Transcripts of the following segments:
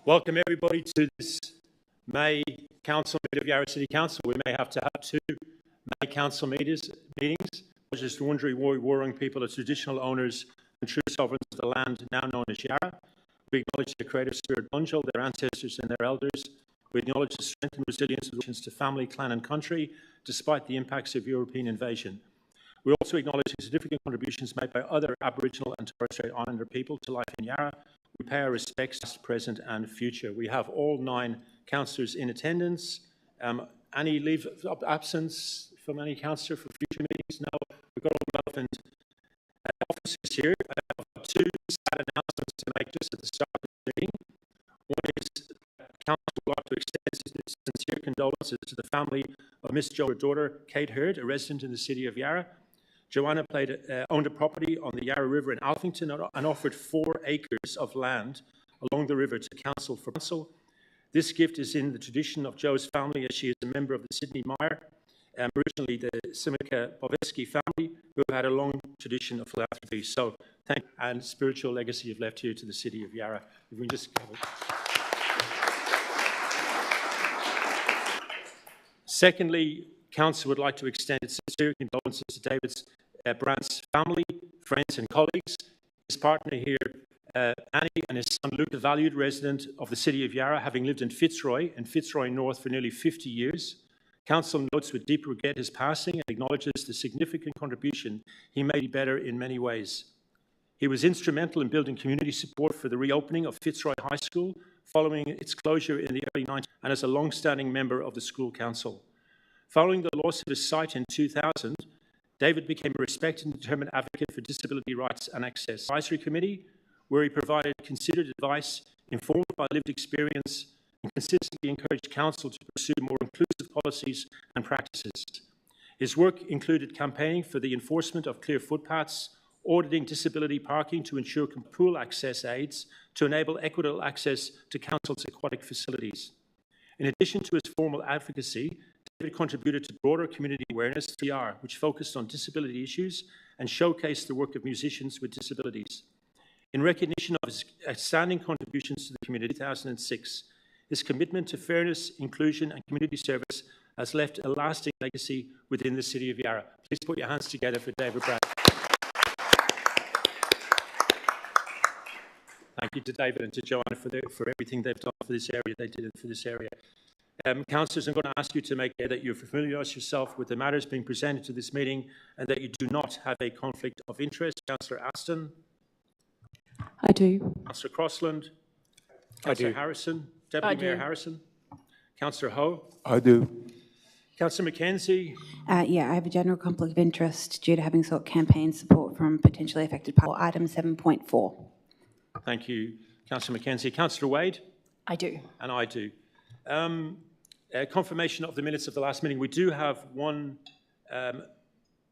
Welcome everybody to this May Council meeting of Yarra City Council. We may have to have two May Council meetings. Just Wurundjeri Woi-wurrung people are traditional owners and true sovereigns of the land now known as Yarra. We acknowledge the creative spirit Bunjil, their ancestors and their elders. We acknowledge the strength and resilience of relations to family, clan and country, despite the impacts of European invasion. We also acknowledge the significant contributions made by other Aboriginal and Torres Strait Islander people to life in Yarra. We pay our respects past, present and future. We have all 9 councillors in attendance. Any leave of absence from any councillor for future meetings? No. We've got all relevant officers here. I've got 2 sad announcements to make just at the start of the meeting. One is Council would like to extend sincere condolences to the family of Miss Jo's daughter, Kate Hurd, a resident in the city of Yarra. Joanna owned a property on the Yarra River in Alphington and offered 4 acres of land along the river to council for council. This gift is in the tradition of Jo's family, as she is a member of the Sydney Mire, originally the Simika Boveski family, who have had a long tradition of philanthropy. So thank you, and spiritual legacy you've left here to the city of Yarra. If we can just Secondly, Council would like to extend its sincere condolences to David Brandt's family, friends and colleagues. His partner here, Annie, and his son Luke, a valued resident of the city of Yarra, having lived in Fitzroy North for nearly 50 years. Council notes with deep regret his passing and acknowledges the significant contribution he made better in many ways. He was instrumental in building community support for the reopening of Fitzroy High School following its closure in the early 90s, and as a long-standing member of the school council. Following the loss of his sight in 2000, David became a respected and determined advocate for disability rights and access. Advisory Committee, where he provided considered advice informed by lived experience and consistently encouraged Council to pursue more inclusive policies and practices. His work included campaigning for the enforcement of clear footpaths, auditing disability parking to ensure pool access aids to enable equitable access to Council's aquatic facilities. In addition to his formal advocacy, David contributed to broader community awareness, CR, which focused on disability issues and showcased the work of musicians with disabilities. In recognition of his outstanding contributions to the community in 2006, his commitment to fairness, inclusion and community service has left a lasting legacy within the city of Yarra. Please put your hands together for David Brandt. Thank you to David and to Joanna for everything they've done for this area. They did it for this area. Councillors, I'm going to ask you to make sure that you familiarise yourself with the matters being presented to this meeting and that you do not have a conflict of interest. Councillor Aston? I do. Councillor Crossland? Councillor Harrison? Deputy Mayor Harrison? Councillor Ho? I do. Councillor McKenzie? Yeah, I have a general conflict of interest due to having sought campaign support from potentially affected parties. Item 7.4. Thank you, Councillor McKenzie. Councillor Wade? I do. And I do. Confirmation of the minutes of the last meeting. We do have one,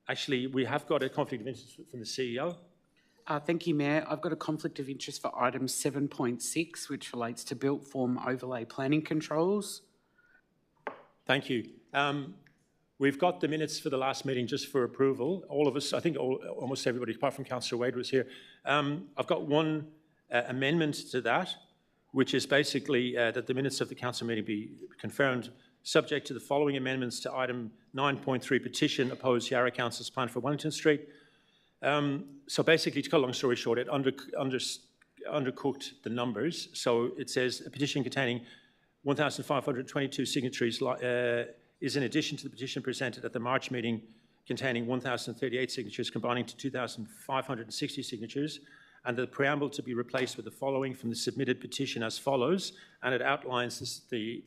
actually, we have got a conflict of interest from the CEO. Thank you, Mayor. I've got a conflict of interest for item 7.6, which relates to built form overlay planning controls. Thank you. We've got the minutes for the last meeting just for approval. All of us, I think almost everybody, apart from Councillor Wade, was here. I've got one amendment to that, which is basically that the minutes of the council meeting be confirmed subject to the following amendments to item 9.3 petition opposed Yarra Council's plan for Wellington Street. So basically, to cut a long story short, it undercooked the numbers. So it says a petition containing 1,522 signatories is in addition to the petition presented at the March meeting containing 1,038 signatures, combining to 2,560 signatures, and the preamble to be replaced with the following from the submitted petition as follows, and it outlines the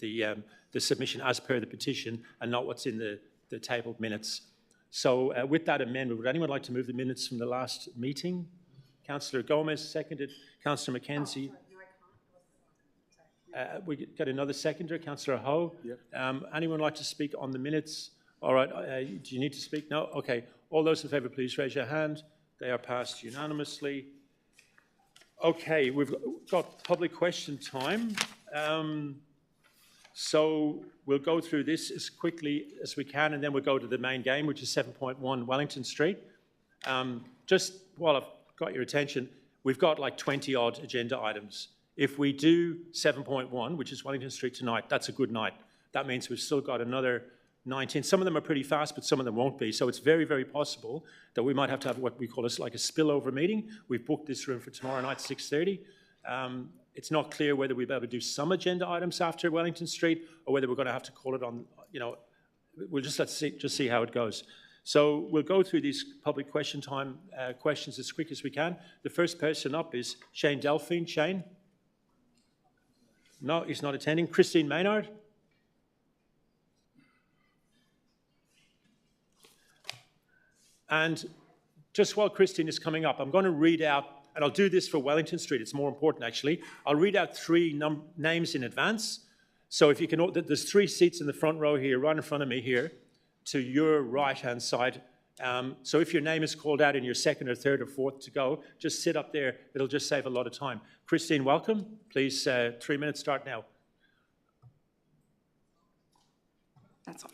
submission as per the petition and not what's in the tabled minutes. So with that amendment, would anyone like to move the minutes from the last meeting? Councillor Gomez seconded. Councillor McKenzie. We got another seconder, Councillor Ho. Yep. Anyone like to speak on the minutes? All right, do you need to speak? No? Okay. All those in favour, please raise your hand. They are passed unanimously. Okay, we've got public question time. So we'll go through this as quickly as we can, and then we'll go to the main game, which is 7.1 Wellington Street. Just while I've got your attention, we've got like 20-odd agenda items. If we do 7.1, which is Wellington Street tonight, that's a good night. That means we've still got another 19. Some of them are pretty fast, but some of them won't be. So it's very, very possible that we might have to have what we call like a spillover meeting. We've booked this room for tomorrow night, 6:30. It's not clear whether we'll be able to do some agenda items after Wellington Street or whether we're going to have to call it on, we'll just see how it goes. So we'll go through these public question time questions as quick as we can. The first person up is Shane Delphine. Shane? No, he's not attending. Christine Maynard? And just while Christine is coming up, I'm going to read out, and I'll do this for Wellington Street, it's more important actually. I'll read out three names in advance. So if you can, there's 3 seats in the front row here, right in front of me here, to your right-hand side. So if your name is called out and you're second or third or fourth to go, just sit up there. It'll just save a lot of time. Christine, welcome. Please, 3 minutes start now. That's on.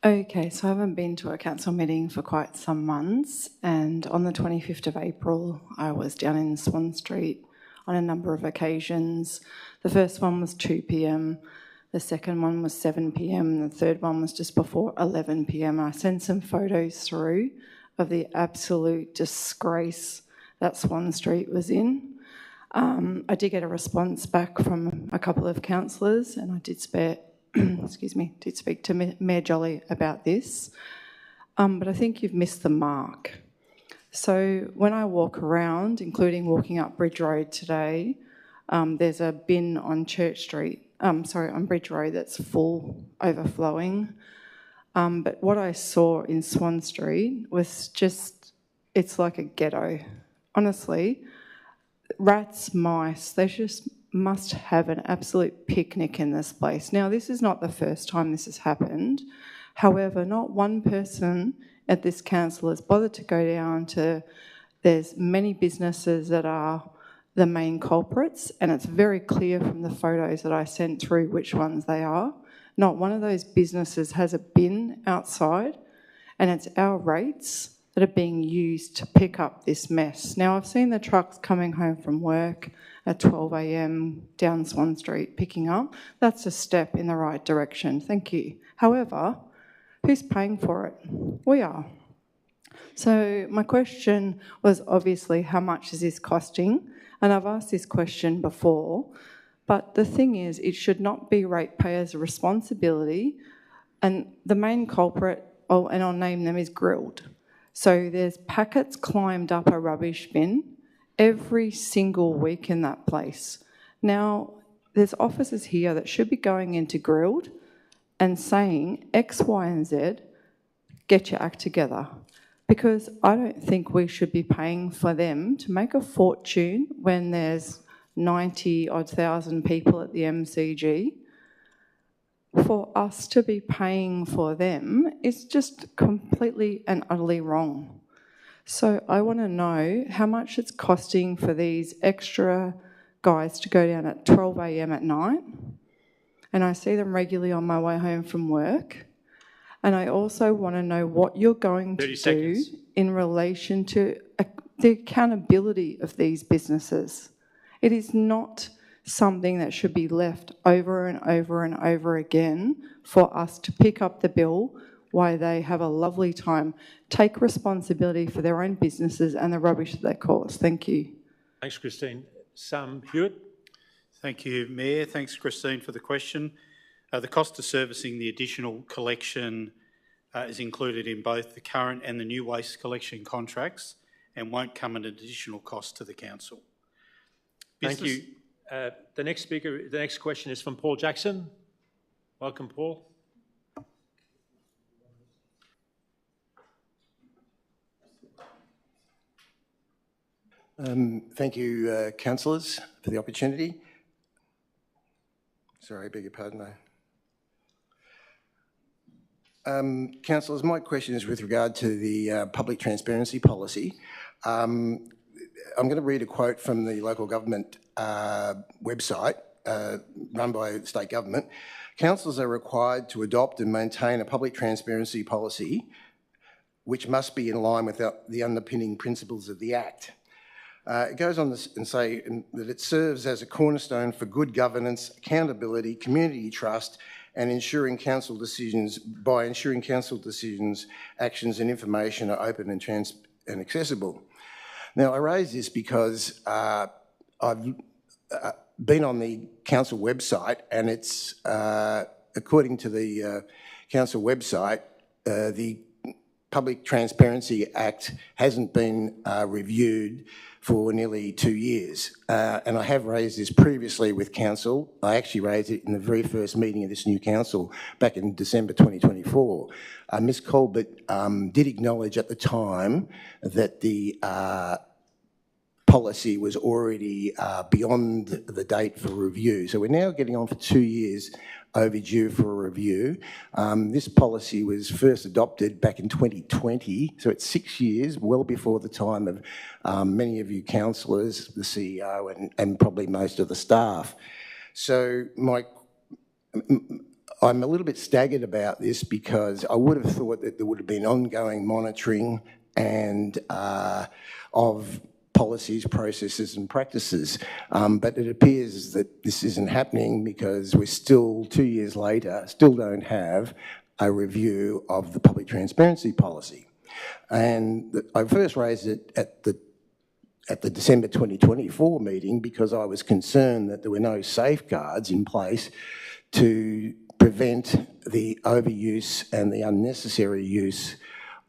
Okay, so I haven't been to a council meeting for quite some months, and on the 25th of April, I was down in Swan Street on a number of occasions. The first one was 2 p.m, the second one was 7 p.m, and the third one was just before 11 p.m. I sent some photos through of the absolute disgrace that Swan Street was in. I did get a response back from a couple of councillors, and I did did speak to Mayor Jolly about this, but I think you've missed the mark. So when I walk around, including walking up Bridge Road today, there's a bin on on Bridge Road that's full, overflowing. But what I saw in Swan Street was it's like a ghetto. Honestly, rats, mice, they just must have an absolute picnic in this place. Now, this is not the first time this has happened. However, not one person at this council has bothered to go down to, there's many businesses that are the main culprits, and it's very clear from the photos that I sent through which ones they are. Not one of those businesses has a bin outside, and it's our rates that are being used to pick up this mess. Now, I've seen the trucks coming home from work at 12 a.m. down Swan Street picking up. That's a step in the right direction, thank you. However, who's paying for it? We are. So my question was obviously, how much is this costing? And I've asked this question before, but the thing is, it should not be ratepayers' responsibility, and the main culprit, and I'll name them, is Grilled. So there's packets climbed up a rubbish bin every single week in that place. Now, there's officers here that should be going into Grilled and saying X, Y and Z, get your act together. Because I don't think we should be paying for them to make a fortune when there's 90-odd thousand people at the MCG. For us to be paying for them is just completely and utterly wrong. So I want to know how much it's costing for these extra guys to go down at 12 a.m. at night, and I see them regularly on my way home from work. And I also want to know what you're going to do in relation to the accountability of these businesses. It is not something that should be left over and over and over again for us to pick up the bill while they have a lovely time. Take responsibility for their own businesses and the rubbish that they cause. Thank you. Thanks, Christine. Sam Hewitt. Thank you, Mayor. Thanks, Christine, for the question. The cost of servicing the additional collection is included in both the current and the new waste collection contracts and won't come at an additional cost to the council. Thank you. The next question is from Paul Jackson. Welcome, Paul. Thank you, councillors, for the opportunity. Sorry, I beg your pardon. Councillors, my question is with regard to the public transparency policy. I'm going to read a quote from the local government website run by the state government. Councillors are required to adopt and maintain a public transparency policy which must be in line with the underpinning principles of the Act. It goes on and say that it serves as a cornerstone for good governance, accountability, community trust, and ensuring council decisions, actions and information are open and accessible. Now, I raise this because I've been on the council website, and it's, according to the council website, the Public Transparency Act hasn't been reviewed for nearly 2 years. And I have raised this previously with council. I actually raised it in the very first meeting of this new council back in December 2024. Ms Colbert did acknowledge at the time that the policy was already beyond the date for review. So we're now getting on for 2 years overdue for a review. This policy was first adopted back in 2020, so it's 6 years, well before the time of many of you councillors, the CEO, and probably most of the staff. So I'm a little bit staggered about this because I would have thought that there would have been ongoing monitoring and of policies, processes and practices. But it appears that this isn't happening because we're still 2 years later, still don't have a review of the public transparency policy. And I first raised it at the December 2024 meeting because I was concerned that there were no safeguards in place to prevent the overuse and the unnecessary use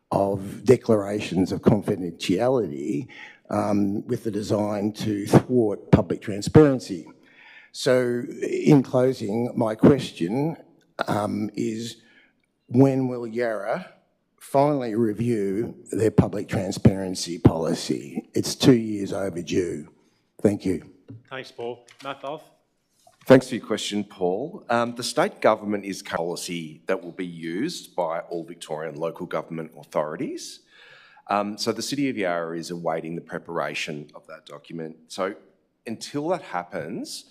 of declarations of confidentiality with the design to thwart public transparency. So in closing, my question is, when will Yarra finally review their public transparency policy? It's 2 years overdue. Thank you. Thanks, Paul. Matt Balfe. Thanks for your question, Paul. The state government is a policy that will be used by all Victorian local government authorities. So the City of Yarra is awaiting the preparation of that document. So until that happens,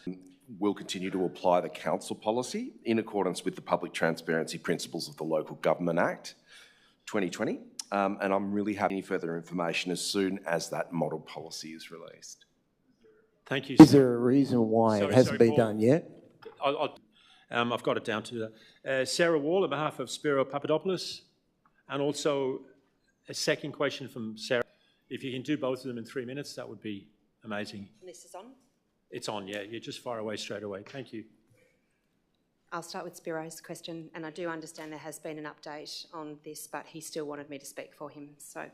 we'll continue to apply the council policy in accordance with the public transparency principles of the Local Government Act 2020. And I'm really happy any further information as soon as that model policy is released. Thank you. Is there a reason why it hasn't been Paul. done yet? I've got it down to that. Sarah Wall, on behalf of Spiro Papadopoulos, and also a second question from Sarah. If you can do both of them in 3 minutes, that would be amazing. And this is on? It's on, yeah. You're just far away straight away. Thank you. I'll start with Spiro's question, and I do understand there has been an update on this, but he still wanted me to speak for him. So,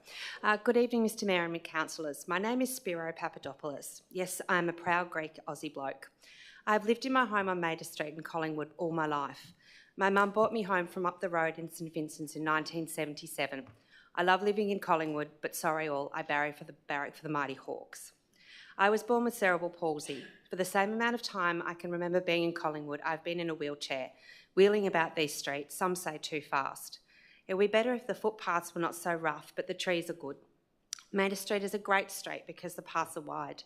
good evening, Mr Mayor and councillors. My name is Spiro Papadopoulos. Yes, I am a proud Greek Aussie bloke. I have lived in my home on Maida Street in Collingwood all my life. My mum brought me home from up the road in St Vincent's in 1977. I love living in Collingwood, but sorry all, I barrack for the Mighty Hawks. I was born with cerebral palsy. For the same amount of time I can remember being in Collingwood, I've been in a wheelchair, wheeling about these streets, some say too fast. It would be better if the footpaths were not so rough, but the trees are good. Maida Street is a great street because the paths are wide.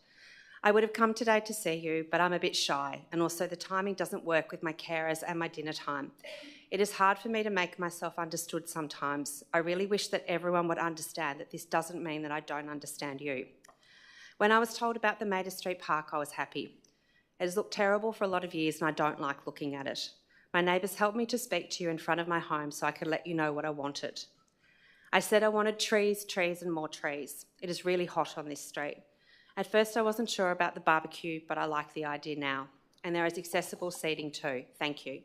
I would have come today to see you, but I'm a bit shy, and also the timing doesn't work with my carers and my dinner time. It is hard for me to make myself understood sometimes. I really wish that everyone would understand that this doesn't mean that I don't understand you. When I was told about the Maida Street Park, I was happy. It has looked terrible for a lot of years and I don't like looking at it. My neighbours helped me to speak to you in front of my home so I could let you know what I wanted. I said I wanted trees, trees and more trees. It is really hot on this street. At first I wasn't sure about the barbecue, but I like the idea now. And there is accessible seating too. Thank you.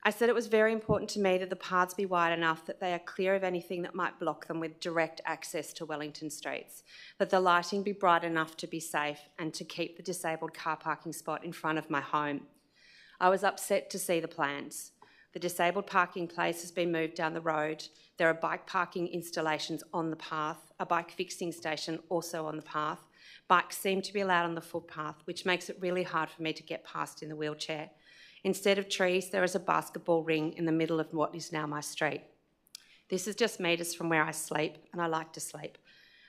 I said it was very important to me that the paths be wide enough that they are clear of anything that might block them with direct access to Wellington Streets, that the lighting be bright enough to be safe and to keep the disabled car parking spot in front of my home. I was upset to see the plans. The disabled parking place has been moved down the road. There are bike parking installations on the path, a bike fixing station also on the path. Bikes seem to be allowed on the footpath, which makes it really hard for me to get past in the wheelchair. Instead of trees, there is a basketball ring in the middle of what is now my street. This is just metres from where I sleep, and I like to sleep.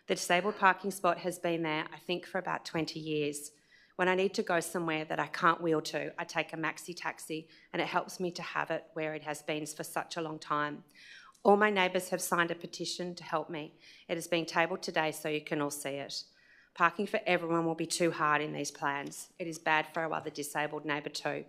The disabled parking spot has been there, I think, for about 20 years. When I need to go somewhere that I can't wheel to, I take a maxi taxi, and it helps me to have it where it has been for such a long time. All my neighbours have signed a petition to help me. It is being tabled today so you can all see it. Parking for everyone will be too hard in these plans. It is bad for our other disabled neighbour too.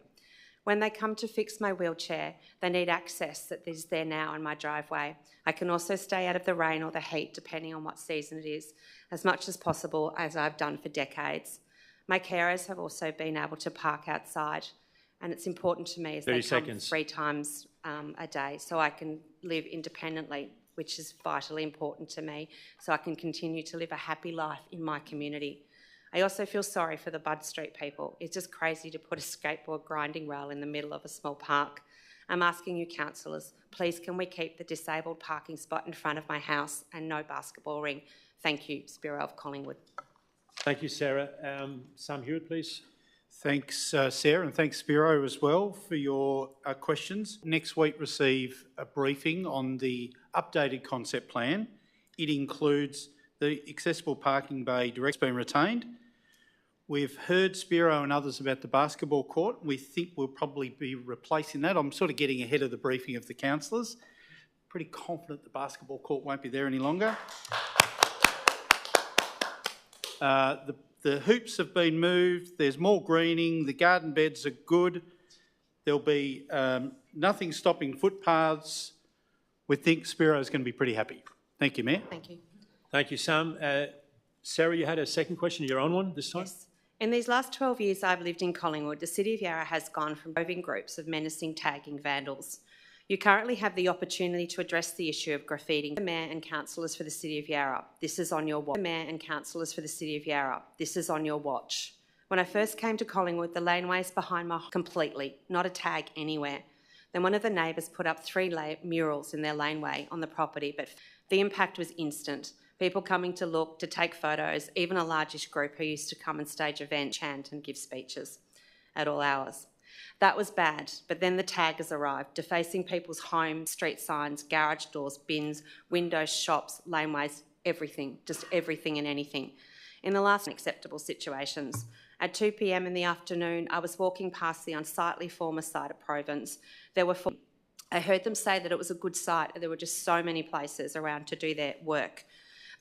When they come to fix my wheelchair, they need access that is there now in my driveway. I can also stay out of the rain or the heat, depending on what season it is, as much as possible, as I've done for decades. My carers have also been able to park outside, and it's important to me as they come 3 times a day, so I can live independently, which is vitally important to me, so I can continue to live a happy life in my community. I also feel sorry for the Bud Street people. It's just crazy to put a skateboard grinding rail in the middle of a small park. I'm asking you, councillors, please can we keep the disabled parking spot in front of my house and no basketball ring? Thank you, Spiro of Collingwood. Thank you, Sarah. Sam Hewitt, please. Thanks, Sarah, and thanks, Spiro, as well, for your questions. Next week, receive a briefing on the updated concept plan. It includes the accessible parking bay direct being retained. We've heard Spiro and others about the basketball court. We think we'll probably be replacing that. I'm sort of getting ahead of the briefing of the councillors. Pretty confident the basketball court won't be there any longer. The hoops have been moved. There's more greening. The garden beds are good. There'll be nothing stopping footpaths. We think Spiro's going to be pretty happy. Thank you, Mayor. Thank you. Thank you, Sam. Sarah, you had a second question, your own one this time? Yes. In these last 12 years I've lived in Collingwood, the City of Yarra has gone from roving groups of menacing tagging vandals. You currently have the opportunity to address the issue of graffiti. The Mayor and councillors for the City of Yarra, this is on your watch. The Mayor and councillors for the City of Yarra, this is on your watch. When I first came to Collingwood, the laneways behind my completely, not a tag anywhere. Then one of the neighbours put up 3 murals in their laneway on the property, but the impact was instant. People coming to look, to take photos, even a largish group who used to come and stage events, chant and give speeches at all hours. That was bad, but then the taggers arrived, defacing people's homes, street signs, garage doors, bins, windows, shops, laneways, everything, just everything and anything. In the last unacceptable situations, at 2 p.m. in the afternoon, I was walking past the unsightly former site at Provence. There were 4. I heard them say that it was a good site and there were just so many places around to do their work.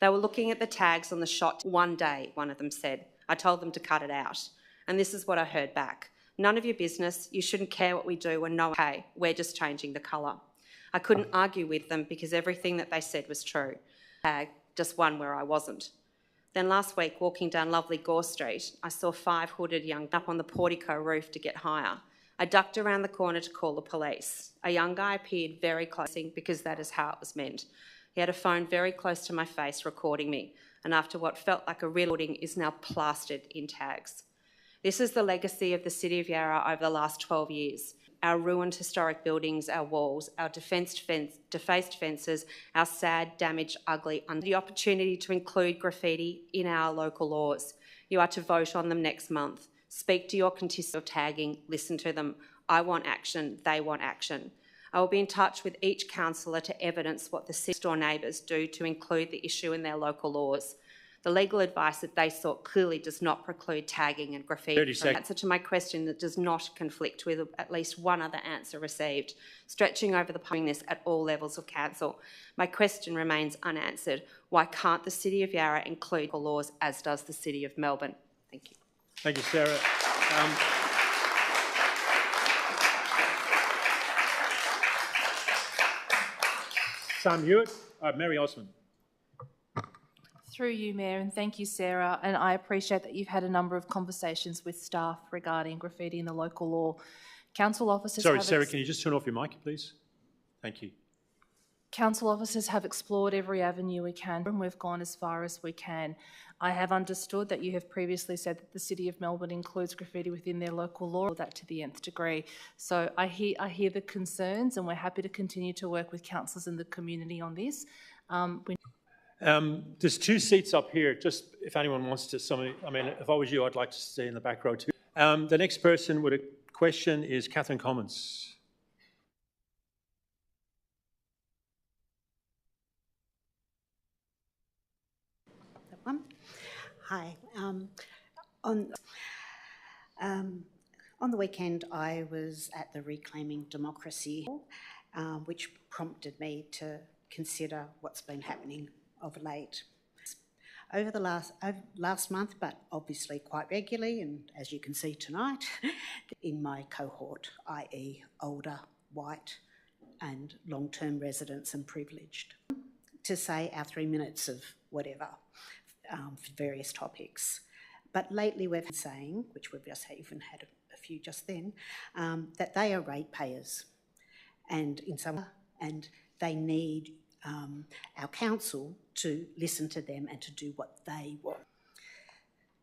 They were looking at the tags on the shot one day, one of them said. I told them to cut it out. And this is what I heard back. None of your business. You shouldn't care what we do when no one, hey, we're just changing the colour. I couldn't argue with them because everything that they said was true. Tag, just one where I wasn't. Then last week, walking down lovely Gore Street, I saw 5 hooded young up on the portico roof to get higher. I ducked around the corner to call the police. A young guy appeared very close because that is how it was meant. He had a phone very close to my face recording me, and after what felt like a recording is now plastered in tags. This is the legacy of the City of Yarra over the last 12 years. Our ruined historic buildings, our walls, our defaced fences, our sad, damaged, ugly, the opportunity to include graffiti in our local laws. You are to vote on them next month. Speak to your constituents of tagging, listen to them. I want action, they want action. I will be in touch with each councillor to evidence what the next-door neighbours do to include the issue in their local laws. The legal advice that they sought clearly does not preclude tagging and graffiti. 30 seconds. Answer to my question that does not conflict with at least one other answer received, stretching over the doing this at all levels of council. My question remains unanswered. Why can't the City of Yarra include local laws as does the City of Melbourne? Thank you. Thank you, Sarah. Sam Hewitt, Mary Osmond. Through you, Mayor, and thank you, Sarah. And I appreciate that you've had a number of conversations with staff regarding graffiti in the local law. Council officers Sorry, Sarah, can you just turn off your mic, please? Thank you. Council officers have explored every avenue we can, and we've gone as far as we can. I have understood that you have previously said that the City of Melbourne includes graffiti within their local law, that to the nth degree. So I hear the concerns, and we're happy to continue to work with councillors in the community on this. There's 2 seats up here, just if anyone wants to, I mean, if I was you, I'd like to stay in the back row too. The next person with a question is Catherine Commons. Hi. On the weekend, I was at the Reclaiming Democracy, which prompted me to consider what's been happening of late. over the last month, but obviously quite regularly, and as you can see tonight, in my cohort, i.e. older, white and long-term residents and privileged, to say our 3 minutes of whatever for various topics. But lately we've been saying, which we've just even had a few just then, that they are ratepayers, and they need our council to listen to them and to do what they want.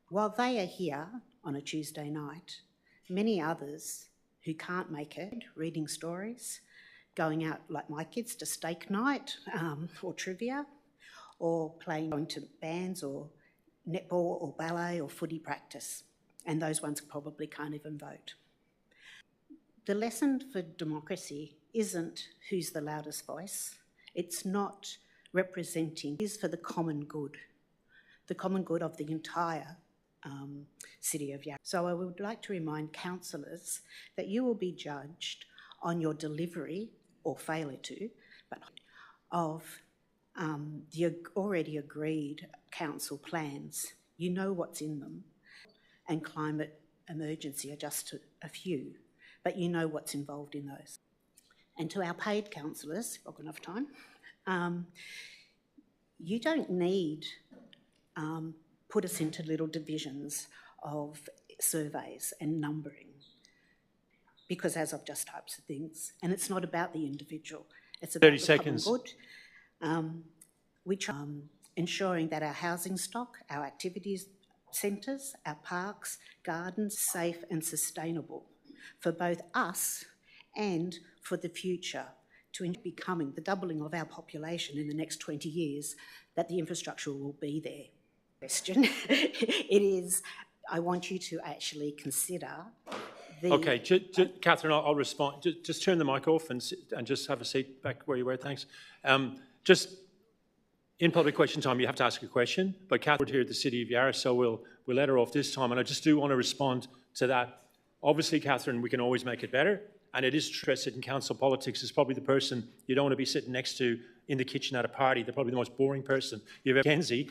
While they are here on a Tuesday night, many others who can't make it, reading stories, going out like my kids to steak night or trivia, or going to bands or netball or ballet or footy practice, and those ones probably can't even vote. The lesson for democracy isn't who's the loudest voice. It's not representing, it is for the common good of the entire city of Yarra. So I would like to remind councillors that you will be judged on your delivery, or failure to, but of the already agreed council plans. You know what's in them, and climate emergency are just a few, but you know what's involved in those. And to our paid councillors, if I've got enough time, you don't need put us into little divisions of surveys and numbering, because as I've just typed things, and it's not about the individual, it's about 30 the seconds. common good. We try ensuring that our housing stock, our activities centres, our parks, gardens, safe and sustainable for both us and for the future, to becoming the doubling of our population in the next 20 years, that the infrastructure will be there. Question. It is, I want you to actually consider the... Okay, Catherine, I'll respond. Just turn the mic off and just have a seat back where you were, thanks. Just in public question time, you have to ask a question, but Catherine here at the City of Yarra, so we'll let her off this time, and I just do want to respond to that. Obviously, Catherine, we can always make it better, and it is interested in council politics. Is probably the person you don't want to be sitting next to in the kitchen at a party. They're probably the most boring person you've ever Kenzie.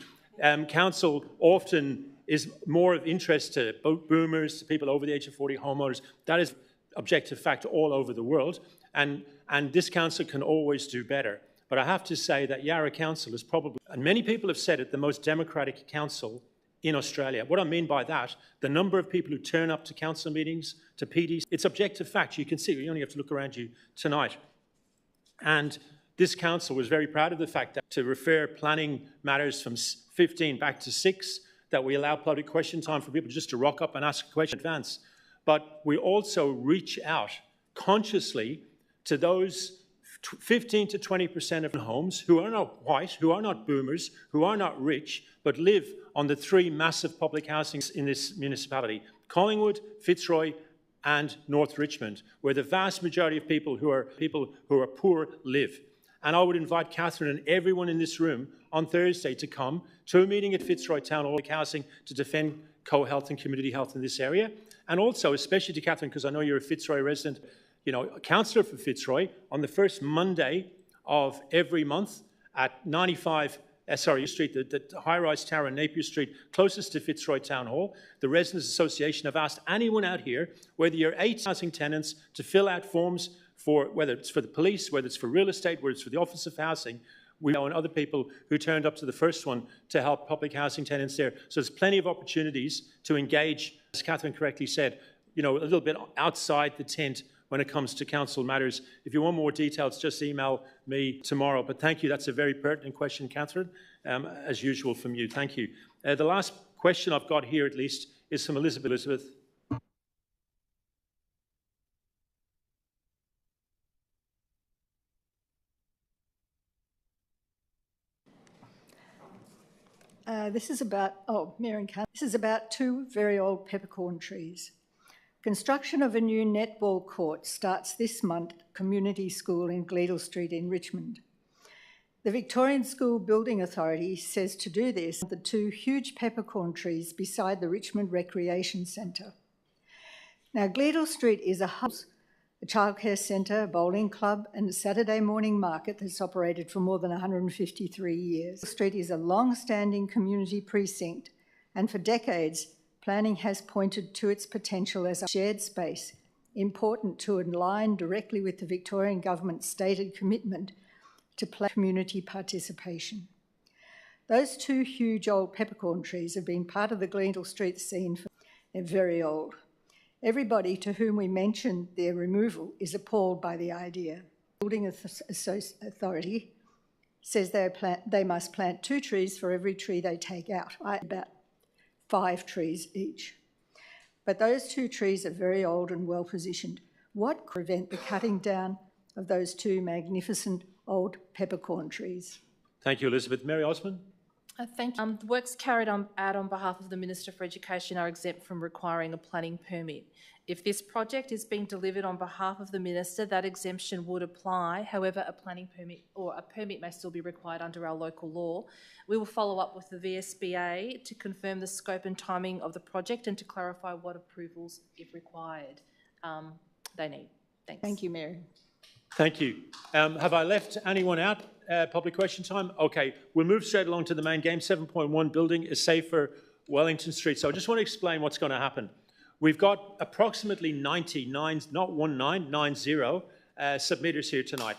Council often is more of interest to boomers, to people over the age of 40, homeowners. That is objective fact all over the world, and this council can always do better. But I have to say that Yarra Council is probably, and many people have said it, the most democratic council in Australia. What I mean by that, the number of people who turn up to council meetings, to PDs, it's objective fact. You can see, you only have to look around you tonight. And this council was very proud of the fact that to refer planning matters from 15 back to 6, that we allow public question time for people just to rock up and ask a question in advance. But we also reach out consciously to those 15 to 20% of homes who are not white, who are not boomers, who are not rich, but live on the 3 massive public housings in this municipality: Collingwood, Fitzroy, and North Richmond, where the vast majority of people who are poor live. And I would invite Catherine and everyone in this room on Thursday to come to a meeting at Fitzroy Town Hall Housing to defend co-health and community health in this area. And also, especially to Catherine, because I know you're a Fitzroy resident, you know, a councillor for Fitzroy, on the first Monday of every month at 95 Street, the high-rise tower in Napier Street, closest to Fitzroy Town Hall, the Residents Association have asked anyone out here, whether you're 8 housing tenants, to fill out forms for, whether it's for the police, whether it's for real estate, whether it's for the Office of Housing. We know and other people who turned up to the first one to help public housing tenants there. So there's plenty of opportunities to engage, as Catherine correctly said, you know, a little bit outside the tent when it comes to council matters. If you want more details, just email me tomorrow. But thank you. That's a very pertinent question, Catherine, as usual from you. Thank you. The last question I've got here, at least, is from Elizabeth. Elizabeth. This is about, Mayor and Council, this is about 2 very old peppercorn trees. Construction of a new netball court starts this month at Community School in Gleadell Street in Richmond. The Victorian School Building Authority says to do this, the 2 huge peppercorn trees beside the Richmond Recreation Centre. Now, Gleadell Street is a house a childcare centre, a bowling club and a Saturday morning market that's operated for more than 153 years. Street is a long-standing community precinct, and for decades, planning has pointed to its potential as a shared space, important to align directly with the Victorian Government's stated commitment to community participation. Those two huge old peppercorn trees have been part of the Gleadell Street scene for they're very old. Everybody to whom we mention their removal is appalled by the idea. The Building Authority says they must plant 2 trees for every tree they take out, about 5 trees each. But those 2 trees are very old and well positioned. What could prevent the cutting down of those 2 magnificent old peppercorn trees? Thank you, Elizabeth. Mary Osman? Thank you. The works carried out on behalf of the Minister for Education are exempt from requiring a planning permit. If this project is being delivered on behalf of the Minister, that exemption would apply. However, a planning permit or a permit may still be required under our local law. We will follow up with the VSBA to confirm the scope and timing of the project and to clarify what approvals, if required, they need. Thanks. Thank you, Mary. Thank you. Have I left anyone out? Public question time? Okay, we'll move straight along to the main game. 7.1, building is safer, Wellington Street. So I just want to explain what's going to happen. We've got approximately 90 submitters here tonight.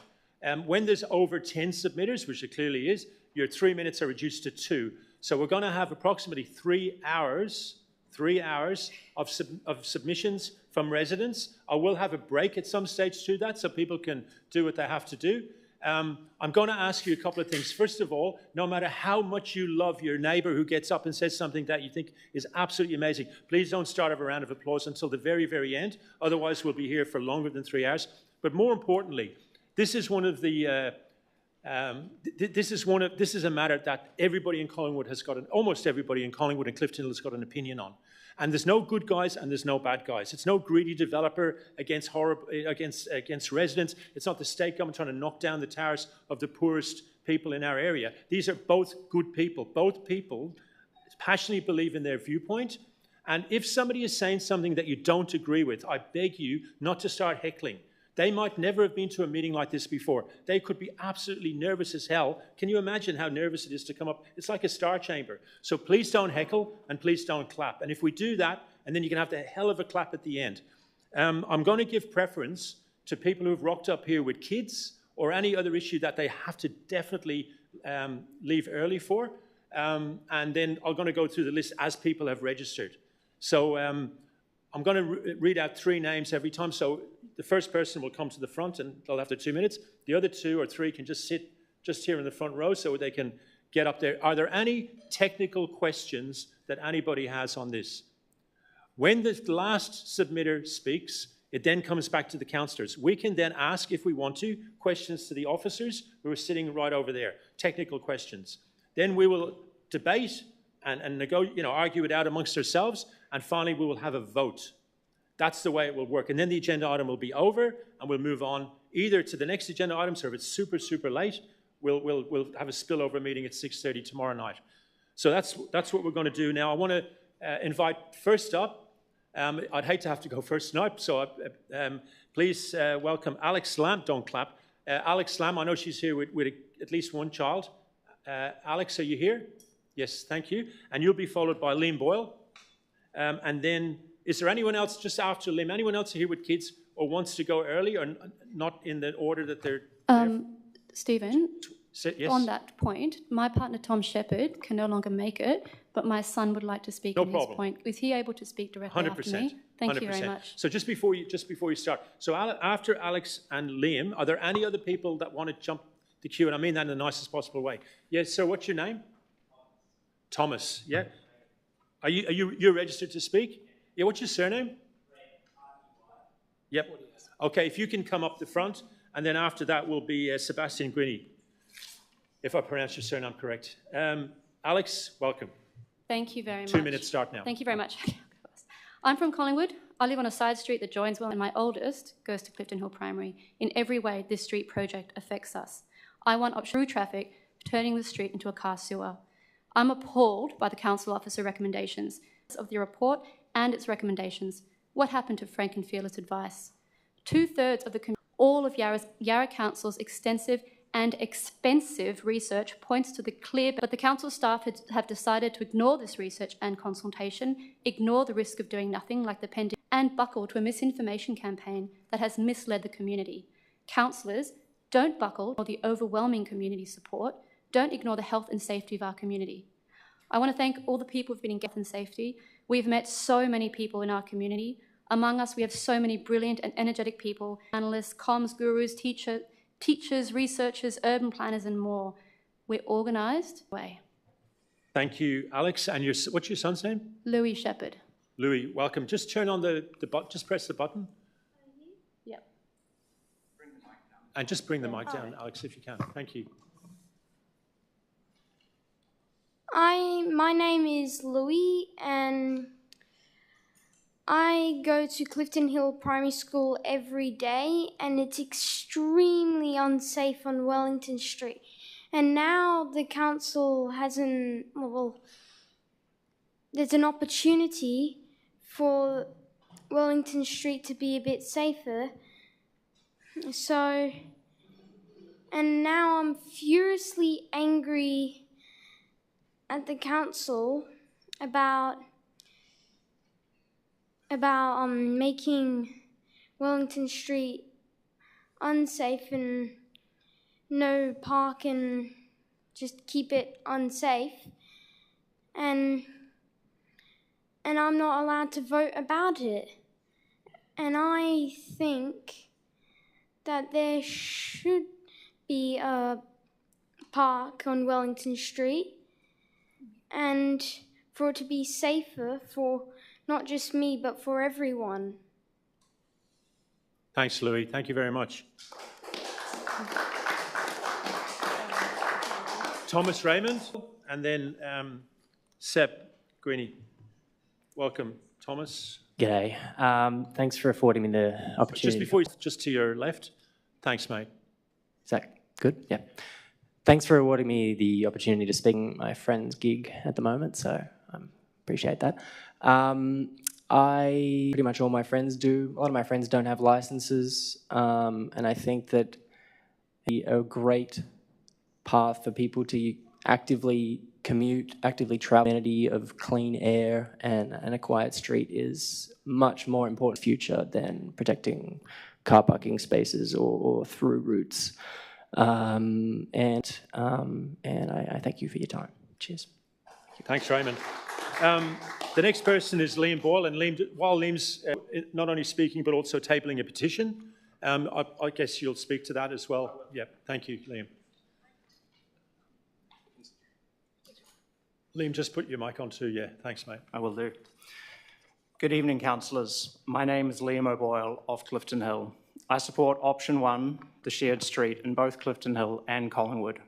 When there's over 10 submitters, which it clearly is, your 3 minutes are reduced to 2. So we're going to have approximately 3 hours of submissions from residents. I will have a break at some stage to that so people can do what they have to do. I'm going to ask you a couple of things. First of all, no matter how much you love your neighbour who gets up and says something that you think is absolutely amazing, please don't start a round of applause until the very, very end. Otherwise, we'll be here for longer than 3 hours. But more importantly, this is one of the this is a matter that everybody in Collingwood has got, almost everybody in Collingwood and Clifton Hill has got an opinion on. And there's no good guys and there's no bad guys. It's no greedy developer against residents. It's not the state government trying to knock down the towers of the poorest people in our area. These are both good people. Both people passionately believe in their viewpoint. And if somebody is saying something that you don't agree with, I beg you not to start heckling. They might never have been to a meeting like this before. They could be absolutely nervous as hell. Can you imagine how nervous it is to come up? It's like a star chamber. So please don't heckle and please don't clap. And if we do that, and then you can have the hell of a clap at the end. I'm going to give preference to people who've rocked up here with kids or any other issue that they have to definitely leave early for. And then I'm going to go through the list as people have registered. So I'm going to read out 3 names every time. So the first person will come to the front and they'll have their 2 minutes. The other 2 or 3 can just sit just here in the front row so they can get up there. Are there any technical questions that anybody has on this? When the last submitter speaks, it then comes back to the councillors. We can then ask, if we want to, questions to the officers who are sitting right over there, technical questions. Then we will debate and argue it out amongst ourselves, and finally we will have a vote. That's the way it will work. And then the agenda item will be over, and we'll move on either to the next agenda items, or if it's super, super late, we'll have a spillover meeting at 6:30 tomorrow night. So that's what we're going to do now. I want to invite first up, I'd hate to have to go first tonight, so please welcome Alex Lamb. Don't clap. Alex Lamb, I know she's here with at least one child. Alex, are you here? Yes, thank you. And you'll be followed by Liam Boyle. And then, is there anyone else just after Liam? Anyone else here with kids or wants to go early or not in the order that they're Stephen, yes? On that point, my partner Tom Shepherd can no longer make it, but my son would like to speak on his point. Is he able to speak directly 100%, after me? Thank 100%. you very much. So just before you start, so after Alex and Liam, are there any other people that want to jump the queue? And I mean that in the nicest possible way. Yes, sir, what's your name? Thomas, yeah? You're registered to speak? Yeah, what's your surname? Yep. Okay, if you can come up the front, and then after that will be Sebastian Grini, if I pronounce your surname correct. Alex, welcome. Thank you very much. 2 minutes start now. Thank you very much. I'm from Collingwood. I live on a side street that joins well, and my oldest goes to Clifton Hill Primary. In every way, this street project affects us. I want through traffic, turning the street into a car sewer. I'm appalled by the council officer recommendations of the report and its recommendations. What happened to frank and fearless advice? 2/3 of all of Yarra Council's extensive and expensive research points to the clear, but the council staff have decided to ignore this research and consultation, ignore the risk of doing nothing like the pending, and buckle to a misinformation campaign that has misled the community. Councillors, don't buckle or the overwhelming community support. Don't ignore the health and safety of our community. I want to thank all the people who've been in health and safety. We've met so many people in our community. Among us, we have so many brilliant and energetic people, analysts, comms gurus, teachers, researchers, urban planners, and more. We're organised. Thank you, Alex. And what's your son's name? Louis Shepherd. Louis, welcome. Just turn on the button. Just press the button. Yep. And just bring the mic down, Alex, if you can. Thank you. My name is Louis, and I go to Clifton Hill Primary School every day, and it's extremely unsafe on Wellington Street. And now the council there's an opportunity for Wellington Street to be a bit safer. And now I'm furiously angry at the council about making Wellington Street unsafe and no park and just keep it unsafe. And I'm not allowed to vote about it. And I think that there should be a park on Wellington Street, and for it to be safer for not just me, but for everyone. Thanks, Louis. Thank you very much. Thomas Raymond, and then Sep Greeny. Welcome, Thomas. G'day. Thanks for affording me the opportunity. Just to your left. Thanks, mate. Is that good? Yeah. Thanks for awarding me the opportunity to speak at my friend's gig at the moment, so I appreciate that. Pretty much all my friends do. A lot of my friends don't have licenses, and I think that a great path for people to actively commute, actively travel, amenity of clean air and a quiet street is much more important in the future than protecting car parking spaces or through routes. And I thank you for your time. Cheers. Thanks, Raymond. The next person is Liam Boyle, and Liam, while Liam's not only speaking but also tabling a petition, I guess you'll speak to that as well. Yeah, thank you, Liam. Liam, just put your mic on too. Yeah, thanks, mate. I will do. Good evening, councillors. My name is Liam O'Boyle of Clifton Hill. I support option 1, the shared street, in both Clifton Hill and Collingwood.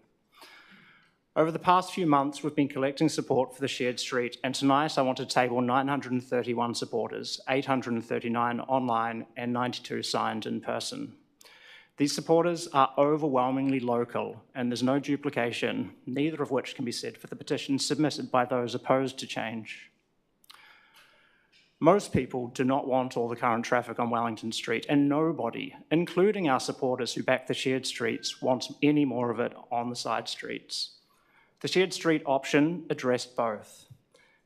Over the past few months, we've been collecting support for the shared street, and tonight I want to table 931 supporters, 839 online and 92 signed in person. These supporters are overwhelmingly local, and there's no duplication, neither of which can be said for the petitions submitted by those opposed to change. Most people do not want all the current traffic on Wellington Street, and nobody, including our supporters who back the shared streets, wants any more of it on the side streets. The shared street option addressed both.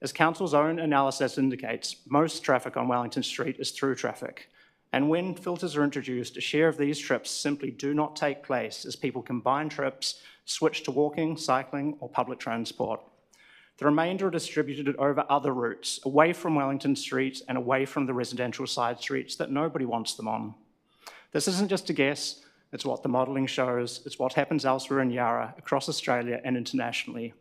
As Council's own analysis indicates, most traffic on Wellington Street is through traffic, and when filters are introduced, a share of these trips simply do not take place as people combine trips, switch to walking, cycling, or public transport. The remainder are distributed over other routes, away from Wellington Street and away from the residential side streets that nobody wants them on. This isn't just a guess, it's what the modelling shows, it's what happens elsewhere in Yarra, across Australia and internationally.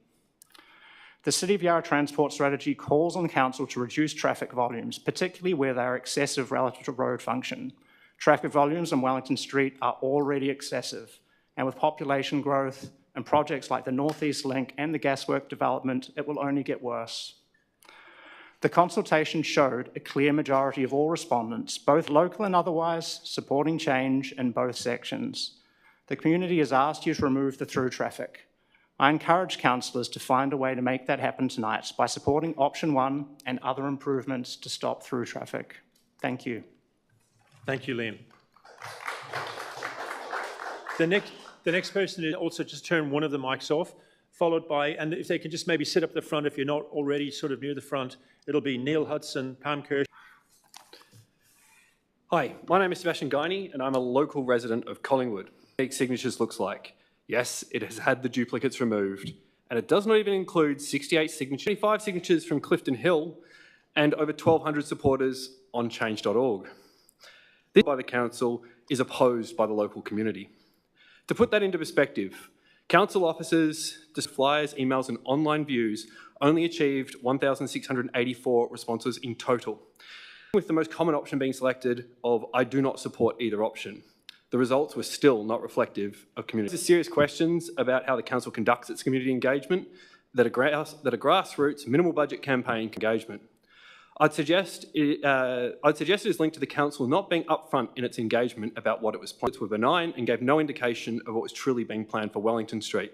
The City of Yarra Transport Strategy calls on Council to reduce traffic volumes, particularly where they are excessive relative to road function. Traffic volumes on Wellington Street are already excessive, and with population growth and projects like the North East Link and the gaswork development, it will only get worse. The consultation showed a clear majority of all respondents, both local and otherwise, supporting change in both sections. The community has asked you to remove the through traffic. I encourage councillors to find a way to make that happen tonight by supporting option 1 and other improvements to stop through traffic. Thank you. Thank you, Liam. The next person is also just turn one of the mics off, followed by, and if they can just maybe sit up the front if you're not already sort of near the front, it'll be Neil Hudson, Pam Kirsch. Hi, my name is Sebastian Guiney and I'm a local resident of Collingwood. Signatures looks like. Yes, it has had the duplicates removed, and it does not even include 68 signatures, 25 signatures from Clifton Hill, and over 1,200 supporters on change.org. This by the council is opposed by the local community. To put that into perspective, council officers, flyers, emails and online views only achieved 1,684 responses in total, with the most common option being selected of "I do not support either option." The results were still not reflective of community. These are serious questions about how the council conducts its community engagement that a grassroots, minimal budget campaign engagement. I'd suggest it is linked to the council not being upfront in its engagement about what it was planning. It were benign and gave no indication of what was truly being planned for Wellington Street,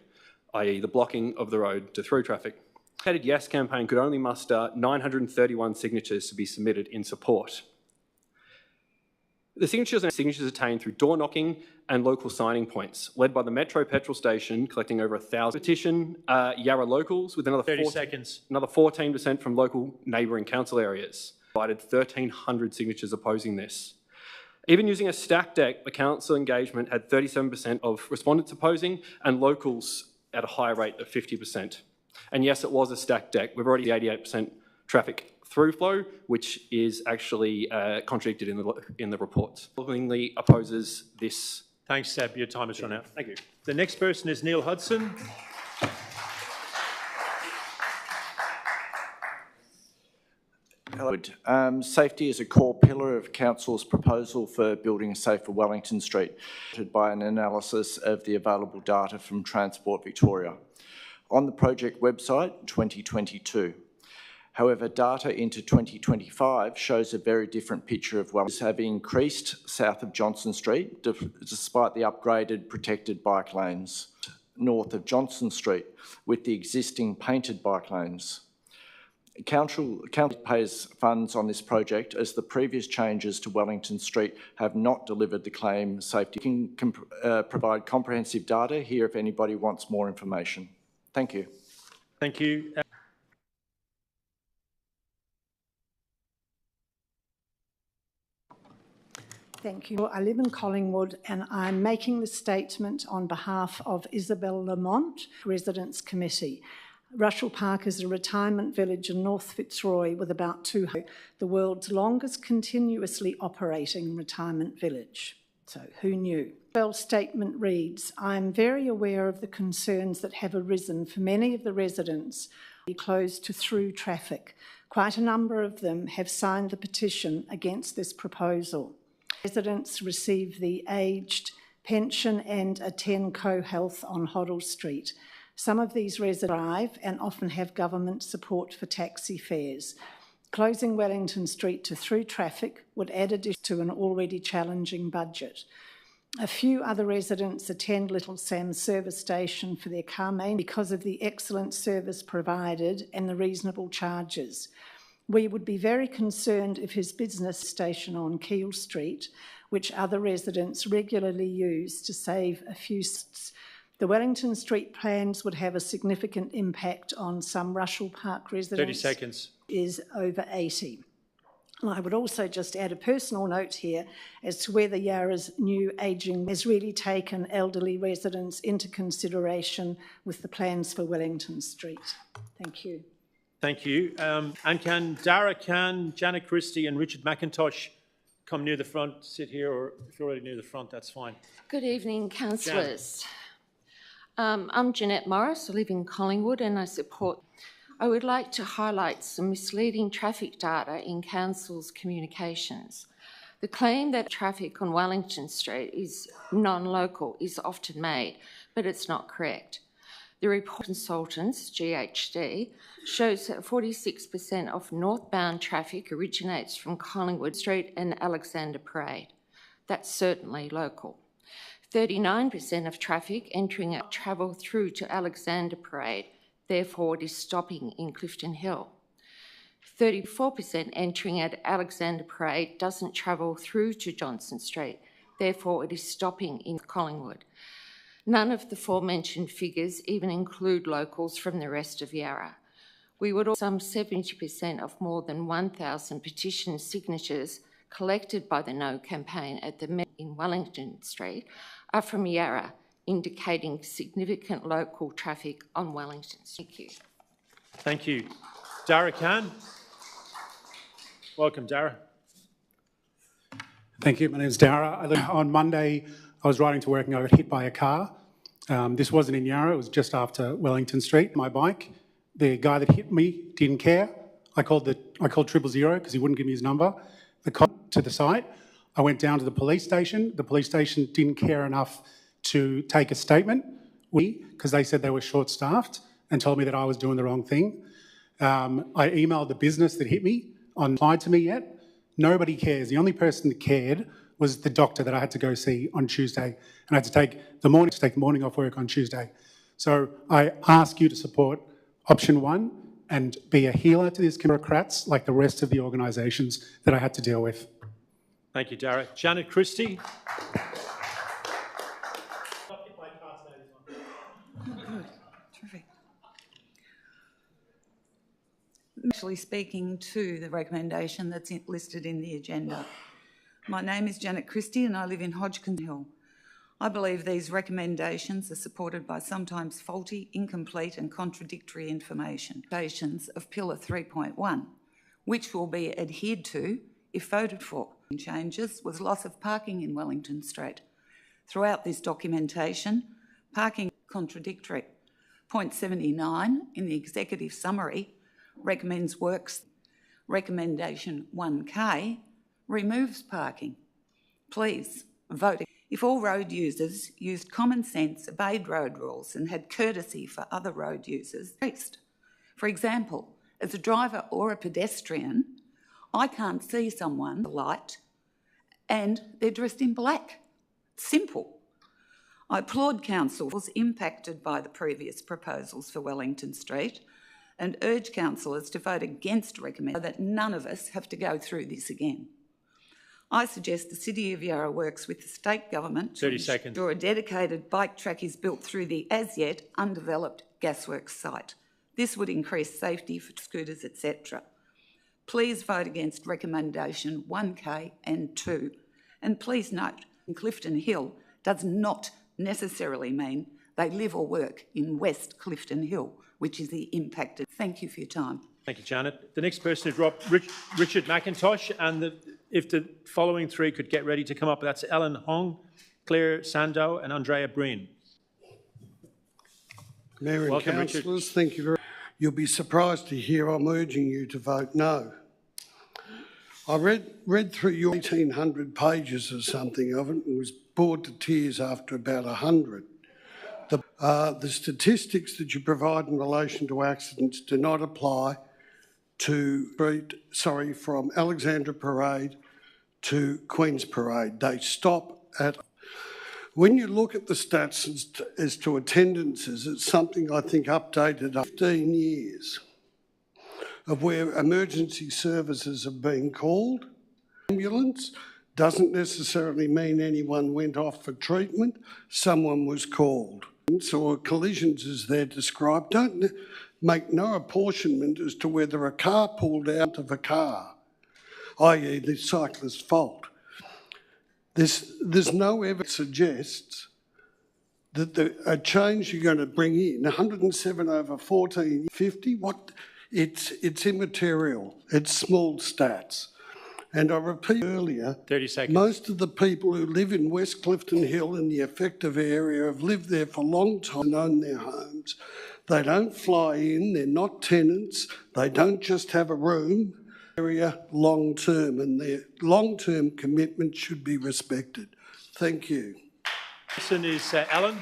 i.e. the blocking of the road to through traffic. The headed Yes campaign could only muster 931 signatures to be submitted in support. The signatures attained through door knocking and local signing points, led by the Metro petrol station, collecting over 1,000. Petition Yarra locals with another 30 seconds. Another 14% from local neighbouring council areas. Provided 1,300 signatures opposing this. Even using a stack deck, the council engagement had 37% of respondents opposing and locals at a higher rate of 50%. And yes, it was a stack deck. We've already 88% traffic through flow, which is actually contradicted in the reports. Overwhelmingly opposes this. Thanks, Seb. Your time has run out. Thank you. The next person is Neil Hudson. Hello. Safety is a core pillar of Council's proposal for building a safer Wellington Street, by an analysis of the available data from Transport Victoria. On the project website, 2022. However, data into 2025 shows a very different picture of Wellington have increased south of Johnson Street, despite the upgraded protected bike lanes, north of Johnson Street, with the existing painted bike lanes. Council pays funds on this project as the previous changes to Wellington Street have not delivered the claimed safety. You can provide comprehensive data here if anybody wants more information. Thank you. Thank you. Thank you. I live in Collingwood and I'm making this statement on behalf of Isabel Lamont, Residents Committee. Russell Park is a retirement village in North Fitzroy with about the world's longest continuously operating retirement village. So who knew? Isabel's statement reads, I am very aware of the concerns that have arisen for many of the residents closed to through traffic. Quite a number of them have signed the petition against this proposal. Residents receive the aged pension and attend co-health on Hoddle Street. Some of these residents drive and often have government support for taxi fares. Closing Wellington Street to through traffic would add addition to an already challenging budget. A few other residents attend Little Sam's service station for their car mainly because of the excellent service provided and the reasonable charges. We would be very concerned if his business station on Keel Street, which other residents regularly use to save a few cents. The Wellington Street plans would have a significant impact on some Russell Park residents. 30 seconds. Is over 80. And I would also just add a personal note here as to whether Yarra's new ageing has really taken elderly residents into consideration with the plans for Wellington Street. Thank you. Thank you. And can Dara Khan, Janet Christie and Richard McIntosh come near the front, sit here, or if you're already near the front, that's fine. Good evening, councillors. I'm Jeanette Morris. I live in Collingwood and I support. I would like to highlight some misleading traffic data in council's communications. The claim that traffic on Wellington Street is non-local is often made, but it's not correct. The report consultants, GHD, shows that 46% of northbound traffic originates from Collingwood Street and Alexander Parade. That's certainly local. 39% of traffic entering travel through to Alexander Parade, therefore it is stopping in Clifton Hill. 34% entering at Alexander Parade doesn't travel through to Johnson Street, Therefore, it is stopping in Collingwood. None of the aforementioned figures even include locals from the rest of Yarra. We would also, some 70% of more than 1,000 petition signatures collected by the No campaign at the Met in Wellington Street are from Yarra, indicating significant local traffic on Wellington. Thank you. Thank you. Dara Khan. Welcome, Dara. Thank you. My name is Dara. On Monday, I was riding to work and I got hit by a car. This wasn't in Yarra, it was just after Wellington Street, my bike. The guy that hit me didn't care. I called 000 because he wouldn't give me his number. The cop to the site. I went down to the police station. The police station didn't care enough to take a statement, because they said they were short-staffed and told me that I was doing the wrong thing. I emailed the business that hit me, replied to me yet. Nobody cares. The only person that cared was the doctor that I had to go see on Tuesday, and I had to take the morning off work on Tuesday. So I ask you to support option 1 and be a healer to these bureaucrats like the rest of the organisations that I had to deal with. Thank you, Dara. Janet Christie. Good. Terrific. Actually speaking to the recommendation that's listed in the agenda. My name is Janet Christie and I live in Hodgkin Hill. I believe these recommendations are supported by sometimes faulty, incomplete and contradictory information. Of Pillar 3.1, which will be adhered to if voted for. Changes was loss of parking in Wellington Street. Throughout this documentation, parking contradictory. Point 79 in the executive summary recommends works. Recommendation 1K removes parking. Please vote. If all road users used common sense, obeyed road rules and had courtesy for other road users, for example, as a driver or a pedestrian, I can't see someone light and they're dressed in black. Simple. I applaud council was impacted by the previous proposals for Wellington Street and urge councillors to vote against recommend so that none of us have to go through this again. I suggest the City of Yarra works with the state government to ensure a dedicated bike track is built through the as yet undeveloped gasworks site. This would increase safety for scooters, etc. Please vote against recommendation 1K and 2. And please note, Clifton Hill does not necessarily mean they live or work in West Clifton Hill, which is the impacted. Thank you for your time. Thank you, Janet. The next person is Richard McIntosh, and if the following 3 could get ready to come up, that's Ellen Hong, Claire Sandow and Andrea Breen. Mayor and councillors, thank you very much. You'll be surprised to hear I'm urging you to vote no. I read through your 1,800 pages or something of it and was bored to tears after about 100. The statistics that you provide in relation to accidents do not apply to from Alexandra Parade to Queen's Parade. They stop at... When you look at the stats as to attendances, it's something I think updated 15 years of where emergency services have been called. Ambulance doesn't necessarily mean anyone went off for treatment, someone was called. Or collisions as they're described don't make no apportionment as to whether a car pulled out of a car, i.e. the cyclist's fault. There's no evidence that suggests that a change you're going to bring in, 107 over 1450, it's immaterial, it's small stats. And I repeat earlier, 30 seconds. Most of the people who live in West Clifton Hill in the affected area have lived there for a long time and own their homes. They don't fly in, they're not tenants, they don't just have a room. Area long term, and their long-term commitment should be respected. Thank you. Person is Ellen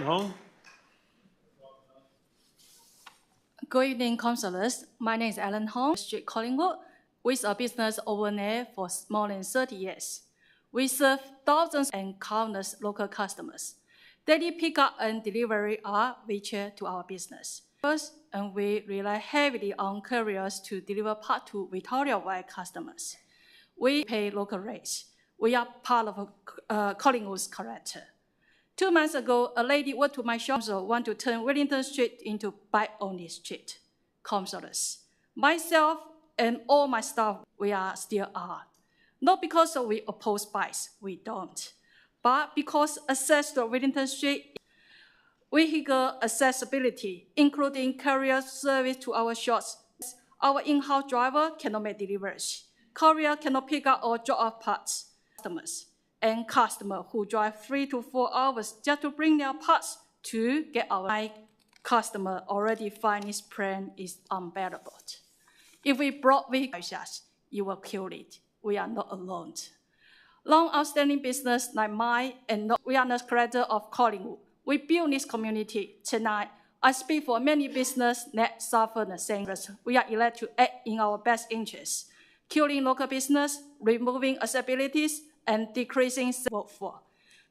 Hong. Good evening, councillors. My name is Ellen Hong, Street Collingwood, with a business over there for more than 30 years. We serve thousands and countless local customers. Daily pickup and delivery are vital to our business. First, and we rely heavily on couriers to deliver parts to Victoria-wide customers. We pay local rates. We are part of Collingwood's character. 2 months ago, a lady went to my shop and wanted to turn Wellington Street into bike-only street. Councillors, myself and all my staff, we are still are. Not because we oppose bikes, we don't, but because access to Wellington Street, vehicle accessibility, including courier service to our shops. Our in-house driver cannot make deliveries. Courier cannot pick up or drop off parts. Customers who drive 3 to 4 hours just to bring their parts to get our my customer already find this plan is unbearable. If we brought vehicles, you will kill it. We are not alone. Long outstanding business like mine and we are the creator of Collingwood. We build this community. Tonight, I speak for many businesses that suffer the same risk. We are elected to act in our best interests, killing local business, removing accessibilities, and decreasing workforce.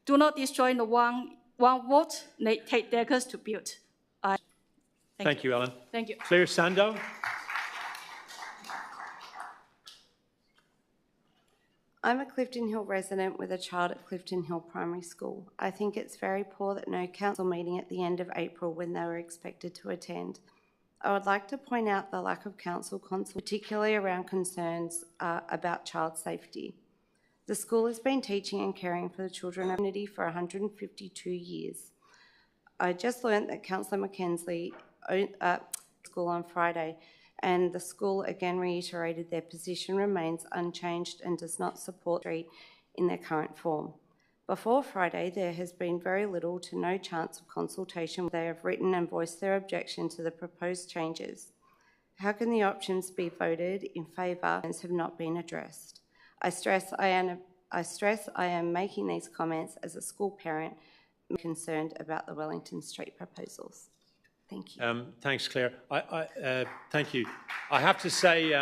Do not destroy the one vote they take decades to build. Thank you, Ellen. Thank you. Claire Sandow. I'm a Clifton Hill resident with a child at Clifton Hill Primary School. I think it's very poor that no council meeting at the end of April when they were expected to attend. I would like to point out the lack of council consult, particularly around concerns about child safety. The school has been teaching and caring for the children of the community for 152 years. I just learnt that Councillor McKenzie school on Friday, and the school again reiterated their position remains unchanged and does not support the street in their current form. Before Friday, there has been very little to no chance of consultation. They have written and voiced their objection to the proposed changes. How can the options be voted in favour and have not been addressed? I stress I am making these comments as a school parent concerned about the Wellington Street proposals. Thank you. Thanks, Claire. Thank you. I have to say,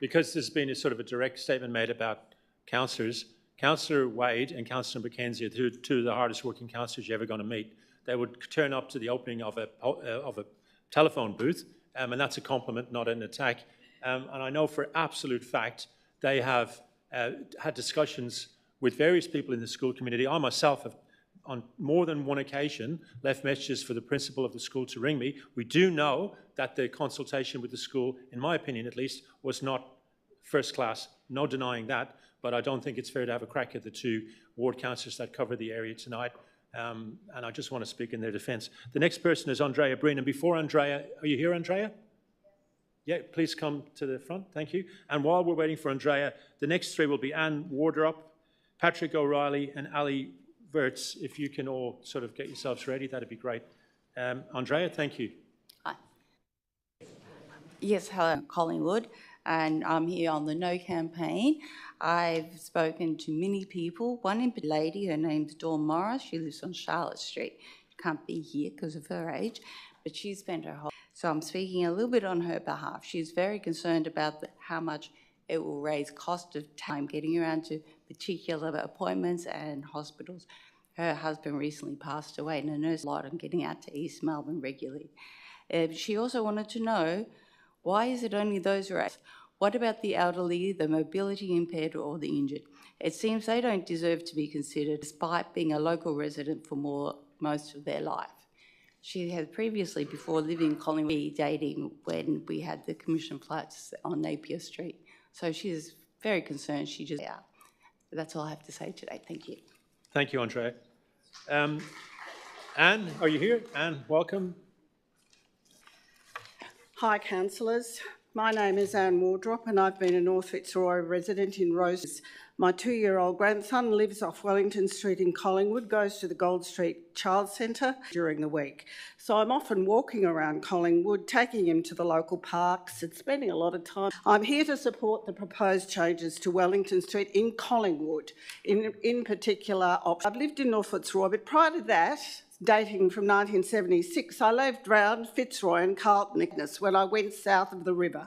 because there's been a sort of a direct statement made about councillors, Councillor Wade and Councillor McKenzie are two of the hardest working councillors you're ever going to meet. They would turn up to the opening of a telephone booth, and that's a compliment, not an attack. And I know for absolute fact they have had discussions with various people in the school community. I myself have, on more than one occasion, left messages for the principal of the school to ring me. We do know that the consultation with the school, in my opinion at least, was not first class, no denying that, but I don't think it's fair to have a crack at the two ward councillors that cover the area tonight, and I just want to speak in their defence. The next person is Andrea Breen, and before Andrea, are you here, Andrea? Yeah, please come to the front, thank you. And while we're waiting for Andrea, the next three will be Anne Wardrop, Patrick O'Reilly and Ali Verts. If you can all sort of get yourselves ready, that'd be great. Andrea, thank you. Hi. Yes, hello, Collingwood, and I'm here on the No campaign. I've spoken to many people, one in particular lady, her name's Dawn Morris, she lives on Charlotte Street. Can't be here because of her age, but she spent her whole... So I'm speaking a little bit on her behalf. She's very concerned about how much it will raise cost of time getting around to particular appointments and hospitals. Her husband recently passed away and a nurse a lot and getting out to East Melbourne regularly. She also wanted to know, why is it only those who are... What about the elderly, the mobility impaired or the injured? It seems they don't deserve to be considered despite being a local resident for most of their life. She had previously, before living in Collingwood, dating when we had the commission flats on Napier Street. So she's very concerned. She just out. That's all I have to say today. Thank you. Thank you, Andrea. Anne, are you here? Anne, welcome. Hi, councillors. My name is Anne Wardrop and I've been a North Fitzroy resident in Roses. My 2-year-old grandson lives off Wellington Street in Collingwood, goes to the Gold Street Child Centre during the week. So I'm often walking around Collingwood, taking him to the local parks and spending a lot of time. I'm here to support the proposed changes to Wellington Street in Collingwood, in particular. I've lived in North Fitzroy, but prior to that, dating from 1976, I lived round Fitzroy and Carlton when I went south of the river.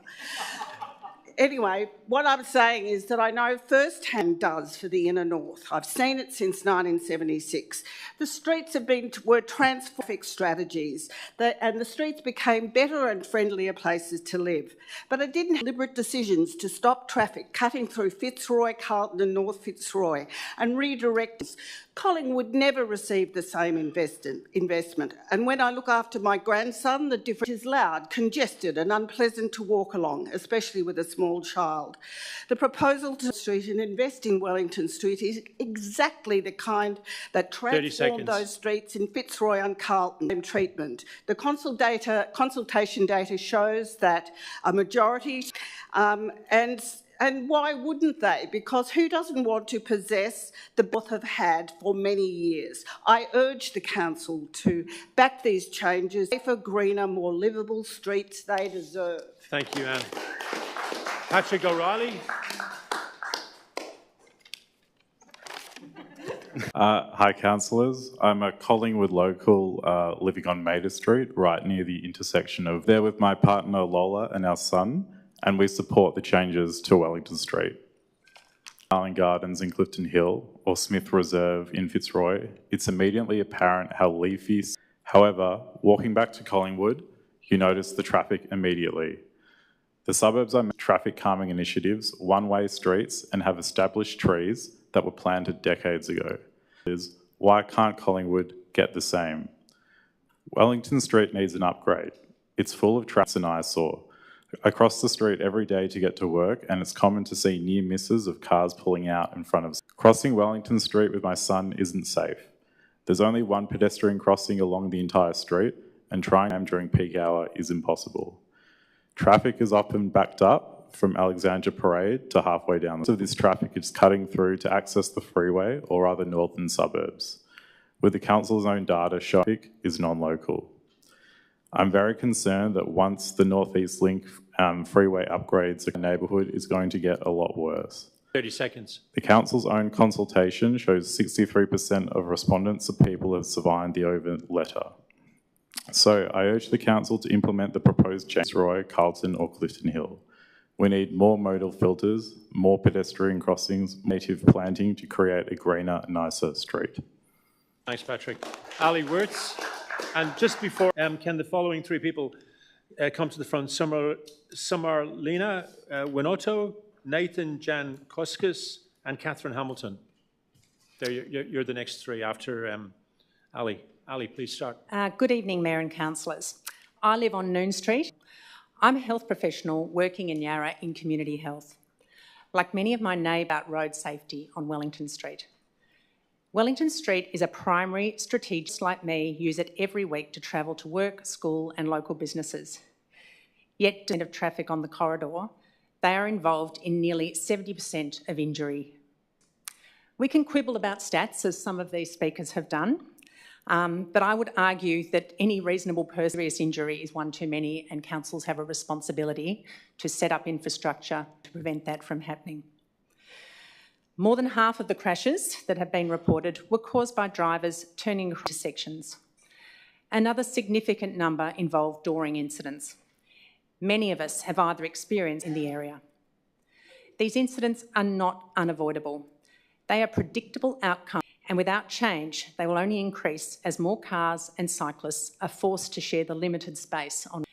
Anyway, what I'm saying is that I know firsthand does for the inner north. I've seen it since 1976. The streets were transformative strategies, and the streets became better and friendlier places to live. But it didn't have deliberate decisions to stop traffic cutting through Fitzroy, Carlton and North Fitzroy and redirect. Collingwood never received the same investment. And when I look after my grandson, the difference is loud, congested and unpleasant to walk along, especially with a small child. The proposal to street and invest in Wellington Street is exactly the kind that transformed those streets in Fitzroy and Carlton treatment. The consultation data shows that a majority and why wouldn't they? Because who doesn't want to possess the both have had for many years? I urge the council to back these changes, safer, greener, more livable streets they deserve. Thank you, Anne. Patrick O'Reilly. Hi, councillors. I'm a Collingwood local living on Mater Street, right near the intersection of there with my partner Lola and our son, and we support the changes to Wellington Street. Darling Gardens in Clifton Hill or Smith Reserve in Fitzroy, it's immediately apparent how leafy. However, walking back to Collingwood, you notice the traffic immediately. The suburbs are traffic calming initiatives, one-way streets, and have established trees that were planted decades ago. Why can't Collingwood get the same? Wellington Street needs an upgrade. It's full of traffic and eyesore. I cross the street every day to get to work, and it's common to see near misses of cars pulling out in front of us. Crossing Wellington Street with my son isn't safe. There's only one pedestrian crossing along the entire street, and trying them during peak hour is impossible. Traffic is often backed up from Alexandra Parade to halfway down. Most of this traffic is cutting through to access the freeway or other northern suburbs, with the council's own data showing traffic is non-local. I'm very concerned that once the North East Link freeway upgrades, the neighbourhood is going to get a lot worse. 30 seconds. The council's own consultation shows 63% of respondents of people have signed the over letter. So I urge the council to implement the proposed changes, Roy, Carlton or Clifton Hill. We need more modal filters, more pedestrian crossings, native planting to create a greener, nicer street. Thanks, Patrick. Ali Wirtz. And just before, can the following three people come to the front? Samarlina Winoto, Nathan Jankowskis, and Catherine Hamilton. There, you're the next three after Ali. Ali, please start. Good evening, Mayor and councillors. I live on Noon Street. I'm a health professional working in Yarra in community health. Like many of my neighbours, about road safety on Wellington Street. Wellington Street is a primary strategic, like me, use it every week to travel to work, school and local businesses. Yet, of traffic on the corridor, they are involved in nearly 70% of injury. We can quibble about stats, as some of these speakers have done, but I would argue that any reasonable serious injury is one too many, and councils have a responsibility to set up infrastructure to prevent that from happening. More than half of the crashes that have been reported were caused by drivers turning intersections. Another significant number involved dooring incidents. Many of us have either experienced in the area. These incidents are not unavoidable. They are predictable outcomes, and without change, they will only increase as more cars and cyclists are forced to share the limited space on.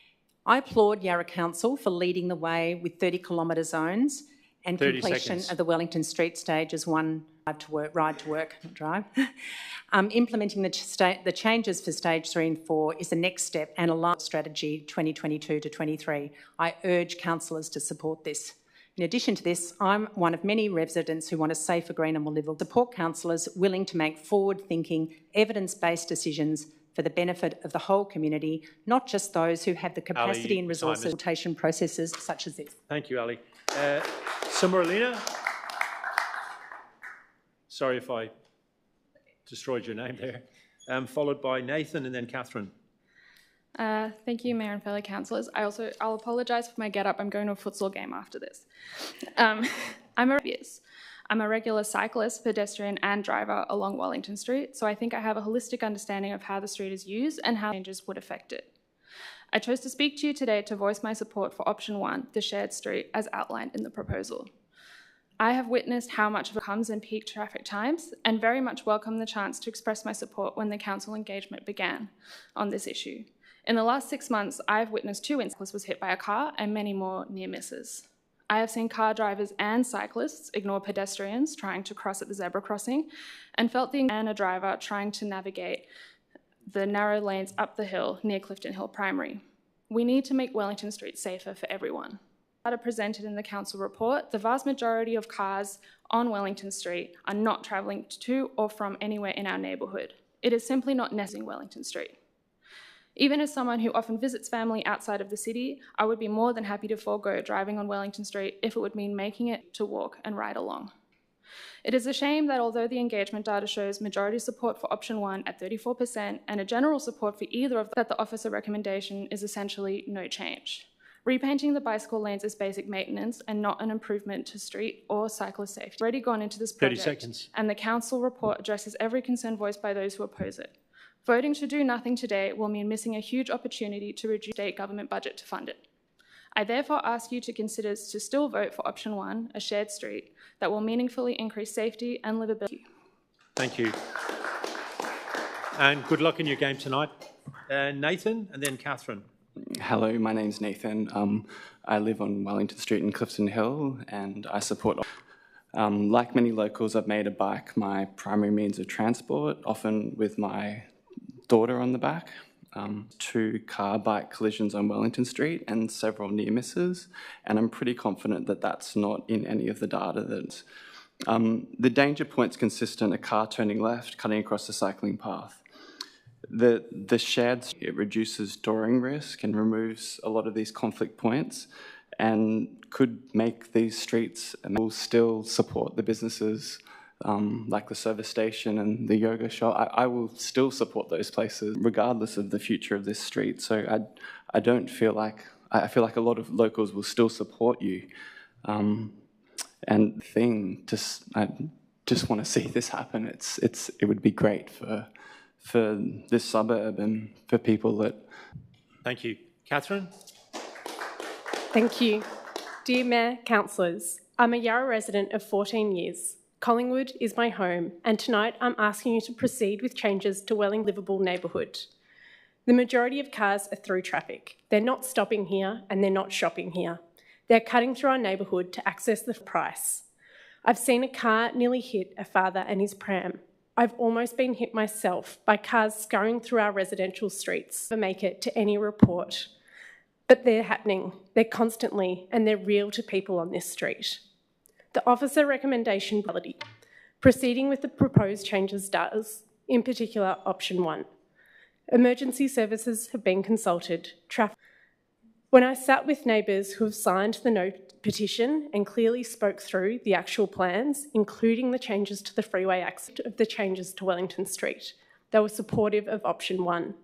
I applaud Yarra Council for leading the way with 30-kilometre zones and completion of the Wellington Street stage as one ride to work, not drive. Implementing the changes for stage 3 and 4 is the next step and a strategy 2022 to 23. I urge councillors to support this. In addition to this, I'm one of many residents who want a safer, greener, more livable. Support councillors willing to make forward-thinking, evidence-based decisions for the benefit of the whole community, not just those who have the capacity Ali, and resources consultation processes such as this. Thank you, Ali. Samarlina. Sorry if I destroyed your name there. Followed by Nathan and then Catherine. Thank you, Mayor and fellow councillors. I'll apologise for my get-up. I'm going to a futsal game after this. I'm a regular cyclist, pedestrian and driver along Wellington Street, so I think I have a holistic understanding of how the street is used and how changes would affect it. I chose to speak to you today to voice my support for option 1, the shared street, as outlined in the proposal. I have witnessed how much of it comes in peak traffic times and very much welcome the chance to express my support when the council engagement began on this issue. In the last 6 months, I have witnessed 2 incidents was hit by a car and many more near misses. I have seen car drivers and cyclists ignore pedestrians trying to cross at the zebra crossing and felt the and a driver trying to navigate the narrow lanes up the hill near Clifton Hill Primary. We need to make Wellington Street safer for everyone. Data presented in the council report, the vast majority of cars on Wellington Street are not travelling to or from anywhere in our neighbourhood. It is simply not necessary Wellington Street. Even as someone who often visits family outside of the city, I would be more than happy to forego driving on Wellington Street if it would mean making it to walk and ride along. It is a shame that although the engagement data shows majority support for option 1 at 34% and a general support for either of them, that the officer recommendation is essentially no change. Repainting the bicycle lanes is basic maintenance and not an improvement to street or cyclist safety. It's already gone into this project, 30 seconds. And the council report addresses every concern voiced by those who oppose it. Voting to do nothing today will mean missing a huge opportunity to reduce state government budget to fund it. I therefore ask you to consider to still vote for option 1, a shared street, that will meaningfully increase safety and livability. Thank you. And good luck in your game tonight. Nathan and then Catherine. Hello, my name's Nathan. I live on Wellington Street in Clifton Hill and I support, like many locals, I've made a bike my primary means of transport, often with my daughter on the back. 2 car-bike collisions on Wellington Street and several near misses, and I'm pretty confident that that's not in any of the data. That the danger point's consistent: a car turning left, cutting across the cycling path. The shared, it reduces dooring risk and removes a lot of these conflict points, and could make these streets, and will still support the businesses like the service station and the yoga shop. I will still support those places regardless of the future of this street. So I don't feel like, I feel like a lot of locals will still support you. And I just want to see this happen. It would be great for this suburb and for people that. Thank you. Catherine? Thank you. Dear Mayor, councillors, I'm a Yarra resident of 14 years. Collingwood is my home, and tonight I'm asking you to proceed with changes to Wellington livable neighbourhood. The majority of cars are through traffic. They're not stopping here and they're not shopping here. They're cutting through our neighbourhood to access the price. I've seen a car nearly hit a father and his pram. I've almost been hit myself by cars scurrying through our residential streets to make it to any report. But they're happening. They're constantly, and they're real to people on this street. The officer recommendation quality. Proceeding with the proposed changes does, in particular option 1. Emergency services have been consulted. When I sat with neighbours who have signed the petition and clearly spoke through the actual plans, including the changes to the freeway access of the changes to Wellington Street, they were supportive of option 1.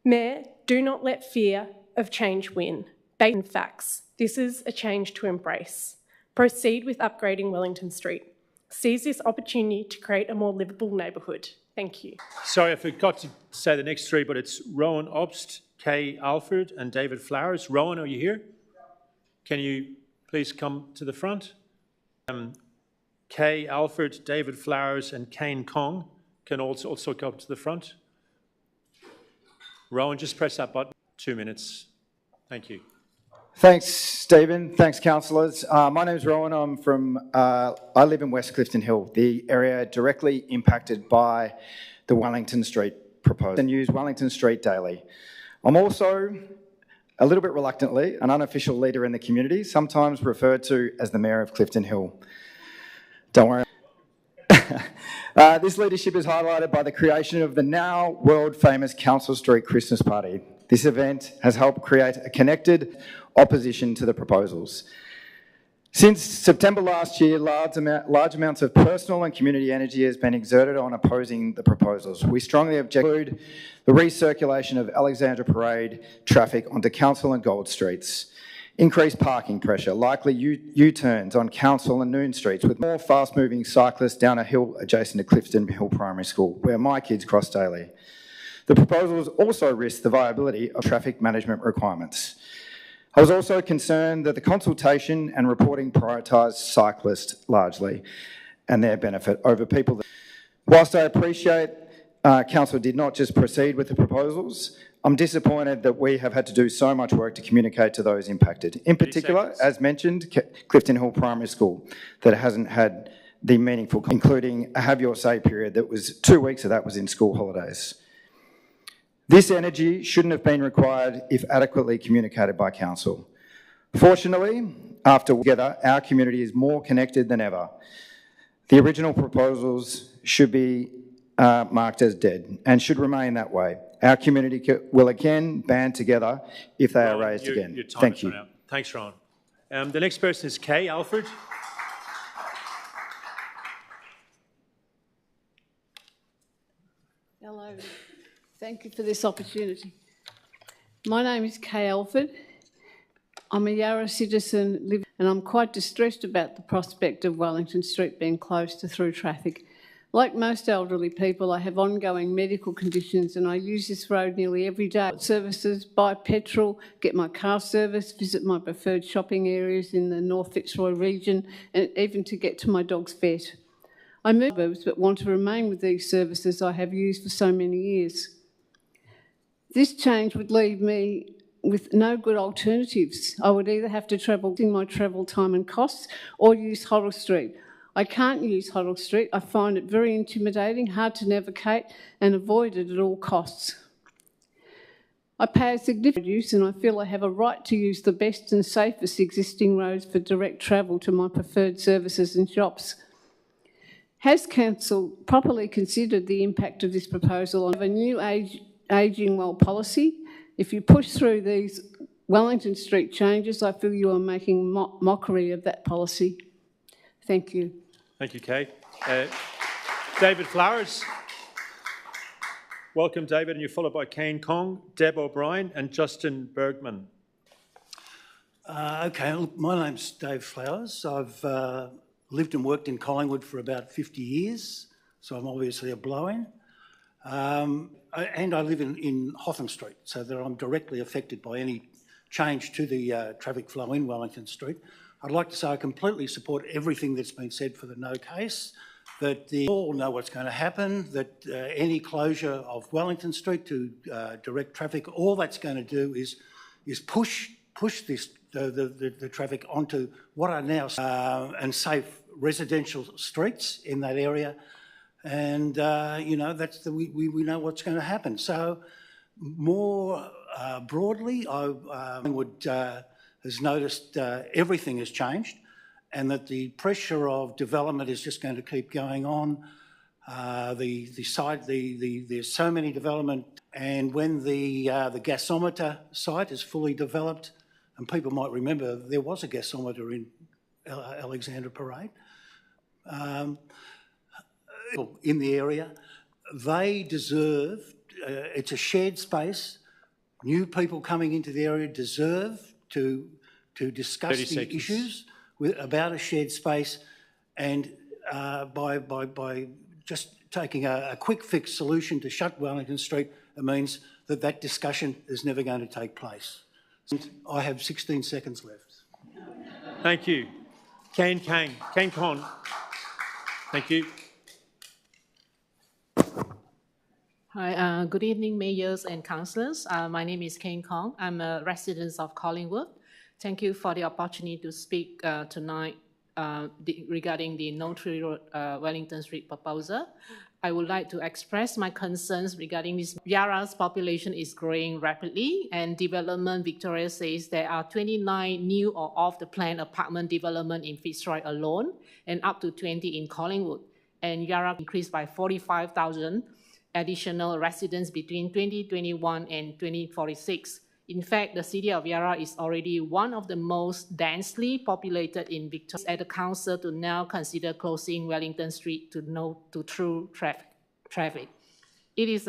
Mayor, do not let fear of change win. Based on facts, this is a change to embrace. Proceed with upgrading Wellington Street. Seize this opportunity to create a more livable neighbourhood. Thank you. Sorry, I forgot to say the next 3, but it's Rowan Obst, Kay Alford and David Flowers. Rowan, are you here? Can you please come to the front? Kay Alford, David Flowers and Kane Kong can also come to the front. Rowan, just press that button. 2 minutes. Thank you. Thanks, Stephen. Thanks, councillors. My name's Rowan. I live in West Clifton Hill, the area directly impacted by the Wellington Street proposal, and use Wellington Street daily. I'm also, a little bit reluctantly, an unofficial leader in the community, sometimes referred to as the Mayor of Clifton Hill. Don't worry. This leadership is highlighted by the creation of the now world-famous Council Street Christmas Party. This event has helped create a connected opposition to the proposals. Since September last year, large amounts of personal and community energy has been exerted on opposing the proposals. We strongly object to the recirculation of Alexandra Parade traffic onto Council and Gold Streets, increased parking pressure, likely U-turns on Council and Noon Streets, with more fast-moving cyclists down a hill adjacent to Clifton Hill Primary School, where my kids cross daily. The proposals also risk the viability of traffic management requirements. I was also concerned that the consultation and reporting prioritised cyclists largely and their benefit over people. Whilst I appreciate Council did not just proceed with the proposals, I'm disappointed that we have had to do so much work to communicate to those impacted. In particular, as mentioned, Clifton Hill Primary School, that hasn't had the meaningful, including a have your say period that was 2 weeks of that was in school holidays. This energy shouldn't have been required if adequately communicated by Council. Fortunately, after together, our community is more connected than ever. The original proposals should be marked as dead and should remain that way. Our community will again band together if they are raised again. Thank you. Thanks, Ron. The next person is Kay Alfred. Hello. Thank you for this opportunity. My name is Kay Alford. I'm a Yarra citizen and I'm quite distressed about the prospect of Wellington Street being closed to through traffic. Like most elderly people, I have ongoing medical conditions and I use this road nearly every day. Services, buy petrol, get my car serviced, visit my preferred shopping areas in the North Fitzroy region and even to get to my dog's vet. I move but want to remain with these services I have used for so many years. This change would leave me with no good alternatives. I would either have to travel in my travel time and costs or use Hoddle Street. I can't use Hoddle Street. I find it very intimidating, hard to navigate and avoid it at all costs. I pay a significant use and I feel I have a right to use the best and safest existing roads for direct travel to my preferred services and shops. Has Council properly considered the impact of this proposal on a new ageing well policy? If you push through these Wellington Street changes, I feel you are making mockery of that policy. Thank you. Thank you, Kay. David Flowers. Welcome, David, and you're followed by Kane Kong, Deb O'Brien and Justin Bergman. Okay, look, my name's Dave Flowers. I've lived and worked in Collingwood for about 50 years, so I'm obviously a blow-in. And I live in Hotham Street, so that I'm directly affected by any change to the traffic flow in Wellington Street. I'd like to say I completely support everything that's been said for the no case, that we all know what's going to happen, that any closure of Wellington Street to direct traffic, all that's going to do is push this the traffic onto what are now and safe residential streets in that area. And, you know, we know what's going to happen. So more broadly, I has noticed everything has changed and that the pressure of development is just going to keep going on. There's so many development, and when the gasometer site is fully developed, and people might remember there was a gasometer in Alexandra Parade, in the area, they deserve, it's a shared space, new people coming into the area deserve to discuss the issues about a shared space, and by just taking a quick fix solution to shut Wellington Street, it means that that discussion is never going to take place. And I have 16 seconds left. Thank you. Kane Con. Thank you. Hi, good evening, mayors and councillors. My name is Kane Kong. I'm a resident of Collingwood. Thank you for the opportunity to speak tonight regarding the No Tree Road Wellington Street proposal. I would like to express my concerns regarding this. Yarra's population is growing rapidly, and Development Victoria says there are 29 new or off-the-plan apartment development in Fitzroy alone, and up to 20 in Collingwood. And Yarra increased by 45,000 additional residents between 2021 and 2046. In fact, the city of Yarra is already one of the most densely populated in Victoria. At the council to now consider closing Wellington Street to through traffic. It is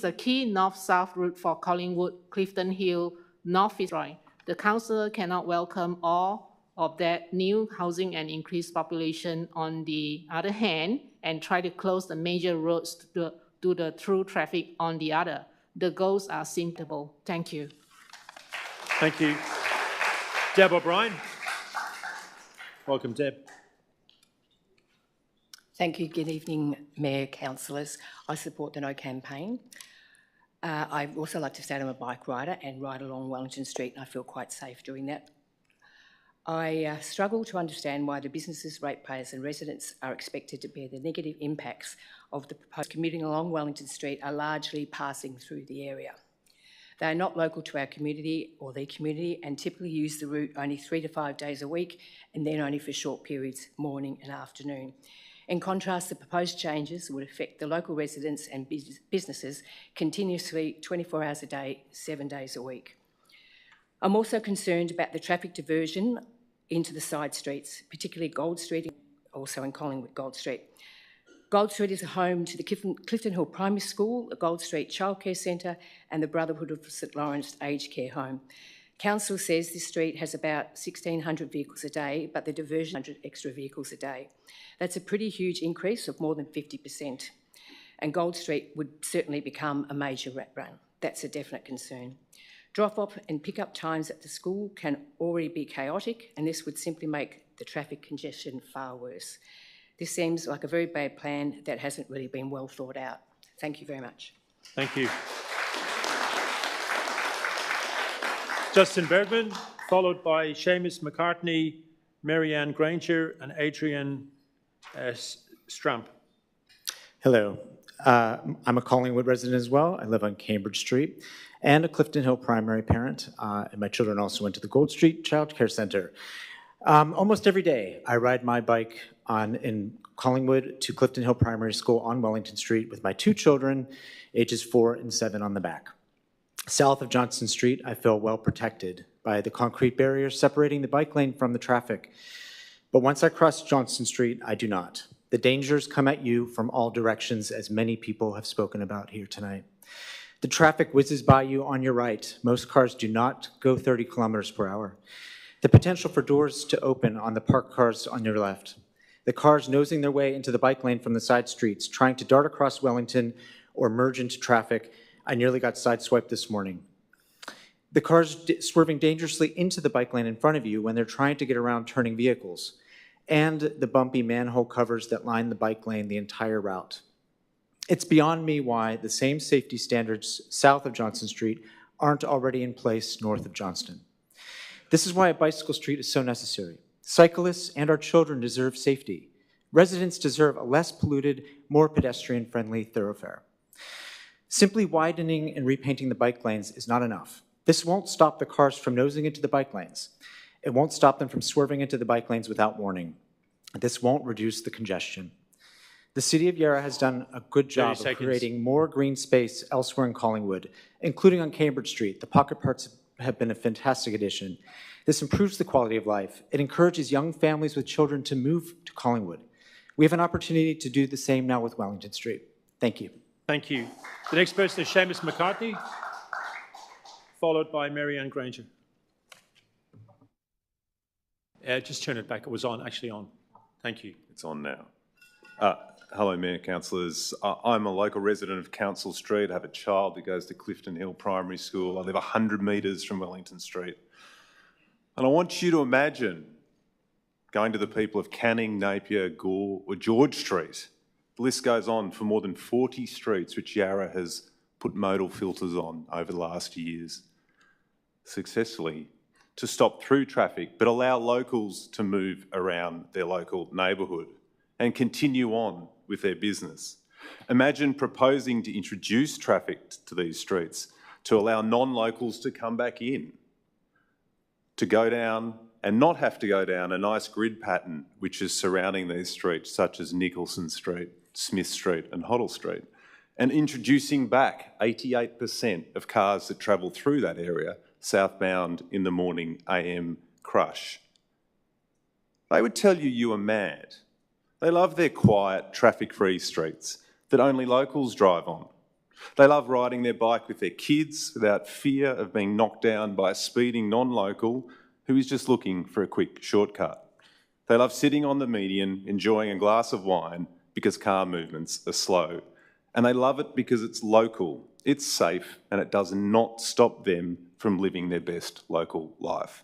a key north-south route for Collingwood, Clifton Hill, North Fitzroy. The council cannot welcome all of that new housing and increased population on the other hand, and try to close the major roads to the through traffic on the other. The goals are simple. Thank you. Thank you. Deb O'Brien. Welcome, Deb. Thank you. Good evening, Mayor, councillors. I support the No campaign. I also like to say I'm a bike rider and ride along Wellington Street, and I feel quite safe doing that. I struggle to understand why the businesses, ratepayers and residents are expected to bear the negative impacts of the proposed commuting along Wellington Street are largely passing through the area. They are not local to our community or their community and typically use the route only 3 to 5 days a week and then only for short periods, morning and afternoon. In contrast, the proposed changes would affect the local residents and businesses continuously 24 hours a day, 7 days a week. I'm also concerned about the traffic diversion into the side streets, particularly Gold Street, also in Collingwood, Gold Street. Gold Street is a home to the Clifton Hill Primary School, the Gold Street Childcare Centre and the Brotherhood of St Lawrence Aged Care Home. Council says this street has about 1,600 vehicles a day, but the diversion 100 extra vehicles a day. That's a pretty huge increase of more than 50%. And Gold Street would certainly become a major rat run. That's a definite concern. Drop-off and pick-up times at the school can already be chaotic, and this would simply make the traffic congestion far worse. This seems like a very bad plan that hasn't really been well thought out. Thank you very much. Thank you. Justin Bergman, followed by Seamus McCartney, Marianne Granger and Adrian Stramp. Hello. I'm a Collingwood resident as well. I live on Cambridge Street and a Clifton Hill primary parent. And my children also went to the Gold Street Childcare Centre. Almost every day I ride my bike in Collingwood to Clifton Hill Primary School on Wellington Street with my 2 children, ages 4 and 7 on the back. South of Johnston Street, I feel well protected by the concrete barrier separating the bike lane from the traffic. But once I cross Johnston Street, I do not. The dangers come at you from all directions, as many people have spoken about here tonight. The traffic whizzes by you on your right. Most cars do not go 30 kilometers per hour. The potential for doors to open on the parked cars on your left. The cars nosing their way into the bike lane from the side streets, trying to dart across Wellington or merge into traffic. I nearly got sideswiped this morning. The cars swerving dangerously into the bike lane in front of you when they're trying to get around turning vehicles. And the bumpy manhole covers that line the bike lane the entire route. It's beyond me why the same safety standards south of Johnston Street aren't already in place north of Johnston. This is why a bicycle street is so necessary. Cyclists and our children deserve safety. Residents deserve a less polluted, more pedestrian-friendly thoroughfare. Simply widening and repainting the bike lanes is not enough. This won't stop the cars from nosing into the bike lanes. It won't stop them from swerving into the bike lanes without warning. This won't reduce the congestion. The City of Yarra has done a good job of creating more green space elsewhere in Collingwood, including on Cambridge Street. The pocket parks have been a fantastic addition. This improves the quality of life. It encourages young families with children to move to Collingwood. We have an opportunity to do the same now with Wellington Street. Thank you. Thank you. The next person is Seamus McCartney, followed by Marianne Granger. Just turn it back. It was actually on. Thank you. It's on now. Hello, Mayor, councillors. I'm a local resident of Council Street. I have a child who goes to Clifton Hill Primary School. I live 100 metres from Wellington Street. And I want you to imagine going to the people of Canning, Napier, Gore or George Street. The list goes on for more than 40 streets which Yarra has put modal filters on over the last years successfully to stop through traffic but allow locals to move around their local neighbourhood and continue on with their business. Imagine proposing to introduce traffic to these streets to allow non-locals to come back in, to go down and not have to go down a nice grid pattern which is surrounding these streets, such as Nicholson Street, Smith Street and Hoddle Street, and introducing back 88% of cars that travel through that area southbound in the morning AM crush. They would tell you are mad. They love their quiet, traffic-free streets that only locals drive on. They love riding their bike with their kids without fear of being knocked down by a speeding non-local who is just looking for a quick shortcut. They love sitting on the median, enjoying a glass of wine because car movements are slow And they love it because it's local, it's safe, and it does not stop them from living their best local life.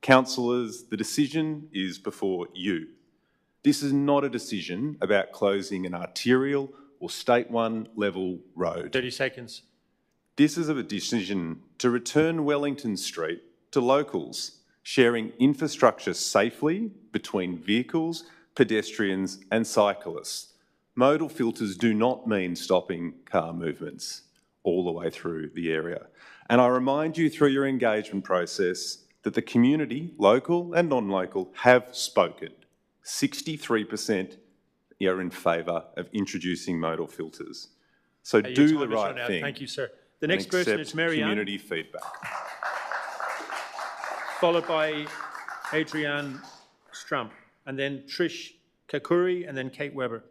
Councillors, the decision is before you. This is not a decision about closing an arterial or State 1 level road. 30 seconds. This is a decision to return Wellington Street to locals, sharing infrastructure safely between vehicles, pedestrians and cyclists. Modal filters do not mean stopping car movements all the way through the area. And I remind you through your engagement process that the community, local and non-local, have spoken. 63% are in favour of introducing modal filters. So do the right thing. Thank you, sir. The next person is Mary Ann, community feedback. followed by Adrienne Strump, and then Trish Kakuri, and then Kate Webber.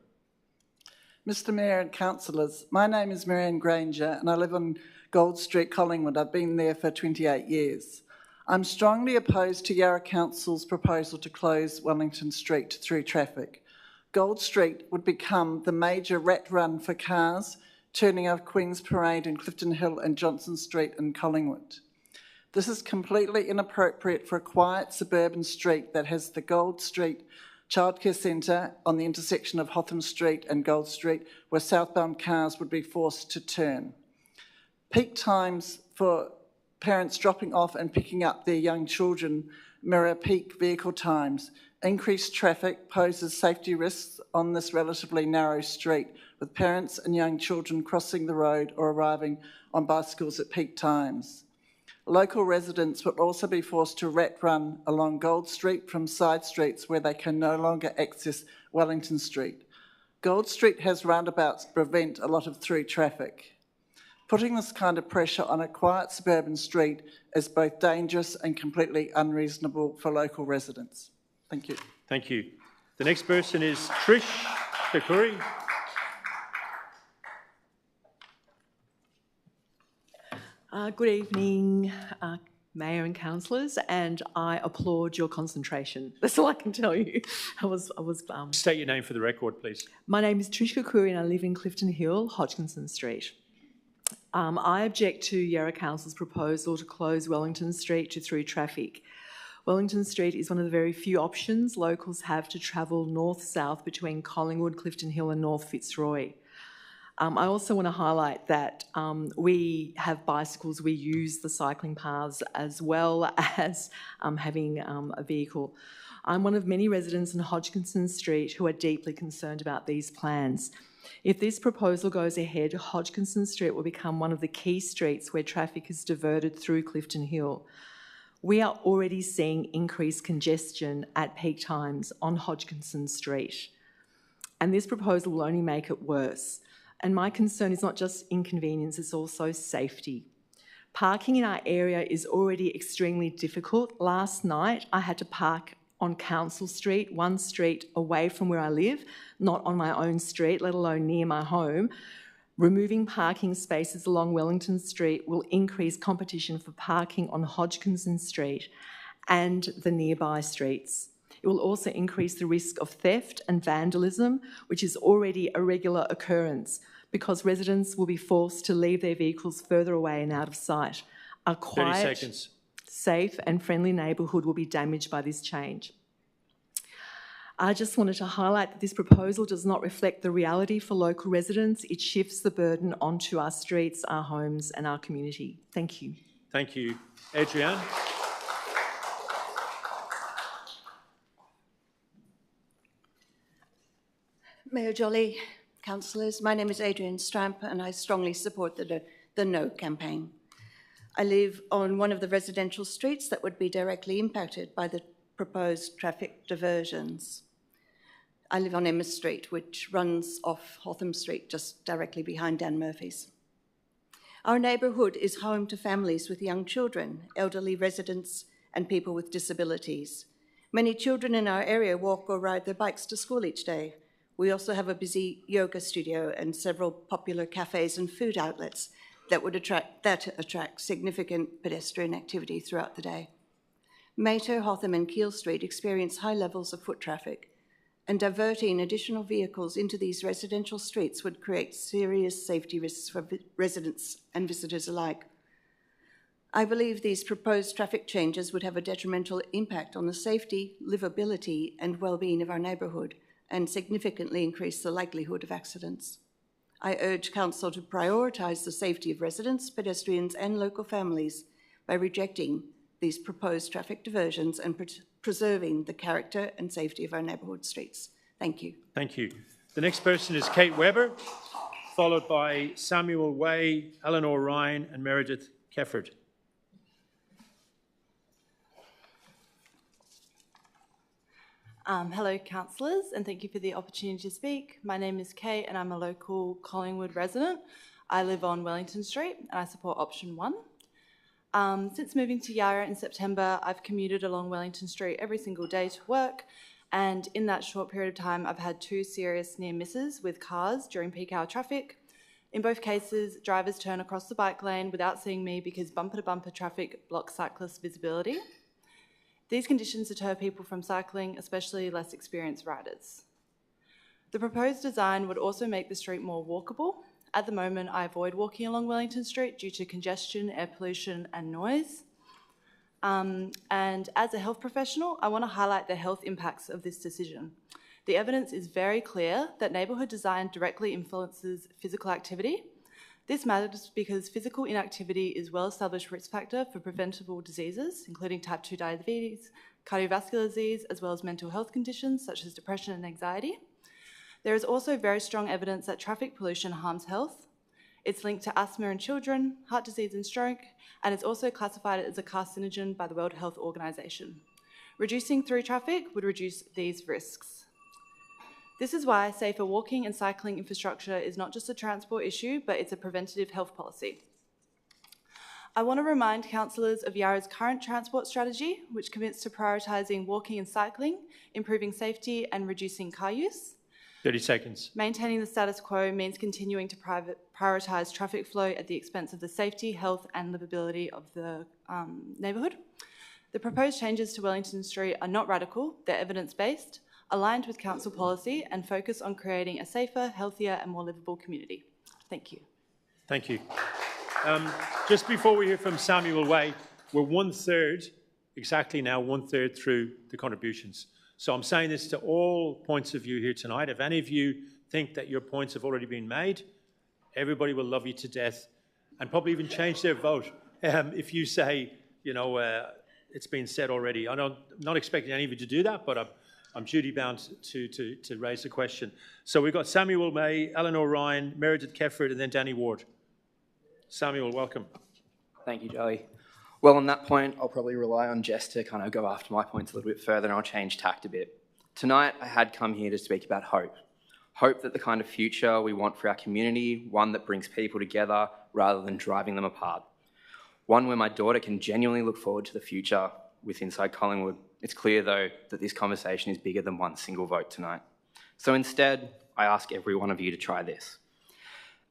Mr Mayor and councillors, my name is Marianne Granger and I live on Gold Street, Collingwood. I've been there for 28 years. I'm strongly opposed to Yarra Council's proposal to close Wellington Street to through traffic. Gold Street would become the major rat run for cars turning off Queen's Parade in Clifton Hill and Johnson Street in Collingwood. This is completely inappropriate for a quiet suburban street that has the Gold Street Childcare Centre on the intersection of Hotham Street and Gold Street, where southbound cars would be forced to turn. Peak times for parents dropping off and picking up their young children mirror peak vehicle times. Increased traffic poses safety risks on this relatively narrow street, with parents and young children crossing the road or arriving on bicycles at peak times. Local residents will also be forced to rat run along Gold Street from side streets where they can no longer access Wellington Street. Gold Street has roundabouts to prevent a lot of through traffic. Putting this kind of pressure on a quiet suburban street is both dangerous and completely unreasonable for local residents. Thank you. Thank you. The next person is Trish Kakuri. Good evening, Mayor and councillors, and I applaud your concentration. That's all I can tell you. State your name for the record, please. My name is Trish Kakuri and I live in Clifton Hill, Hodgkinson Street. I object to Yarra Council's proposal to close Wellington Street to through traffic. Wellington Street is one of the very few options locals have to travel north-south between Collingwood, Clifton Hill and North Fitzroy. I also want to highlight that we have bicycles, we use the cycling paths as well as having a vehicle. I'm one of many residents in Hodgkinson Street who are deeply concerned about these plans. If this proposal goes ahead, Hodgkinson Street will become one of the key streets where traffic is diverted through Clifton Hill. We are already seeing increased congestion at peak times on Hodgkinson Street, and this proposal will only make it worse. And my concern is not just inconvenience, it's also safety. Parking in our area is already extremely difficult. Last night, I had to park on Council Street, one street away from where I live, not on my own street, let alone near my home. Removing parking spaces along Wellington Street will increase competition for parking on Hodgkinson Street and the nearby streets. It will also increase the risk of theft and vandalism, which is already a regular occurrence, because residents will be forced to leave their vehicles further away and out of sight. A quiet, safe and friendly neighbourhood will be damaged by this change. I just wanted to highlight that this proposal does not reflect the reality for local residents. It shifts the burden onto our streets, our homes and our community. Thank you. Thank you. Adrienne. Mayor Jolly, councillors, my name is Adrienne Stramp and I strongly support the No campaign. I live on one of the residential streets that would be directly impacted by the proposed traffic diversions. I live on Emma Street, which runs off Hotham Street, just directly behind Dan Murphy's. Our neighbourhood is home to families with young children, elderly residents and people with disabilities. Many children in our area walk or ride their bikes to school each day. We also have a busy yoga studio and several popular cafes and food outlets that attract significant pedestrian activity throughout the day. Mayto, Hotham and Keele Street experience high levels of foot traffic. and diverting additional vehicles into these residential streets would create serious safety risks for residents and visitors alike. I believe these proposed traffic changes would have a detrimental impact on the safety, livability and well-being of our neighbourhood and significantly increase the likelihood of accidents. I urge Council to prioritise the safety of residents, pedestrians and local families by rejecting these proposed traffic diversions and preserving the character and safety of our neighbourhood streets. Thank you. Thank you. The next person is Kate Webber, followed by Samuel Way, Eleanor Ryan and Meredith Kefford. Hello councillors, and thank you for the opportunity to speak. My name is Kate and I'm a local Collingwood resident. I live on Wellington Street and I support option 1. Since moving to Yarra in September, I've commuted along Wellington Street every single day to work, and in that short period of time I've had 2 serious near misses with cars during peak hour traffic. In both cases, drivers turn across the bike lane without seeing me because bumper-to-bumper traffic blocks cyclist visibility. These conditions deter people from cycling, especially less experienced riders. The proposed design would also make the street more walkable. At the moment, I avoid walking along Wellington Street due to congestion, air pollution and noise. And as a health professional, I want to highlight the health impacts of this decision. The evidence is very clear that neighbourhood design directly influences physical activity. This matters because physical inactivity is a well-established risk factor for preventable diseases, including type 2 diabetes, cardiovascular disease, as well as mental health conditions such as depression and anxiety. There is also very strong evidence that traffic pollution harms health. It's linked to asthma in children, heart disease and stroke, and it's also classified as a carcinogen by the World Health Organization. Reducing through traffic would reduce these risks. This is why safer walking and cycling infrastructure is not just a transport issue, but it's a preventative health policy. I want to remind councillors of Yarra's current transport strategy, which commits to prioritising walking and cycling, improving safety and reducing car use. 30 seconds. Maintaining the status quo means continuing to prioritise traffic flow at the expense of the safety, health and livability of the neighbourhood. The proposed changes to Wellington Street are not radical, they're evidence-based, aligned with council policy and focus on creating a safer, healthier and more livable community. Thank you. Thank you. Just before we hear from Samuel Way, we're 1/3, exactly now 1/3 through the contributions. So I'm saying this to all points of view here tonight. If any of you think that your points have already been made, everybody will love you to death and probably even change their vote if you say, you know, it's been said already. I'm not expecting any of you to do that, but I'm duty-bound to raise the question. So we've got Samuel May, Eleanor Ryan, Meredith Kefford, and then Danny Ward. Samuel, welcome. Thank you, Joey. Well, on that point, I'll probably rely on Jess to kind of go after my points a little bit further, and I'll change tact a bit. Tonight, I had come here to speak about hope. Hope that the kind of future we want for our community, one that brings people together rather than driving them apart. One where my daughter can genuinely look forward to the future with inside Collingwood. It's clear, though, that this conversation is bigger than one single vote tonight. So instead, I ask every one of you to try this.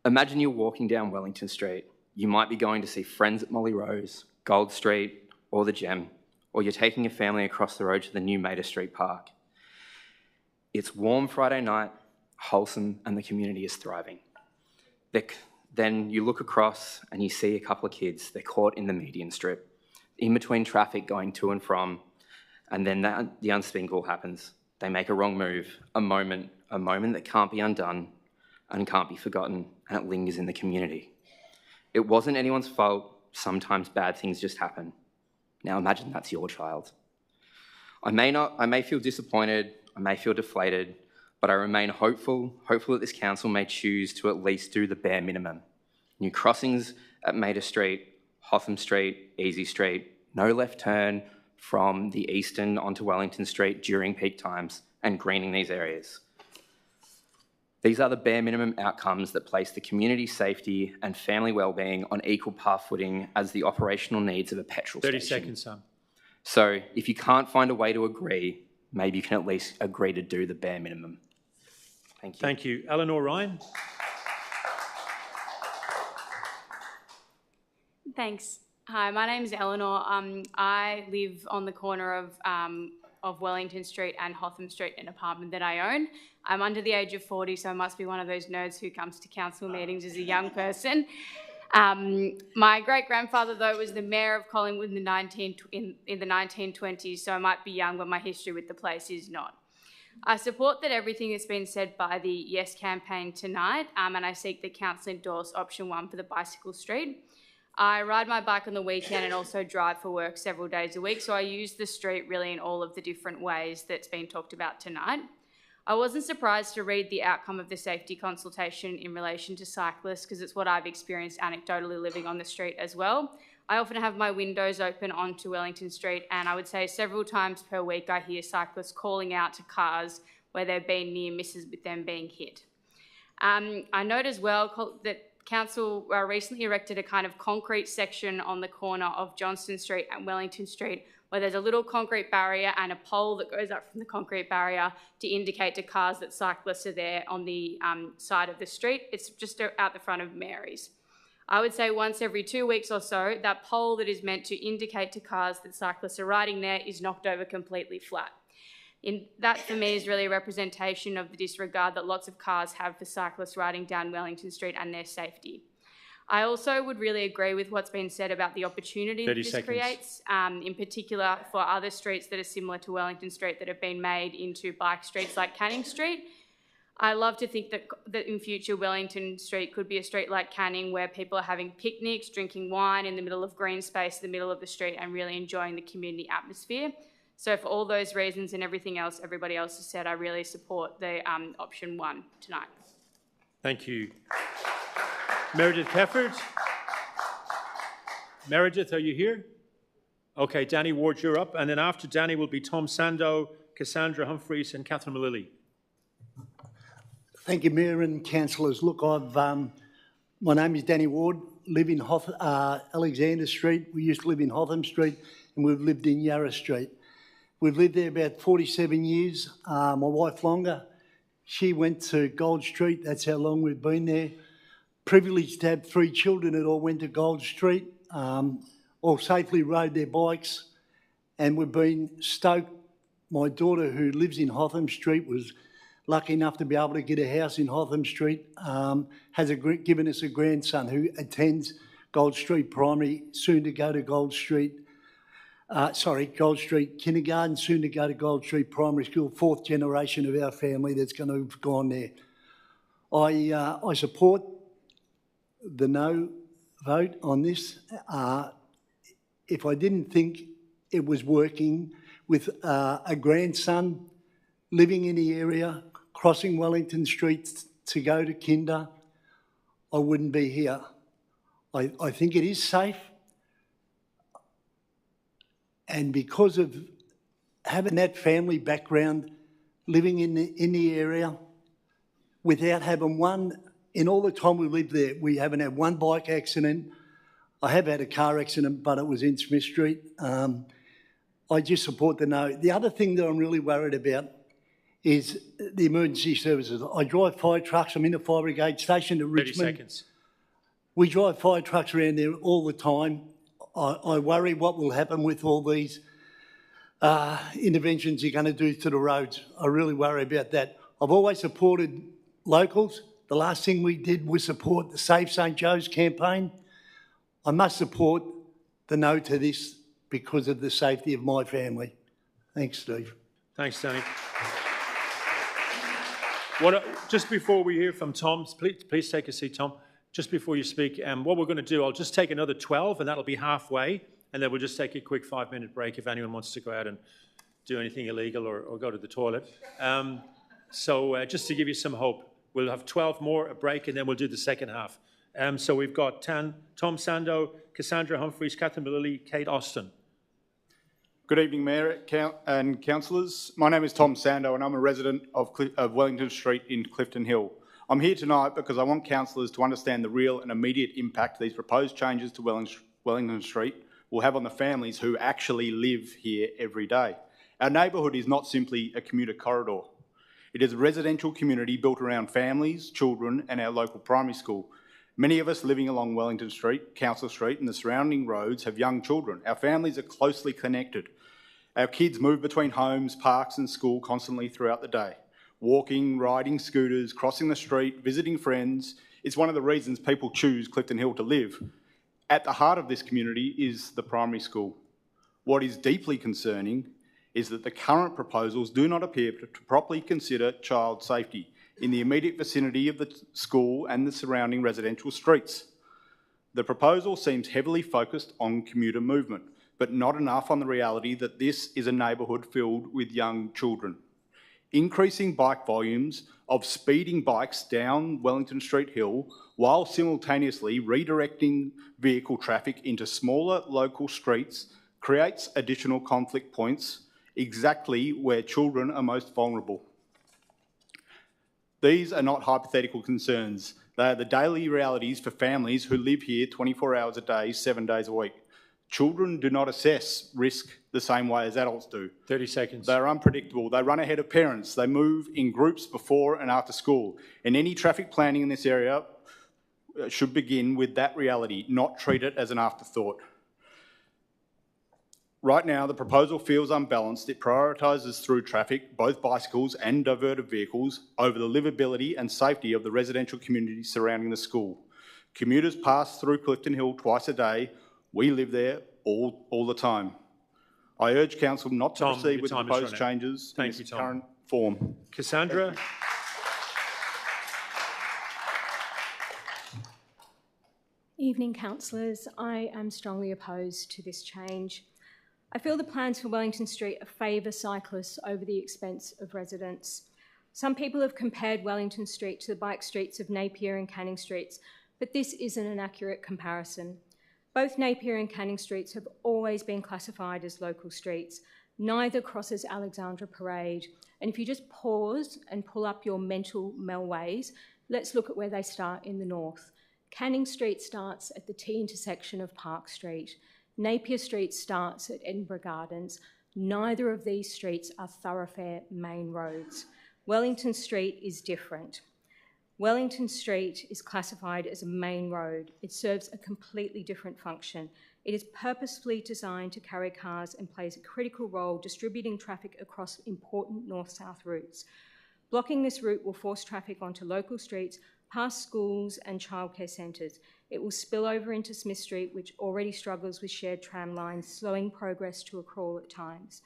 Imagine you're walking down Wellington Street. You might be going to see friends at Molly Rose, Gold Street, or the Gem, or you're taking a family across the road to the new Mater Street Park. It's warm Friday night, wholesome, and the community is thriving. Then you look across and you see a couple of kids. They're caught in the median strip, in between traffic going to and from, and then the unspeakable happens. They make a wrong move, a moment that can't be undone and can't be forgotten, and it lingers in the community. It wasn't anyone's fault. Sometimes bad things just happen. Now imagine that's your child. I may feel disappointed, I may feel deflated, but I remain hopeful that this council may choose to at least do the bare minimum. New crossings at Mater Street, Hotham Street, Easy Street, no left turn from the eastern onto Wellington Street during peak times, and greening these areas. These are the bare minimum outcomes that place the community safety and family wellbeing on equal path footing as the operational needs of a petrol station. 30 seconds, Sam. So if you can't find a way to agree, maybe you can at least agree to do the bare minimum. Thank you. Thank you. Eleanor Ryan. Thanks. Hi, my name is Eleanor. I live on the corner of of Wellington Street and Hotham Street, an apartment that I own. I'm under the age of 40, so I must be one of those nerds who comes to council meetings as a young person. My great-grandfather, though, was the mayor of Collingwood in the 1920s, so I might be young, but my history with the place is not. I support that everything that's been said by the Yes campaign tonight, and I seek that council endorse option 1 for the bicycle street. I ride my bike on the weekend and also drive for work several days a week, so I use the street really in all of the different ways that's been talked about tonight. I wasn't surprised to read the outcome of the safety consultation in relation to cyclists, because it's what I've experienced anecdotally living on the street as well. I often have my windows open onto Wellington Street, and I would say several times per week I hear cyclists calling out to cars where they've been near misses with them being hit. I note as well that Council recently erected a kind of concrete section on the corner of Johnston Street and Wellington Street, where there's a little concrete barrier and a pole that goes up from the concrete barrier to indicate to cars that cyclists are there on the side of the street. It's just out the front of Mary's. I would say once every 2 weeks or so, that pole that is meant to indicate to cars that cyclists are riding there is knocked over completely flat. That, for me, is really a representation of the disregard that lots of cars have for cyclists riding down Wellington Street and their safety. I also would really agree with what's been said about the opportunity that this creates, in particular for other streets that are similar to Wellington Street that have been made into bike streets like Canning Street. I love to think that in future Wellington Street could be a street like Canning, where people are having picnics, drinking wine in the middle of green space, in the middle of the street, and really enjoying the community atmosphere. So for all those reasons and everything else everybody else has said, I really support the option 1 tonight. Thank you. Meredith Kefford? Meredith, are you here? Okay, Danny Ward, you're up. And then after Danny will be Tom Sandow, Cassandra Humphreys and Catherine Malilly. Thank you, Mayor and councillors. Look, my name is Danny Ward, live in Alexander Street. We used to live in Hotham Street and we've lived in Yarra Street. We've lived there about 47 years. My wife longer. She went to Gold Street. That's how long we've been there. Privileged to have 3 children that all went to Gold Street, all safely rode their bikes, and we've been stoked. My daughter, who lives in Hotham Street, was lucky enough to be able to get a house in Hotham Street, has given us a grandson who attends Gold Street Primary, soon to go to Gold Street Kindergarten, soon to go to Gold Street Primary School, 4th generation of our family that's going to have gone there. I support the no vote on this. If I didn't think it was working with a grandson living in the area, crossing Wellington Street to go to kinder, I wouldn't be here. I think it is safe. And because of having that family background, living in the area, without having one, in all the time we lived there, we haven't had one bike accident. I have had a car accident, but it was in Smith Street. I just support the no. The other thing that I'm really worried about is the emergency services. I drive fire trucks. I'm in the fire brigade station at Richmond. 30 seconds. We drive fire trucks around there all the time. I worry what will happen with all these interventions you're going to do to the roads. I really worry about that. I've always supported locals. The last thing we did was support the Save St Joe's campaign. I must support the no to this because of the safety of my family. Thanks, Steve. Thanks, Danny. Just before we hear from Tom, please take a seat, Tom. Just before you speak, what we're going to do, I'll just take another 12 and that'll be halfway, and then we'll just take a quick 5-minute break if anyone wants to go out and do anything illegal or go to the toilet. So just to give you some hope, we'll have 12 more, a break, and then we'll do the second half. So we've got Tom Sandow, Cassandra Humphreys, Catherine Malilly, Kate Austin. Good evening, Mayor and councillors. My name is Tom Sandow and I'm a resident of Wellington Street in Clifton Hill. I'm here tonight because I want councillors to understand the real and immediate impact these proposed changes to Wellington Street will have on the families who actually live here every day. Our neighbourhood is not simply a commuter corridor. It is a residential community built around families, children and our local primary school. Many of us living along Wellington Street, Council Street and the surrounding roads have young children. Our families are closely connected. Our kids move between homes, parks and school constantly throughout the day. Walking, riding scooters, crossing the street, visiting friends. It's one of the reasons people choose Clifton Hill to live. At the heart of this community is the primary school. What is deeply concerning is that the current proposals do not appear to properly consider child safety in the immediate vicinity of the school and the surrounding residential streets. The proposal seems heavily focused on commuter movement, but not enough on the reality that this is a neighbourhood filled with young children. Increasing bike volumes of speeding bikes down Wellington Street Hill while simultaneously redirecting vehicle traffic into smaller local streets creates additional conflict points exactly where children are most vulnerable. These are not hypothetical concerns. They are the daily realities for families who live here 24 hours a day, 7 days a week. Children do not assess risk the same way as adults do. 30 seconds. They are unpredictable. They run ahead of parents. They move in groups before and after school. And any traffic planning in this area should begin with that reality, not treat it as an afterthought. Right now, the proposal feels unbalanced. It prioritises through traffic, both bicycles and diverted vehicles, over the livability and safety of the residential community surrounding the school. Commuters pass through Clifton Hill twice a day. We live there all the time. I urge Council not to proceed with the proposed changes in its current form. Cassandra. Evening, councillors. I am strongly opposed to this change. I feel the plans for Wellington Street favour cyclists over the expense of residents. Some people have compared Wellington Street to the bike streets of Napier and Canning Streets, but this isn't an accurate comparison. Both Napier and Canning Streets have always been classified as local streets. Neither crosses Alexandra Parade. And if you just pause and pull up your mental melways, let's look at where they start in the north. Canning Street starts at the T intersection of Park Street. Napier Street starts at Edinburgh Gardens. Neither of these streets are thoroughfare main roads. Wellington Street is different. Wellington Street is classified as a main road. It serves a completely different function. It is purposefully designed to carry cars and plays a critical role distributing traffic across important north-south routes. Blocking this route will force traffic onto local streets, past schools and childcare centres. It will spill over into Smith Street, which already struggles with shared tram lines, slowing progress to a crawl at times.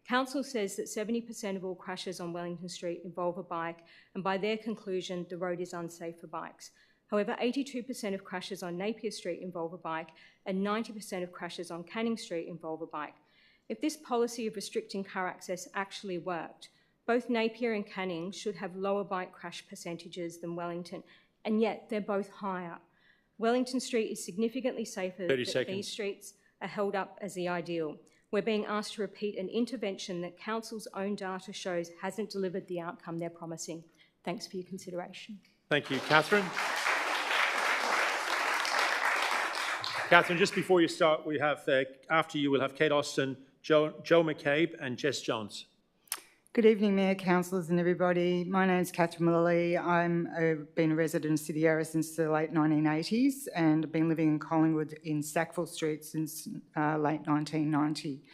Council says that 70% of all crashes on Wellington Street involve a bike, and by their conclusion, the road is unsafe for bikes. However, 82% of crashes on Napier Street involve a bike, and 90% of crashes on Canning Street involve a bike. If this policy of restricting car access actually worked, both Napier and Canning should have lower bike crash percentages than Wellington, and yet they're both higher. Wellington Street is significantly safer, but these streets are held up as the ideal. We're being asked to repeat an intervention that Council's own data shows hasn't delivered the outcome they're promising. Thanks for your consideration. Thank you. Catherine? Catherine, just before you start, we have, after you, we'll have Kate Austin, Joe McCabe and Jess Jones. Good evening, Mayor, councillors and everybody. My name is Catherine Mullally. I've been a resident of City Yarra since the late 1980s and I've been living in Collingwood in Sackville Street since late 1990.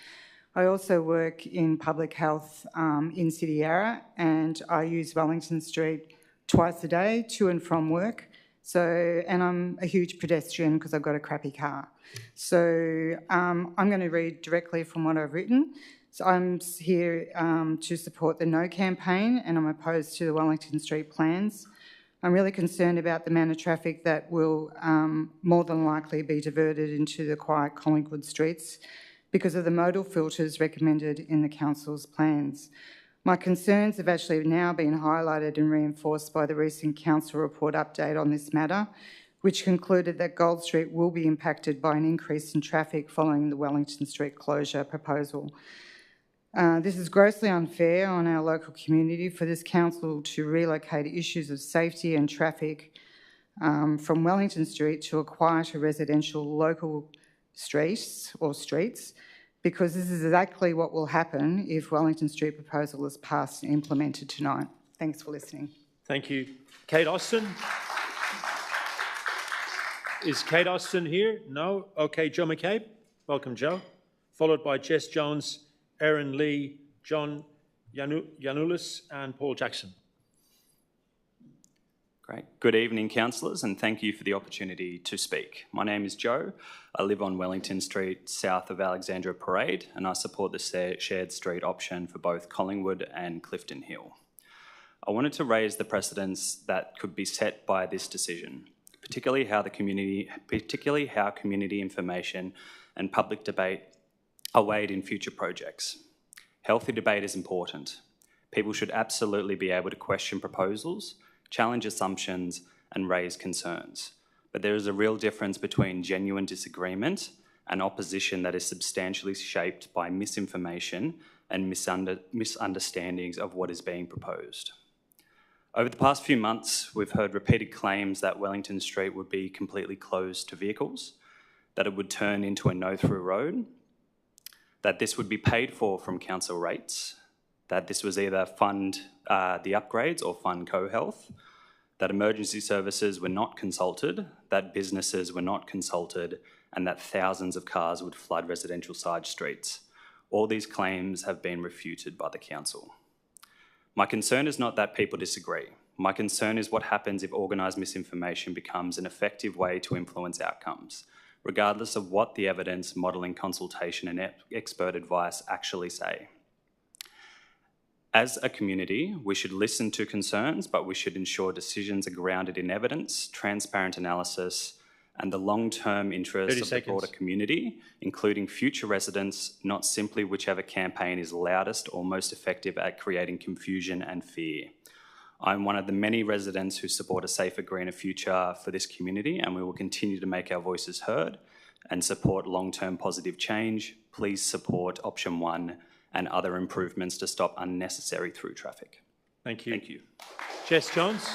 I also work in public health in City Yarra and I use Wellington Street twice a day to and from work. And I'm a huge pedestrian because I've got a crappy car. So I'm going to read directly from what I've written. So I'm here to support the No campaign and I'm opposed to the Wellington Street plans. I'm really concerned about the amount of traffic that will more than likely be diverted into the quiet Collingwood streets because of the modal filters recommended in the Council's plans. My concerns have actually now been highlighted and reinforced by the recent Council report update on this matter, which concluded that Gold Street will be impacted by an increase in traffic following the Wellington Street closure proposal. This is grossly unfair on our local community for this council to relocate issues of safety and traffic from Wellington Street to a quieter residential local streets, because this is exactly what will happen if Wellington Street proposal is passed and implemented tonight. Thanks for listening. Thank you. Kate Austin? Is Kate Austin here? No? Okay, Joe McCabe. Welcome, Joe. Followed by Jess Jones Aaron Lee, John Yanulis and Paul Jackson. Great. Good evening, councillors, and thank you for the opportunity to speak. My name is Joe. I live on Wellington Street, south of Alexandra Parade, and I support the shared street option for both Collingwood and Clifton Hill. I wanted to raise the precedents that could be set by this decision, particularly how community information and public debate are weighed in future projects. Healthy debate is important. People should absolutely be able to question proposals, challenge assumptions and raise concerns. But there is a real difference between genuine disagreement and opposition that is substantially shaped by misinformation and misunderstandings of what is being proposed. Over the past few months, we've heard repeated claims that Wellington Street would be completely closed to vehicles, that it would turn into a no-through road, that this would be paid for from council rates, that this was either fund the upgrades or fund co-health, that emergency services were not consulted, that businesses were not consulted, and that thousands of cars would flood residential side streets. All these claims have been refuted by the council. My concern is not that people disagree. My concern is what happens if organised misinformation becomes an effective way to influence outcomes, regardless of what the evidence, modelling, consultation and expert advice actually say. As a community, we should listen to concerns, but we should ensure decisions are grounded in evidence, transparent analysis, and the long-term interests of the broader community, including future residents, not simply whichever campaign is loudest or most effective at creating confusion and fear. I'm one of the many residents who support a safer, greener future for this community, and we will continue to make our voices heard and support long-term positive change. Please support option 1 and other improvements to stop unnecessary through traffic. Thank you. Thank you. Jess Johns.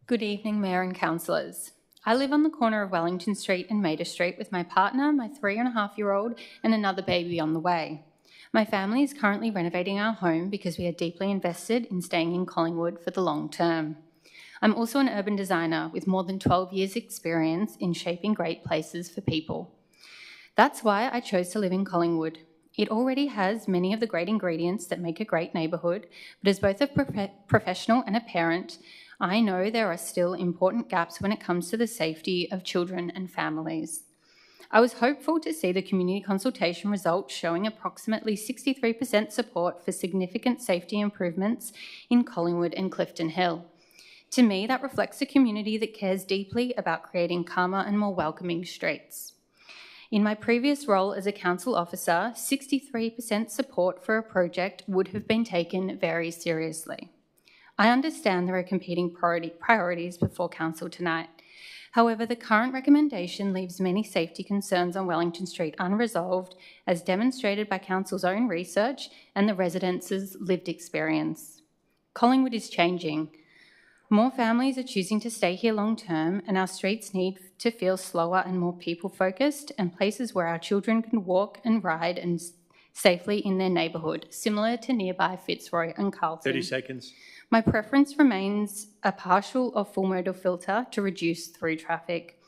Good evening, Mayor and councillors. I live on the corner of Wellington Street and Maida Street with my partner, my 3.5-year-old, and another baby on the way. My family is currently renovating our home because we are deeply invested in staying in Collingwood for the long term. I'm also an urban designer with more than 12 years' experience in shaping great places for people. That's why I chose to live in Collingwood. It already has many of the great ingredients that make a great neighbourhood, but as both a professional and a parent, I know there are still important gaps when it comes to the safety of children and families. I was hopeful to see the community consultation results showing approximately 63% support for significant safety improvements in Collingwood and Clifton Hill. To me, that reflects a community that cares deeply about creating calmer and more welcoming streets. In my previous role as a council officer, 63% support for a project would have been taken very seriously. I understand there are competing priorities before council tonight. However, the current recommendation leaves many safety concerns on Wellington Street unresolved, as demonstrated by council's own research and the residents' lived experience. Collingwood is changing. More families are choosing to stay here long term, and our streets need to feel slower and more people-focused, and places where our children can walk and ride and safely in their neighbourhood, similar to nearby Fitzroy and Carlton. 30 seconds. My preference remains a partial or full modal filter to reduce through traffic.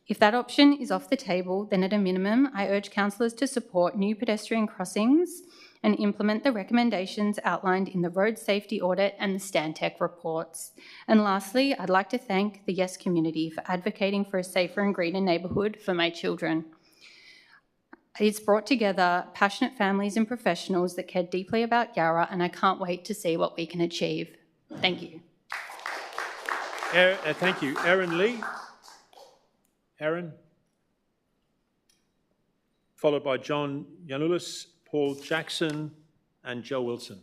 If that option is off the table, then at a minimum, I urge councillors to support new pedestrian crossings and implement the recommendations outlined in the road safety audit and the Stantec reports. And lastly, I'd like to thank the Yes community for advocating for a safer and greener neighbourhood for my children. It's brought together passionate families and professionals that care deeply about Yarra, and I can't wait to see what we can achieve. Thank you. Thank you. Aaron Lee. Aaron. Followed by John Yanulis, Paul Jackson and Joe Wilson.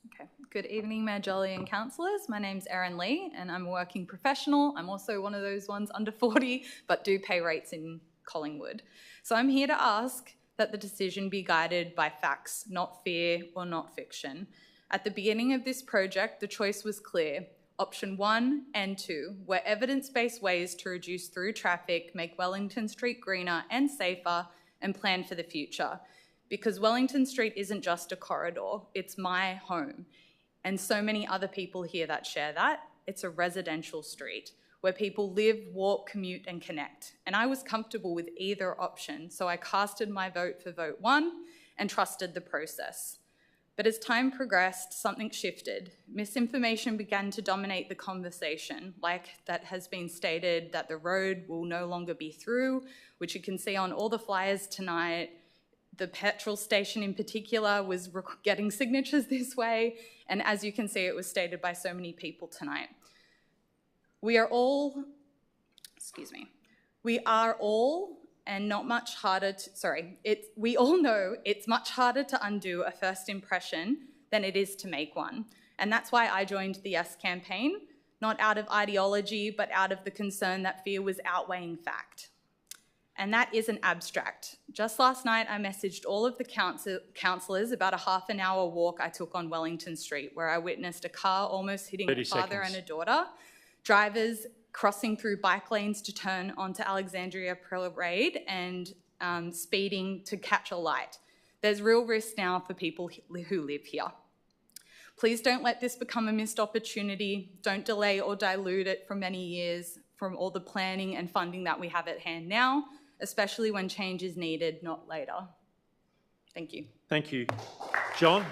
Okay. Good evening, Mayor Jolly and councillors. My name's Erin Lee and I'm a working professional. I'm also one of those ones under 40 but do pay rates in Collingwood. So I'm here to ask that the decision be guided by facts, not fear or not fiction. At the beginning of this project, the choice was clear. Option 1 and 2 were evidence-based ways to reduce through traffic, make Wellington Street greener and safer, and plan for the future. Because Wellington Street isn't just a corridor, it's my home. And so many other people here that share that. It's a residential street. where people live, walk, commute and connect. And I was comfortable with either option, so I casted my vote for vote 1 and trusted the process. But as time progressed, something shifted. Misinformation began to dominate the conversation, like that has been stated that the road will no longer be through, which you can see on all the flyers tonight. The petrol station in particular was getting signatures this way, and as you can see, it was stated by so many people tonight. We are all, and not much harder to, we all know it's much harder to undo a first impression than it is to make one. And that's why I joined the Yes campaign, not out of ideology, but out of the concern that fear was outweighing fact. And that isn't abstract. Just last night, I messaged all of the councillors about a half-an-hour walk I took on Wellington Street, where I witnessed a car almost hitting a father and a daughter, drivers crossing through bike lanes to turn onto Alexandria Parade and speeding to catch a light. There's real risk now for people who live here. Please don't let this become a missed opportunity. Don't delay or dilute it for many years from all the planning and funding that we have at hand now, especially when change is needed, not later. Thank you. Thank you. John,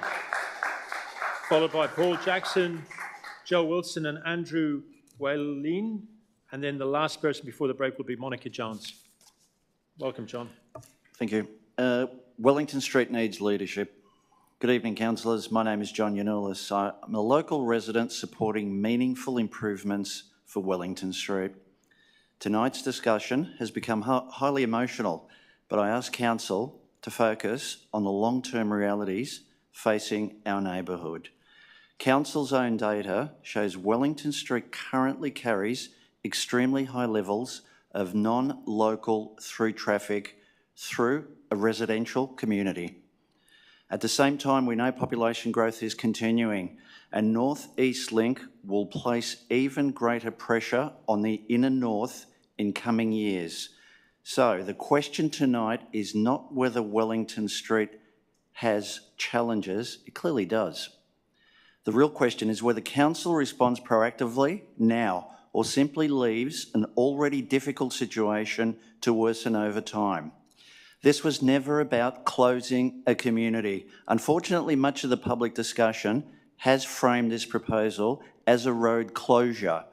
followed by Paul Jackson, Joe Wilson and Andrew Wellin, and then the last person before the break will be Monica Jones. Welcome, John. Thank you. Wellington Street needs leadership. Good evening, councillors. My name is John Yanulis. I'm a local resident supporting meaningful improvements for Wellington Street. Tonight's discussion has become highly emotional, but I ask council to focus on the long-term realities facing our neighbourhood. Council's own data shows Wellington Street currently carries extremely high levels of non-local through traffic through a residential community. At the same time, we know population growth is continuing, and North East Link will place even greater pressure on the inner north in coming years. So the question tonight is not whether Wellington Street has challenges, it clearly does. The real question is whether council responds proactively now or simply leaves an already difficult situation to worsen over time. This was never about closing a community. Unfortunately, much of the public discussion has framed this proposal as a road closure.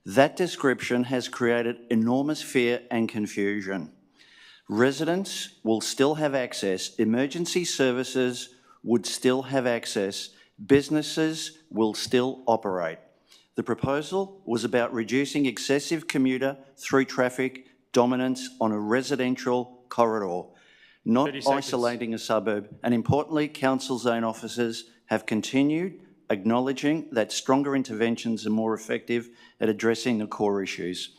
That description has created enormous fear and confusion. Residents will still have access, emergency services would still have access, businesses will still operate. The proposal was about reducing excessive commuter through traffic dominance on a residential corridor, not isolating a suburb. And importantly, council's own officers have continued acknowledging that stronger interventions are more effective at addressing the core issues.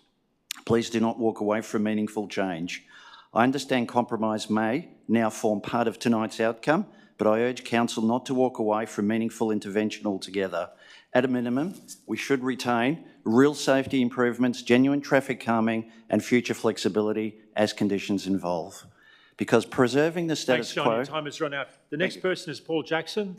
Please do not walk away from meaningful change. I understand compromise may now form part of tonight's outcome, but I urge council not to walk away from meaningful intervention altogether. At a minimum, we should retain real safety improvements, genuine traffic calming and future flexibility as conditions evolve. Because preserving the status quo... Thanks, John. Your time has run out. The next person is Paul Jackson.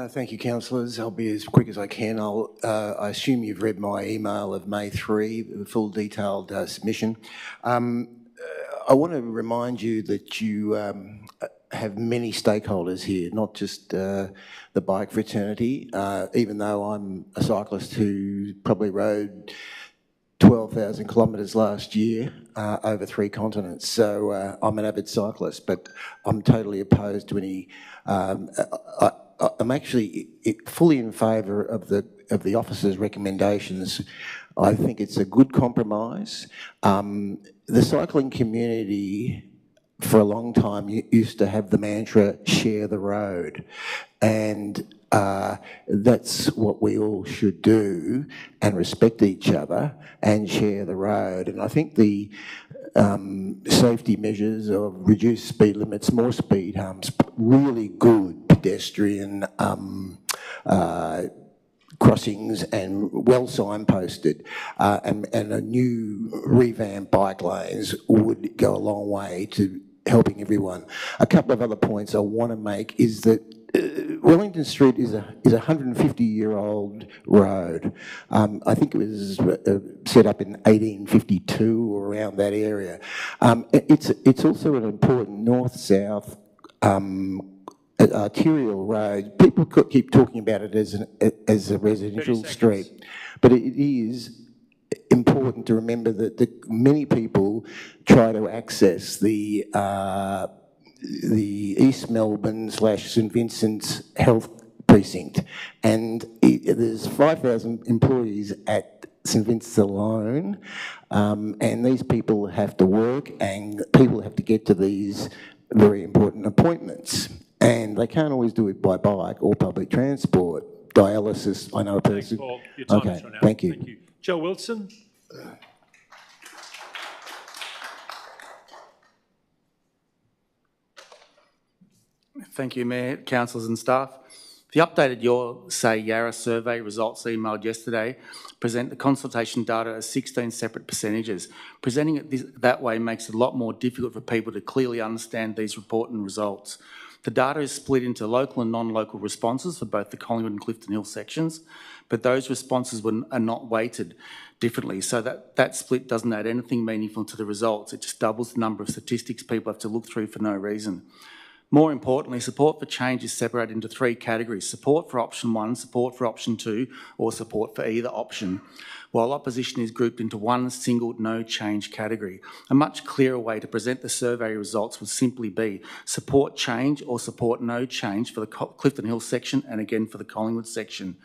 Thank you, councillors. I'll be as quick as I can. I assume you've read my email of May 3, the full detailed submission. I want to remind you that you have many stakeholders here, not just the bike fraternity, even though I'm a cyclist who probably rode 12,000 kilometres last year over 3 continents. So I'm an avid cyclist, but I'm totally opposed to any... I'm actually fully in favour of the officer's recommendations. I think it's a good compromise. The cycling community for a long time used to have the mantra, share the road. And that's what we all should do, and respect each other and share the road. And I think the safety measures of reduced speed limits, more speed humps, really good pedestrian crossings and well signposted, and a new revamped bike lanes would go a long way to helping everyone. A couple of other points I want to make is that Wellington Street is a 150-year-old road. I think it was set up in 1852 or around that area. It's also an important north-south arterial road. People keep talking about it as a residential street, but it is important to remember that many people try to access the East Melbourne / St Vincent's health precinct, and there's 5,000 employees at St Vincent's alone, and these people have to work and people have to get to these very important appointments, and they can't always do it by bike or public transport. Dialysis, I know a person. Thanks, Paul. Your time Okay, is run out. thank you. Thank you. Joe Wilson. Thank you, Mayor, councillors and staff. The updated Your Say Yarra survey results emailed yesterday present the consultation data as 16 separate percentages. Presenting it that way makes it a lot more difficult for people to clearly understand these reporting results. The data is split into local and non-local responses for both the Collingwood and Clifton Hill sections, but those responses are not weighted differently, so that split doesn't add anything meaningful to the results. It just doubles the number of statistics people have to look through for no reason. More importantly, support for change is separated into three categories: support for option 1, support for option 2, or support for either option, while opposition is grouped into one single no change category. A much clearer way to present the survey results would simply be support change or support no change for the Clifton Hill section and again for the Collingwood section.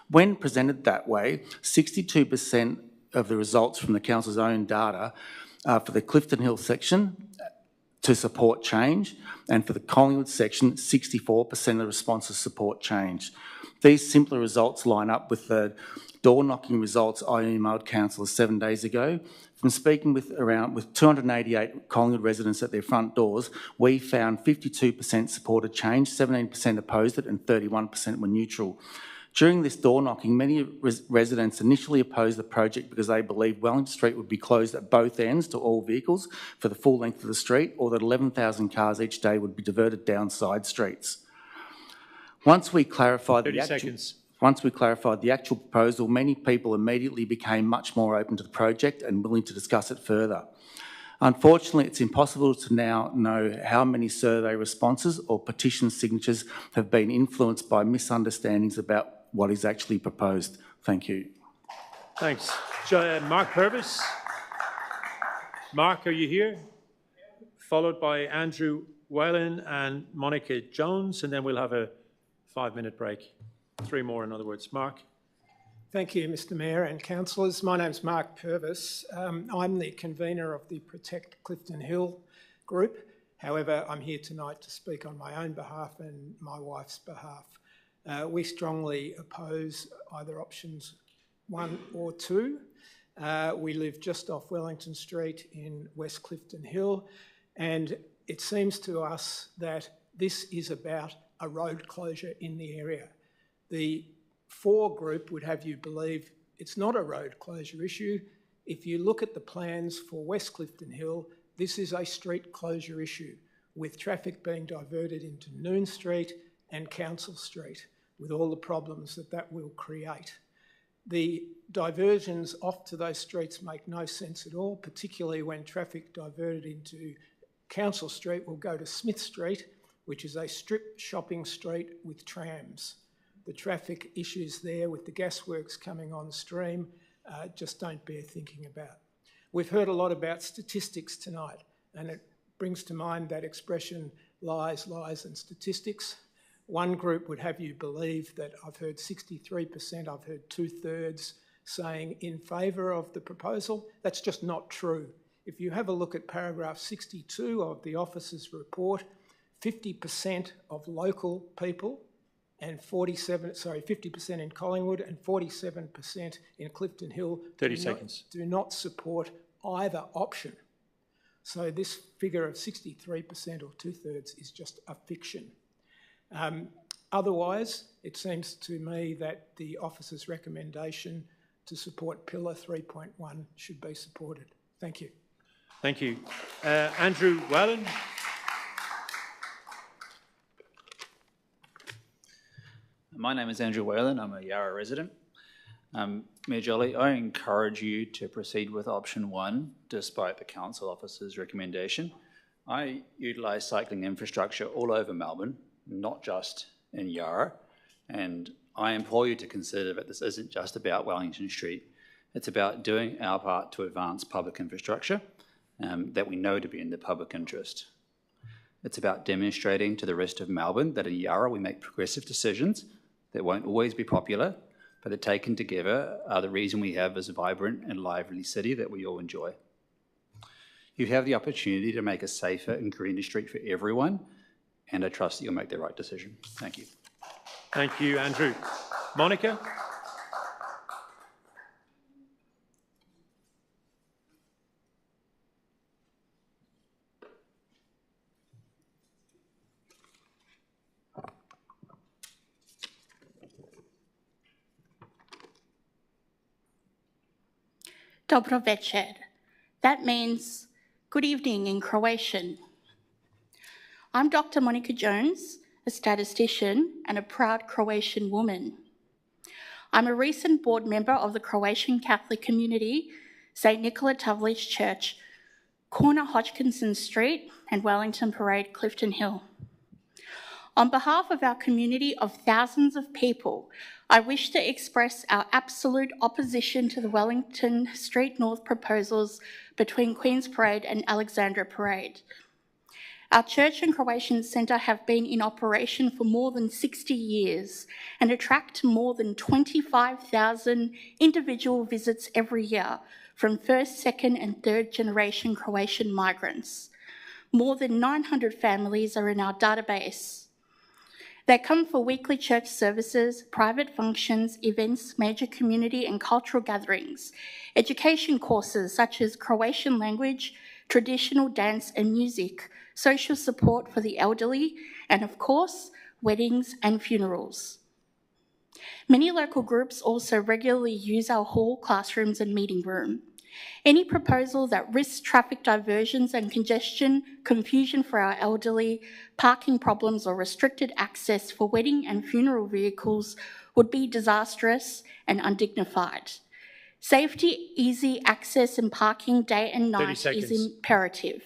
When presented that way, 62% of the results from the council's own data for the Clifton Hill section to support change, and for the Collingwood section, 64% of the responses support change. These simpler results line up with the door-knocking results I emailed councillors 7 days ago. From speaking with 288 Collingwood residents at their front doors, we found 52% supported change, 17% opposed it, and 31% were neutral. During this door-knocking, many residents initially opposed the project because they believed Wellington Street would be closed at both ends to all vehicles for the full length of the street, or that 11,000 cars each day would be diverted down side streets. Once we clarified the actual proposal, many people immediately became much more open to the project and willing to discuss it further. Unfortunately, it's impossible to now know how many survey responses or petition signatures have been influenced by misunderstandings about what is actually proposed. Thank you. Thanks. Mark Purvis. Mark, are you here? Followed by Andrew Whalen and Monica Jones, and then we'll have a 5-minute break. 3 more, in other words. Mark. Thank you, Mr Mayor and councillors. My name's Mark Purvis. I'm the convener of the Protect Clifton Hill group. However, I'm here tonight to speak on my own behalf and my wife's behalf. We strongly oppose either options 1 or 2. We live just off Wellington Street in West Clifton Hill, and it seems to us that this is about a road closure in the area. The 4 group would have you believe it's not a road closure issue. If you look at the plans for West Clifton Hill, this is a street closure issue, with traffic being diverted into Noon Street and Council Street, with all the problems that will create. The diversions off to those streets make no sense at all, particularly when traffic diverted into Council Street will go to Smith Street, which is a strip shopping street with trams. The traffic issues there with the gasworks coming on stream just don't bear thinking about. We've heard a lot about statistics tonight, and it brings to mind that expression, lies, lies and statistics. One group would have you believe that I've heard 63%, I've heard 2/3 saying in favour of the proposal. That's just not true. If you have a look at paragraph 62 of the officer's report, 50% of local people and 50% in Collingwood and 47% in Clifton Hill do not support either option. So this figure of 63% or 2/3 is just a fiction. Otherwise, it seems to me that the officer's recommendation to support Pillar 3.1 should be supported. Thank you. Thank you. Andrew Whalen. My name is Andrew Whalen. I'm a Yarra resident. Mayor Jolly, I encourage you to proceed with option 1 despite the council officer's recommendation. I utilise cycling infrastructure all over Melbourne, not just in Yarra, and I implore you to consider that this isn't just about Wellington Street. It's about doing our part to advance public infrastructure that we know to be in the public interest. It's about demonstrating to the rest of Melbourne that in Yarra we make progressive decisions that won't always be popular, but that taken together are the reason we have this vibrant and lively city that we all enjoy. You have the opportunity to make a safer and greener street for everyone, and I trust that you'll make the right decision. Thank you. Thank you, Andrew. Monica? Dobro večer. That means good evening in Croatian. I'm Dr. Monica Jones, a statistician and a proud Croatian woman. I'm a recent board member of the Croatian Catholic community, St. Nicola Tavlić Church, corner Hodgkinson Street and Wellington Parade, Clifton Hill. On behalf of our community of thousands of people, I wish to express our absolute opposition to the Wellington Street North proposals between Queen's Parade and Alexandra Parade. Our church and Croatian Centre have been in operation for more than 60 years and attract more than 25,000 individual visits every year from first, second and third generation Croatian migrants. More than 900 families are in our database. They come for weekly church services, private functions, events, major community and cultural gatherings, education courses such as Croatian language, traditional dance and music, social support for the elderly, and of course, weddings and funerals. Many local groups also regularly use our hall, classrooms and meeting room. Any proposal that risks traffic diversions and congestion, confusion for our elderly, parking problems or restricted access for wedding and funeral vehicles would be disastrous and undignified. Safety, easy access and parking day and night is imperative.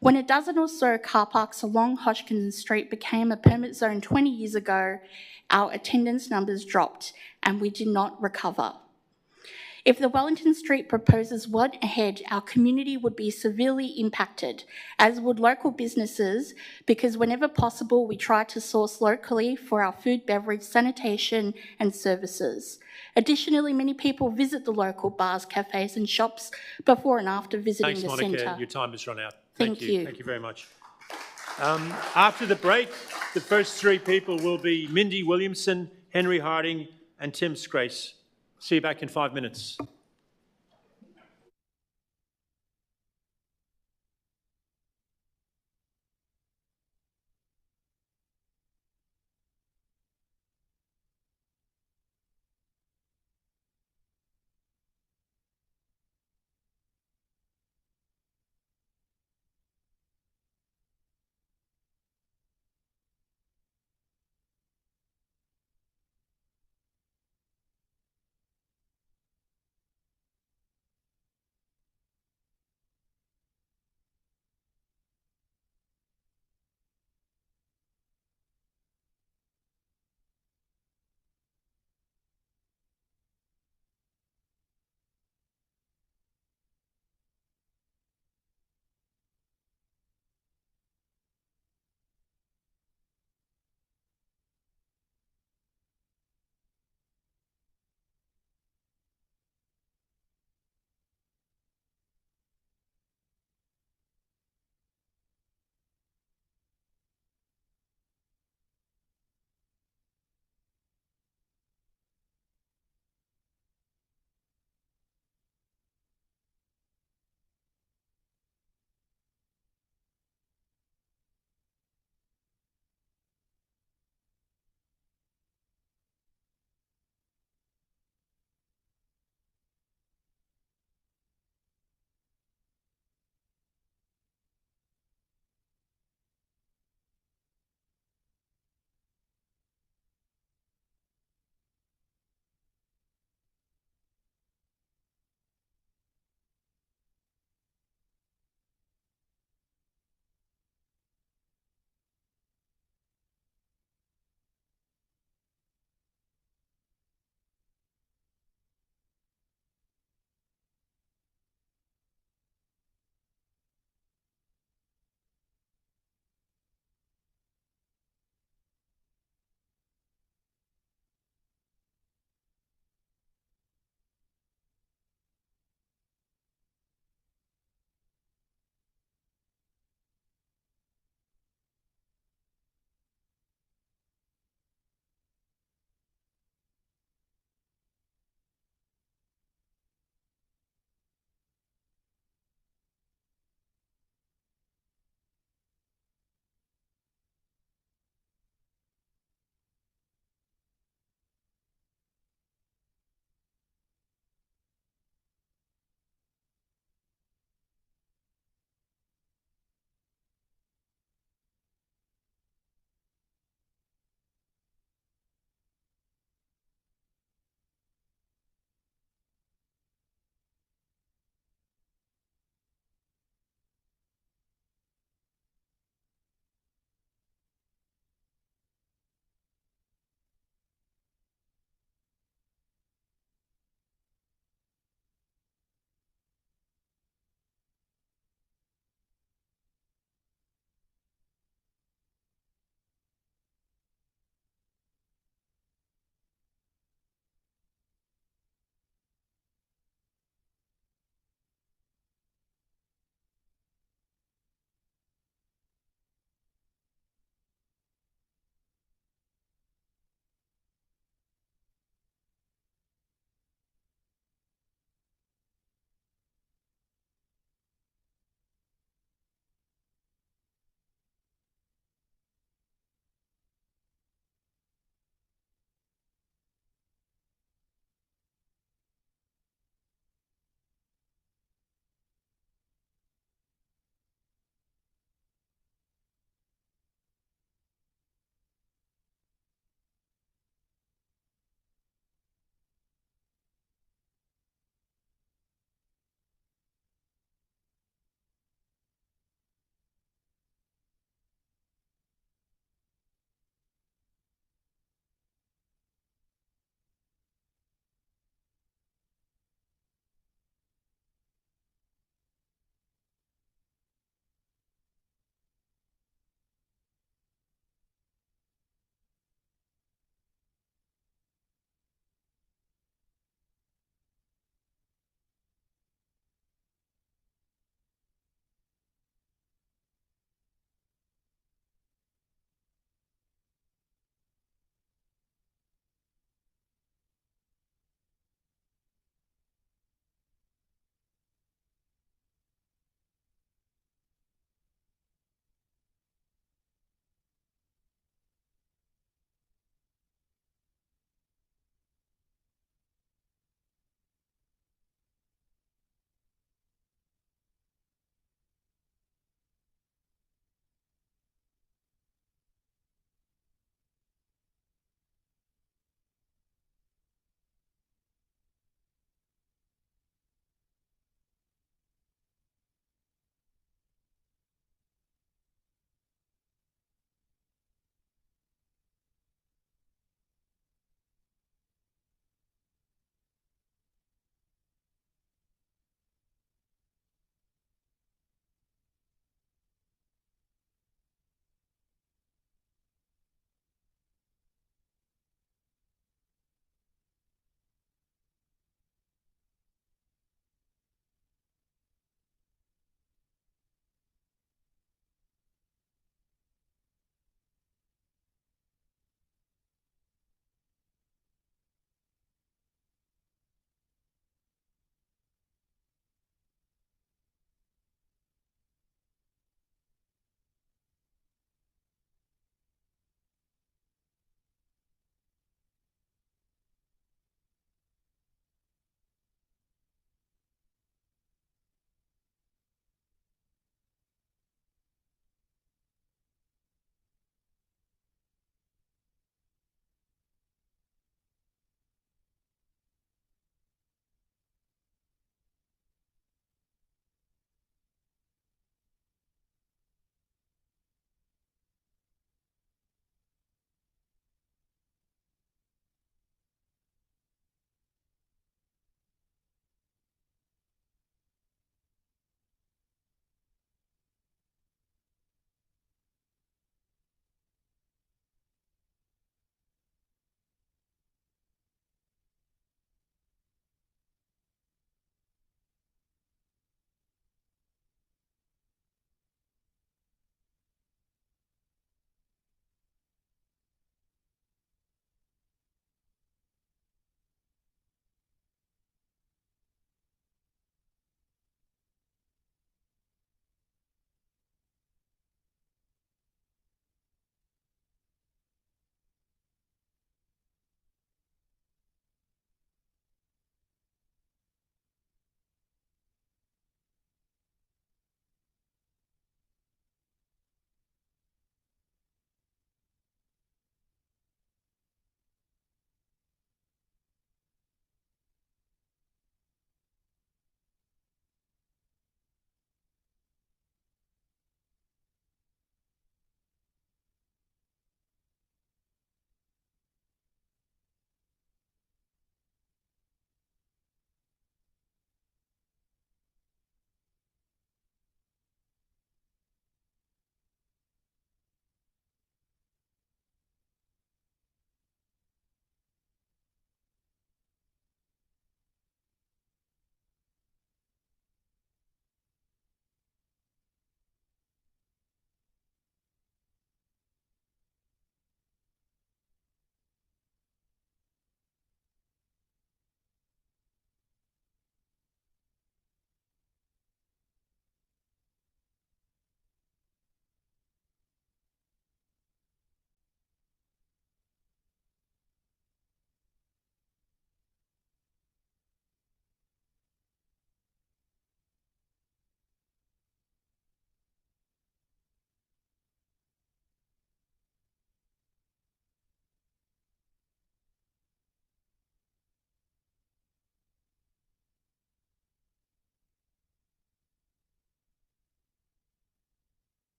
When a dozen or so car parks along Hodgkinson Street became a permit zone 20 years ago, our attendance numbers dropped and we did not recover. If the Wellington Street proposals went ahead, our community would be severely impacted, as would local businesses, because whenever possible, we try to source locally for our food, beverage, sanitation and services. Additionally, many people visit the local bars, cafes and shops before and after visiting the centre. Thanks, Monica. Your time has run out. Thank you. Thank you very much. After the break, the first 3 people will be Mindy Williamson, Henry Harding and Tim Scrace. See you back in 5 minutes.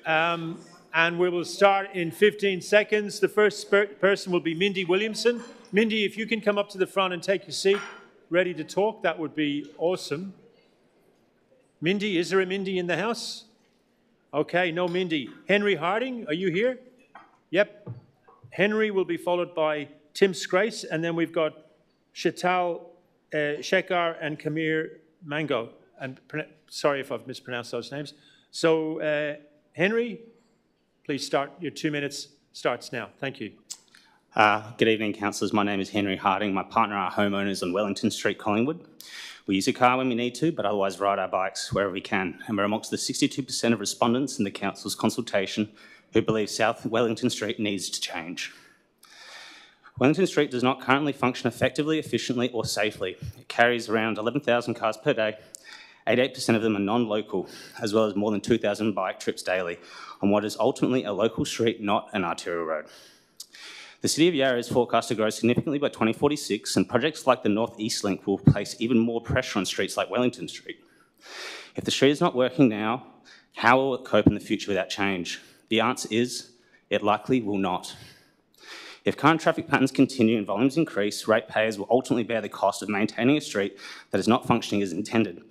And we will start in 15 seconds. The first person will be Mindy Williamson. Mindy, if you can come up to the front and take your seat, ready to talk, that would be awesome. Mindy, is there a Mindy in the house? Okay, no Mindy. Henry Harding, are you here? Yep. Henry will be followed by Tim Scrace, and then we've got Shetal Shekhar and Kamir Mango. And sorry if I've mispronounced those names. So, Henry, please start. Your 2 minutes starts now. Thank you. Good evening, councillors. My name is Henry Harding. My partner are homeowners on Wellington Street, Collingwood. We use a car when we need to, but otherwise ride our bikes wherever we can. And we're amongst the 62% of respondents in the council's consultation who believe South Wellington Street needs to change. Wellington Street does not currently function effectively, efficiently or safely. It carries around 11,000 cars per day. 88% of them are non-local, as well as more than 2,000 bike trips daily on what is ultimately a local street, not an arterial road. The City of Yarra is forecast to grow significantly by 2046, and projects like the North East Link will place even more pressure on streets like Wellington Street. If the street is not working now, how will it cope in the future without change? The answer is, it likely will not. If current traffic patterns continue and volumes increase, ratepayers will ultimately bear the cost of maintaining a street that is not functioning as intended.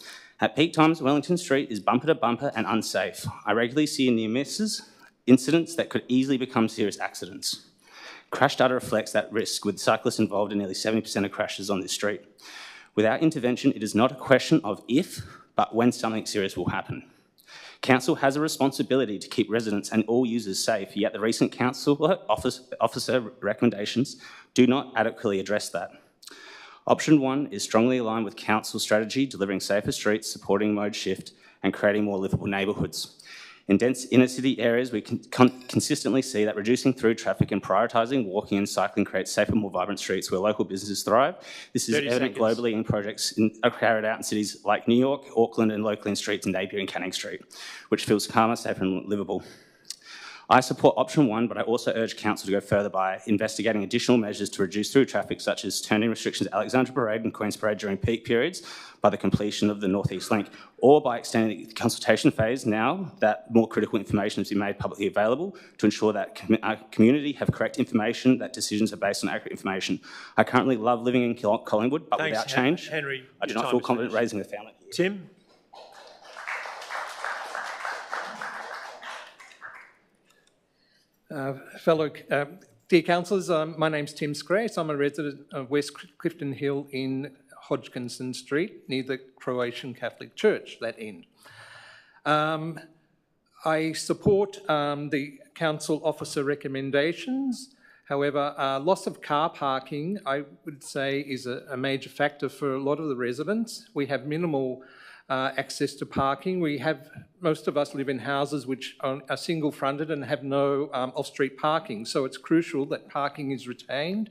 At peak times, Wellington Street is bumper to bumper and unsafe. I regularly see near misses, incidents that could easily become serious accidents. Crash data reflects that risk, with cyclists involved in nearly 70% of crashes on this street. Without intervention, it is not a question of if, but when something serious will happen. Council has a responsibility to keep residents and all users safe, yet the recent council officer recommendations do not adequately address that. Option 1 is strongly aligned with council strategy, delivering safer streets, supporting mode shift and creating more livable neighbourhoods. In dense inner-city areas, we can consistently see that reducing through traffic and prioritising walking and cycling creates safer, more vibrant streets where local businesses thrive. This is evident globally in projects carried out in cities like New York, Auckland and locally in streets in Napier and Canning Street, which feels calmer, safer and livable. I support option 1, but I also urge council to go further by investigating additional measures to reduce through traffic, such as turning restrictions at Alexandra Parade and Queen's Parade during peak periods by the completion of the North East Link, or by extending the consultation phase now that more critical information has been made publicly available to ensure that our community have correct information, that decisions are based on accurate information. I currently love living in Collingwood, but without change, Henry, I do not feel confident raising a family here. Tim? Dear councillors, my name's Tim Scrace. I'm a resident of West Clifton Hill in Hodgkinson Street, near the Croatian Catholic Church, that end. I support the council officer recommendations. However, loss of car parking, I would say, is a major factor for a lot of the residents. We have minimal access to parking. Most of us live in houses which are single-fronted and have no off-street parking, so it's crucial that parking is retained,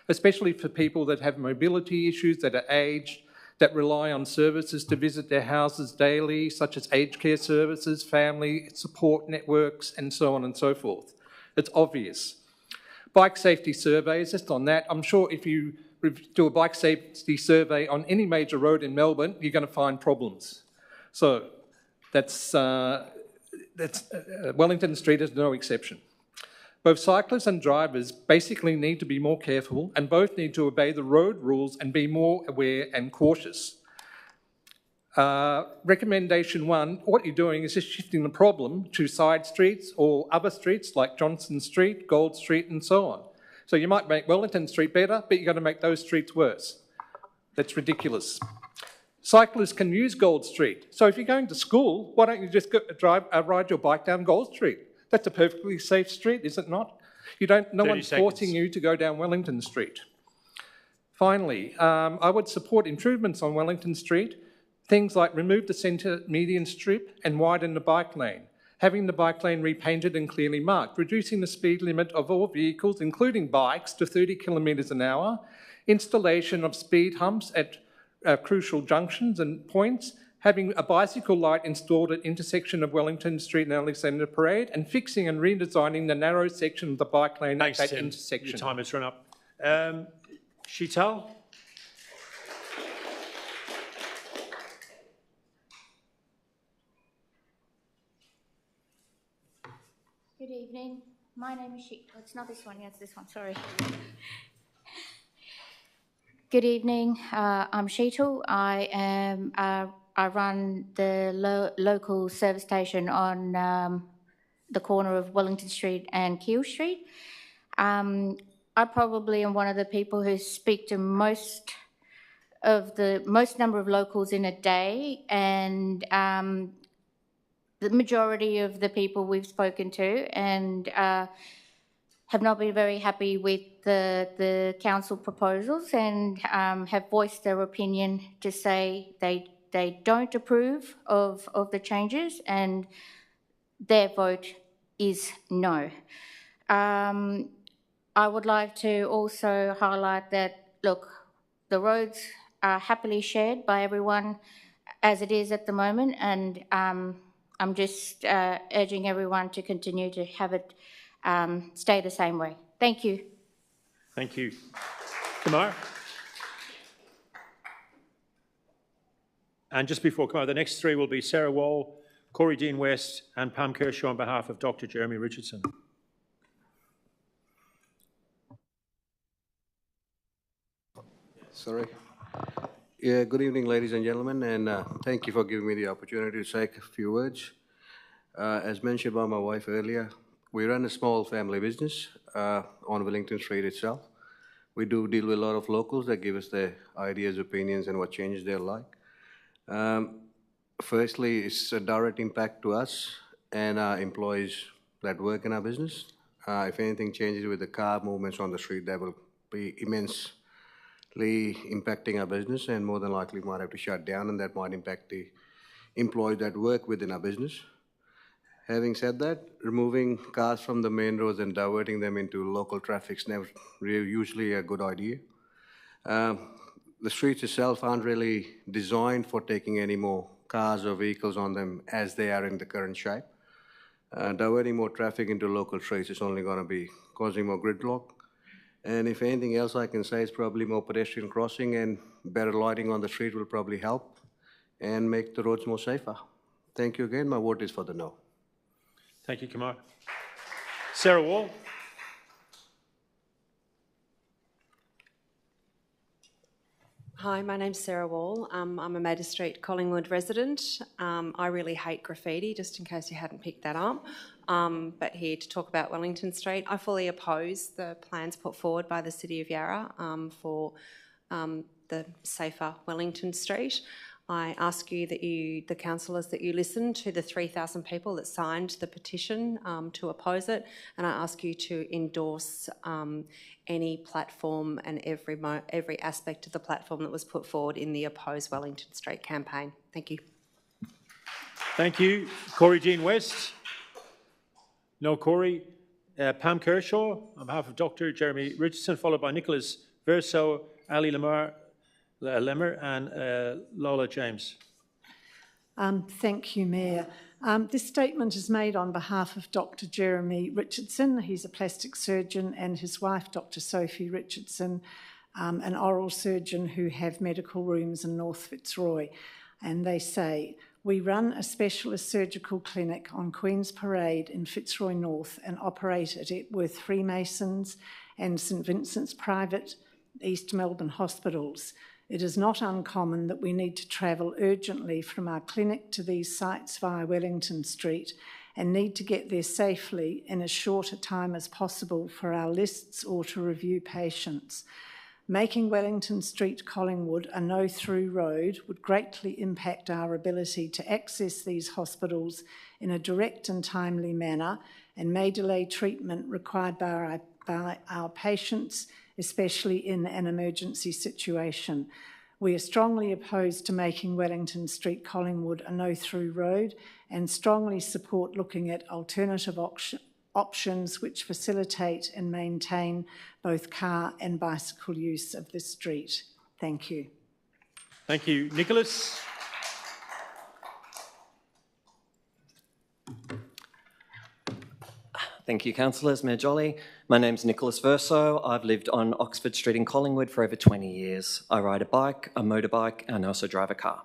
especially for people that have mobility issues, that are aged, that rely on services to visit their houses daily, such as aged care services, family support networks, and so on and so forth. It's obvious. Bike safety surveys, just on that, I'm sure if you do a bike safety survey on any major road in Melbourne, you're going to find problems. So that's Wellington Street is no exception. Both cyclists and drivers basically need to be more careful, and both need to obey the road rules and be more aware and cautious. Recommendation 1, what you're doing is just shifting the problem to side streets or other streets like Johnson Street, Gold Street and so on. So you might make Wellington Street better, but you're going to make those streets worse. That's ridiculous. Cyclists can use Gold Street. So if you're going to school, why don't you just ride your bike down Gold Street? That's a perfectly safe street, is it not? No one's forcing you to go down Wellington Street. Finally, I would support improvements on Wellington Street, things like remove the centre median strip and widen the bike lane, having the bike lane repainted and clearly marked, reducing the speed limit of all vehicles, including bikes, to 30 kilometres an hour, installation of speed humps at crucial junctions and points, having a bicycle light installed at intersection of Wellington Street and Alexandra Parade, and fixing and redesigning the narrow section of the bike lane at that intersection. Your time has run up. Shetal? Good evening. My name is Sheetal. It's not this one, yeah, it's this one, sorry. Good evening. I'm Sheetal. I run the local service station on the corner of Wellington Street and Keele Street. I probably am one of the people who speak to most number of locals in a day, and the majority of the people we've spoken to and have not been very happy with the council proposals and have voiced their opinion to say they don't approve of the changes, and their vote is no. I would like to also highlight that, look, the roads are happily shared by everyone as it is at the moment, and I'm just urging everyone to continue to have it stay the same way. Thank you. Thank you. Kamar? And just before Kamar, the next three will be Sarah Wall, Corey Dean West and Pam Kershaw on behalf of Dr. Jeremy Richardson. Sorry. Yeah, good evening, ladies and gentlemen, and thank you for giving me the opportunity to say a few words. As mentioned by my wife earlier, we run a small family business on Wellington Street itself. We do deal with a lot of locals that give us their ideas, opinions, and what changes they like. Firstly, it's a direct impact to us and our employees that work in our business. If anything changes with the car movements on the street, that will be immensely impacting our business, and more than likely might have to shut down, and that might impact the employees that work within our business. Having said that, removing cars from the main roads and diverting them into local traffic is never usually a good idea. The streets itself aren't really designed for taking any more cars or vehicles on them as they are in the current shape. Diverting more traffic into local streets is only going to be causing more gridlock. And if anything else I can say is probably more pedestrian crossing and better lighting on the street will probably help and make the roads more safer. Thank you again. My vote is for the no. Thank you, Kamar. Sarah Wall. Hi, my name's Sarah Wall. I'm a Maida Street, Collingwood resident. I really hate graffiti, just in case you hadn't picked that up. But here to talk about Wellington Street. I fully oppose the plans put forward by the City of Yarra for the safer Wellington Street. I ask you that the councillors, that you listen to the 3,000 people that signed the petition to oppose it, and I ask you to endorse any platform and every aspect of the platform that was put forward in the Oppose Wellington Street campaign. Thank you. Thank you. Corey Dean West. No Corey. Pam Kershaw on behalf of Dr. Jeremy Richardson, followed by Nicholas Verso, Ali Lemmer and Lola James. Thank you, Mayor. This statement is made on behalf of Dr. Jeremy Richardson. He's a plastic surgeon, and his wife, Dr. Sophie Richardson, an oral surgeon who have medical rooms in North Fitzroy. And they say, we run a specialist surgical clinic on Queen's Parade in Fitzroy North and operate at Epworth Freemasons and St Vincent's Private East Melbourne hospitals. It is not uncommon that we need to travel urgently from our clinic to these sites via Wellington Street and need to get there safely in as short a time as possible for our lists or to review patients. Making Wellington Street Collingwood a no-through road would greatly impact our ability to access these hospitals in a direct and timely manner and may delay treatment required by our patients, especially in an emergency situation. We are strongly opposed to making Wellington Street Collingwood a no-through road and strongly support looking at alternative options which facilitate and maintain both car and bicycle use of this street. Thank you. Thank you. Nicholas. Thank you, councillors. Mayor Jolly. My name's Nicholas Verso. I've lived on Oxford Street in Collingwood for over 20 years. I ride a bike, a motorbike, and I also drive a car.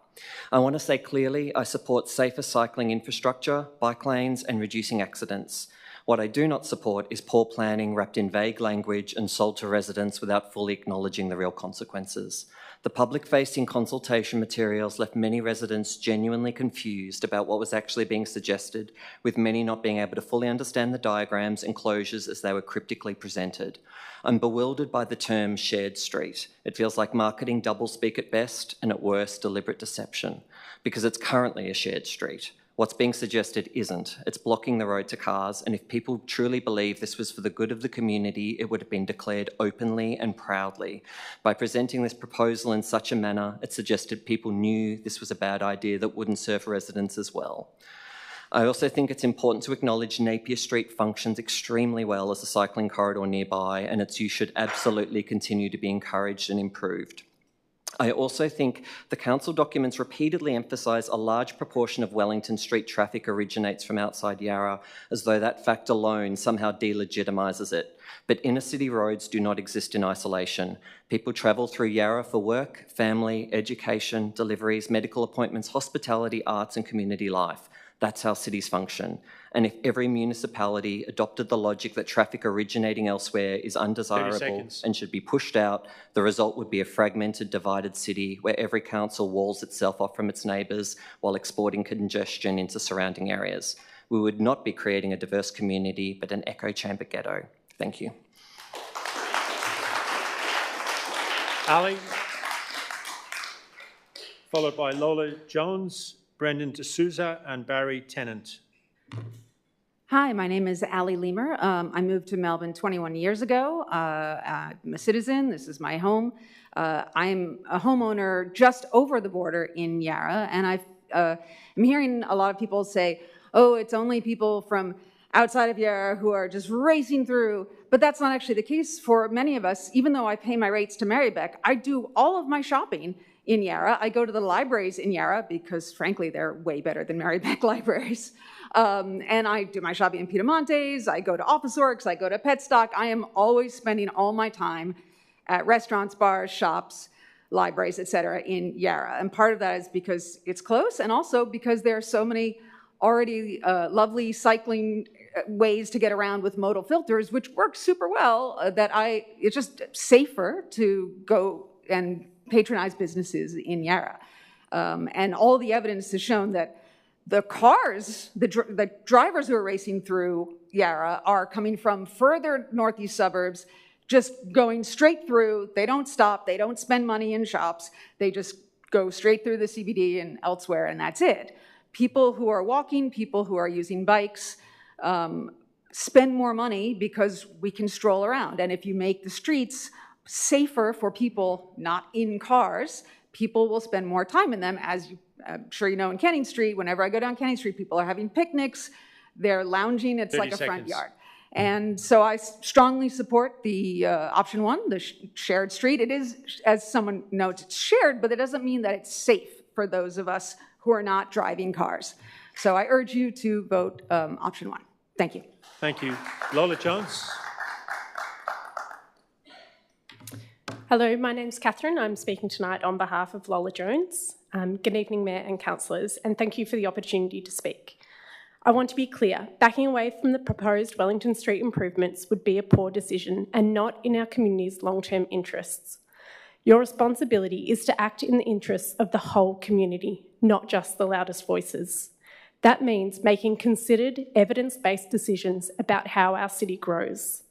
I want to say clearly I support safer cycling infrastructure, bike lanes, and reducing accidents. What I do not support is poor planning wrapped in vague language and sold to residents without fully acknowledging the real consequences. The public-facing consultation materials left many residents genuinely confused about what was actually being suggested, with many not being able to fully understand the diagrams and closures as they were cryptically presented. I'm bewildered by the term shared street. It feels like marketing doublespeak at best, and at worst, deliberate deception, because it's currently a shared street. What's being suggested isn't. It's blocking the road to cars, and if people truly believe this was for the good of the community, it would have been declared openly and proudly. By presenting this proposal in such a manner, it suggested people knew this was a bad idea that wouldn't serve residents as well. I also think it's important to acknowledge Napier Street functions extremely well as a cycling corridor nearby, and its use should absolutely continue to be encouraged and improved. I also think the council documents repeatedly emphasise a large proportion of Wellington Street traffic originates from outside Yarra, as though that fact alone somehow delegitimises it. But inner city roads do not exist in isolation. People travel through Yarra for work, family, education, deliveries, medical appointments, hospitality, arts and community life. That's how cities function. And if every municipality adopted the logic that traffic originating elsewhere is undesirable and should be pushed out, the result would be a fragmented, divided city where every council walls itself off from its neighbours while exporting congestion into surrounding areas. We would not be creating a diverse community, but an echo chamber ghetto. Thank you. Ali, followed by Lola Jones, Brendan D'Souza and Barry Tennant. Hi, my name is Ali Lemer. I moved to Melbourne 21 years ago. I'm a citizen. This is my home. I'm a homeowner just over the border in Yarra, and I'm hearing a lot of people say, oh, it's only people from outside of Yarra who are just racing through, but that's not actually the case for many of us. Even though I pay my rates to Marybeck, I do all of my shopping in Yarra. I go to the libraries in Yarra because, frankly, they're way better than Marybeck libraries. And I do my shopping in Piedemontes, I go to Officeworks, I go to Petstock. I am always spending all my time at restaurants, bars, shops, libraries, etc. in Yarra. And part of that is because it's close, and also because there are so many already lovely cycling ways to get around with modal filters, which work super well, that it's just safer to go and patronize businesses in Yarra. And all the evidence has shown that the cars, the drivers who are racing through Yarra are coming from further northeast suburbs, just going straight through. They don't stop, they don't spend money in shops, they just go straight through the CBD and elsewhere, and that's it. People who are walking, people who are using bikes, spend more money because we can stroll around. And if you make the streets safer for people not in cars, people will spend more time in them. As I'm sure you know, in Canning Street, whenever I go down Canning Street, people are having picnics, they're lounging, it's like a front yard. And so I strongly support the option one, the shared street. It is, as someone notes, it's shared, but it doesn't mean that it's safe for those of us who are not driving cars. So I urge you to vote option one. Thank you. Thank you. Lola Jones. Hello, my name's Catherine. I'm speaking tonight on behalf of Lola Jones. Good evening, Mayor and councillors, and thank you for the opportunity to speak. I want to be clear, backing away from the proposed Wellington Street improvements would be a poor decision and not in our community's long-term interests. Your responsibility is to act in the interests of the whole community, not just the loudest voices. That means making considered, evidence-based decisions about how our city grows.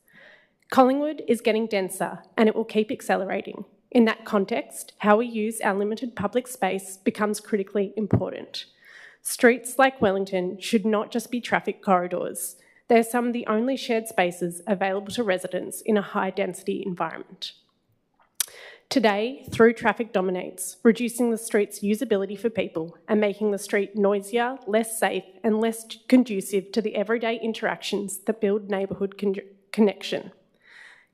Collingwood is getting denser and it will keep accelerating. In that context, how we use our limited public space becomes critically important. Streets like Wellington should not just be traffic corridors. They're some of the only shared spaces available to residents in a high-density environment. Today, through traffic dominates, reducing the street's usability for people and making the street noisier, less safe and less conducive to the everyday interactions that build neighbourhood connection.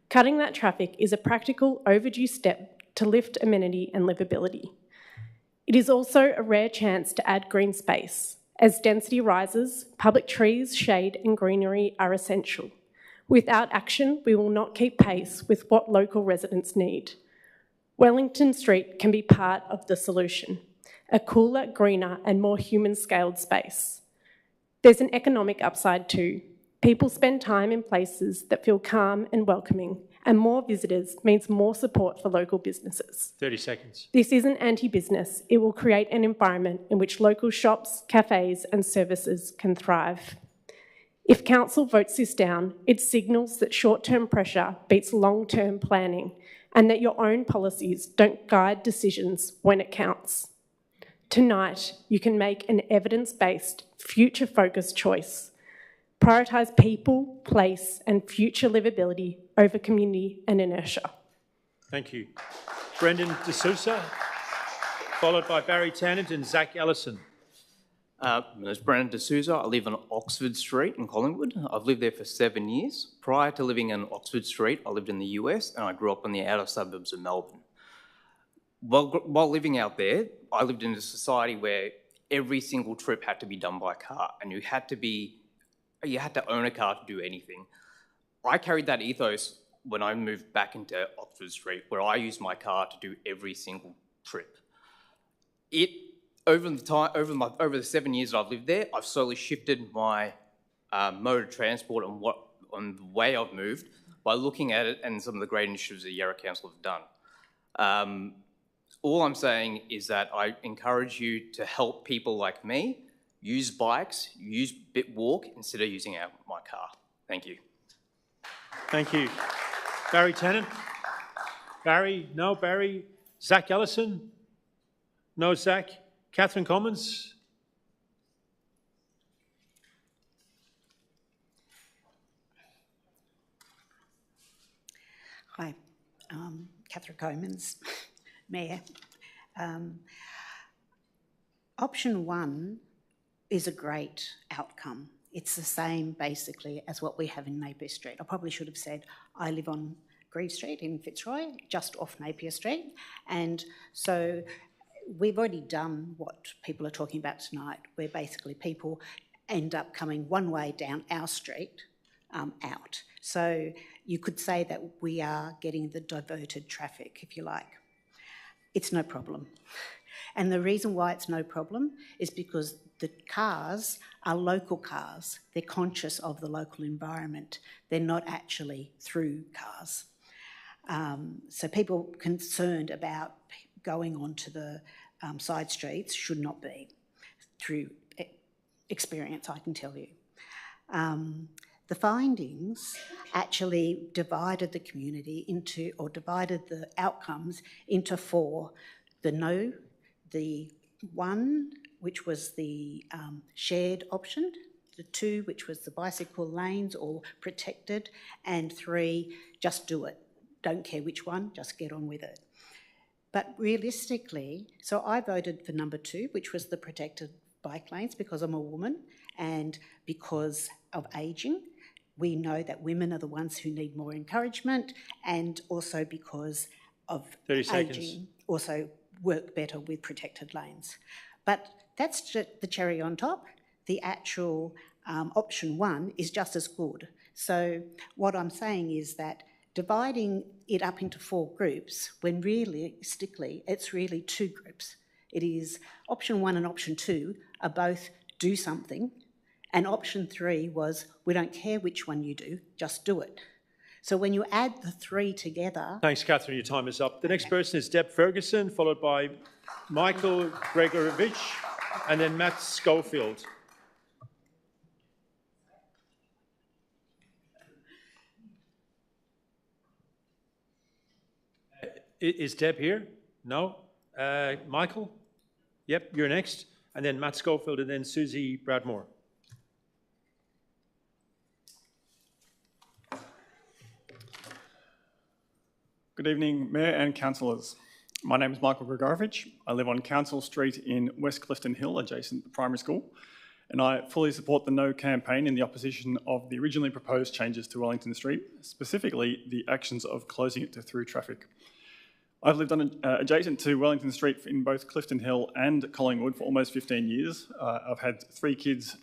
Cutting that traffic is a practical, overdue step to lift amenity and livability. It is also a rare chance to add green space. As density rises, public trees, shade and greenery are essential. Without action, we will not keep pace with what local residents need. Wellington Street can be part of the solution, a cooler, greener and more human-scaled space. There's an economic upside too. People spend time in places that feel calm and welcoming, and more visitors means more support for local businesses. 30 seconds. This isn't anti-business. It will create an environment in which local shops, cafes and services can thrive. If Council votes this down, it signals that short-term pressure beats long-term planning and that your own policies don't guide decisions when it counts. Tonight, you can make an evidence-based, future-focused choice. Prioritise people, place and future livability over community and inertia. Thank you. Brendan D'Souza, followed by Barry Tannant and Zach Ellison. My name is Brendan D'Souza. I live on Oxford Street in Collingwood. I've lived there for 7 years. Prior to living on Oxford Street, I lived in the US and I grew up in the outer suburbs of Melbourne. While living out there, I lived in a society where every single trip had to be done by car, and you had to own a car to do anything. I carried that ethos when I moved back into Oxford Street, where I used my car to do every single trip. Over the 7 years that I've lived there, I've slowly shifted my mode of transport on the way I've moved by looking at it and some of the great initiatives that Yarra Council have done. All I'm saying is that I encourage you to help people like me use bikes, use walk instead of using my car. Thank you. Thank you. Barry Tennant? Barry? No. Barry? Zach Ellison? No. Zach? Catherine Commons? Hi, Catherine Commons, Mayor. Option 1 is a great outcome. It's the same basically as what we have in Napier Street. I probably should have said I live on Grieve Street in Fitzroy, just off Napier Street. And so we've already done what people are talking about tonight, where basically people end up coming one way down our street out. So you could say that we are getting the diverted traffic, if you like. It's no problem. And the reason why it's no problem is because the cars are local cars. They're conscious of the local environment. They're not actually through cars. So people concerned about going onto the side streets should not be, through experience, I can tell you. The findings actually divided the community into, or divided the outcomes into 4. The no, the 1, which was the shared option, the 2, which was the bicycle lanes or protected, and 3, just do it. Don't care which one, just get on with it. But realistically, so I voted for number 2, which was the protected bike lanes, because I'm a woman and because of ageing. We know that women are the ones who need more encouragement, and also because of ageing, also work better with protected lanes. But that's just the cherry on top. The actual option 1 is just as good. So what I'm saying is that dividing it up into 4 groups, when realistically it's really 2 groups. It is option 1 and option 2 are both do something, and option 3 was we don't care which one you do, just do it. So when you add the 3 together... Thanks, Catherine. Your time is up. The next person is Deb Ferguson, followed by Michael Gregorovich, and then Matt Schofield. Is Deb here? No? Michael? Yep, you're next. And then Matt Schofield, and then Susie Bradmore. Good evening, Mayor and councillors. My name is Michael Gregorovich. I live on Council Street in West Clifton Hill, adjacent to the primary school, and I fully support the No campaign in the opposition of the originally proposed changes to Wellington Street, specifically the actions of closing it to through traffic. I've lived on adjacent to Wellington Street in both Clifton Hill and Collingwood for almost 15 years. I've had 3 kids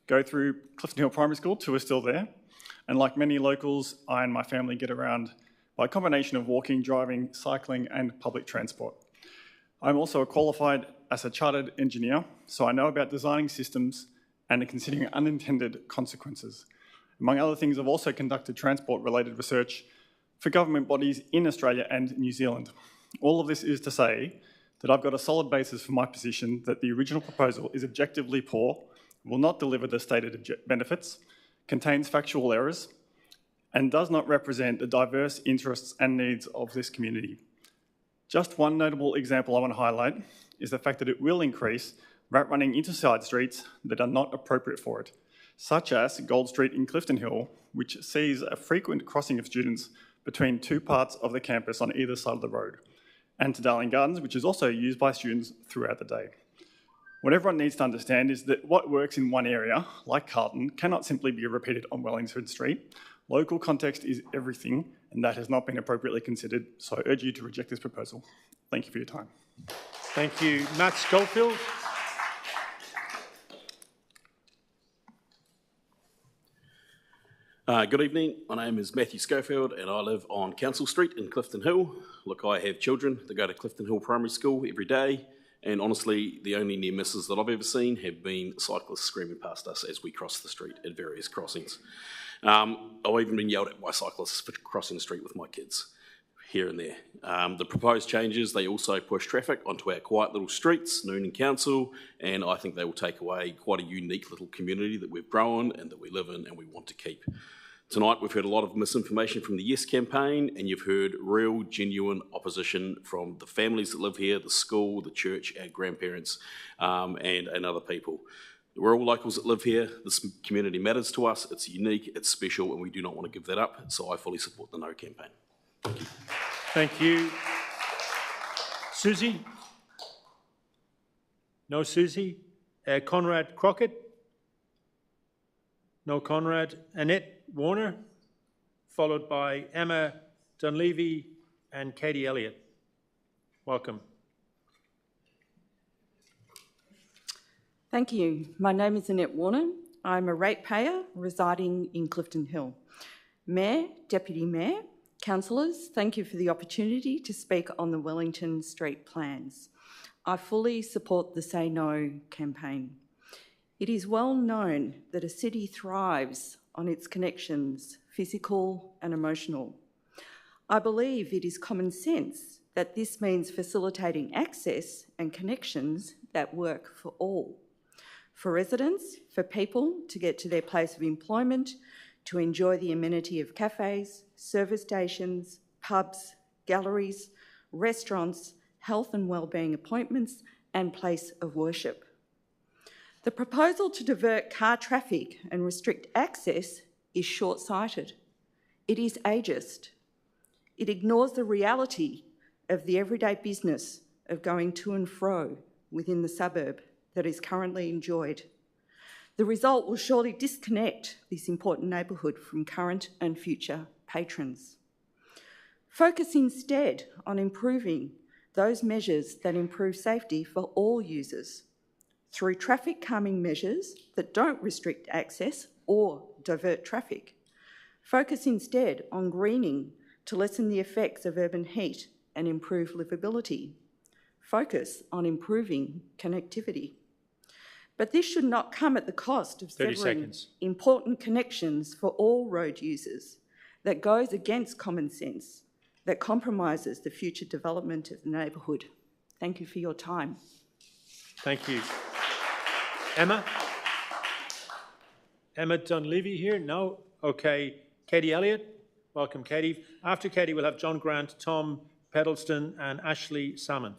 go through Clifton Hill Primary School, 2 are still there, and like many locals, I and my family get around by a combination of walking, driving, cycling and public transport. I'm also qualified as a chartered engineer, so I know about designing systems and considering unintended consequences. Among other things, I've also conducted transport-related research for government bodies in Australia and New Zealand. All of this is to say that I've got a solid basis for my position that the original proposal is objectively poor, will not deliver the stated benefits, contains factual errors, and does not represent the diverse interests and needs of this community. Just one notable example I want to highlight is the fact that it will increase rat running into side streets that are not appropriate for it, such as Gold Street in Clifton Hill, which sees a frequent crossing of students between two parts of the campus on either side of the road, and to Darling Gardens, which is also used by students throughout the day. What everyone needs to understand is that what works in one area, like Carlton, cannot simply be repeated on Wellington Street. Local context is everything, and that has not been appropriately considered, so I urge you to reject this proposal. Thank you for your time. Thank you. Matt Schofield. Good evening. My name is Matthew Schofield and I live on Council Street in Clifton Hill. Look, I have children that go to Clifton Hill Primary School every day, and honestly, the only near misses that I've ever seen have been cyclists screaming past us as we cross the street at various crossings. I've even been yelled at by cyclists for crossing the street with my kids here and there. The proposed changes, they also push traffic onto our quiet little streets, Noonan Council, and I think they will take away quite a unique little community that we've grown and that we live in and we want to keep. Tonight we've heard a lot of misinformation from the Yes campaign, and you've heard real, genuine opposition from the families that live here, the school, the church, our grandparents, and other people. We're all locals that live here. This community matters to us. It's unique, it's special, and we do not want to give that up, so I fully support the No campaign. Thank you. Thank you. Susie? No Susie? Conrad Crockett? No Conrad. Annette Warner, followed by Emma Dunleavy and Katie Elliott. Welcome. Thank you. My name is Annette Warner. I'm a ratepayer residing in Clifton Hill. Mayor, Deputy Mayor, councillors, thank you for the opportunity to speak on the Wellington Street plans. I fully support the Say No campaign. It is well known that a city thrives on its connections, physical and emotional. I believe it is common sense that this means facilitating access and connections that work for all. For residents, for people to get to their place of employment, to enjoy the amenity of cafes, service stations, pubs, galleries, restaurants, health and wellbeing appointments, and place of worship. The proposal to divert car traffic and restrict access is short-sighted. It is ageist. It ignores the reality of the everyday business of going to and fro within the suburb that is currently enjoyed. The result will surely disconnect this important neighbourhood from current and future patrons. Focus instead on improving those measures that improve safety for all users through traffic calming measures that don't restrict access or divert traffic. Focus instead on greening to lessen the effects of urban heat and improve livability. Focus on improving connectivity. But this should not come at the cost of severing important connections for all road users that goes against common sense, that compromises the future development of the neighbourhood. Thank you for your time. Thank you. Emma? Emma Dunleavy here? No? Okay. Katie Elliott? Welcome, Katie. After Katie, we'll have John Grant, Tom Peddleston and Ashley Salmon.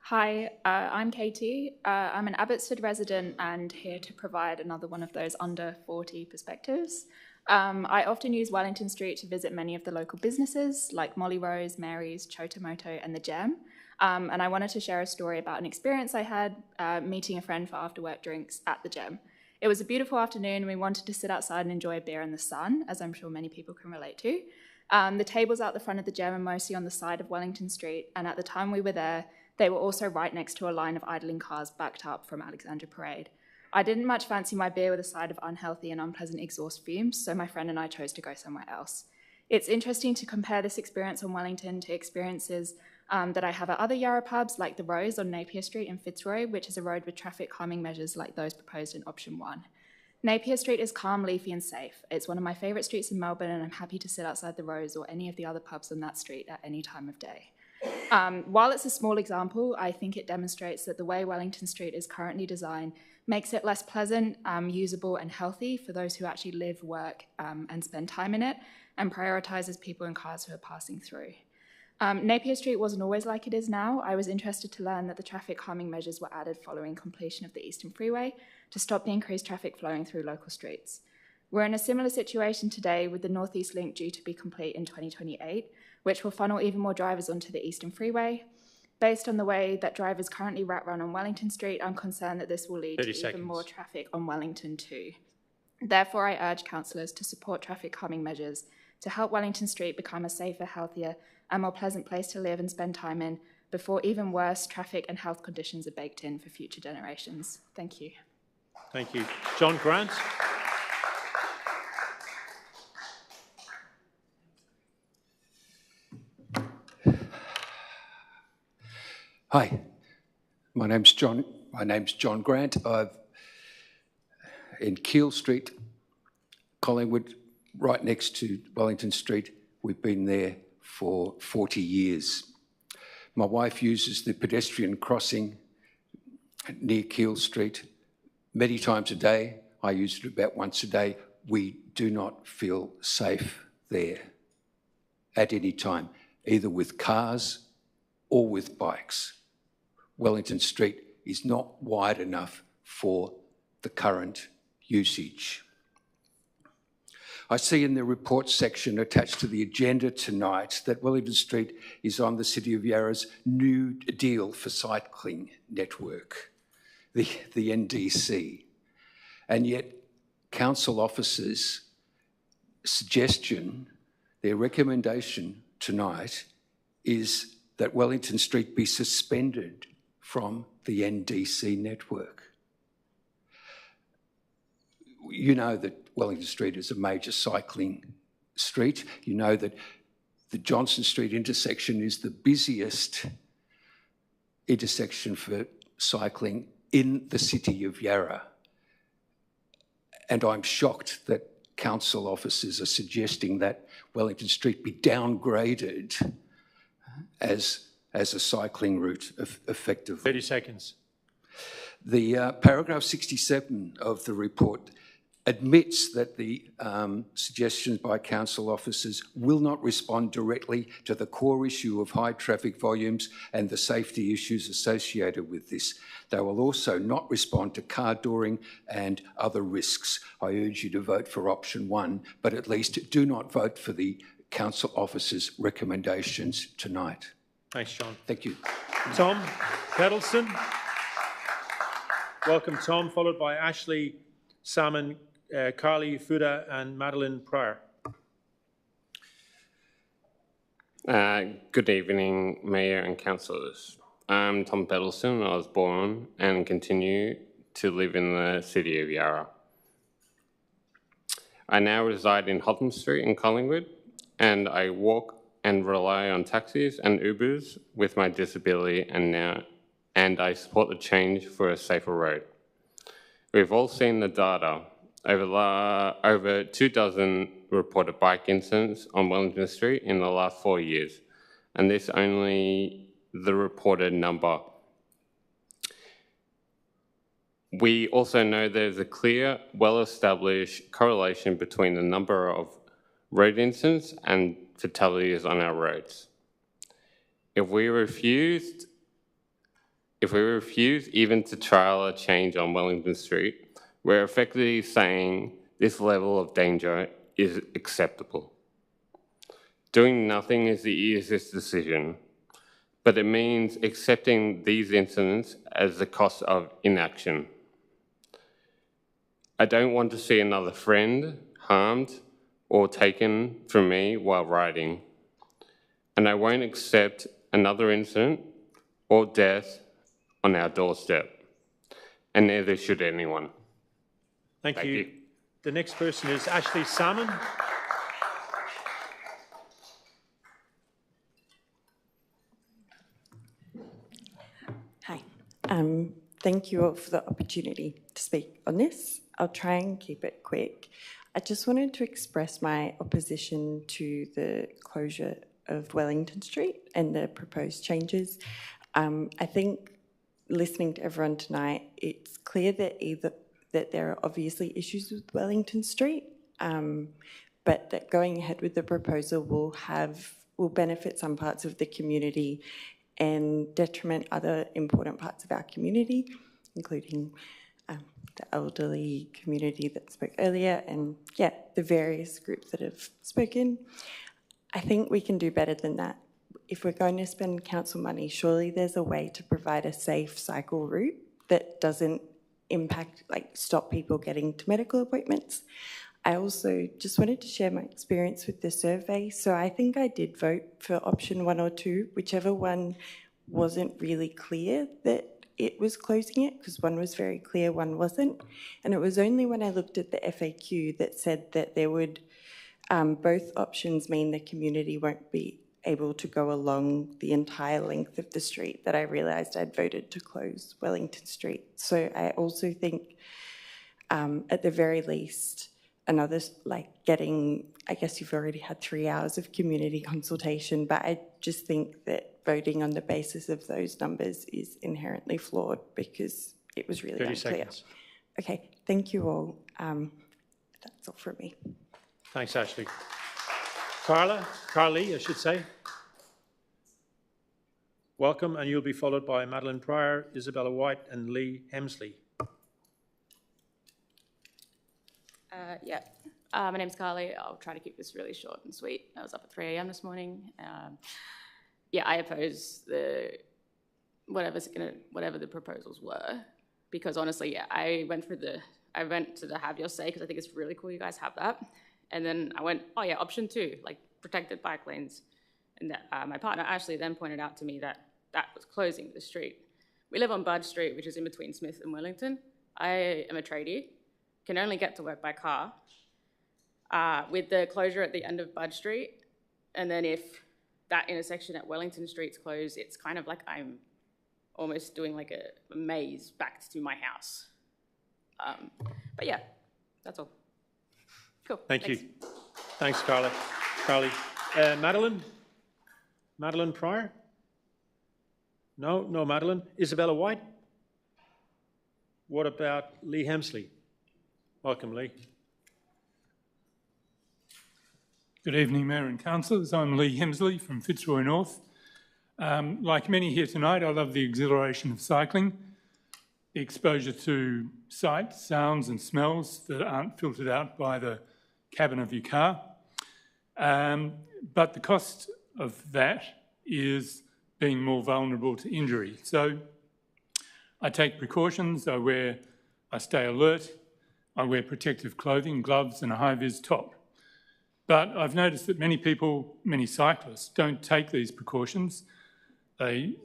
Hi, I'm Katie. I'm an Abbotsford resident and here to provide another one of those under 40 perspectives. I often use Wellington Street to visit many of the local businesses like Molly Rose, Mary's, Chotomoto and The Gem. And I wanted to share a story about an experience I had meeting a friend for after-work drinks at The Gem. It was a beautiful afternoon and we wanted to sit outside and enjoy a beer in the sun, as I'm sure many people can relate to. The tables out the front of The Gem are mostly on the side of Wellington Street, and at the time we were there, they were also right next to a line of idling cars backed up from Alexandra Parade. I didn't much fancy my beer with a side of unhealthy and unpleasant exhaust fumes, so my friend and I chose to go somewhere else. It's interesting to compare this experience on Wellington to experiences that I have at other Yarra pubs like the Rose on Napier Street in Fitzroy, which is a road with traffic calming measures like those proposed in option 1. Napier Street is calm, leafy and safe. It's one of my favourite streets in Melbourne, and I'm happy to sit outside the Rose or any of the other pubs on that street at any time of day. While it's a small example, I think it demonstrates that the way Wellington Street is currently designed makes it less pleasant, usable and healthy for those who actually live, work and spend time in it, and prioritises people in cars who are passing through. Napier Street wasn't always like it is now. I was interested to learn that the traffic calming measures were added following completion of the Eastern Freeway to stop the increased traffic flowing through local streets. We're in a similar situation today with the North East Link due to be complete in 2028, which will funnel even more drivers onto the Eastern Freeway. Based on the way that drivers currently rat run on Wellington Street, I'm concerned that this will lead to even more traffic on Wellington too. Therefore, I urge councillors to support traffic calming measures to help Wellington Street become a safer, healthier and more pleasant place to live and spend time in before even worse traffic and health conditions are baked in for future generations. Thank you. Thank you. John Grant. Hi, my name's John Grant. I'm in Keele Street, Collingwood, right next to Wellington Street. We've been there for 40 years. My wife uses the pedestrian crossing near Keele Street many times a day. I use it about once a day. We do not feel safe there at any time, either with cars or with bikes. Wellington Street is not wide enough for the current usage. I see in the report section attached to the agenda tonight that Wellington Street is on the City of Yarra's new deal for cycling network, the NDC. And yet council officers' suggestion, their recommendation tonight is that Wellington Street be suspended from the NDC network. You know that Wellington Street is a major cycling street. You know that the Johnson Street intersection is the busiest intersection for cycling in the City of Yarra. And I'm shocked that council officers are suggesting that Wellington Street be downgraded as a cycling route, effectively. 30 seconds. The paragraph 67 of the report admits that the suggestions by council officers will not respond directly to the core issue of high traffic volumes and the safety issues associated with this. They will also not respond to car dooring and other risks. I urge you to vote for option 1, but at least do not vote for the council officers' recommendations tonight. Thanks, John. Thank you. Tom Peddleson. Welcome, Tom, followed by Ashley Salmon, Carly Fuda and Madeline Pryor. Good evening, Mayor and councillors. I'm Tom Peddleson. I was born and continue to live in the City of Yarra. I now reside in Hotham Street in Collingwood, and I walk and rely on taxis and Ubers with my disability, and I support the change for a safer road. We've all seen the data. Over 24 reported bike incidents on Wellington Street in the last 4 years, and this only the reported number. We also know there's a clear, well-established correlation between the number of road incidents and fatalities on our roads. If we refuse even to trial a change on Wellington Street, we're effectively saying this level of danger is acceptable. Doing nothing is the easiest decision, but it means accepting these incidents as the cost of inaction. I don't want to see another friend harmed or taken from me while riding, and I won't accept another incident or death on our doorstep, and neither should anyone. Thank you. The next person is Ashley Salmon. Hi. Thank you all for the opportunity to speak on this. I'll try and keep it quick. I just wanted to express my opposition to the closure of Wellington Street and the proposed changes. I think listening to everyone tonight, it's clear that there are obviously issues with Wellington Street, but that going ahead with the proposal will benefit some parts of the community and detriment other important parts of our community, including the elderly community that spoke earlier and, yeah, the various groups that have spoken. I think we can do better than that. If we're going to spend council money, surely there's a way to provide a safe cycle route that doesn't impact, stop people getting to medical appointments. I also just wanted to share my experience with the survey. So I think I did vote for option 1 or 2, whichever one wasn't really clear that it was closing it, because one was very clear, one wasn't. And it was only when I looked at the FAQ that said that there would, both options mean the community won't be able to go along the entire length of the street that I realised I'd voted to close Wellington Street. So I also think, at the very least, another, I guess you've already had 3 hours of community consultation, but I just think that voting on the basis of those numbers is inherently flawed because it was really 30 unclear. seconds. Okay, thank you all. That's all from me. Thanks, Ashley. Carly, I should say. Welcome, and you'll be followed by Madeline Pryor, Isabella White, and Lee Hemsley. My name's Carly. I'll try to keep this really short and sweet. I was up at 3 a.m. this morning. I oppose whatever the proposals were, because honestly, I went to the have your say because I think it's really cool you guys have that, and then I went, oh yeah, option 2, protected bike lanes, and my partner Ashley then pointed out to me that was closing the street. We live on Bud Street, which is in between Smith and Wellington. I am a tradie, can only get to work by car. With the closure at the end of Bud Street, and then if that intersection at Wellington Street's closed, it's kind of like I'm almost doing a maze back to my house. But yeah, that's all. Cool. Thank you. Thanks, Carly. Madeline Pryor? No, Madeline. Isabella White? What about Lee Hemsley? Welcome, Lee. Good evening, Mayor and Councillors. I'm Lee Hemsley from Fitzroy North. Like many here tonight, I love the exhilaration of cycling, the exposure to sights, sounds and smells that aren't filtered out by the cabin of your car. But the cost of that is being more vulnerable to injury. So I take precautions, I stay alert, I wear protective clothing, gloves and a high-vis top. But I've noticed that many cyclists don't take these precautions. They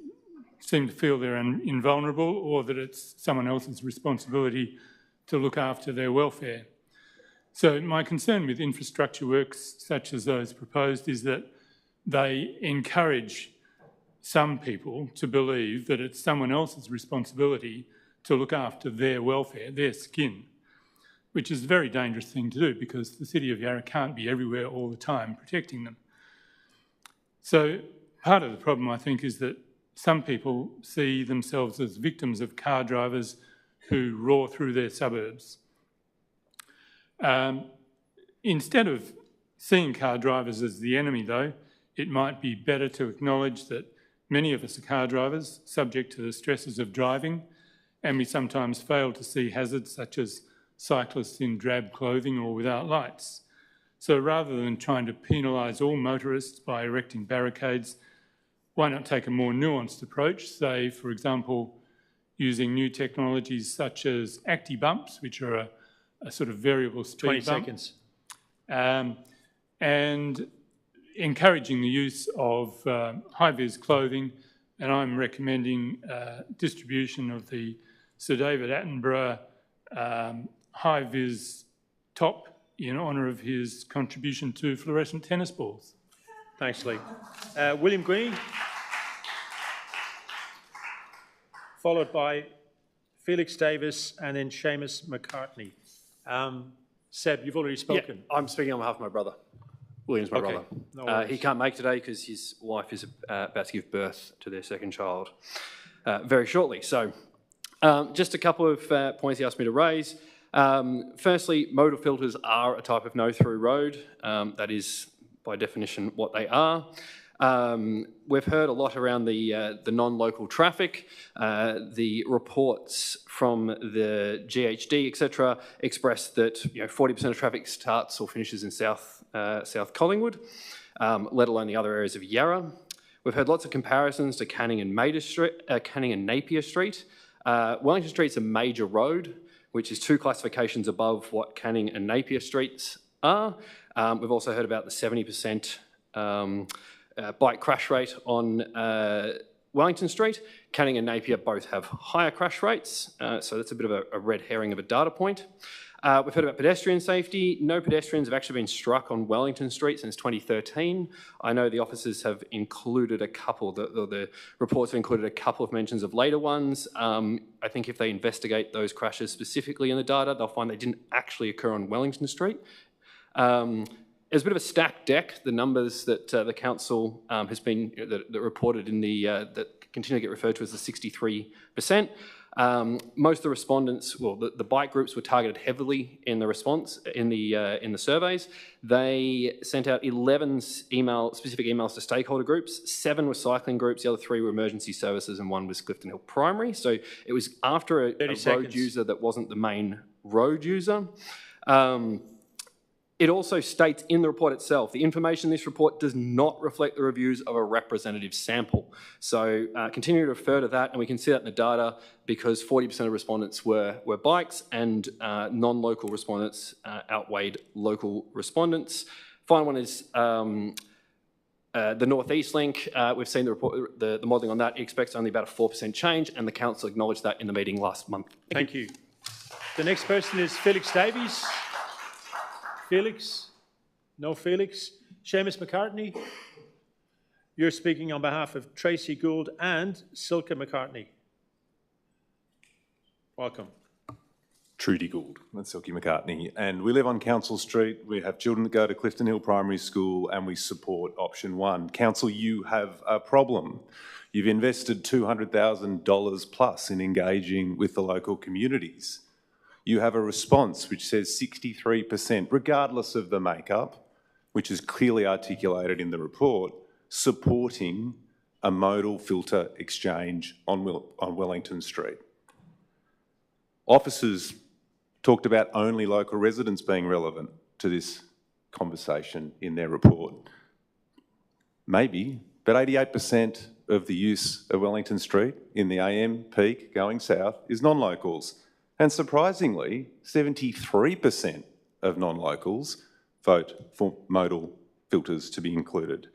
seem to feel they're invulnerable or that it's someone else's responsibility to look after their welfare. So my concern with infrastructure works such as those proposed is that they encourage some people to believe that it's someone else's responsibility to look after their welfare, their skin, which is a very dangerous thing to do because the City of Yarra can't be everywhere all the time protecting them. So part of the problem, I think, is that some people see themselves as victims of car drivers who roar through their suburbs. Instead of seeing car drivers as the enemy, though, it might be better to acknowledge that many of us are car drivers, subject to the stresses of driving, and we sometimes fail to see hazards such as cyclists in drab clothing or without lights. So rather than trying to penalise all motorists by erecting barricades, why not take a more nuanced approach, say, for example, using new technologies such as acti-bumps, which are a sort of variable speed 20 bump. seconds. And encouraging the use of high-vis clothing, and I'm recommending distribution of the Sir David Attenborough high-vis top in honour of his contribution to fluorescent tennis balls. Thanks, Lee. William Green, followed by Felix Davis, and then Seamus McCartney. Seb, you've already spoken. Yeah, I'm speaking on behalf of my brother. William's my Okay, brother. no worries. He can't make today because his wife is about to give birth to their second child very shortly. So just a couple of points he asked me to raise. Firstly, modal filters are a type of no-through road. That is, by definition, what they are. We've heard a lot around the non-local traffic. The reports from the GHD, etc., express that 40% of traffic starts or finishes in South Collingwood, let alone the other areas of Yarra. We've heard lots of comparisons to Canning and Napier Street. Wellington Street's a major road, which is 2 classifications above what Canning and Napier Streets are. We've also heard about the 70% bike crash rate on Wellington Street. Canning and Napier both have higher crash rates, so that's a bit of a red herring of a data point. We've heard about pedestrian safety. No pedestrians have actually been struck on Wellington Street since 2013. I know the officers have included a couple, the reports have included a couple of mentions of later ones. I think if they investigate those crashes specifically in the data, they'll find they didn't actually occur on Wellington Street. There's a bit of a stacked deck. The numbers that the council has been that reported in the that continue to get referred to as the 63%. Most of the respondents, well, the bike groups were targeted heavily in the response in the surveys. They sent out 11 specific emails to stakeholder groups. 7 were cycling groups. The other 3 were emergency services, and 1 was Clifton Hill Primary. So it was after a road user that wasn't the main road user. It also states in the report itself, the information in this report does not reflect the reviews of a representative sample. So continue to refer to that, and we can see that in the data because 40% of respondents were bikes and non-local respondents outweighed local respondents. Final one is the North East Link. We've seen the report, the modelling on that. It expects only about a 4% change, and the council acknowledged that in the meeting last month. Thank you. The next person is Felix Davies. Felix? No Felix. Seamus McCartney? You're speaking on behalf of Tracy Gould and Silke McCartney. Welcome. Trudy Gould and Silke McCartney. And we live on Council Street. We have children that go to Clifton Hill Primary School, and we support option 1. Council, you have a problem. You've invested $200,000 plus in engaging with the local communities. You have a response which says 63%, regardless of the makeup, which is clearly articulated in the report, supporting a modal filter exchange on Wellington Street. Officers talked about only local residents being relevant to this conversation in their report. Maybe, but 88% of the use of Wellington Street in the AM peak going south is non-locals. And surprisingly, 73% of non-locals vote for modal filters to be included.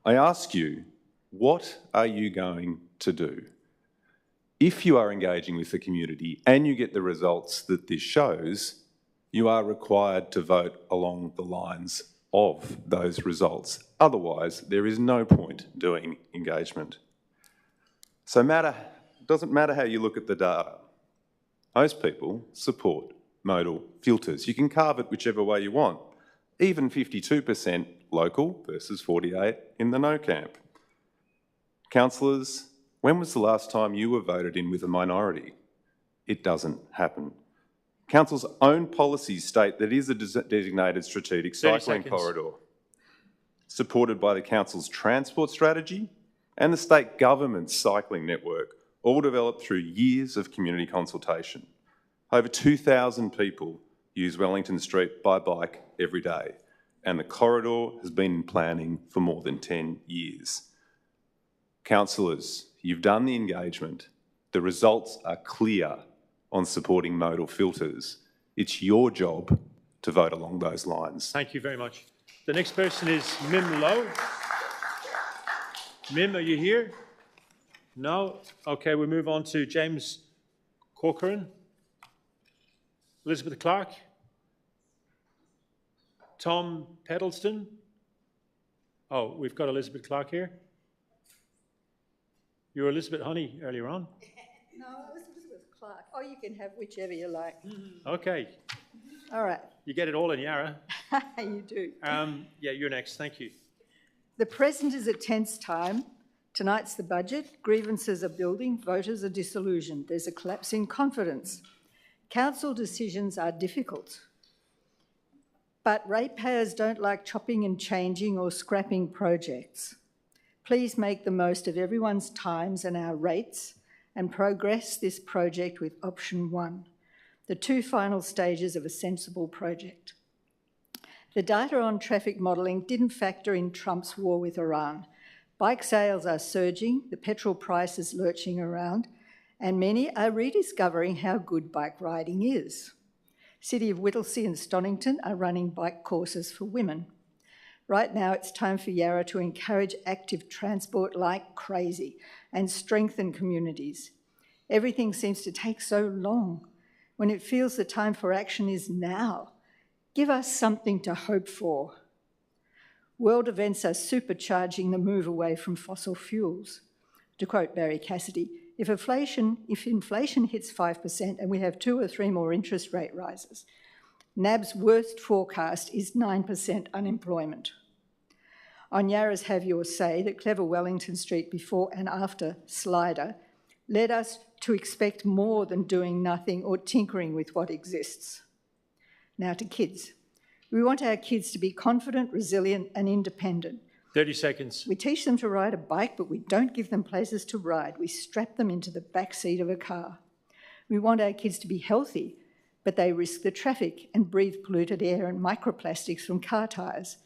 I ask you, what are you going to do? If you are engaging with the community and you get the results that this shows, you are required to vote along the lines of those results. Otherwise, there is no point doing engagement. So it doesn't matter how you look at the data. Most people support modal filters. You can carve it whichever way you want. Even 52% local versus 48% in the no camp. Councillors, when was the last time you were voted in with a minority? It doesn't happen. Council's own policies state that it is a designated strategic cycling corridor, supported by the Council's transport strategy and the state government's cycling network, all developed through years of community consultation. Over 2,000 people use Wellington Street by bike every day, and the corridor has been in planning for more than 10 years. Councillors, you've done the engagement. The results are clear on supporting modal filters. It's your job to vote along those lines. Thank you very much. The next person is Mim Lowe. Mim, are you here? No? Okay, we move on to James Corcoran. Elizabeth Clark. Tom Peddleston. Oh, we've got Elizabeth Clark here. You were Elizabeth Honey earlier on. No, it was Elizabeth Clark. Oh, you can have whichever you like. Okay. All right. You get it all in Yarra. You do. Yeah, you're next. Thank you. The present is a tense time. Tonight's the budget. Grievances are building. Voters are disillusioned. There's a collapse in confidence. Council decisions are difficult. But ratepayers don't like chopping and changing or scrapping projects. Please make the most of everyone's times and our rates and progress this project with option 1, the 2 final stages of a sensible project. The data on traffic modelling didn't factor in Trump's war with Iran. Bike sales are surging, the petrol price is lurching around, and many are rediscovering how good bike riding is. City of Whittlesea and Stonington are running bike courses for women. Right now, it's time for Yarra to encourage active transport like crazy and strengthen communities. Everything seems to take so long when it feels the time for action is now. Give us something to hope for. World events are supercharging the move away from fossil fuels. To quote Barry Cassidy, if inflation hits 5% and we have 2 or 3 more interest rate rises, NAB's worst forecast is 9% unemployment. On Yarra's Have Your Say, the clever Wellington Street before and after slider led us to expect more than doing nothing or tinkering with what exists. Now to kids. We want our kids to be confident, resilient and independent. 30 seconds. We teach them to ride a bike, but we don't give them places to ride. We strap them into the back seat of a car. We want our kids to be healthy, but they risk the traffic and breathe polluted air and microplastics from car tyres.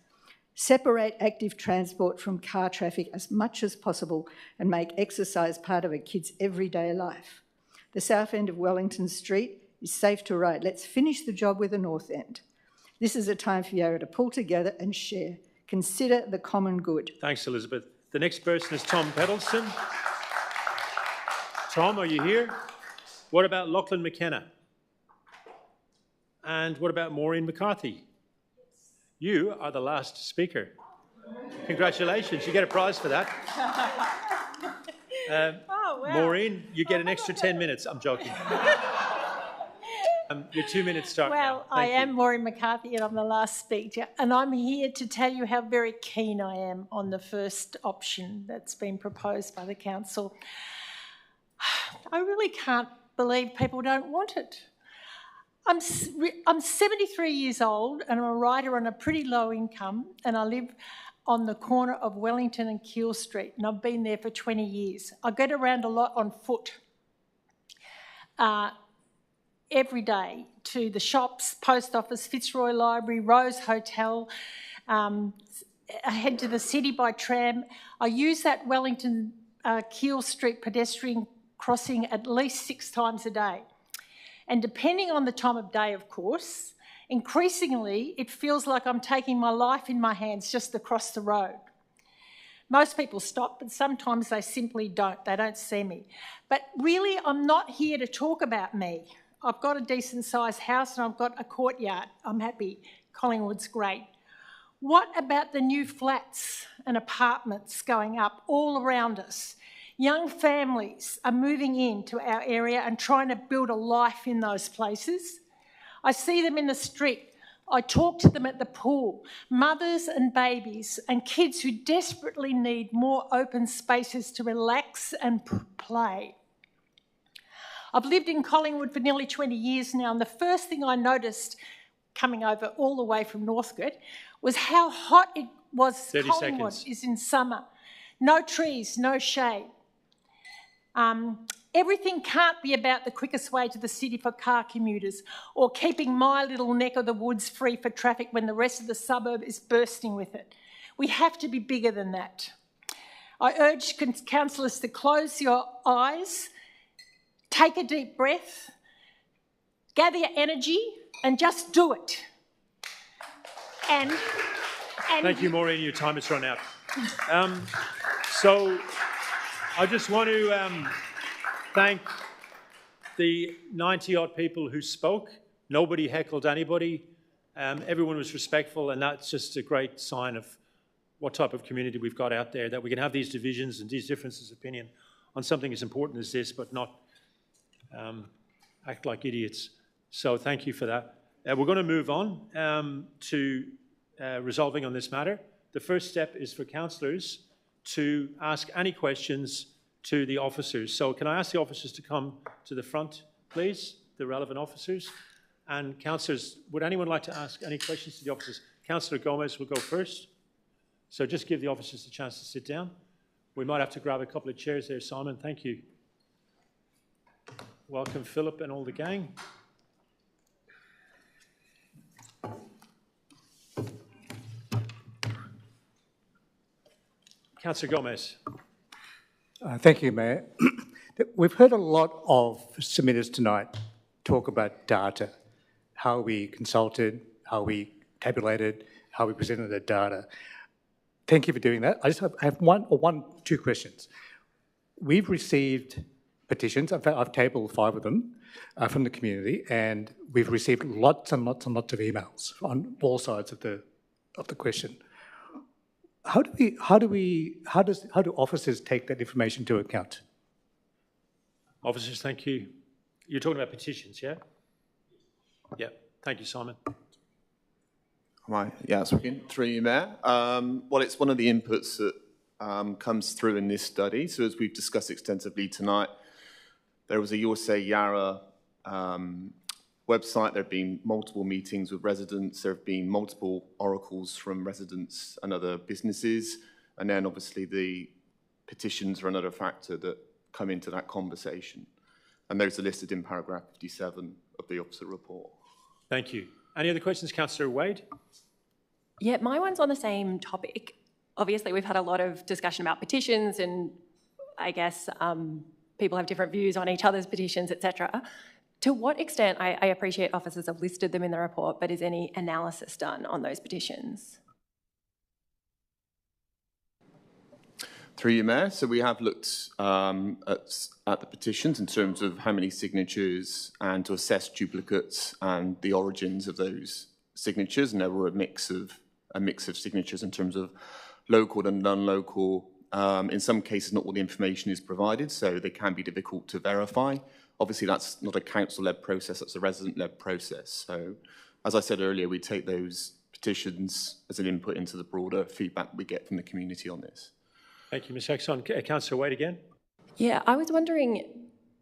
Separate active transport from car traffic as much as possible and make exercise part of a kid's everyday life. The south end of Wellington Street is safe to ride. Let's finish the job with the north end. This is a time for Yarra to pull together and share. Consider the common good. Thanks, Elizabeth. The next person is Tom Peddleston. Tom, are you here? What about Lachlan McKenna? And what about Maureen McCarthy? You are the last speaker. Congratulations, you get a prize for that. Oh, wow. Maureen, you get an extra 10 minutes. I'm joking. Your 2 minutes start now. Well, I am Maureen McCarthy and I'm the last speaker, and I'm here to tell you how very keen I am on the first option that's been proposed by the council. I really can't believe people don't want it. I'm 73 years old and I'm a rider on a pretty low income, and I live on the corner of Wellington and Keele Street, and I've been there for 20 years. I get around a lot on foot. Every day to the shops, post office, Fitzroy Library, Rose Hotel. I head to the city by tram. I use that Wellington Keele Street pedestrian crossing at least 6 times a day. And depending on the time of day, of course, increasingly it feels like I'm taking my life in my hands just across the road. Most people stop, but sometimes they simply don't. They don't see me. But really, I'm not here to talk about me. I've got a decent-sized house and I've got a courtyard. I'm happy. Collingwood's great. What about the new flats and apartments going up all around us? Young families are moving into our area and trying to build a life in those places. I see them in the street. I talk to them at the pool. Mothers and babies and kids who desperately need more open spaces to relax and play. I've lived in Collingwood for nearly 20 years now, and the first thing I noticed coming over all the way from Northcote was how hot it was. Collingwood is in summer. No trees, no shade. Everything can't be about the quickest way to the city for car commuters or keeping my little neck of the woods free for traffic when the rest of the suburb is bursting with it. We have to be bigger than that. I urge councillors to close your eyes, take a deep breath, gather your energy and just do it. And thank you, Maureen. Your time has run out. So I just want to thank the 90-odd people who spoke. Nobody heckled anybody. Everyone was respectful, and that's just a great sign of what type of community we've got out there, that we can have these divisions and these differences of opinion on something as important as this, but not act like idiots. So thank you for that. We're going to move on to resolving on this matter. The first step is for councillors to ask any questions to the officers. So can I ask the officers to come to the front, please, the relevant officers? And councillors, would anyone like to ask any questions to the officers? Councillor Gomez will go first. So just give the officers a chance to sit down. We might have to grab a couple of chairs there, Simon. Thank you. Welcome, Philip and all the gang. Councillor Gomez. Thank you, Mayor. We've heard a lot of submitters tonight talk about data, how we consulted, how we tabulated, how we presented the data. Thank you for doing that. I have two questions. We've received petitions. In fact, I've tabled 5 of them from the community, and we've received lots and lots and lots of emails on all sides of the question. How do officers take that information into account? Officers, thank you. You're talking about petitions, yeah? Yeah. Thank you, Simon. Right. Yeah, speaking through you, Mayor. Well, it's one of the inputs that comes through in this study. So as we've discussed extensively tonight, there was a Your Say Yarra website. There have been multiple meetings with residents. There have been multiple oracles from residents and other businesses. And then obviously the petitions are another factor that come into that conversation. And those are listed in paragraph 57 of the officer report. Thank you. Any other questions, Councillor Wade? Yeah, my one's on the same topic. Obviously, we've had a lot of discussion about petitions, and I guess people have different views on each other's petitions, etc. To what extent, I appreciate officers have listed them in the report, but is any analysis done on those petitions? Through you, Mayor. So we have looked at the petitions in terms of how many signatures and to assess duplicates and the origins of those signatures. And there were a mix of signatures in terms of local and non-local. In some cases, not all the information is provided, so they can be difficult to verify. Obviously, that's not a council-led process, that's a resident-led process. So, as I said earlier, we take those petitions as an input into the broader feedback we get from the community on this. Thank you, Ms. Exxon. Councillor Wade again. Yeah, I was wondering,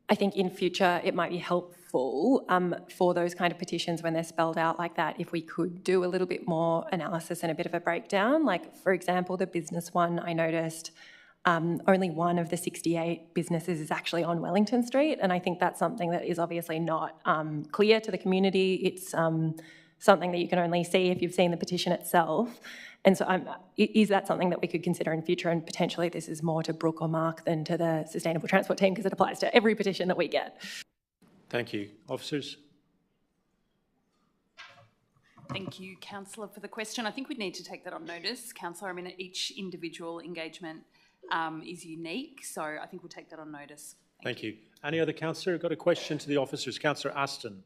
I think in future it might be helpful for those kind of petitions when they're spelled out like that, if we could do a little bit more analysis and a bit of a breakdown. Like, for example, the business one, I noticed only one of the 68 businesses is actually on Wellington Street, and I think that's something that is obviously not clear to the community. It's something that you can only see if you've seen the petition itself. And so is that something that we could consider in future, and potentially this is more to Brooke or Mark than to the Sustainable Transport team, because it applies to every petition that we get. Thank you. Officers? Thank you, Councillor, for the question. I think we need to take that on notice, Councillor. I mean, each individual engagement is unique, so I think we'll take that on notice. Thank you. Any other councillor? Got a question to the officers? Councillor Aston.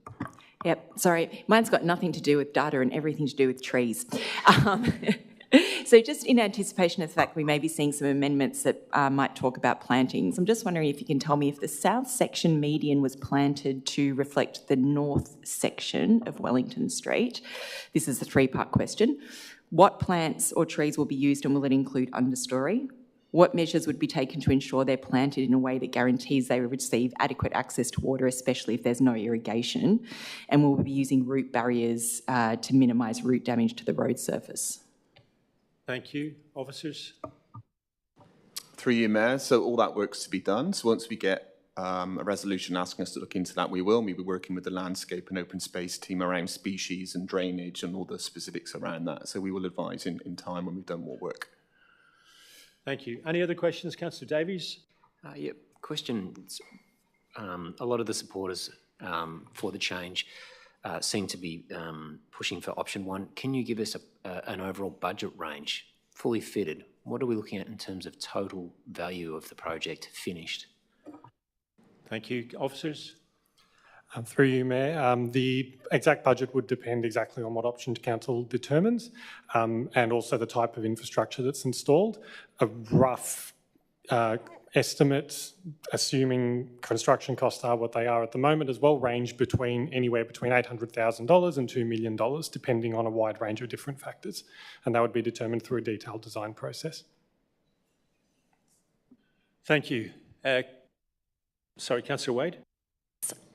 Yep, sorry. Mine's got nothing to do with data and everything to do with trees. So just in anticipation of the fact we may be seeing some amendments that might talk about plantings, I'm just wondering if you can tell me if the south section median was planted to reflect the north section of Wellington Street. This is the 3-part question. What plants or trees will be used, and will it include understory? What measures would be taken to ensure they're planted in a way that guarantees they receive adequate access to water, especially if there's no irrigation? And will we be using root barriers to minimise root damage to the road surface? Thank you. Officers? Through you, Mayor. So all that work's to be done. So once we get a resolution asking us to look into that, we will. We'll be working with the landscape and open space team around species and drainage and all the specifics around that. So we will advise in time when we've done more work. Thank you. Any other questions, Councillor Davies? Yeah, questions. A lot of the supporters for the change seem to be pushing for option 1. Can you give us an overall budget range, fully fitted? What are we looking at in terms of total value of the project finished? Thank you. Officers? Through you, Mayor. The exact budget would depend exactly on what option council determines, and also the type of infrastructure that's installed. A rough estimates, assuming construction costs are what they are at the moment as well, range anywhere between $800,000 and $2 million, depending on a wide range of different factors. And that would be determined through a detailed design process. Thank you. Sorry, Councillor Wade.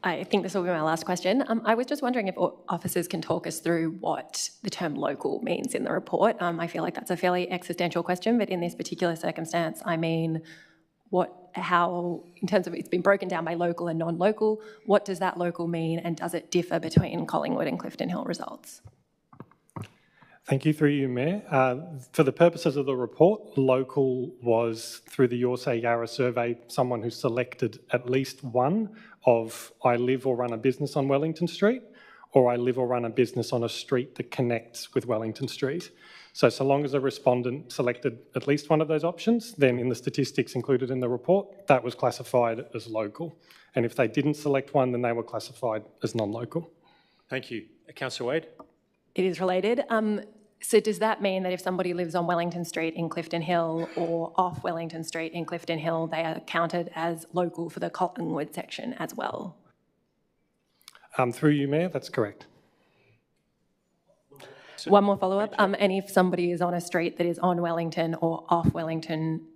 I think this will be my last question. I was just wondering if officers can talk us through what the term local means in the report. I feel like that's a fairly existential question, but in this particular circumstance, I mean, how, in terms of it's been broken down by local and non-local, what does that local mean, and does it differ between Collingwood and Clifton Hill results? Thank you, through you, Mayor. For the purposes of the report, local was, through the Your Say Yarra survey, someone who selected at least one of I live or run a business on Wellington Street, or I live or run a business on a street that connects with Wellington Street. So long as a respondent selected at least one of those options, then in the statistics included in the report, that was classified as local. And if they didn't select one, then they were classified as non-local. Thank you. Councillor Wade. It is related. So does that mean that if somebody lives on Wellington Street in Clifton Hill or off Wellington Street in Clifton Hill, they are counted as local for the Collingwood section as well? Through you, Mayor, that's correct. One more follow-up. And if somebody is on a street that is on Wellington or off Wellington,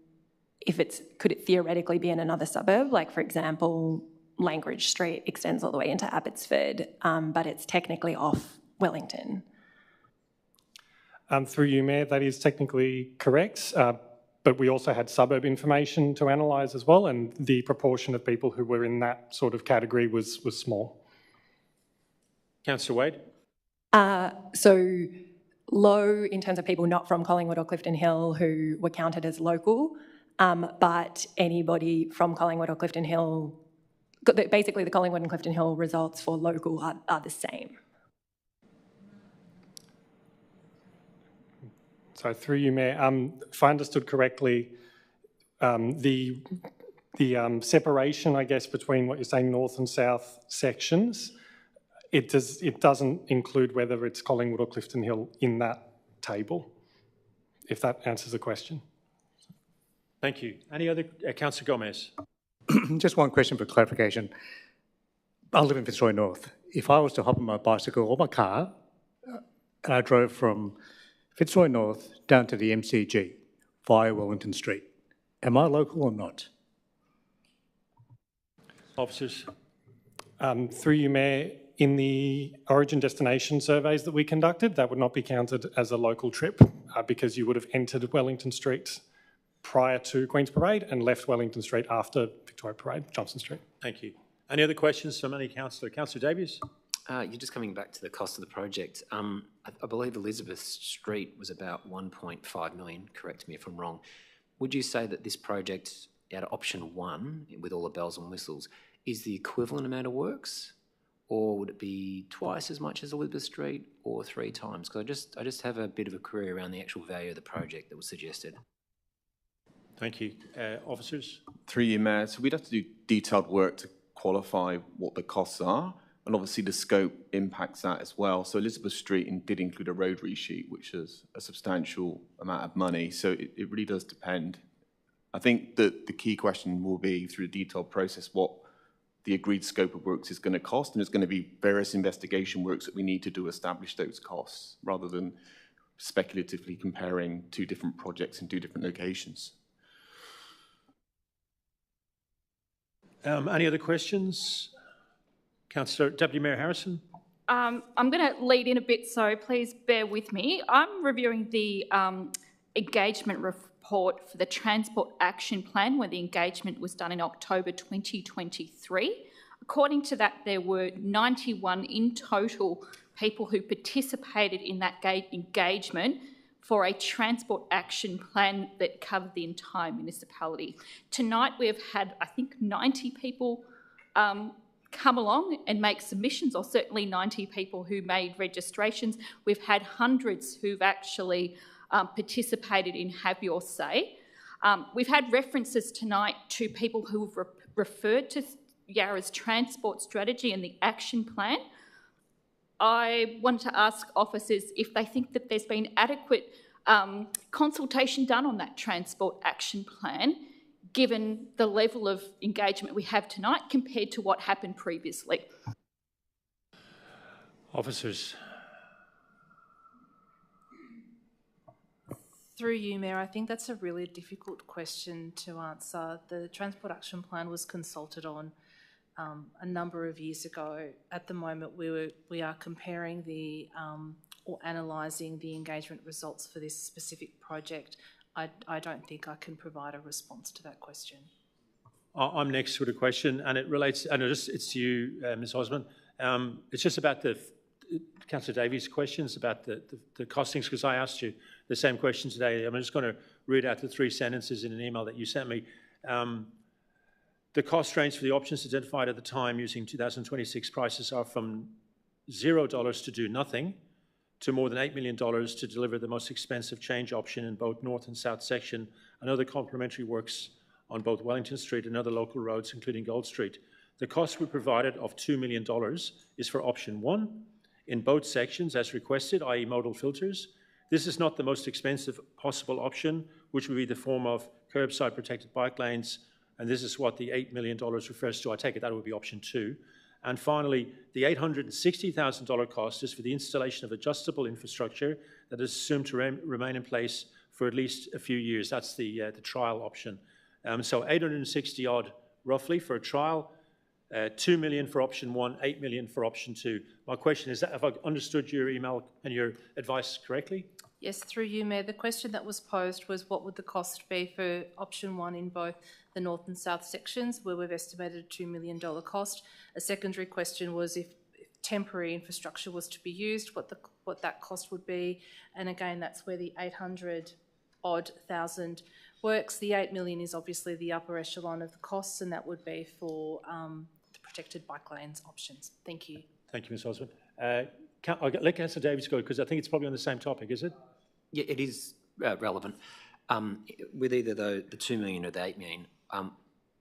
could it theoretically be in another suburb? Like, for example, Langridge Street extends all the way into Abbotsford, but it's technically off Wellington. Through you, Mayor, that is technically correct, but we also had suburb information to analyse as well, and the proportion of people who were in that sort of category was small. Councillor Wade. So low in terms of people not from Collingwood or Clifton Hill who were counted as local, but anybody from Collingwood or Clifton Hill, basically the Collingwood and Clifton Hill results for local are the same. So through you, Mayor, if I understood correctly, the separation, I guess, between what you're saying north and south sections, it doesn't include whether it's Collingwood or Clifton Hill in that table, if that answers the question. Thank you. Any other? Councillor Gomez. Just one question for clarification. I live in Fitzroy North. If I was to hop on my bicycle or my car and I drove from Fitzroy North down to the MCG via Wellington Street, am I local or not? Officers. Through you, Mayor, in the origin destination surveys that we conducted, that would not be counted as a local trip because you would have entered Wellington Street prior to Queen's Parade and left Wellington Street after Victoria Parade, Johnson Street. Thank you. Any other questions from any councillor? Councillor Davies? You're just coming back to the cost of the project. I believe Elizabeth Street was about 1.5 million, correct me if I'm wrong. Would you say that this project, out of option one, with all the bells and whistles, is the equivalent amount of works? Or would it be twice as much as Elizabeth Street or 3 times? Because I just have a bit of a query around the actual value of the project that was suggested. Thank you. Officers? Through you, Mayor. So we'd have to do detailed work to qualify what the costs are. And obviously the scope impacts that as well. So Elizabeth Street did include a road resheet, which is a substantial amount of money. So it really does depend. I think that the key question will be, through a detailed process, what the agreed scope of works is going to cost, and there's going to be various investigation works that we need to do to establish those costs, rather than speculatively comparing 2 different projects in 2 different locations. Any other questions? Councillor Deputy Mayor Harrison. I'm going to lead in a bit, so please bear with me. I'm reviewing the engagement report for the Transport Action Plan, where the engagement was done in October 2023. According to that, there were 91 in total people who participated in that engagement for a Transport Action Plan that covered the entire municipality. Tonight we have had, I think, 90 people come along and make submissions, or certainly 90 people who made registrations. We've had hundreds who've actually participated in Have Your Say. We've had references tonight to people who've referred to Yarra's transport strategy and the action plan. I wanted to ask officers if they think that there's been adequate consultation done on that transport action plan, given the level of engagement we have tonight compared to what happened previously. Officers. Through you, Mayor, I think that's a really difficult question to answer. The Transport Action Plan was consulted on a number of years ago. At the moment, we are comparing or analysing the engagement results for this specific project. I don't think I can provide a response to that question. I'm next with a question, and it relates, and it's to you, Ms. Osmond. It's just about Councillor Davies' questions about the costings, because I asked you the same question today. I'm just going to read out the 3 sentences in an email that you sent me. The cost range for the options identified at the time using 2026 prices are from $0 to do nothing to more than $8 million to deliver the most expensive change option in both north and south section and other complementary works on both Wellington Street and other local roads, including Gold Street. The cost we provided of $2 million is for option 1 in both sections as requested, i.e. modal filters. This is not the most expensive possible option, which would be the form of curbside protected bike lanes, and this is what the $8 million refers to. I take it that would be option 2. And finally, the $860,000 cost is for the installation of adjustable infrastructure that is assumed to remain in place for at least a few years. That's the trial option. So 860 odd roughly for a trial, 2 million for option 1, 8 million for option 2. My question is, have I understood your email and your advice correctly? Yes, through you, Mayor. The question that was posed was what would the cost be for option 1 in both the north and south sections, where we've estimated a $2 million cost. A secondary question was if temporary infrastructure was to be used, what that cost would be. And again, that's where the 800,000 works. The 8 million is obviously the upper echelon of the costs, and that would be for the protected bike lanes options. Thank you. Thank you, Ms. Osmond. I'll let Councillor Davies go, because I think it's probably on the same topic, is it? Yeah, it is relevant. With either the 2 million or the 8 million,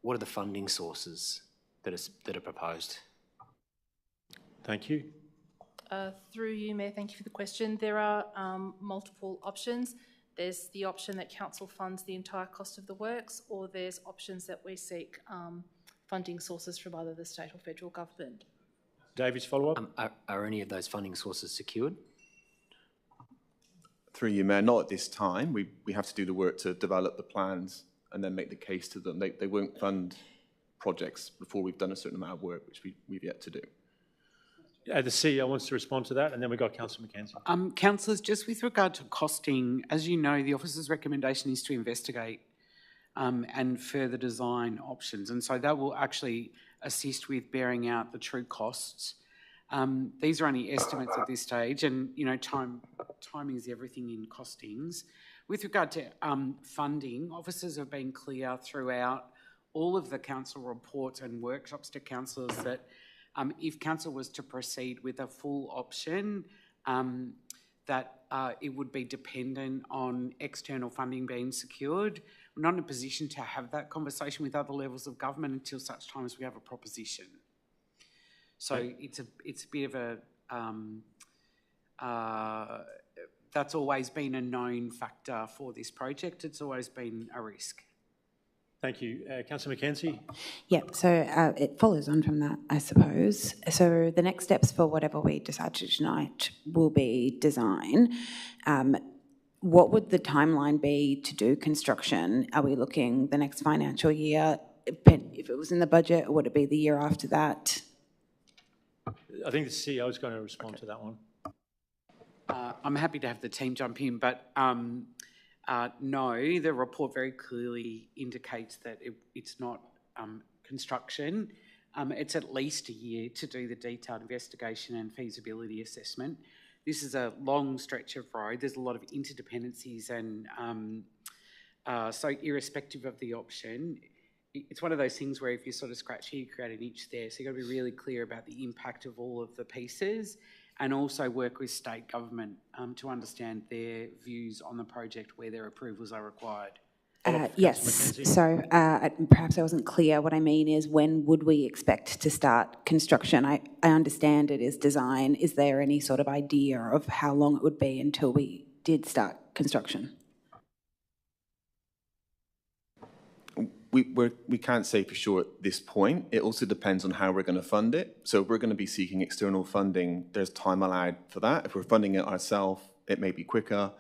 what are the funding sources that are proposed? Thank you. Through you, Mayor, thank you for the question. There are multiple options. There's the option that council funds the entire cost of the works, or there's options that we seek funding sources from either the state or federal government. Davies, follow-up? Are any of those funding sources secured? Through you, Mayor, not at this time. We have to do the work to develop the plans and then make the case to them. They won't fund projects before we've done a certain amount of work, which we've yet to do. The CEO wants to respond to that, and then we've got Councillor McKenzie. Councillors, just with regard to costing, as you know, the officer's recommendation is to investigate and further design options, and so that will actually assist with bearing out the true costs. These are only estimates at this stage, and you know, timing is everything in costings. With regard to funding, officers have been clear throughout all of the council reports and workshops to councillors that if council was to proceed with a full option, that it would be dependent on external funding being secured. We're not in a position to have that conversation with other levels of government until such time as we have a proposition. So it's a bit of a that's always been a known factor for this project. It's always been a risk. Thank you. Councillor McKenzie? Yeah, so it follows on from that, I suppose. So the next steps for whatever we decide to tonight will be design. What would the timeline be to do construction? Are we looking the next financial year? If it was in the budget, or would it be the year after that? I think the CEO is going to respond to that one. I'm happy to have the team jump in, but no, the report very clearly indicates that it's not construction. It's at least a year to do the detailed investigation and feasibility assessment. This is a long stretch of road. There's a lot of interdependencies, and so irrespective of the option, it's one of those things where if you sort of scratch here, you create an itch there. So you've got to be really clear about the impact of all of the pieces, and also work with state government to understand their views on the project where their approvals are required. Yes, so perhaps I wasn't clear. What I mean is, when would we expect to start construction? I understand it is design. Is there any sort of idea of how long it would be until we did start construction? we can't say for sure at this point. It also depends on how we're going to fund it. So if we're going to be seeking external funding, there's time allowed for that. If we're funding it ourselves, it may be quicker.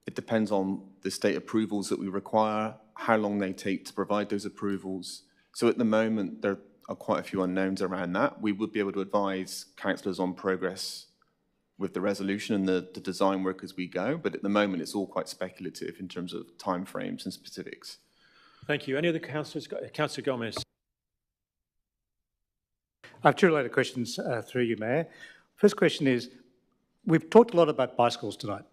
It depends on the state approvals that we require, how long they take to provide those approvals. So at the moment, there are quite a few unknowns around that. We would be able to advise councillors on progress with the resolution and the design work as we go, but at the moment, it's all quite speculative in terms of timeframes and specifics. Thank you. Any other councillors? Councillor Gomez. I have two related questions through you, Mayor. First question is, we've talked a lot about bicycles tonight,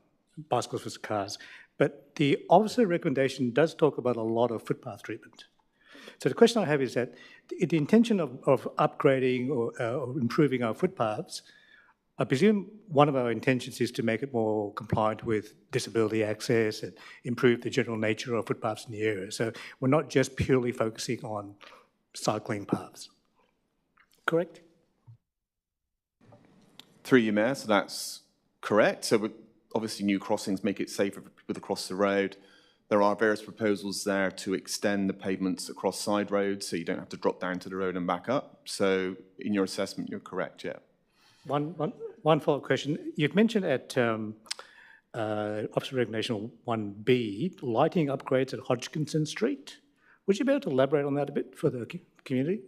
bicycles versus cars, but the officer recommendation does talk about a lot of footpath treatment. So the question I have is that the intention of upgrading or improving our footpaths, I presume one of our intentions is to make it more compliant with disability access and improve the general nature of footpaths in the area. So we're not just purely focusing on cycling paths. Correct? Through you, Mayor, so that's correct. So obviously new crossings make it safer for people to cross the road. There are various proposals there to extend the pavements across side roads so you don't have to drop down to the road and back up. So in your assessment, you're correct, yeah. One follow-up question. You've mentioned at Officer Recommendation 1B, lighting upgrades at Hodgkinson Street. Would you be able to elaborate on that a bit for the community?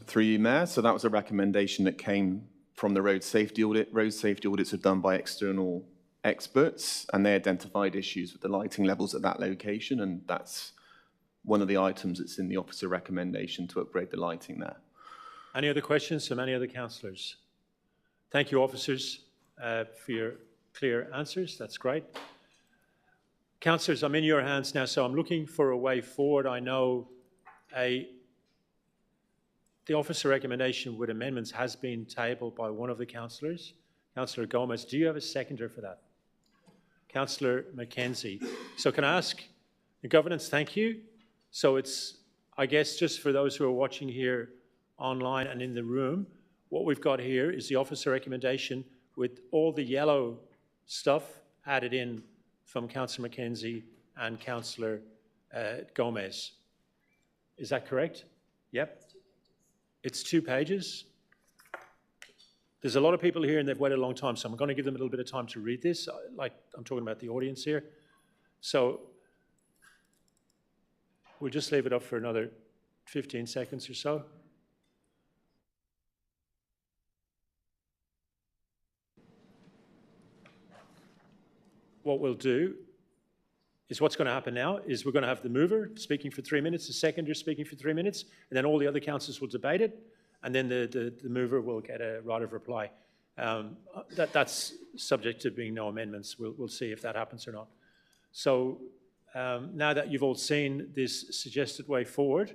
Through you, Mayor, so that was a recommendation that came from the road safety audit. Road safety audits are done by external experts, and they identified issues with the lighting levels at that location, and that's one of the items that's in the officer recommendation to upgrade the lighting there. Any other questions from any other councillors? Thank you, officers, for your clear answers. That's great. Councillors, I'm in your hands now, so I'm looking for a way forward. I know the officer recommendation with amendments has been tabled by one of the councillors. Councillor Gomez, do you have a seconder for that? Councillor Mackenzie. So can I ask the governance, thank you. So it's, I guess, just for those who are watching here online and in the room, what we've got here is the officer recommendation with all the yellow stuff added in from Councillor Mackenzie and Councillor Gomez. Is that correct? Yep. It's 2 pages. There's a lot of people here and they've waited a long time, so I'm going to give them a little bit of time to read this, like I'm talking about the audience here. So we'll just leave it up for another 15 seconds or so. What we'll do is what's going to happen now is we're going to have the mover speaking for 3 minutes, the seconder speaking for 3 minutes, and then all the other councillors will debate it, and then the mover will get a right of reply. That's subject to being no amendments. We'll see if that happens or not. So now that you've all seen this suggested way forward,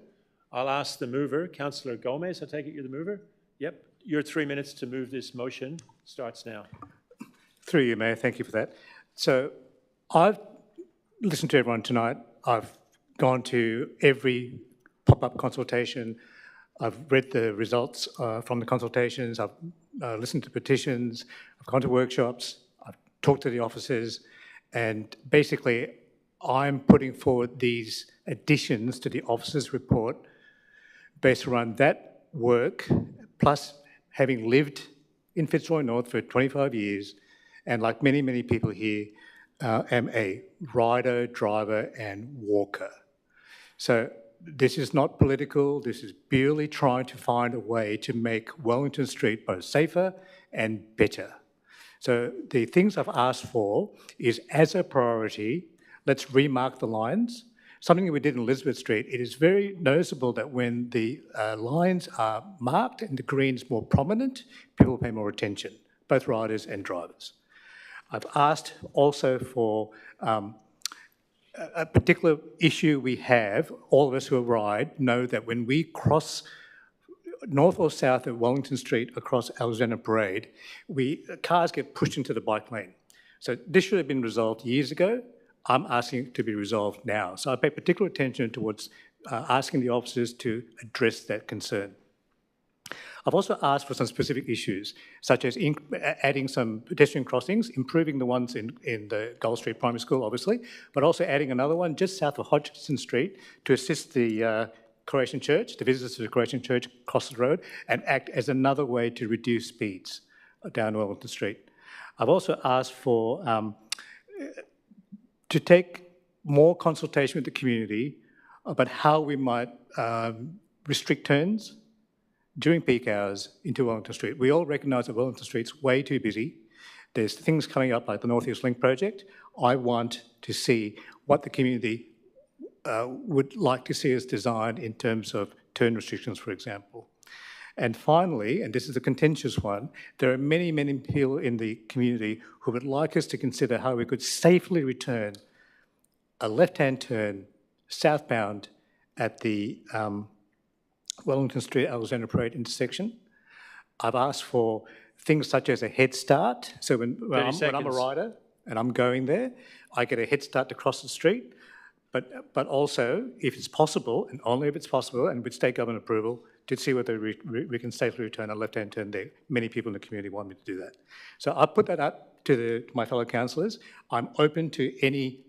I'll ask the mover, Councillor Gomez, I take it you're the mover? Yep. Your 3 minutes to move this motion starts now. Through you, Mayor, thank you for that. So I've listened to everyone tonight. I've gone to every pop-up consultation. I've read the results from the consultations. I've listened to petitions. I've gone to workshops. I've talked to the officers. And basically, I'm putting forward these additions to the officers' report based around that work, plus having lived in Fitzroy North for 25 years, and like many, many people here, am a rider, driver, and walker. So this is not political. This is purely trying to find a way to make Wellington Street both safer and better. So the things I've asked for is, as a priority, let's remark the lines. Something that we did in Elizabeth Street, it is very noticeable that when the lines are marked and the green's more prominent, people pay more attention, both riders and drivers. I've asked also for a particular issue we have. All of us who ride know that when we cross north or south of Wellington Street across Alexandra Parade, cars get pushed into the bike lane. So this should have been resolved years ago. I'm asking it to be resolved now. So I pay particular attention towards asking the officers to address that concern. I've also asked for some specific issues, such as adding some pedestrian crossings, improving the ones in the Gold Street Primary School, obviously, but also adding another one just south of Hodgson Street to assist the Croatian Church, the visitors to the Croatian Church across the road, and act as another way to reduce speeds down Wellington Street. I've also asked for to take more consultation with the community about how we might restrict turns during peak hours into Wellington Street. We all recognise that Wellington Street's way too busy. There's things coming up like the North East Link project. I want to see what the community would like to see us designed in terms of turn restrictions, for example. And finally, and this is a contentious one, there are many, many people in the community who would like us to consider how we could safely return a left-hand turn southbound at the Wellington Street-Alexandra Parade intersection. I've asked for things such as a head start. So when I'm a rider and I'm going there, I get a head start to cross the street. But also, if it's possible, and only if it's possible, and with state government approval, to see whether we can safely return a left-hand turn there. Many people in the community want me to do that. So I'll put that up to my fellow councillors. I'm open to any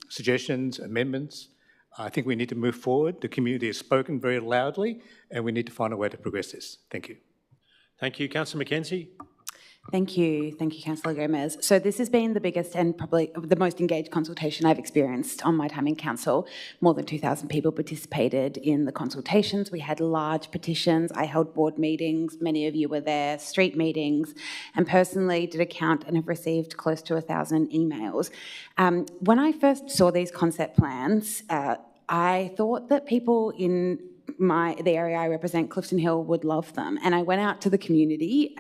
suggestions, amendments. I think we need to move forward. The community has spoken very loudly, and we need to find a way to progress this. Thank you. Thank you. Councillor Mackenzie. Thank you, Councillor Gomez. So this has been the biggest and probably the most engaged consultation I've experienced on my time in council. More than 2,000 people participated in the consultations. We had large petitions. I held board meetings. Many of you were there, street meetings, and personally did a count and have received close to 1,000 emails. When I first saw these concept plans, I thought that people in the area I represent, Clifton Hill, would love them. And I went out to the community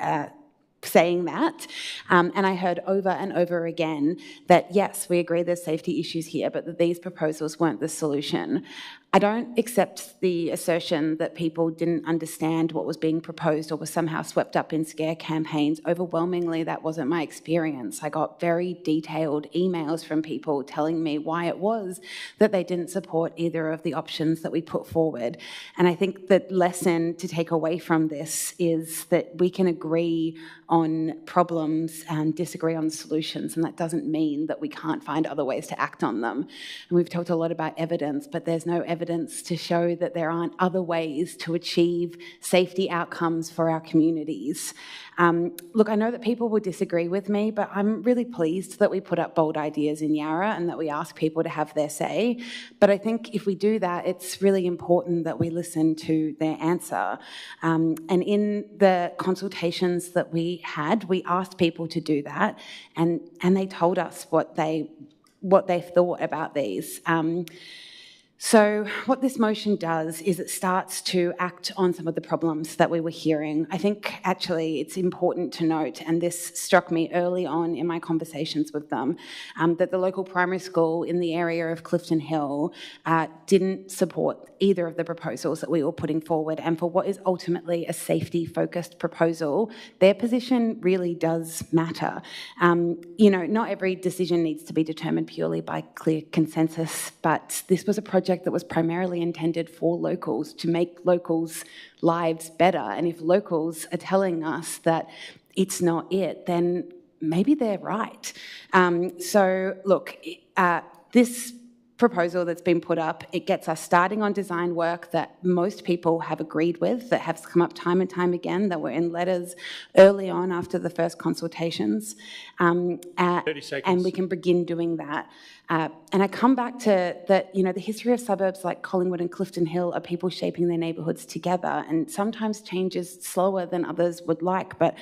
saying that, and I heard over and over again that yes, we agree there's safety issues here, but that these proposals weren't the solution. I don't accept the assertion that people didn't understand what was being proposed or were somehow swept up in scare campaigns. Overwhelmingly, that wasn't my experience. I got very detailed emails from people telling me why it was that they didn't support either of the options that we put forward. And I think the lesson to take away from this is that we can agree on problems and disagree on solutions, and that doesn't mean that we can't find other ways to act on them. And we've talked a lot about evidence, but there's no evidence to show that there aren't other ways to achieve safety outcomes for our communities. Look, I know that people will disagree with me, but I'm really pleased that we put up bold ideas in Yarra and that we ask people to have their say. But I think if we do that, it's really important that we listen to their answer. And in the consultations that we had, we asked people to do that, and they told us what they thought about these. So what this motion does is it starts to act on some of the problems that we were hearing. I think actually it's important to note, and this struck me early on in my conversations with them, that the local primary school in the area of Clifton Hill didn't support either of the proposals that we were putting forward. And for what is ultimately a safety-focused proposal, their position really does matter. You know, not every decision needs to be determined purely by clear consensus, but this was a project that was primarily intended for locals, to make locals' lives better. And if locals are telling us that it's not it, then maybe they're right. So look, this proposal that's been put up, it gets us starting on design work that most people have agreed with, that has come up time and time again, that were in letters early on after the first consultations. 30 seconds. And we can begin doing that. And I come back to that, you know, the history of suburbs like Collingwood and Clifton Hill are people shaping their neighbourhoods together, and sometimes change is slower than others would like, but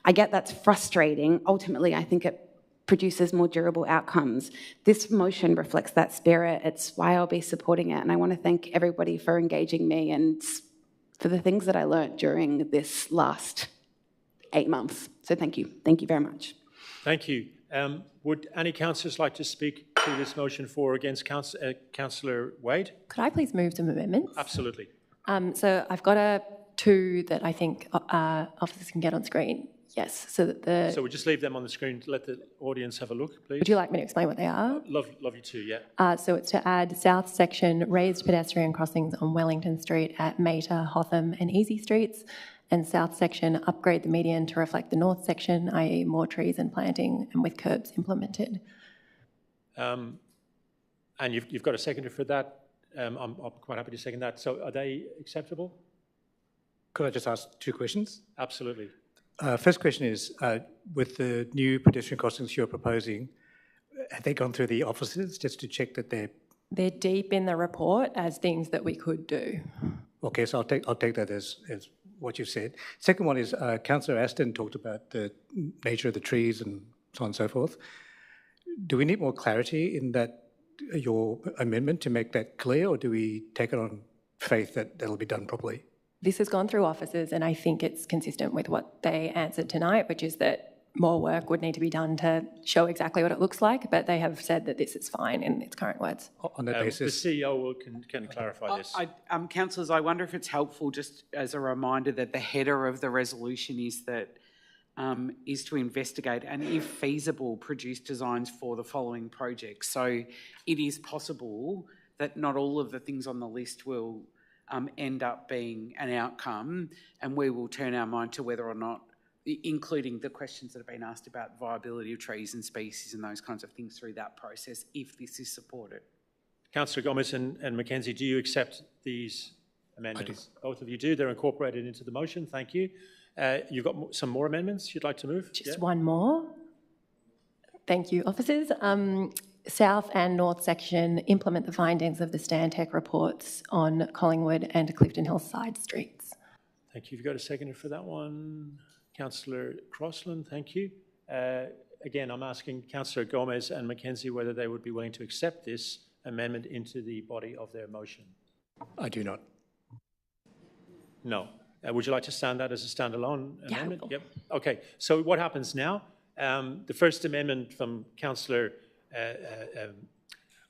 I get that's frustrating. Ultimately, I think it produces more durable outcomes. This motion reflects that spirit. It's why I'll be supporting it. And I want to thank everybody for engaging me and for the things that I learnt during this last 8 months. So thank you. Thank you very much. Thank you. Would any councillors like to speak to this motion for or against Councillor Wade? Could I please move some amendments? Absolutely. So I've got two that I think officers can get on screen. Yes, so that So we'll just leave them on the screen to let the audience have a look, please. Would you like me to explain what they are? Love you to, yeah. So it's to add south section raised pedestrian crossings on Wellington Street at Mater, Hotham and Easy Streets, and south section, upgrade the median to reflect the north section, i.e. more trees and planting, and with curbs implemented. And you've got a seconder for that. I'm quite happy to second that. So are they acceptable? Could I just ask 2 questions? Absolutely. First question is, with the new pedestrian crossings you're proposing, have they gone through the offices just to check that They're deep in the report as things that we could do. Okay, so I'll take that as what you've said. Second one is, Councillor Aston talked about the nature of the trees and so on and so forth. Do we need more clarity in that, your amendment, to make that clear, or do we take it on faith that that'll be done properly? This has gone through officers, and I think it's consistent with what they answered tonight, which is that more work would need to be done to show exactly what it looks like, but they have said that this is fine in its current words. On that basis, the CEO can clarify this. Councillors, I wonder if it's helpful, just as a reminder, that the header of the resolution is that is to investigate and, if feasible, produce designs for the following projects. So it is possible that not all of the things on the list will end up being an outcome, and we will turn our mind to whether or not, including the questions that have been asked about viability of trees and species and those kinds of things through that process, if this is supported. Councillor Gomez and Mackenzie, do you accept these amendments? Both of you do. They're incorporated into the motion. Thank you. You've got some more amendments you'd like to move? Just one more. Thank you, officers. South and North section, implement the findings of the Stantec reports on Collingwood and Clifton Hill side streets. Thank you. You've got a seconder for that one. Councillor Crossland, thank you. Again, I'm asking Councillor Gomez and Mackenzie whether they would be willing to accept this amendment into the body of their motion. I do not. No. Would you like to stand that as a standalone amendment? Yeah. Yep. Okay. So what happens now? The first amendment from Councillor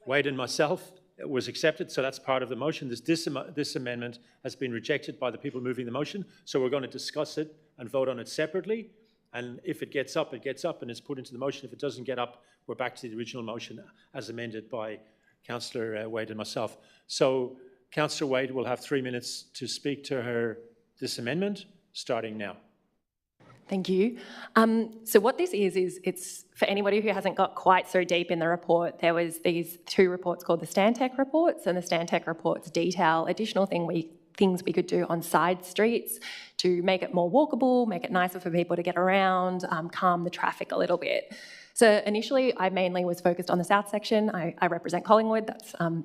Wade and myself was accepted, so that's part of the motion. This amendment has been rejected by the people moving the motion, so we're going to discuss it and vote on it separately. And if it gets up, and it's put into the motion. If it doesn't get up, we're back to the original motion as amended by Councillor Wade and myself. So Councillor Wade will have 3 minutes to speak to this amendment, starting now. Thank you. So what this is it's for anybody who hasn't got quite so deep in the report, there was these 2 reports called the Stantec reports, and the Stantec reports detail additional things we could do on side streets to make it more walkable, make it nicer for people to get around, calm the traffic a little bit. So initially, I mainly was focused on the south section. I represent Collingwood,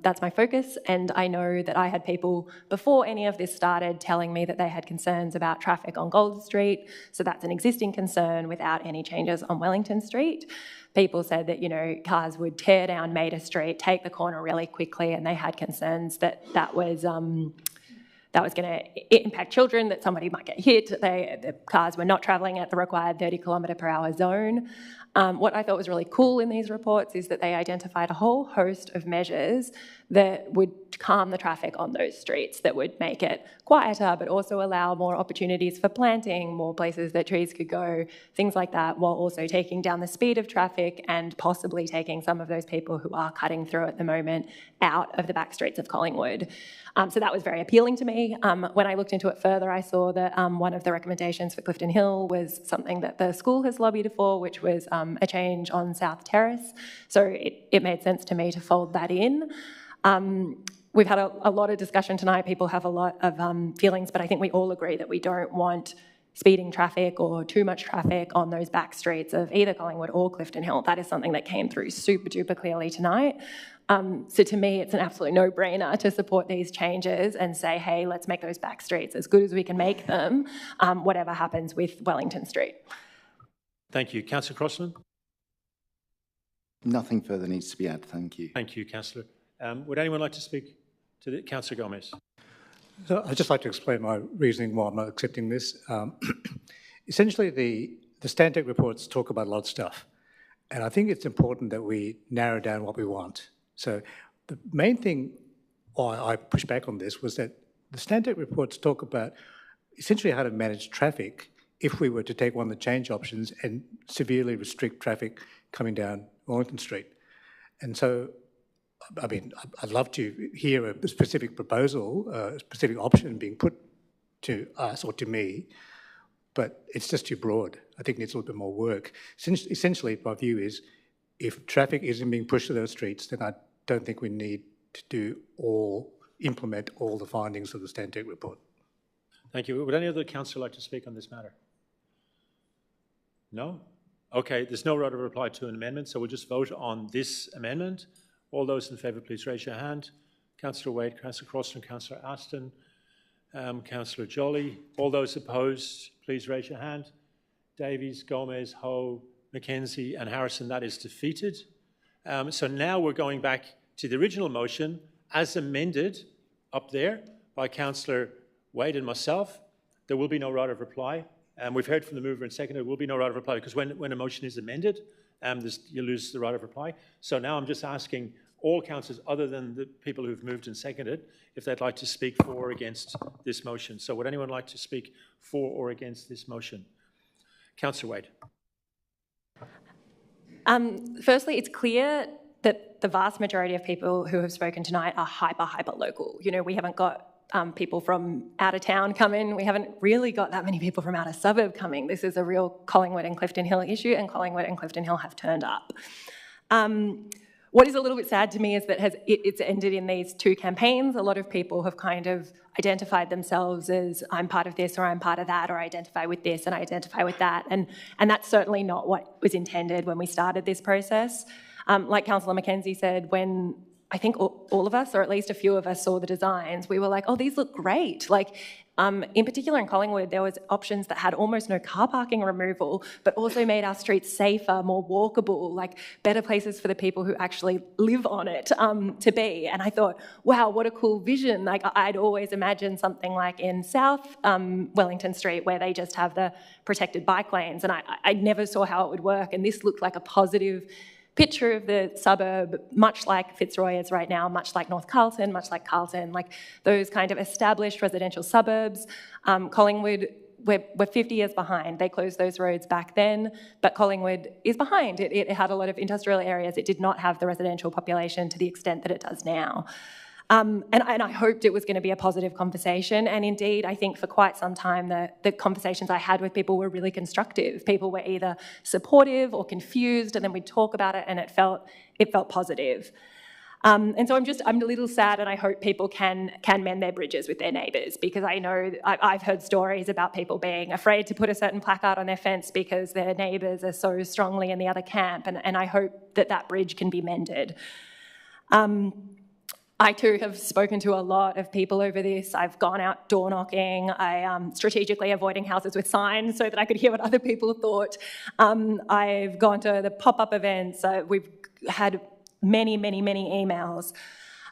that's my focus, and I know that I had people before any of this started telling me that they had concerns about traffic on Gold Street, so that's an existing concern without any changes on Wellington Street. People said that, you know, cars would tear down Maida Street, take the corner really quickly, and they had concerns that was going to impact children, that somebody might get hit. The cars were not travelling at the required 30km/h zone. What I thought was really cool in these reports is that they identified a whole host of measures that would calm the traffic on those streets, that would make it quieter, but also allow more opportunities for planting, more places that trees could go, things like that, while also taking down the speed of traffic and possibly taking some of those people who are cutting through at the moment out of the back streets of Collingwood. So that was very appealing to me. When I looked into it further, I saw that one of the recommendations for Clifton Hill was something that the school has lobbied for, which was a change on South Terrace. So it made sense to me to fold that in. We've had a lot of discussion tonight. People have a lot of feelings, but I think we all agree that we don't want speeding traffic or too much traffic on those back streets of either Collingwood or Clifton Hill. That is something that came through super duper clearly tonight. So to me, it's an absolute no-brainer to support these changes and say, hey, let's make those back streets as good as we can make them, whatever happens with Wellington Street. Thank you. Councillor Crossland? Nothing further needs to be added, thank you. Thank you, Councillor. Would anyone like to speak to Councillor Gomez? So I'd just like to explain my reasoning why I'm not accepting this. Essentially, the Stantec reports talk about a lot of stuff, and I think it's important that we narrow down what we want. So the main thing why I pushed back on this was that the Stantec reports talk about essentially how to manage traffic if we were to take one of the change options and severely restrict traffic coming down Wellington Street. And so, I mean, I'd love to hear a specific proposal, a specific option being put to us or to me, but it's just too broad. I think it needs a little bit more work. Essentially, my view is if traffic isn't being pushed to those streets, then I don't think we need to implement all the findings of the Stantec report. Thank you. Would any other councillor like to speak on this matter? No? Okay, there's no right of reply to an amendment, so we'll just vote on this amendment. All those in favour, please raise your hand. Councillor Wade, Councillor Crossan, Councillor Aston, Councillor Jolly. All those opposed, please raise your hand. Davies, Gomez, Ho, McKenzie and Harrison, that is defeated. So now we're going back to the original motion as amended up there by Councillor Wade and myself. There will be no right of reply. We've heard from the mover and seconder, there will be no right of reply because when a motion is amended, you lose the right of reply. So now I'm just asking all councillors other than the people who've moved and seconded if they'd like to speak for or against this motion. So would anyone like to speak for or against this motion? Councillor Wade. Firstly, it's clear that the vast majority of people who have spoken tonight are hyper local. You know, we haven't got people from out of town come in. We haven't really got that many people from out of suburb coming. This is a real Collingwood and Clifton Hill issue, and Collingwood and Clifton Hill have turned up. What is a little bit sad to me is that it's ended in these two campaigns. A lot of people have kind of identified themselves as I'm part of this or I'm part of that, or I identify with this and I identify with that. And that's certainly not what was intended when we started this process. Like Councillor McKenzie said, when I think all of us, or at least a few of us, saw the designs, we were like, oh, these look great. Like, in particular in Collingwood, there was options that had almost no car parking removal, but also made our streets safer, more walkable, like better places for the people who actually live on it to be. And I thought, wow, what a cool vision. Like, I'd always imagined something like in South Wellington Street, where they just have the protected bike lanes, and I never saw how it would work. And this looked like a positive picture of the suburb, much like Fitzroy is right now, much like North Carlton, much like Carlton, like those kind of established residential suburbs. Collingwood, we're 50 years behind. They closed those roads back then, but Collingwood is behind. It had a lot of industrial areas. It did not have the residential population to the extent that it does now. And I hoped it was going to be a positive conversation. And indeed, I think for quite some time, the conversations I had with people were really constructive. People were either supportive or confused, and then we'd talk about it, and it felt positive. And so I'm a little sad, and I hope people can mend their bridges with their neighbours, because I know I've heard stories about people being afraid to put a certain placard on their fence because their neighbours are so strongly in the other camp, and I hope that bridge can be mended. I too have spoken to a lot of people over this. I've gone out door knocking. I strategically avoiding houses with signs so that I could hear what other people thought. I've gone to the pop-up events. We've had many emails.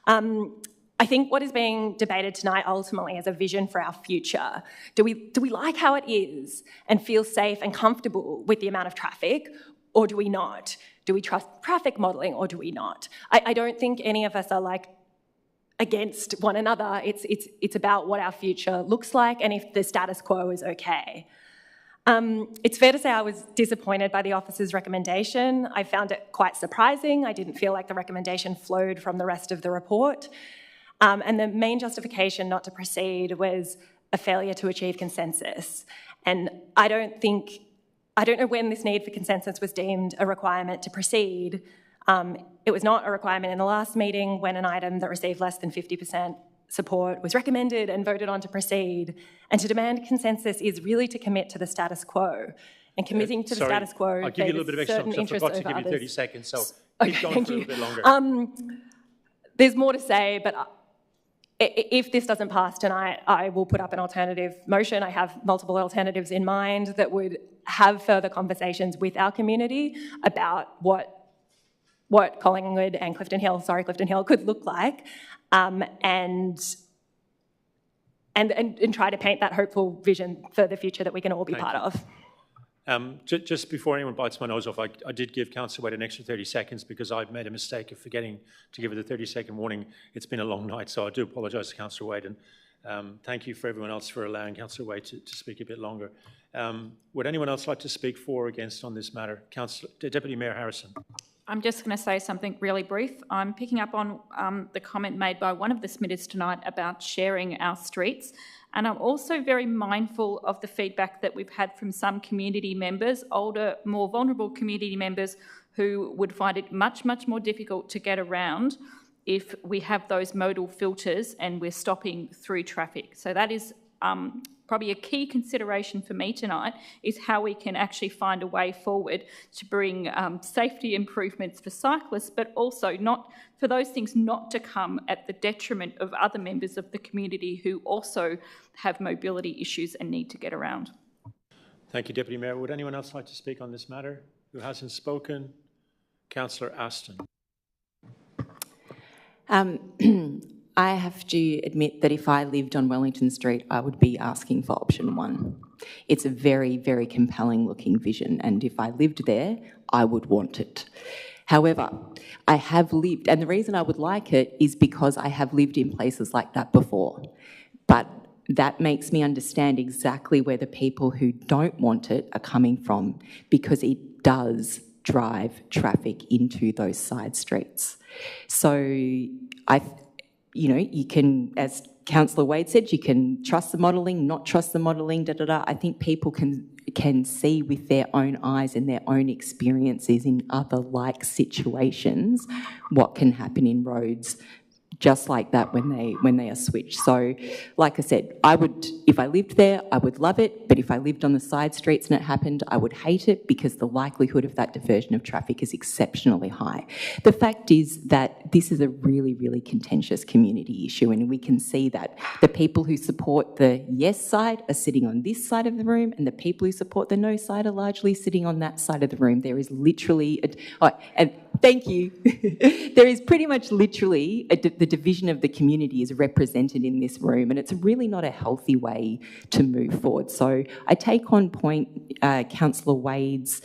I think what is being debated tonight ultimately is a vision for our future. Do we like how it is and feel safe and comfortable with the amount of traffic, or do we not? Do we trust traffic modelling, or do we not? I don't think any of us are like against one another. It's about what our future looks like and if the status quo is okay. It's fair to say I was disappointed by the officer's recommendation. I found it quite surprising. I didn't feel like the recommendation flowed from the rest of the report. And the main justification not to proceed was a failure to achieve consensus. And I don't know when this need for consensus was deemed a requirement to proceed. It was not a requirement in the last meeting when an item that received less than 50% support was recommended and voted on to proceed. And to demand consensus is really to commit to the status quo. And committing to the status quo, I'll give you a little bit of extra time, so I forgot to give you 30 seconds, so keep going for a little bit longer. There's more to say, but if this doesn't pass tonight, I will put up an alternative motion. I have multiple alternatives in mind that would have further conversations with our community about what Collingwood and Clifton Hill could look like, and try to paint that hopeful vision for the future that we can all be part of. Just before anyone bites my nose off, I did give Councillor Wade an extra 30 seconds because I made a mistake of forgetting to give her the 30-second warning. It's been a long night, so I do apologise to Councillor Wade, and thank you for everyone else for allowing Councillor Wade to speak a bit longer. Would anyone else like to speak for or against on this matter? Deputy Mayor Harrison. I'm just going to say something really brief. I'm picking up on the comment made by one of the Smitters tonight about sharing our streets. And I'm also very mindful of the feedback that we've had from some community members, older, more vulnerable community members, who would find it much, much more difficult to get around if we have those modal filters and we're stopping through traffic. So that is probably a key consideration for me tonight, is how we can actually find a way forward to bring safety improvements for cyclists, but also not for those things not to come at the detriment of other members of the community who also have mobility issues and need to get around. Thank you, Deputy Mayor. Would anyone else like to speak on this matter who hasn't spoken? Councillor Aston. I have to admit that if I lived on Wellington Street, I would be asking for option 1. It's a very, very compelling looking vision, and if I lived there, I would want it. However, I have lived, and the reason I would like it is because I have lived in places like that before. But that makes me understand exactly where the people who don't want it are coming from, because it does drive traffic into those side streets. So you can, as Councillor Wade said, you can trust the modelling, not trust the modelling, I think people can see with their own eyes and their own experiences in other like situations what can happen in roads just like that when they are switched. So, like I said, I would, if I lived there, I would love it, but if I lived on the side streets and it happened, I would hate it, because the likelihood of that diversion of traffic is exceptionally high. The fact is that this is a really, really contentious community issue, and we can see that the people who support the yes side are sitting on this side of the room, and the people who support the no side are largely sitting on that side of the room. There is literally, and thank you, there is pretty much literally the division of the community is represented in this room, and it's really not a healthy way to move forward. So I take on point Councillor Wade's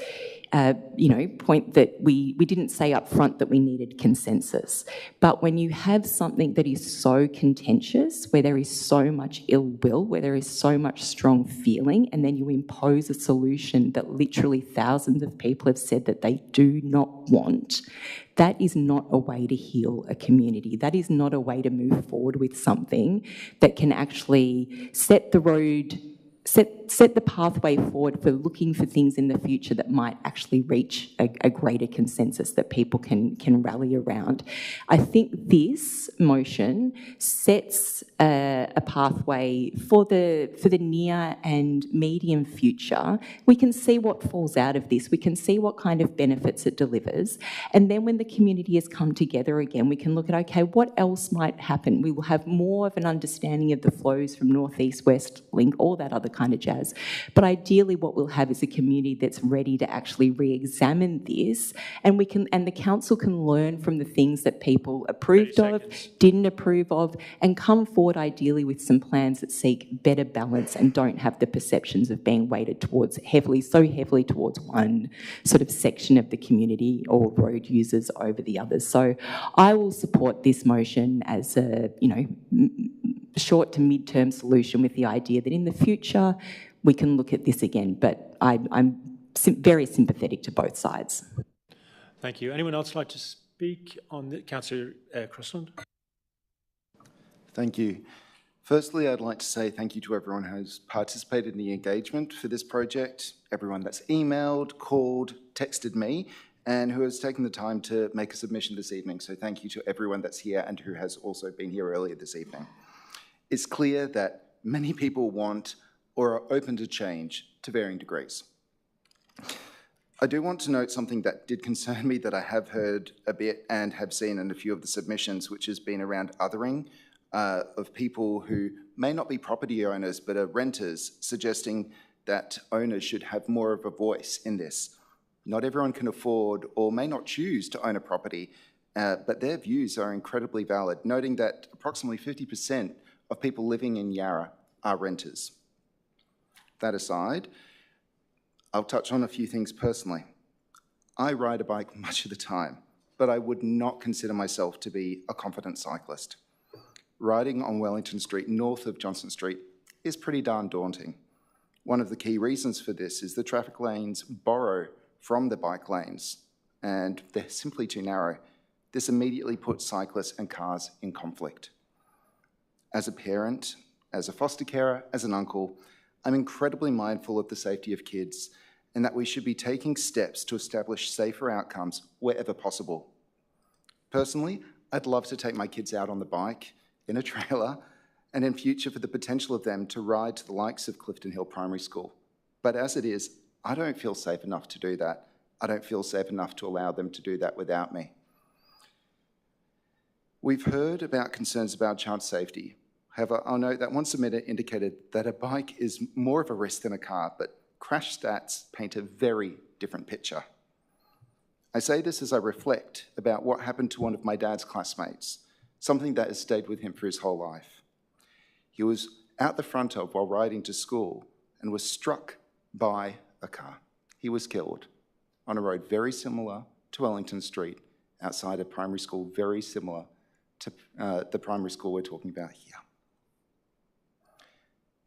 point that we didn't say up front that we needed consensus. But when you have something that is so contentious, where there is so much ill will, where there is so much strong feeling, and then you impose a solution that literally thousands of people have said that they do not want, that is not a way to heal a community. That is not a way to move forward with something that can actually set the road, set the pathway forward for looking for things in the future that might actually reach a greater consensus that people can rally around. I think this motion sets a pathway for the near and medium future. We can see what falls out of this. We can see what kind of benefits it delivers. And then when the community has come together again, we can look at, okay, what else might happen? We will have more of an understanding of the flows from North East West Link, all that other kind of jazz. But ideally what we'll have is a community that's ready to actually re-examine this, and the council can learn from the things that people approved of, didn't approve of, and come forward ideally with some plans that seek better balance and don't have the perceptions of being weighted so heavily towards one sort of section of the community or road users over the others. So I will support this motion as a, short to mid-term solution, with the idea that in the future we can look at this again. But I'm very sympathetic to both sides. Thank you. Anyone else like to speak on the Councillor Crossland? Thank you. Firstly, I'd like to say thank you to everyone who's participated in the engagement for this project, everyone that's emailed, called, texted me, and who has taken the time to make a submission this evening. So thank you to everyone that's here and who has also been here earlier this evening. It's clear that many people want or are open to change to varying degrees. I do want to note something that did concern me that I have heard a bit and have seen in a few of the submissions, which has been around othering of people who may not be property owners but are renters, suggesting that owners should have more of a voice in this. Not everyone can afford or may not choose to own a property, but their views are incredibly valid, noting that approximately 50% of people living in Yarra are renters. That aside, I'll touch on a few things personally. I ride a bike much of the time, but I would not consider myself to be a confident cyclist. Riding on Wellington Street, north of Johnson Street, is pretty darn daunting. One of the key reasons for this is the traffic lanes borrow from the bike lanes, and they're simply too narrow. This immediately puts cyclists and cars in conflict. As a parent, as a foster carer, as an uncle, I'm incredibly mindful of the safety of kids and that we should be taking steps to establish safer outcomes wherever possible. Personally, I'd love to take my kids out on the bike, in a trailer, and in future for the potential of them to ride to the likes of Clifton Hill Primary School. But as it is, I don't feel safe enough to do that. I don't feel safe enough to allow them to do that without me. We've heard about concerns about child safety. However, I'll note that one submitter indicated that a bike is more of a risk than a car, but crash stats paint a very different picture. I say this as I reflect about what happened to one of my dad's classmates, something that has stayed with him for his whole life. He was out the front of while riding to school and was struck by a car. He was killed on a road very similar to Wellington Street, outside a primary school very similar to the primary school we're talking about here.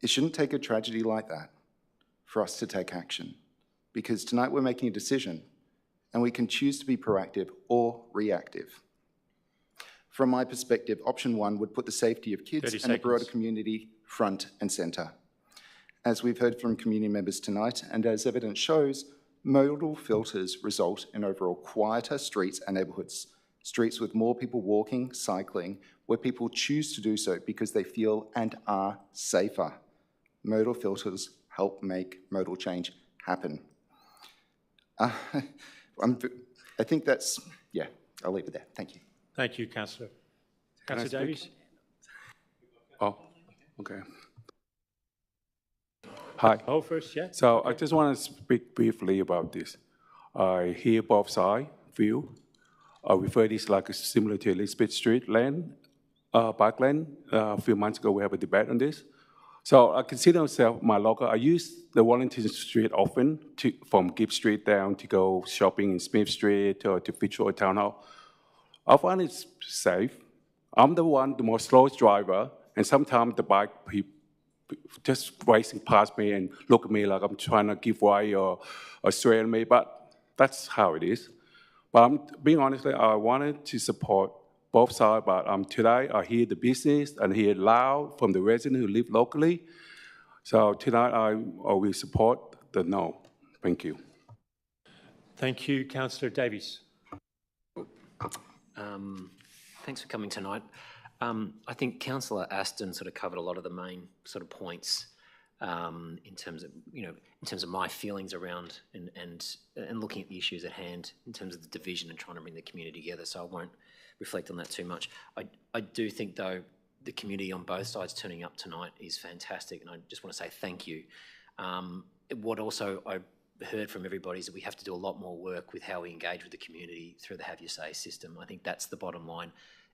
It shouldn't take a tragedy like that for us to take action, because tonight we're making a decision and we can choose to be proactive or reactive. From my perspective, option one would put the safety of kids and the broader community front and centre. As we've heard from community members tonight, and as evidence shows, modal filters result in overall quieter streets and neighbourhoods, streets with more people walking, cycling, where people choose to do so because they feel and are safer. Modal filters help make modal change happen. I think that's, yeah, I'll leave it there. Thank you. Thank you, Councillor. Councillor Davies? Oh, okay. Hi. Oh, first, yeah. So I just want to speak briefly about this. I hear both sides view. I refer this like similar to Elizabeth Street land, bike lane. A few months ago, we have a debate on this. So I consider myself my local. I use the Wellington Street often from Gibb Street down to go shopping in Smith Street or to Fitzroy Town Hall. I find it's safe. I'm the most slowest driver, and sometimes the bike people just racing past me and look at me like I'm trying to give way or sway on me, but that's how it is. But I'm being honest, I wanted to support both sides, but today I hear the business and hear loud from the residents who live locally. So tonight I will support the no. Thank you. Thank you, Councillor Davies. Thanks for coming tonight. I think Councillor Aston sort of covered a lot of the main sort of points in terms of my feelings around and looking at the issues at hand in terms of the division and trying to bring the community together. So I won't reflect on that too much. I do think though the community on both sides turning up tonight is fantastic, and I just want to say thank you. What also I heard from everybody is that we have to do a lot more work with how we engage with the community through the Have Your Say system. I think that's the bottom line.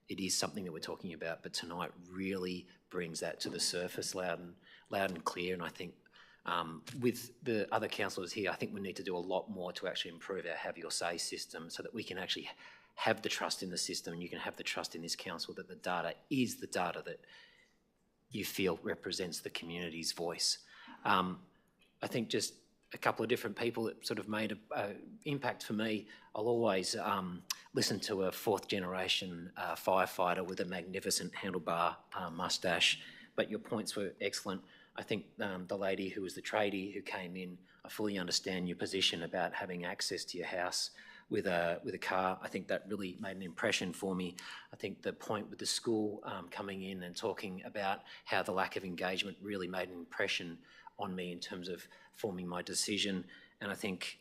It is something that we're talking about, but tonight really brings that to the surface loud and clear. And I think with the other councillors here, I think we need to do a lot more to actually improve our Have Your Say system so that we can actually have the trust in the system, and you can have the trust in this council that the data is the data that you feel represents the community's voice. I think just a couple of different people that sort of made an impact for me. I'll always listen to a fourth generation firefighter with a magnificent handlebar moustache, but your points were excellent. I think the lady who was the tradie who came in, I fully understand your position about having access to your house with a car. I think that really made an impression for me. I think the point with the school coming in and talking about how the lack of engagement really made an impression on me in terms of forming my decision. And I think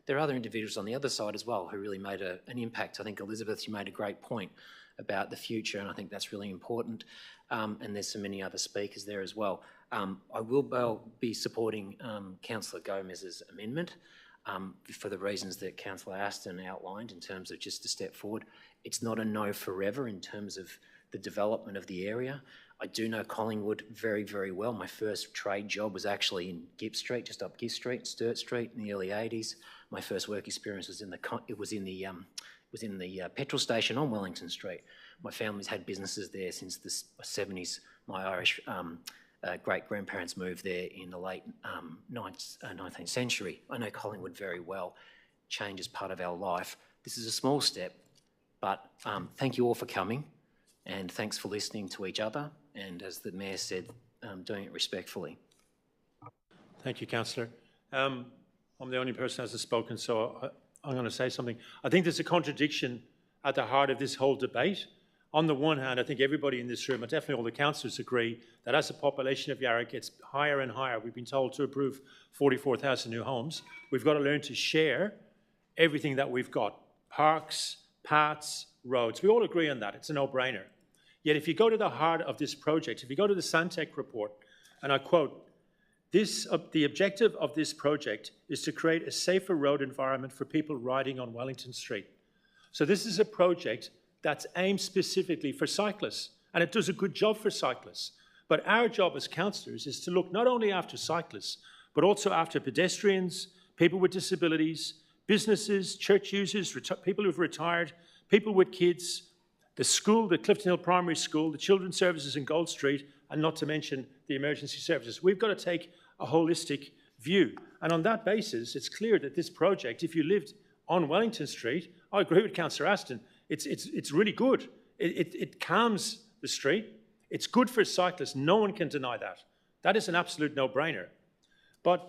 there are other individuals on the other side as well who really made an impact. I think, Elizabeth, you made a great point about the future, and I think that's really important. And there's so many other speakers there as well. I will be supporting Councillor Gomez's amendment for the reasons that Councillor Aston outlined in terms of just a step forward. It's not a no forever in terms of the development of the area. I do know Collingwood very, very well. My first trade job was actually in Gibb Street, just up Gibb Street, Sturt Street in the early 80s. My first work experience was in the petrol station on Wellington Street. My family's had businesses there since the 70s. My Irish great-grandparents moved there in the late 19th century. I know Collingwood very well. Change is part of our life. This is a small step, but thank you all for coming, and thanks for listening to each other. And as the Mayor said, doing it respectfully. Thank you, Councillor. I'm the only person who hasn't spoken, so I'm going to say something. I think there's a contradiction at the heart of this whole debate. On the one hand, I think everybody in this room, and definitely all the councillors, agree that as the population of Yarra gets higher and higher, we've been told to approve 44,000 new homes, we've got to learn to share everything that we've got. Parks, paths, roads. We all agree on that. It's a no-brainer. Yet if you go to the heart of this project, if you go to the Santec report, and I quote, the objective of this project is to create a safer road environment for people riding on Wellington Street. So this is a project that's aimed specifically for cyclists, and it does a good job for cyclists. But our job as councillors is to look not only after cyclists, but also after pedestrians, people with disabilities, businesses, church users, people who've retired, people with kids, the school, the Clifton Hill Primary School, the children's services in Gold Street, and not to mention the emergency services. We've got to take a holistic view. And on that basis, it's clear that this project, if you lived on Wellington Street, I agree with Councillor Aston, it's really good. It calms the street. It's good for cyclists. No one can deny that. That is an absolute no-brainer. But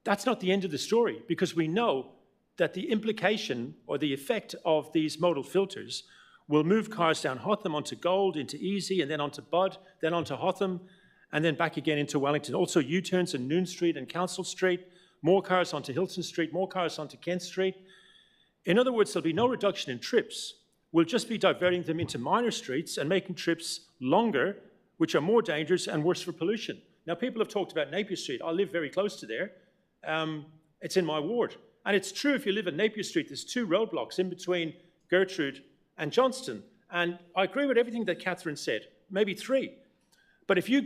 that's not the end of the story, because we know that the implication or the effect of these modal filters will move cars down Hotham onto Gold, into Easy, and then onto Budd, then onto Hotham, and then back again into Wellington. Also U-turns in Noon Street and Council Street, more cars onto Hilton Street, more cars onto Kent Street. In other words, there'll be no reduction in trips. We'll just be diverting them into minor streets and making trips longer, which are more dangerous and worse for pollution. Now, people have talked about Napier Street. I live very close to there. It's in my ward. And it's true, if you live at Napier Street, there's 2 roadblocks in between Gertrude and Johnston. And I agree with everything that Catherine said, maybe 3. But if you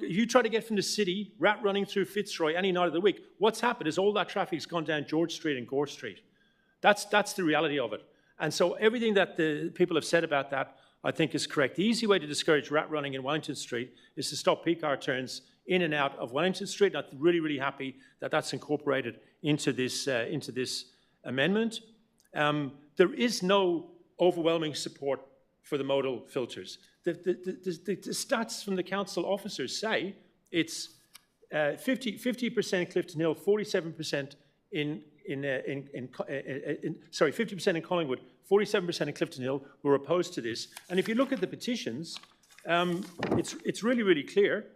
you try to get from the city, rat running through Fitzroy any night of the week, what's happened is all that traffic's gone down George Street and Gore Street. That's the reality of it. And so everything that the people have said about that, I think, is correct. The easy way to discourage rat running in Wellington Street is to stop peak hour turns in and out of Wellington Street. And I'm really, really happy that that's incorporated into this amendment. There is no overwhelming support for the modal filters. The stats from the council officers say it's 50% Clifton Hill, 47% 50% in Collingwood, 47% in Clifton Hill who are opposed to this. And if you look at the petitions, it's really, really clear.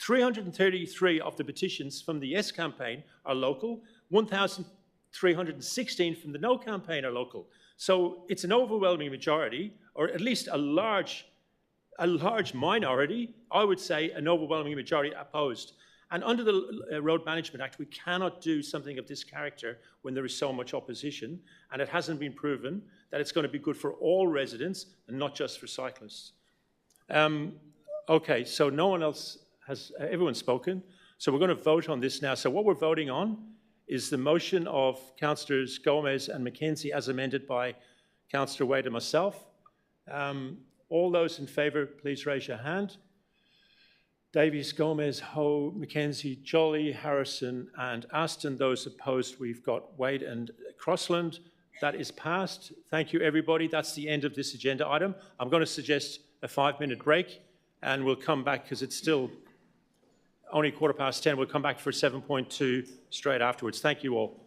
333 of the petitions from the Yes campaign are local, 1,316 from the No campaign are local. So it's an overwhelming majority, or at least a large minority, I would say an overwhelming majority opposed. And under the Road Management Act, we cannot do something of this character when there is so much opposition, and it hasn't been proven that it's going to be good for all residents and not just for cyclists. Okay, so no one else has, everyone's spoken. So we're going to vote on this now. So what we're voting on is the motion of Councillors Gomez and McKenzie as amended by Councillor Wade and myself. All those in favour, please raise your hand. Davies, Gomez, Ho, McKenzie, Jolly, Harrison and Aston. Those opposed, we've got Wade and Crossland. That is passed. Thank you, everybody. That's the end of this agenda item. I'm going to suggest a 5-minute break and we'll come back because it's still only 10:15. We'll come back for 7.2 straight afterwards. Thank you all.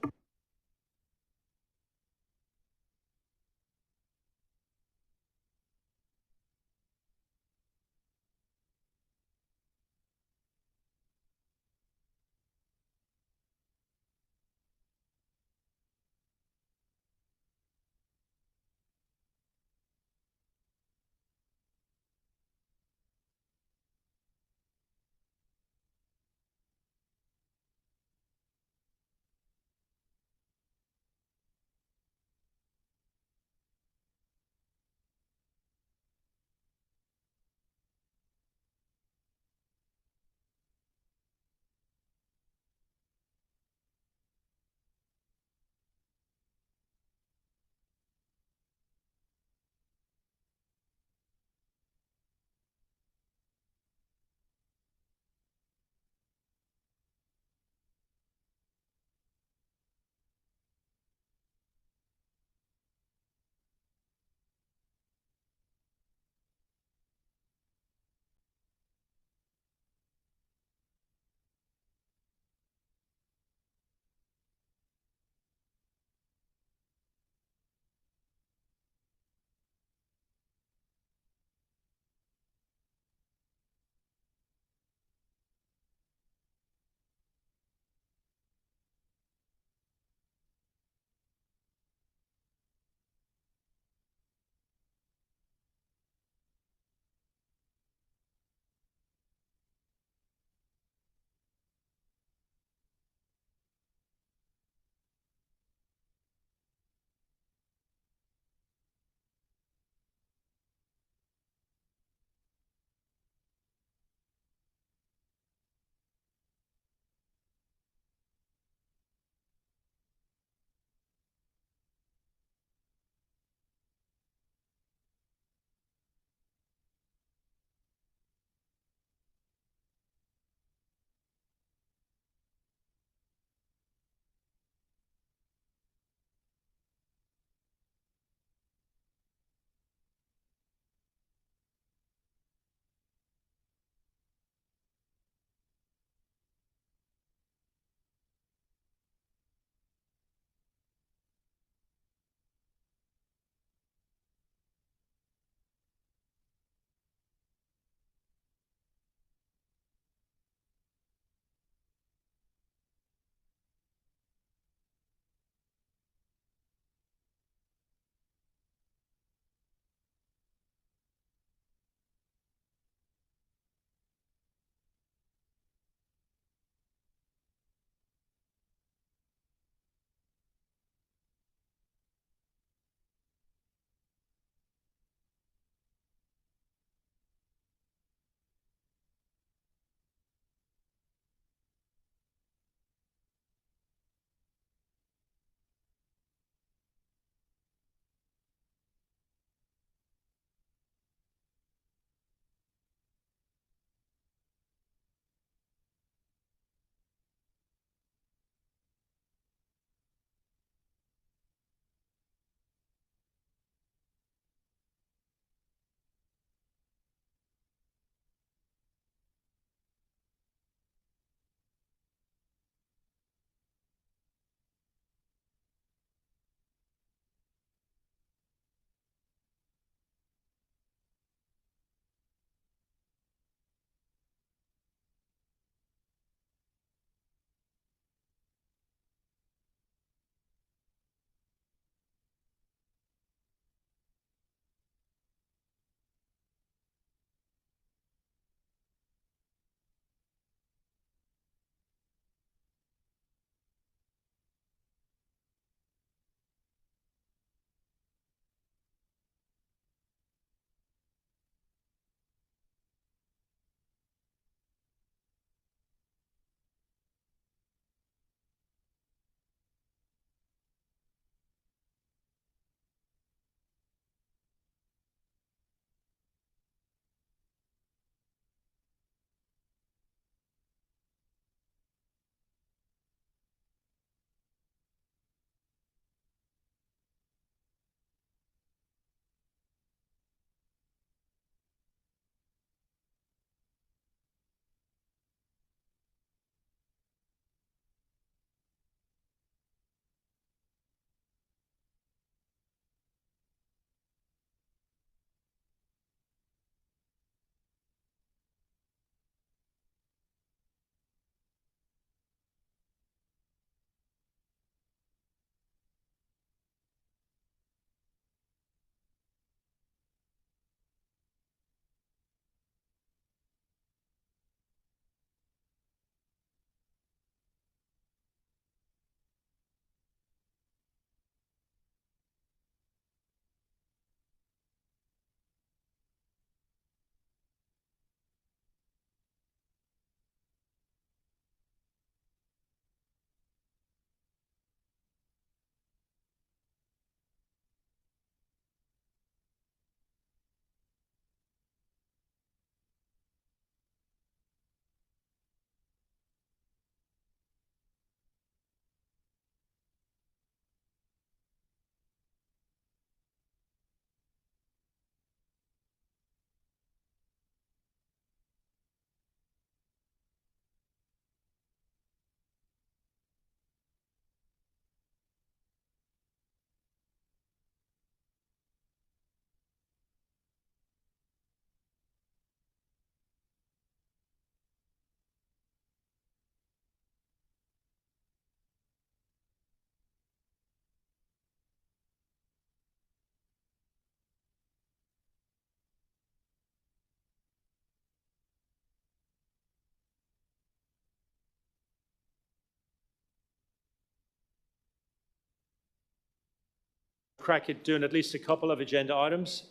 crack at doing at least a couple of agenda items.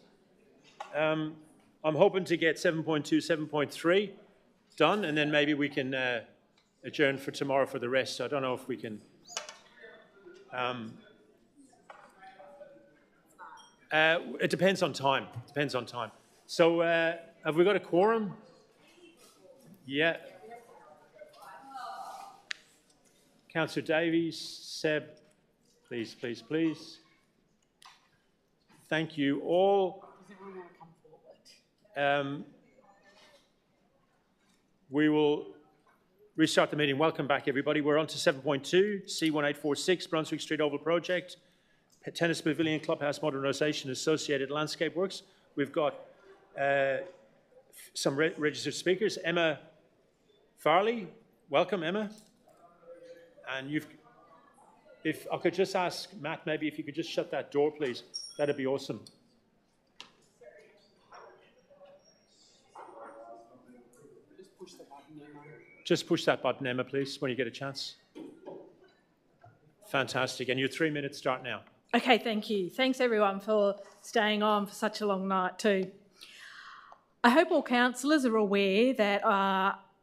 I'm hoping to get 7.2, 7.3 done, and then maybe we can adjourn for tomorrow for the rest. So I don't know if we can. It depends on time. Depends on time. So have we got a quorum? Yeah. Councillor Davies, Seb, please, please, please. Thank you all. We will restart the meeting. Welcome back, everybody. We're on to 7.2, C1846, Brunswick Street Oval Project, Tennis Pavilion, Clubhouse Modernisation, Associated Landscape Works. We've got some registered speakers. Emma Farley, welcome, Emma. And if I could just ask Matt, maybe if you could just shut that door, please. That'd be awesome. Just push that button, Emma, please, when you get a chance. Fantastic. And your 3 minutes start now. Okay, thank you. Thanks, everyone, for staying on for such a long night too. I hope all councillors are aware that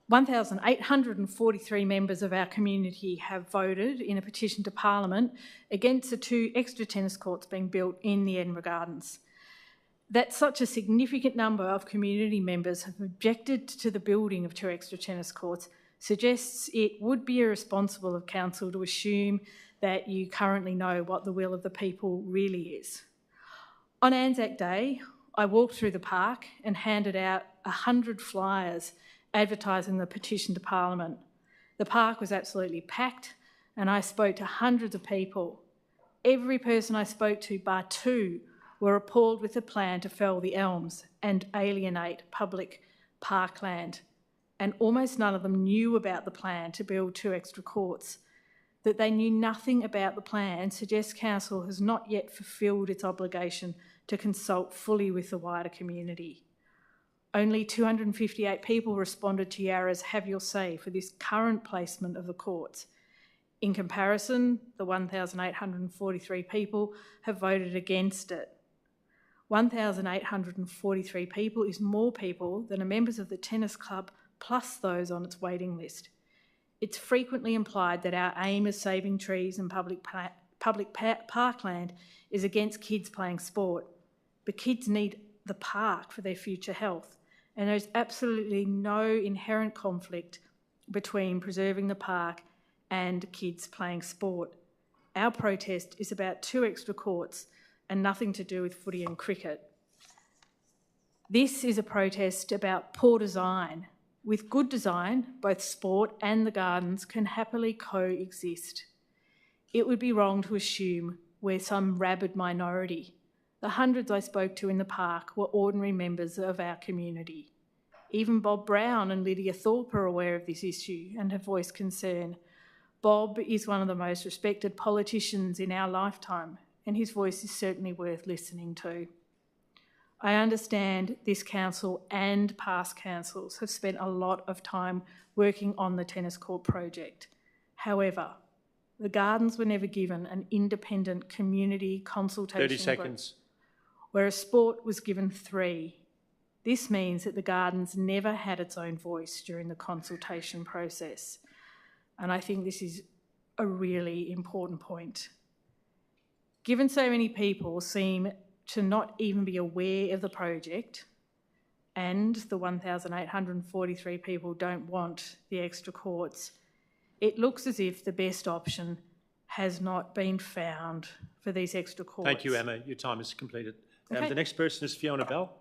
1,843 members of our community have voted in a petition to Parliament against the 2 extra tennis courts being built in the Edinburgh Gardens. That such a significant number of community members have objected to the building of 2 extra tennis courts suggests it would be irresponsible of council to assume that you currently know what the will of the people really is. On Anzac Day, I walked through the park and handed out 100 flyers advertising the petition to Parliament. The park was absolutely packed and I spoke to hundreds of people. Every person I spoke to, bar 2, were appalled with the plan to fell the elms and alienate public parkland. And almost none of them knew about the plan to build 2 extra courts. That they knew nothing about the plan suggests council has not yet fulfilled its obligation to consult fully with the wider community. Only 258 people responded to Yarra's Have Your Say for this current placement of the courts. In comparison, the 1,843 people have voted against it. 1,843 people is more people than are members of the tennis club plus those on its waiting list. It's frequently implied that our aim of saving trees and public parkland is against kids playing sport. But kids need the park for their future health, and there's absolutely no inherent conflict between preserving the park and kids playing sport. Our protest is about 2 extra courts and nothing to do with footy and cricket. This is a protest about poor design. With good design, both sport and the gardens can happily coexist. It would be wrong to assume we're some rabid minority. The hundreds I spoke to in the park were ordinary members of our community. Even Bob Brown and Lydia Thorpe are aware of this issue and have voiced concern. Bob is one of the most respected politicians in our lifetime, and his voice is certainly worth listening to. I understand this council and past councils have spent a lot of time working on the tennis court project. However, the gardens were never given an independent community consultation 30 seconds. Whereas sport was given 3. This means that the gardens never had its own voice during the consultation process. And I think this is a really important point. Given so many people seem to not even be aware of the project, and the 1,843 people don't want the extra courts, it looks as if the best option has not been found for these extra courts. Thank you, Emma. Your time is completed. Okay. The next person is Fiona Bell.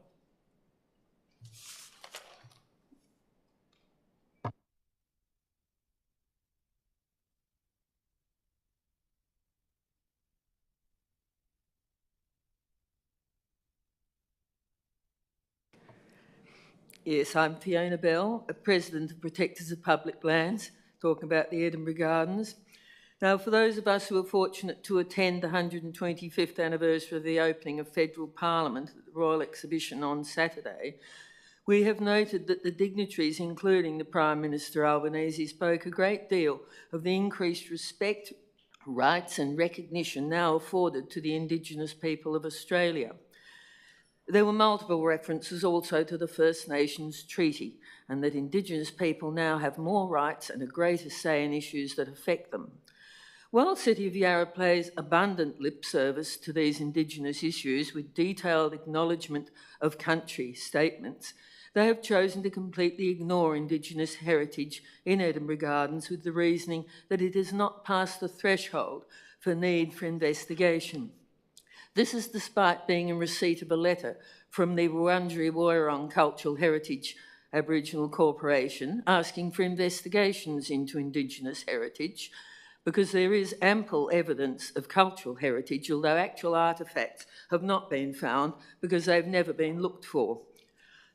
Yes, I'm Fiona Bell, a President of Protectors of Public Lands, talking about the Edinburgh Gardens. Now, for those of us who are fortunate to attend the 125th anniversary of the opening of Federal Parliament at the Royal Exhibition on Saturday, we have noted that the dignitaries, including the Prime Minister Albanese, spoke a great deal of the increased respect rights and recognition now afforded to the Indigenous people of Australia. There were multiple references also to the First Nations Treaty, and that Indigenous people now have more rights and a greater say in issues that affect them. While City of Yarra pays abundant lip service to these Indigenous issues with detailed acknowledgement of country statements, they have chosen to completely ignore Indigenous heritage in Edinburgh Gardens with the reasoning that it has not passed the threshold for need for investigation. This is despite being in receipt of a letter from the Wurundjeri Woiwurrung Cultural Heritage Aboriginal Corporation asking for investigations into Indigenous heritage, because there is ample evidence of cultural heritage, although actual artefacts have not been found because they've never been looked for.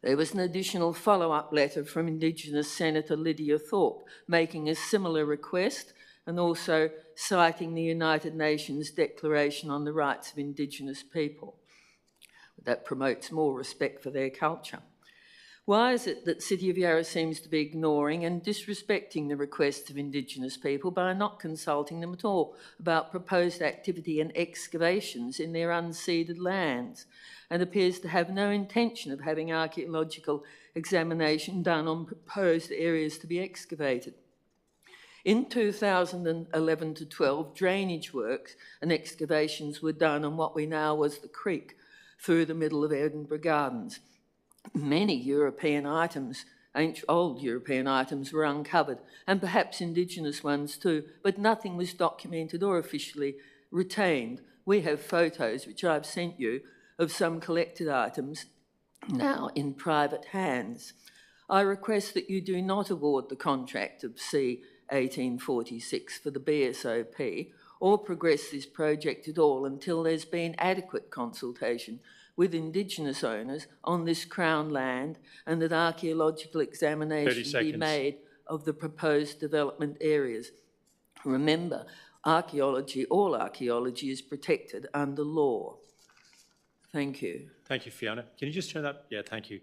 There was an additional follow-up letter from Indigenous Senator Lydia Thorpe making a similar request and also citing the United Nations Declaration on the Rights of Indigenous People. That promotes more respect for their culture. Why is it that City of Yarra seems to be ignoring and disrespecting the requests of Indigenous people by not consulting them at all about proposed activity and excavations in their unceded lands, and appears to have no intention of having archaeological examination done on proposed areas to be excavated? In 2011 to 12, drainage works and excavations were done on what we know was the creek through the middle of Edinburgh Gardens. Many European items, old European items, were uncovered, and perhaps Indigenous ones too, but nothing was documented or officially retained. We have photos, which I've sent you, of some collected items now in private hands. I request that you do not award the contract of C-1846 for the BSOP or progress this project at all until there's been adequate consultation with Indigenous owners on this Crown land and that archaeological examination be made of the proposed development areas. Remember, archaeology, all archaeology is protected under law. Thank you. Thank you, Fiona. Can you just turn that? Yeah, thank you.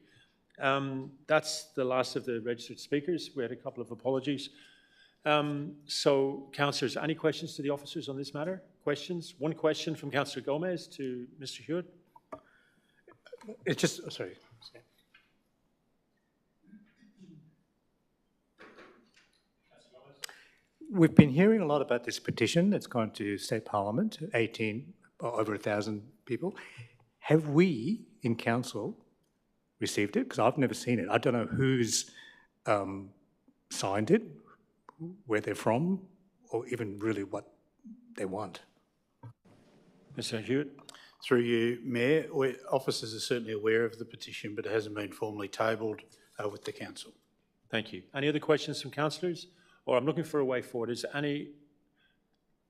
That's the last of the registered speakers. We had a couple of apologies. So, councillors, any questions to the officers on this matter? Questions? One question from Councillor Gomez to Mr. Hewitt. It's just, sorry. We've been hearing a lot about this petition that's gone to State Parliament, over 1,000 people. Have we, in council, received it? Because I've never seen it. I don't know who's signed it, where they're from, or even really what they want. Mr. Hewitt. Through you, Mayor, officers are certainly aware of the petition, but it hasn't been formally tabled with the council. Thank you. Any other questions from councillors? Or I'm looking for a way forward. Is any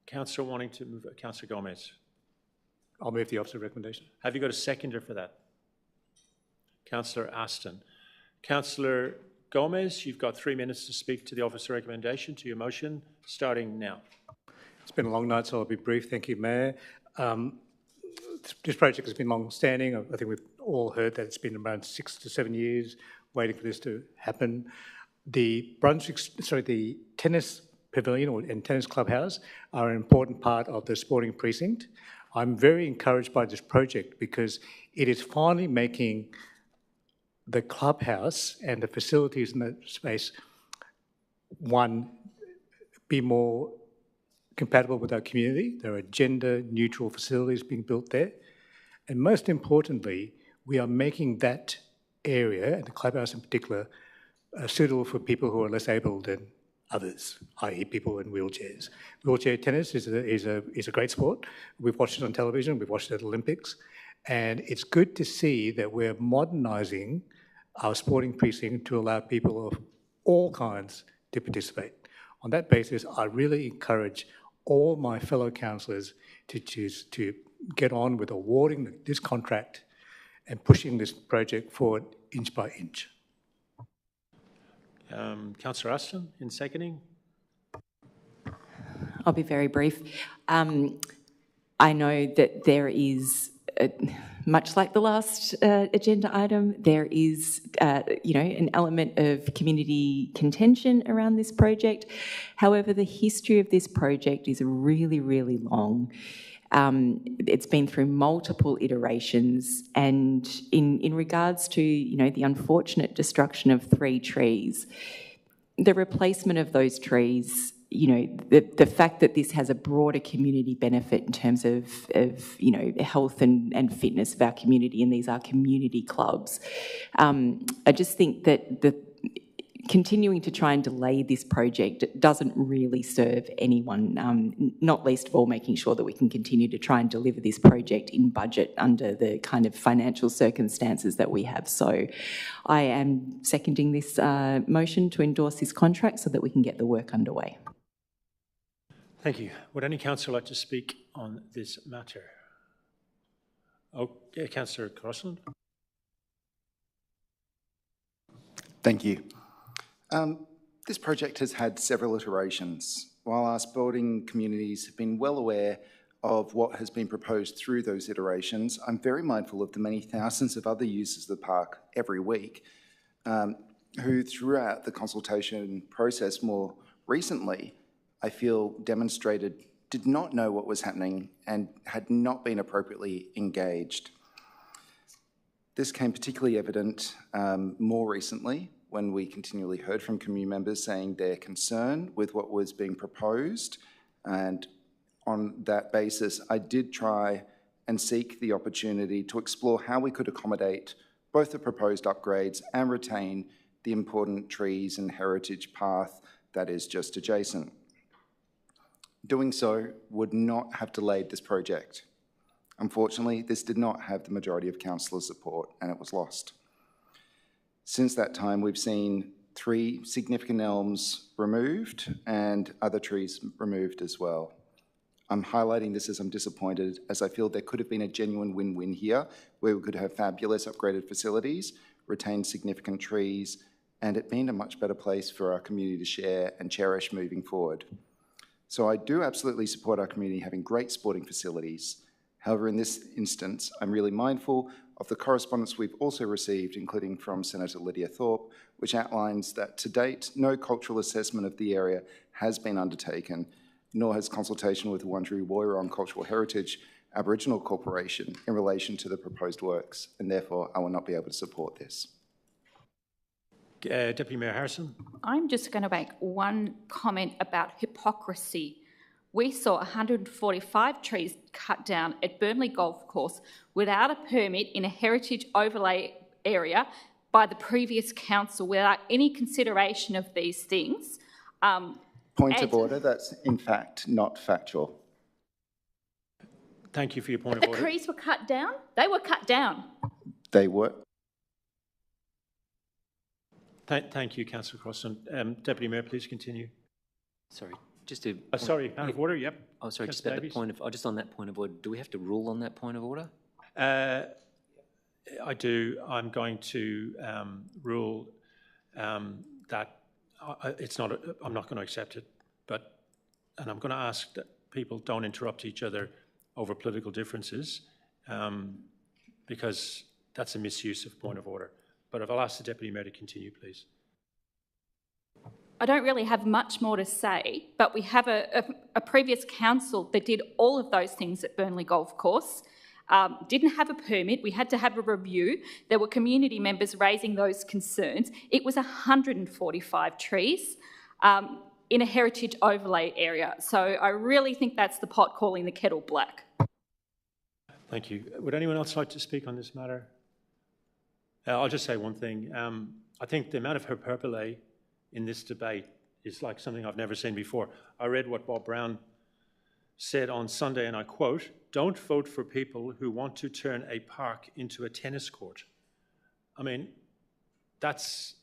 councillor wanting to move? Councillor Gomez. I'll move the officer recommendation. Have you got a seconder for that? Councillor Aston. Councillor Gomez, you've got 3 minutes to speak to the officer recommendation, to your motion, starting now. It's been a long night, so I'll be brief. Thank you, Mayor. This project has been long-standing. I think we've all heard that it's been around 6 to 7 years waiting for this to happen. The tennis pavilion and tennis clubhouse are an important part of the sporting precinct. I'm very encouraged by this project because it is finally making the clubhouse and the facilities in that space, one, be more compatible with our community. There are gender-neutral facilities being built there. And most importantly, we are making that area, and the clubhouse in particular, suitable for people who are less able than others, i.e. people in wheelchairs. Wheelchair tennis is a great sport. We've watched it on television, we've watched it at the Olympics, and it's good to see that we're modernising our sporting precinct to allow people of all kinds to participate. On that basis, I really encourage all my fellow councillors to choose to get on with awarding this contract and pushing this project forward inch by inch. Councillor Aston, in seconding. I'll be very brief. I know that there is much like the last agenda item, there is, an element of community contention around this project. However, the history of this project is really, really long. It's been through multiple iterations, and in regards to, the unfortunate destruction of 3 trees, the replacement of those trees, the fact that this has a broader community benefit in terms of health and fitness of our community, and these are community clubs. I just think that continuing to try and delay this project doesn't really serve anyone, not least of all making sure that we can continue to try and deliver this project in budget under the kind of financial circumstances that we have. So I am seconding this motion to endorse this contract so that we can get the work underway. Thank you. Would any councillor like to speak on this matter? Okay, Councillor Crossland. Thank you. This project has had several iterations. While our sporting communities have been well aware of what has been proposed through those iterations, I'm very mindful of the many thousands of other users of the park every week who throughout the consultation process more recently, I feel demonstrated did not know what was happening and had not been appropriately engaged. This came particularly evident more recently when we continually heard from community members saying their concern with what was being proposed. And on that basis, I did try and seek the opportunity to explore how we could accommodate both the proposed upgrades and retain the important trees and heritage path that is just adjacent. Doing so would not have delayed this project. Unfortunately, this did not have the majority of councillors' support and it was lost. Since that time, we've seen 3 significant elms removed and other trees removed as well. I'm highlighting this as I'm disappointed, as I feel there could have been a genuine win-win here, where we could have fabulous upgraded facilities, retain significant trees, and it being a much better place for our community to share and cherish moving forward. So I do absolutely support our community having great sporting facilities. However, in this instance, I'm really mindful of the correspondence we've also received, including from Senator Lydia Thorpe, which outlines that to date, no cultural assessment of the area has been undertaken, nor has consultation with the Wurundjeri Woiwurrung Cultural Heritage Aboriginal Corporation in relation to the proposed works, and therefore I will not be able to support this. Deputy Mayor Harrison. I'm just going to make one comment about hypocrisy. We saw 145 trees cut down at Burnley Golf Course without a permit in a heritage overlay area by the previous council without any consideration of these things. Point of order, that's in fact not factual. Thank you for your point of The order. trees were cut down? They were cut down. They were. Thank you, Councillor Crossland. Deputy Mayor, please continue. Sorry, just to... sorry, point of order, yep. Oh, sorry, just about the point of... just on that point of order, do we have to rule on that point of order? I do. I'm going to rule that it's not... I'm not going to accept it, and I'm going to ask that people don't interrupt each other over political differences because that's a misuse of point of order. But if I'll ask the Deputy Mayor to continue, please. I don't really have much more to say, but we have a previous council that did all of those things at Burnley Golf Course. Didn't have a permit. We had to have a review. There were community members raising those concerns. It was 145 trees in a heritage overlay area. So I really think that's the pot calling the kettle black. Thank you. Would anyone else like to speak on this matter? I'll just say one thing. I think the amount of hyperbole in this debate is like something I've never seen before. I read what Bob Brown said on Sunday, and I quote, "Don't vote for people who want to turn a park into a tennis court." I mean, that's,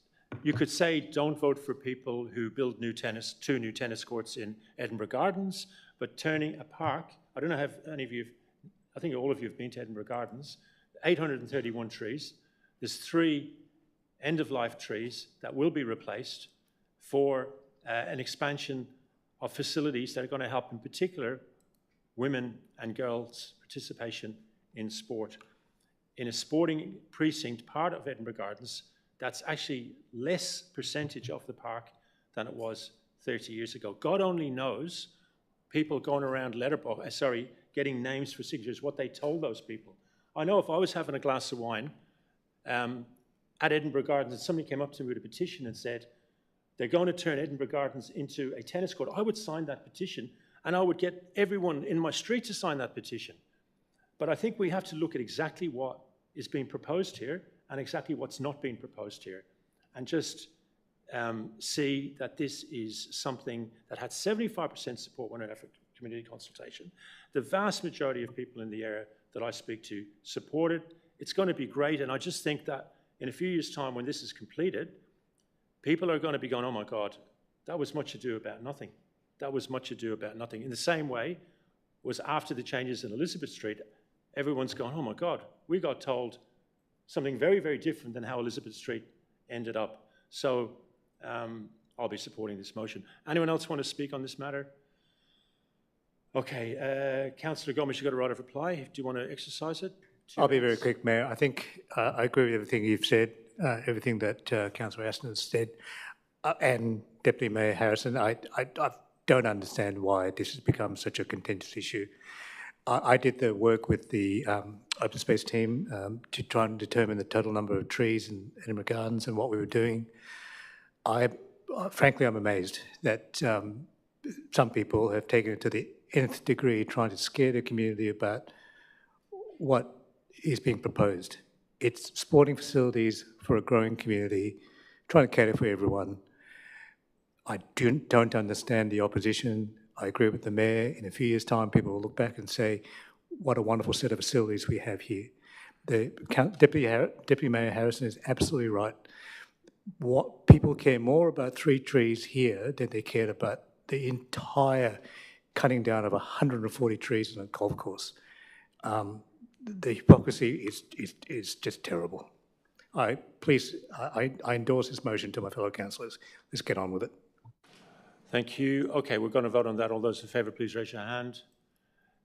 you could say don't vote for people who build two new tennis courts in Edinburgh Gardens, but turning a park, I don't know if any of you, I think all of you have been to Edinburgh Gardens, 831 trees. There's 3 end-of-life trees that will be replaced for an expansion of facilities that are going to help, in particular, women and girls' participation in sport. In a sporting precinct part of Edinburgh Gardens, that's actually less percentage of the park than it was 30 years ago. God only knows people going around getting names for signatures, what they told those people. I know if I was having a glass of wine at Edinburgh Gardens and somebody came up to me with a petition and said, they're going to turn Edinburgh Gardens into a tennis court, I would sign that petition and I would get everyone in my street to sign that petition. But I think we have to look at exactly what is being proposed here and exactly what's not being proposed here, and just see that this is something that had 75% support when it went for community consultation. The vast majority of people in the area that I speak to support it. It's going to be great, and I just think that in a few years' time when this is completed, people are going to be going, oh my God, that was much ado about nothing. That was much ado about nothing. In the same way, was after the changes in Elizabeth Street, everyone's going, oh my God, we got told something very, very different than how Elizabeth Street ended up. So I'll be supporting this motion. Anyone else want to speak on this matter? Okay, Councillor Gomes, you've got a right of reply. Do you want to exercise it? I'll be very quick, Mayor. I think I agree with everything you've said, everything that Councillor Aston has said. And Deputy Mayor Harrison, I don't understand why this has become such a contentious issue. I did the work with the open space team to try and determine the total number of trees in Edinburgh Gardens and what we were doing. Frankly, I'm amazed that some people have taken it to the nth degree, trying to scare the community about what is being proposed. It's sporting facilities for a growing community, trying to cater for everyone. I don't understand the opposition. I agree with the Mayor. In a few years' time, people will look back and say, what a wonderful set of facilities we have here. The Deputy Mayor Harrison is absolutely right. What people care more about 3 trees here than they cared about the entire cutting down of 140 trees in a golf course. The hypocrisy is just terrible. I endorse this motion to my fellow councillors. Let's get on with it. Thank you. Okay, we're going to vote on that. All those in favour, please raise your hand.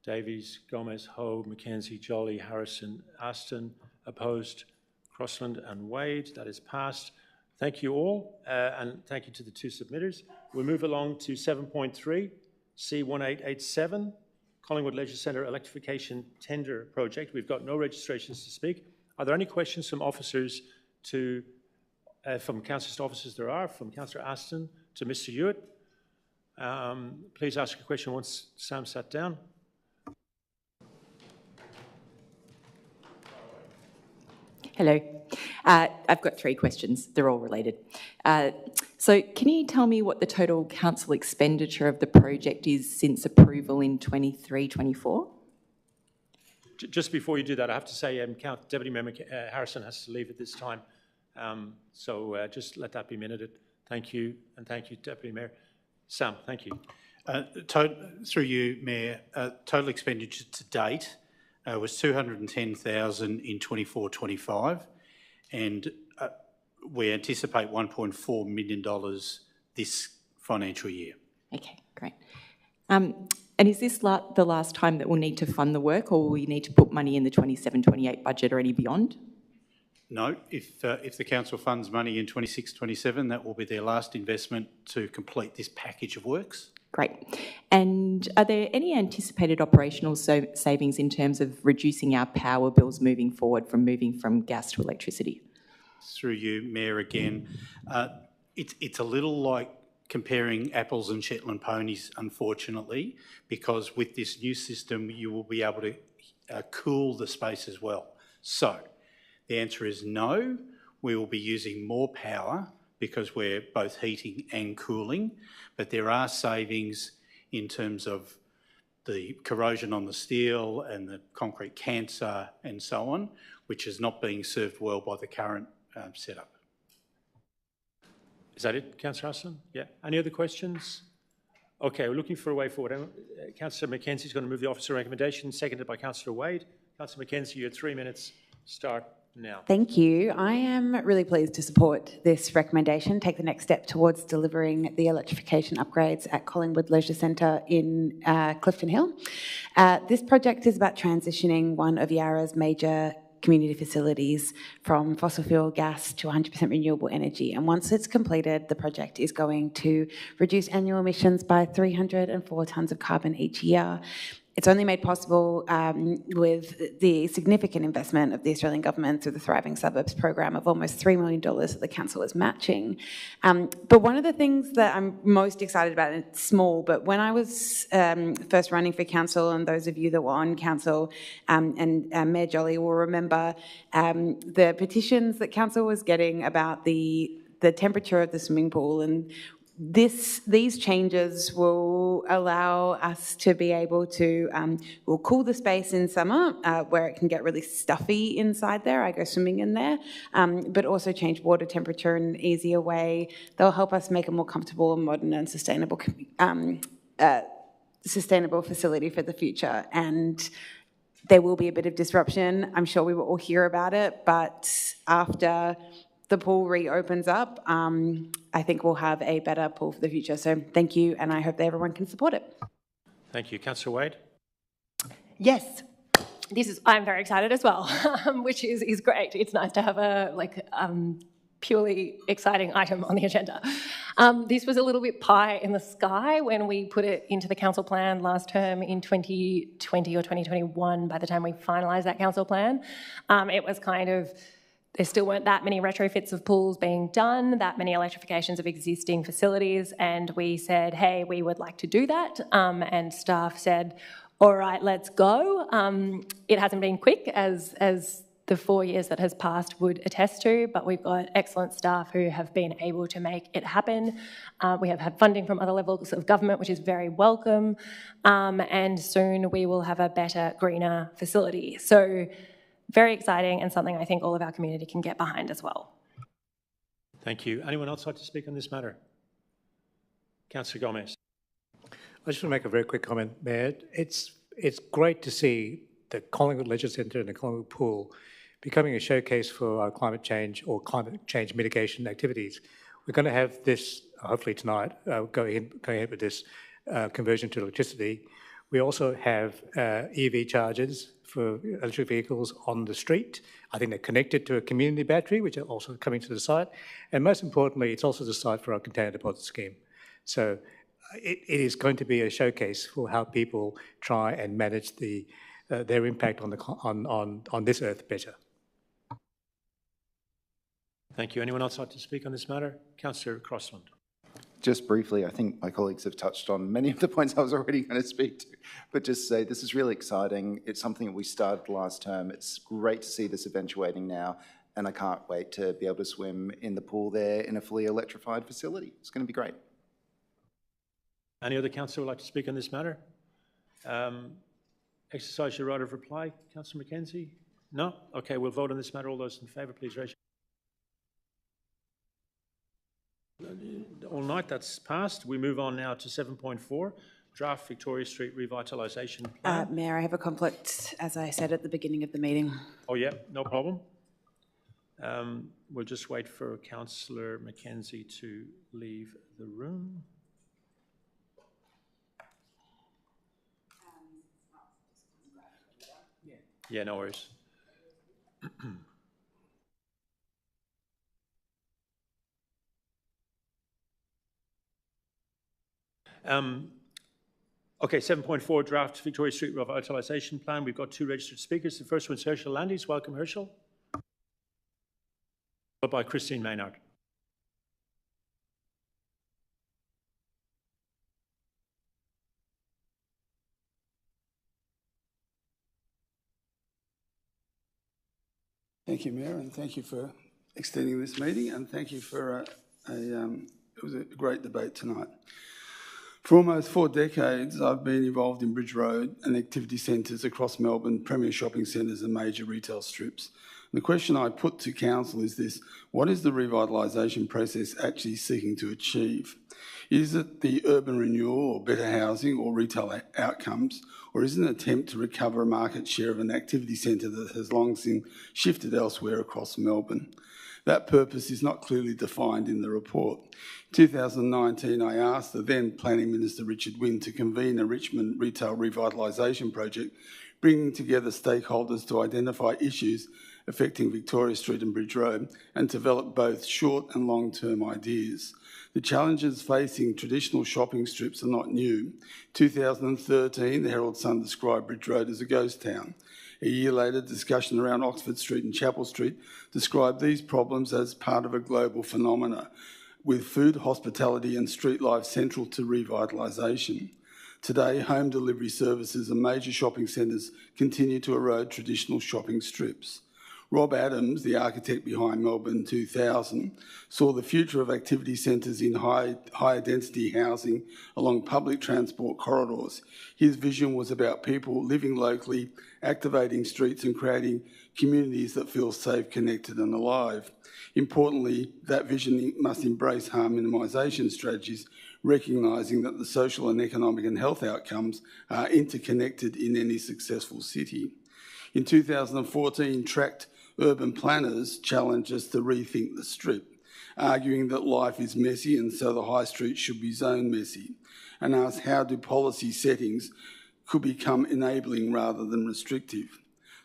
Davies, Gomez, Ho, McKenzie, Jolly, Harrison, Aston. Opposed, Crossland and Wade. That is passed. Thank you all, and thank you to the 2 submitters. We'll move along to 7.3, C1887, Collingwood Leisure Centre Electrification Tender Project. We've got no registrations to speak. Are there any questions from officers from councillors to officers? There are, from Councillor Aston to Mr. Hewitt. Please ask a question once Sam sat down. Hello. I've got 3 questions. They're all related. So can you tell me what the total council expenditure of the project is since approval in 23-24? Just before you do that, I have to say Deputy Member Harrison has to leave at this time. So just let that be minuted. Thank you, and thank you, Deputy Mayor. Sam, thank you. Through you, Mayor, total expenditure to date was $210,000 in 24-25, and we anticipate $1.4 million this financial year. Okay, great. And is this the last time that we'll need to fund the work, or will we need to put money in the 27-28 budget or any beyond? No, if the council funds money in 26-27, that will be their last investment to complete this package of works. Great. And are there any anticipated operational savings in terms of reducing our power bills moving forward from moving from gas to electricity? Through you, Mayor, again, it's a little like comparing apples and Shetland ponies, unfortunately, because with this new system, you will be able to cool the space as well. So the answer is no. We will be using more power because we're both heating and cooling, but there are savings in terms of the corrosion on the steel and the concrete cancer and so on, which is not being served well by the current setup. Is that it, Councillor Aston? Yeah. Any other questions? Okay, we're looking for a way forward. Councillor McKenzie is going to move the officer recommendation, seconded by Councillor Wade. Councillor McKenzie, you have 3 minutes. Start now. Thank you. I am really pleased to support this recommendation, take the next step towards delivering the electrification upgrades at Collingwood Leisure Centre in Clifton Hill. This project is about transitioning one of Yarra's major community facilities from fossil fuel gas to 100% renewable energy. And once it's completed, the project is going to reduce annual emissions by 304 tonnes of carbon each year. It's only made possible with the significant investment of the Australian government through the Thriving Suburbs program of almost $3 million that the council is matching. But one of the things that I'm most excited about, and it's small, but when I was first running for council, and those of you that were on council and Mayor Jolly will remember the petitions that council was getting about the temperature of the swimming pool, and these changes will allow us to be able to, we'll cool the space in summer where it can get really stuffy inside there. I go swimming in there, but also change water temperature in an easier way. They'll help us make a more comfortable, modern and sustainable facility for the future. And there will be a bit of disruption. I'm sure we will all hear about it, but after the pool reopens up, I think we'll have a better pool for the future. So thank you, and I hope that everyone can support it. Thank you. Councillor Wade? Yes. I'm very excited as well, which is great. It's nice to have a purely exciting item on the agenda. This was a little bit pie in the sky when we put it into the council plan last term in 2020 or 2021. By the time we finalised that council plan, it was kind of, there still weren't that many retrofits of pools being done, that many electrifications of existing facilities, and we said, hey, we would like to do that, and staff said, all right, let's go. It hasn't been quick, as the 4 years that has passed would attest to, but we've got excellent staff who have been able to make it happen. We have had funding from other levels of government, which is very welcome, and soon we will have a better, greener facility. So, very exciting, and something I think all of our community can get behind as well. Thank you. Anyone else like to speak on this matter? Councillor Gomez. I just want to make a very quick comment, Mayor. It's great to see the Collingwood Leisure Centre and the Collingwood Pool becoming a showcase for our climate change or climate change mitigation activities. We're going to have this, hopefully tonight, going ahead with this conversion to electricity. We also have EV chargers for electric vehicles on the street. I think they're connected to a community battery, which are also coming to the site. And most importantly, it's also the site for our container deposit scheme. So it is going to be a showcase for how people try and manage their impact on this earth better. Thank you. Anyone else like to speak on this matter? Councillor Crossland. Just briefly, I think my colleagues have touched on many of the points I was already going to speak to, but just say this is really exciting. It's something that we started last term. It's great to see this eventuating now, and I can't wait to be able to swim in the pool there in a fully electrified facility. It's going to be great. Any other councillor would like to speak on this matter? Exercise your right of reply. Councillor McKenzie? No? Okay, we'll vote on this matter. All those in favour, please raise your all night, that's passed. We move on now to 7.4, draft Victoria Street revitalisation plan. Mayor, I have a conflict, as I said at the beginning of the meeting. Oh yeah, no problem. We'll just wait for Councillor McKenzie to leave the room. Yeah, no worries. Okay, 7.4, draft Victoria Street revitalisation plan. We've got two registered speakers. The first one's Herschel Landis. Welcome, Herschel. Followed by Christine Maynard. Thank you, Mayor, and thank you for extending this meeting, and thank you for it was a great debate tonight. For almost 4 decades, I've been involved in Bridge Road and activity centres across Melbourne, premier shopping centres and major retail strips. And the question I put to Council is this: what is the revitalisation process actually seeking to achieve? Is it the urban renewal or better housing or retail outcomes, or is it an attempt to recover a market share of an activity centre that has long since shifted elsewhere across Melbourne? That purpose is not clearly defined in the report. In 2019, I asked the then Planning Minister Richard Wynne to convene a Richmond retail revitalisation project, bringing together stakeholders to identify issues affecting Victoria Street and Bridge Road and develop both short and long-term ideas. The challenges facing traditional shopping strips are not new. In 2013, the Herald Sun described Bridge Road as a ghost town. A year later, discussion around Oxford Street and Chapel Street described these problems as part of a global phenomena, with food, hospitality and street life central to revitalisation. Today, home delivery services and major shopping centres continue to erode traditional shopping strips. Rob Adams, the architect behind Melbourne 2000, saw the future of activity centres in higher density housing along public transport corridors. His vision was about people living locally, activating streets and creating communities that feel safe, connected and alive. Importantly, that vision must embrace harm minimisation strategies, recognising that the social and economic and health outcomes are interconnected in any successful city. In 2014, tracked urban planners challenged us to rethink the strip, arguing that life is messy and so the high street should be zone messy, and asked how do policy settings could become enabling rather than restrictive.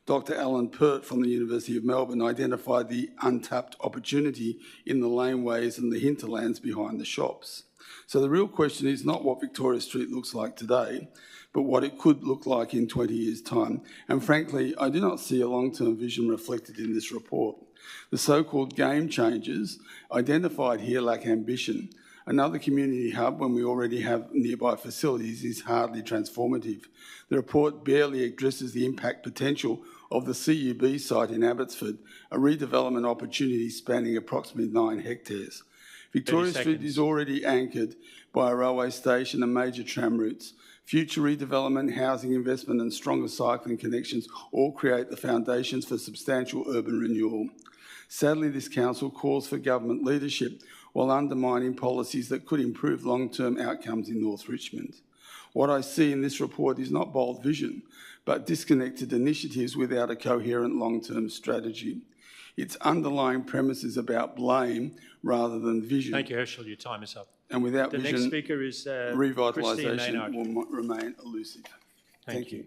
Dr. Alan Pert from the University of Melbourne identified the untapped opportunity in the laneways and the hinterlands behind the shops. So the real question is not what Victoria Street looks like today, but what it could look like in 20 years' time. And frankly, I do not see a long-term vision reflected in this report. The so-called game changers identified here lack ambition. Another community hub, when we already have nearby facilities, is hardly transformative. The report barely addresses the impact potential of the CUB site in Abbotsford, a redevelopment opportunity spanning approximately 9 hectares. Victoria Street is already anchored by a railway station and major tram routes. Future redevelopment, housing investment and stronger cycling connections all create the foundations for substantial urban renewal. Sadly, this council calls for government leadership while undermining policies that could improve long-term outcomes in North Richmond. What I see in this report is not bold vision, but disconnected initiatives without a coherent long-term strategy. Its underlying premise is about blame rather than vision. Thank you, Herschel. Your time is up. And without the vision, next speaker is revitalisation will remain elusive. Thank you.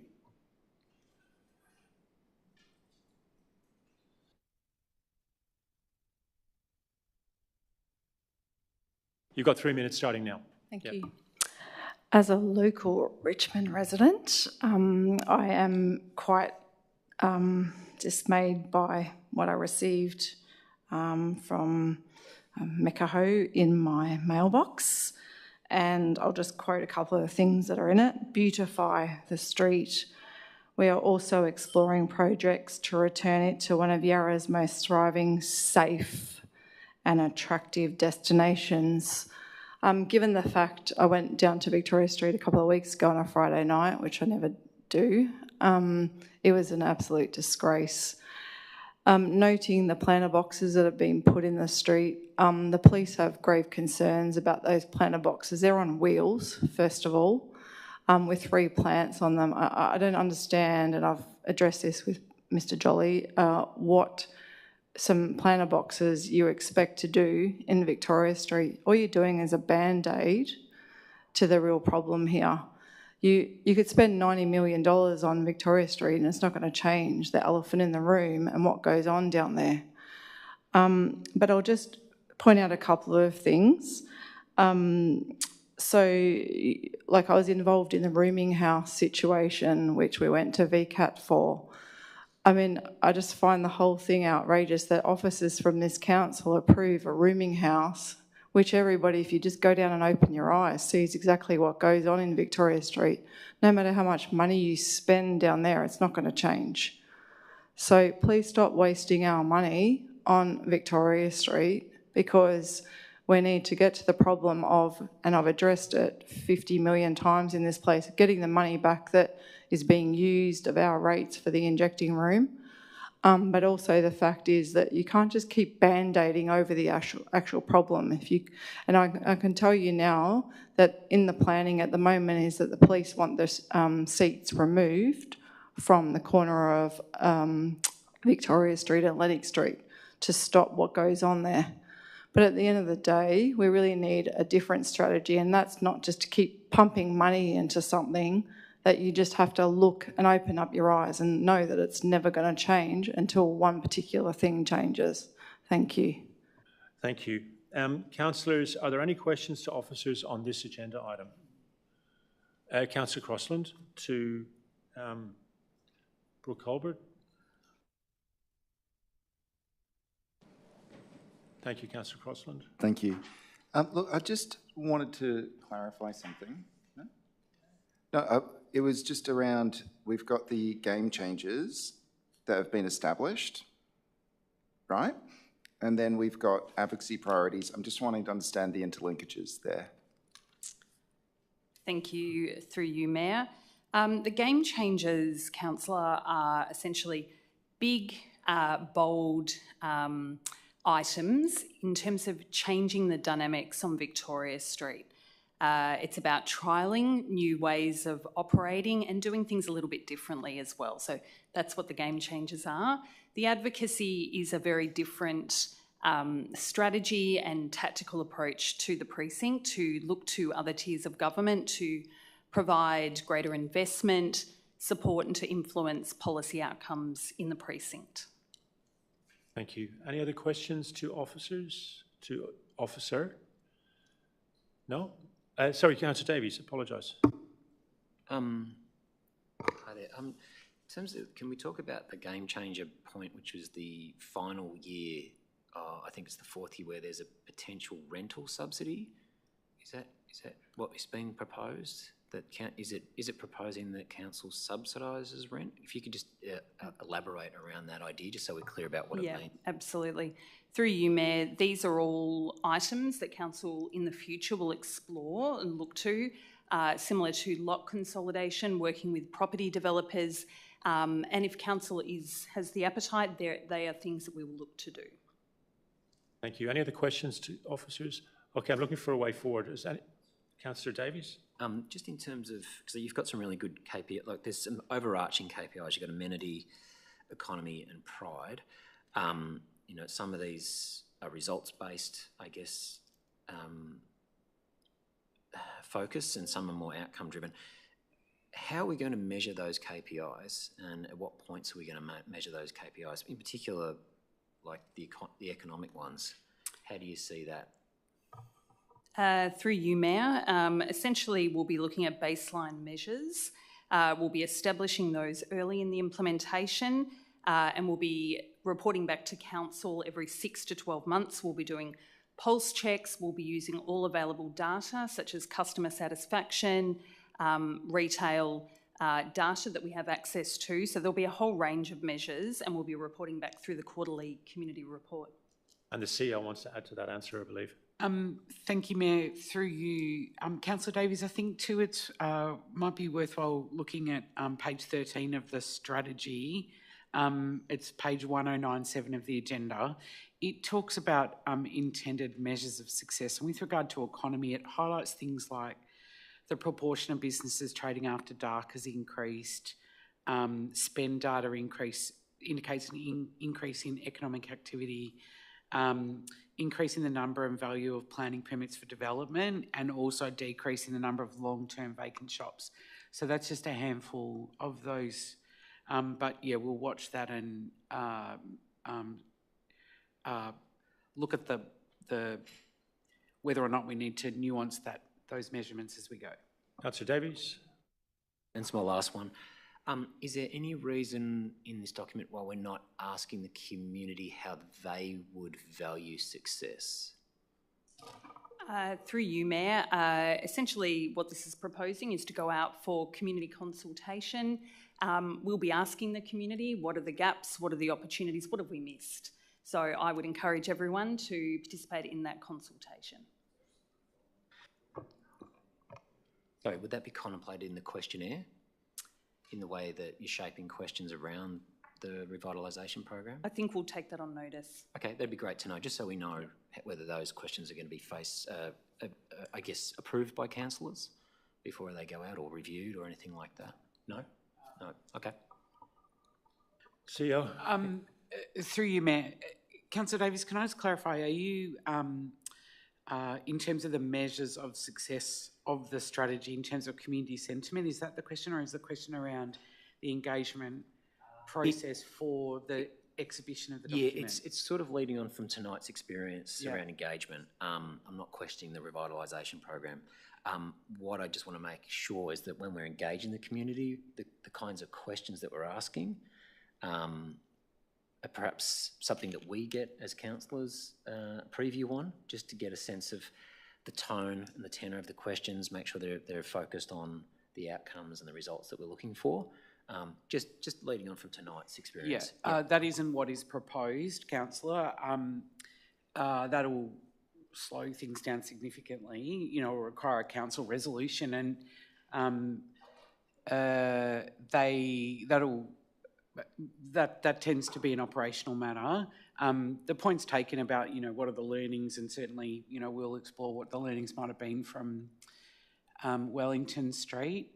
You've got 3 minutes starting now. Thank you. As a local Richmond resident, I am quite dismayed by what I received from Mekaho in my mailbox, and I'll just quote a couple of things that are in it. Beautify the street. We are also exploring projects to return it to one of Yarra's most thriving, safe and attractive destinations. Given the fact I went down to Victoria Street a couple of weeks ago on a Friday night, which I never do, it was an absolute disgrace. Noting the planter boxes that have been put in the street, the police have grave concerns about those planter boxes. They're on wheels, first of all, with 3 plants on them. I don't understand, and I've addressed this with Mr. Jolly, what some planter boxes you expect to do in Victoria Street. All you're doing is a band-aid to the real problem here. You could spend $90 million on Victoria Street and it's not going to change the elephant in the room and what goes on down there. But I'll just point out a couple of things. So, like, I was involved in the rooming house situation, which we went to VCAT for. I mean, I just find the whole thing outrageous that officers from this council approve a rooming house, which everybody, if you just go down and open your eyes, sees exactly what goes on in Victoria Street. No matter how much money you spend down there, it's not going to change. So please stop wasting our money on Victoria Street, because We need to get to the problem of, and I've addressed it 50 million times in this place, getting the money back that is being used of our rates for the injecting room. But also the fact is that you can't just keep band-aiding over the actual problem. And I can tell you now that in the planning at the moment is that the police want the seats removed from the corner of Victoria Street and Lennox Street to stop what goes on there. But at the end of the day, we really need a different strategy, and that's not just to keep pumping money into something that you just have to look and open up your eyes and know that it's never going to change until one particular thing changes. Thank you. Thank you. Councillors, are there any questions to officers on this agenda item? Councillor Crossland to Brooke Colbert. Thank you, Councillor Crossland. Thank you. Look, I just wanted to clarify something. No, it was just around, we've got the game changers that have been established, right? And then we've got advocacy priorities. I'm just wanting to understand the interlinkages there. Thank you, through you, Mayor. The game changers, Councillor, are essentially big, bold items in terms of changing the dynamics on Victoria Street. It's about trialling new ways of operating and doing things a little bit differently as well. So that's what the game changers are. The advocacy is a very different strategy and tactical approach to the precinct, to look to other tiers of government to provide greater investment, support and to influence policy outcomes in the precinct. Thank you. Any other questions to officers? To officer? No? Sorry, Councillor Davies, apologise. Hi there. In terms of, can we talk about the game changer point, which was the final year, I think it's the fourth year, where there's a potential rental subsidy? Is that what is being proposed? Is it proposing that council subsidises rent? If you could just elaborate around that idea, just so we're clear about what it means. Yeah, absolutely. Through you, Mayor, these are all items that council in the future will explore and look to, similar to lot consolidation, working with property developers, and if council has the appetite, they are things that we will look to do. Thank you. Any other questions to officers? Okay, I'm looking for a way forward. Is that Councillor Davies? Just in terms of, because you've got some really good KPIs, like there's some overarching KPIs. You've got amenity, economy and pride. You know, some of these are results-based, I guess, focus, and some are more outcome-driven. How are we going to measure those KPIs, and at what points are we going to measure those KPIs? In particular, like the economic ones. How do you see that? Through you, Mayor, essentially we'll be looking at baseline measures. We'll be establishing those early in the implementation, and we'll be reporting back to council every 6 to 12 months. We'll be doing pulse checks. We'll be using all available data, such as customer satisfaction, retail data that we have access to. So there'll be a whole range of measures, and we'll be reporting back through the quarterly community report. And the CEO wants to add to that answer, I believe. Thank you, Mayor. Through you, Councillor Davies, I think too it might be worthwhile looking at page 13 of the strategy. It's page 1097 of the agenda. It talks about intended measures of success. And with regard to economy, it highlights things like the proportion of businesses trading after dark has increased, spend data indicates an increase in economic activity, increasing the number and value of planning permits for development, and also decreasing the number of long-term vacant shops. So that's just a handful of those. But yeah, we'll watch that and look at the whether or not we need to nuance those measurements as we go. Councillor Davies. And it's my last one. Is there any reason in this document why we're not asking the community how they would value success? Through you, Mayor, essentially what this is proposing is to go out for community consultation. We'll be asking the community, what are the gaps, what are the opportunities, what have we missed? So I would encourage everyone to participate in that consultation. Sorry, would that be contemplated in the questionnaire, in the way that you're shaping questions around the revitalisation program? I think we'll take that on notice. Okay, that'd be great to know, just so we know whether those questions are going to be I guess, approved by councillors before they go out, or reviewed, or anything like that. No? No. Okay. CEO? Through you, Mayor. Councillor Davis, can I just clarify, are you, in terms of the measures of success of the strategy, in terms of community sentiment, is that the question, or is the question around the engagement process for the exhibition of the document? Yeah, it's sort of leading on from tonight's experience around engagement. I'm not questioning the revitalisation program. What I just want to make sure is that when we're engaging the community, the kinds of questions that we're asking are perhaps something that we get as councillors preview on, just to get a sense of the tone and the tenor of the questions, make sure they're focused on the outcomes and the results that we're looking for. Just leading on from tonight's experience. That isn't what is proposed, councillor. That'll slow things down significantly, you know, require a council resolution, and that tends to be an operational matter. The point's taken about, you know, what are the learnings, and certainly, you know, we'll explore what the learnings might have been from Wellington Street.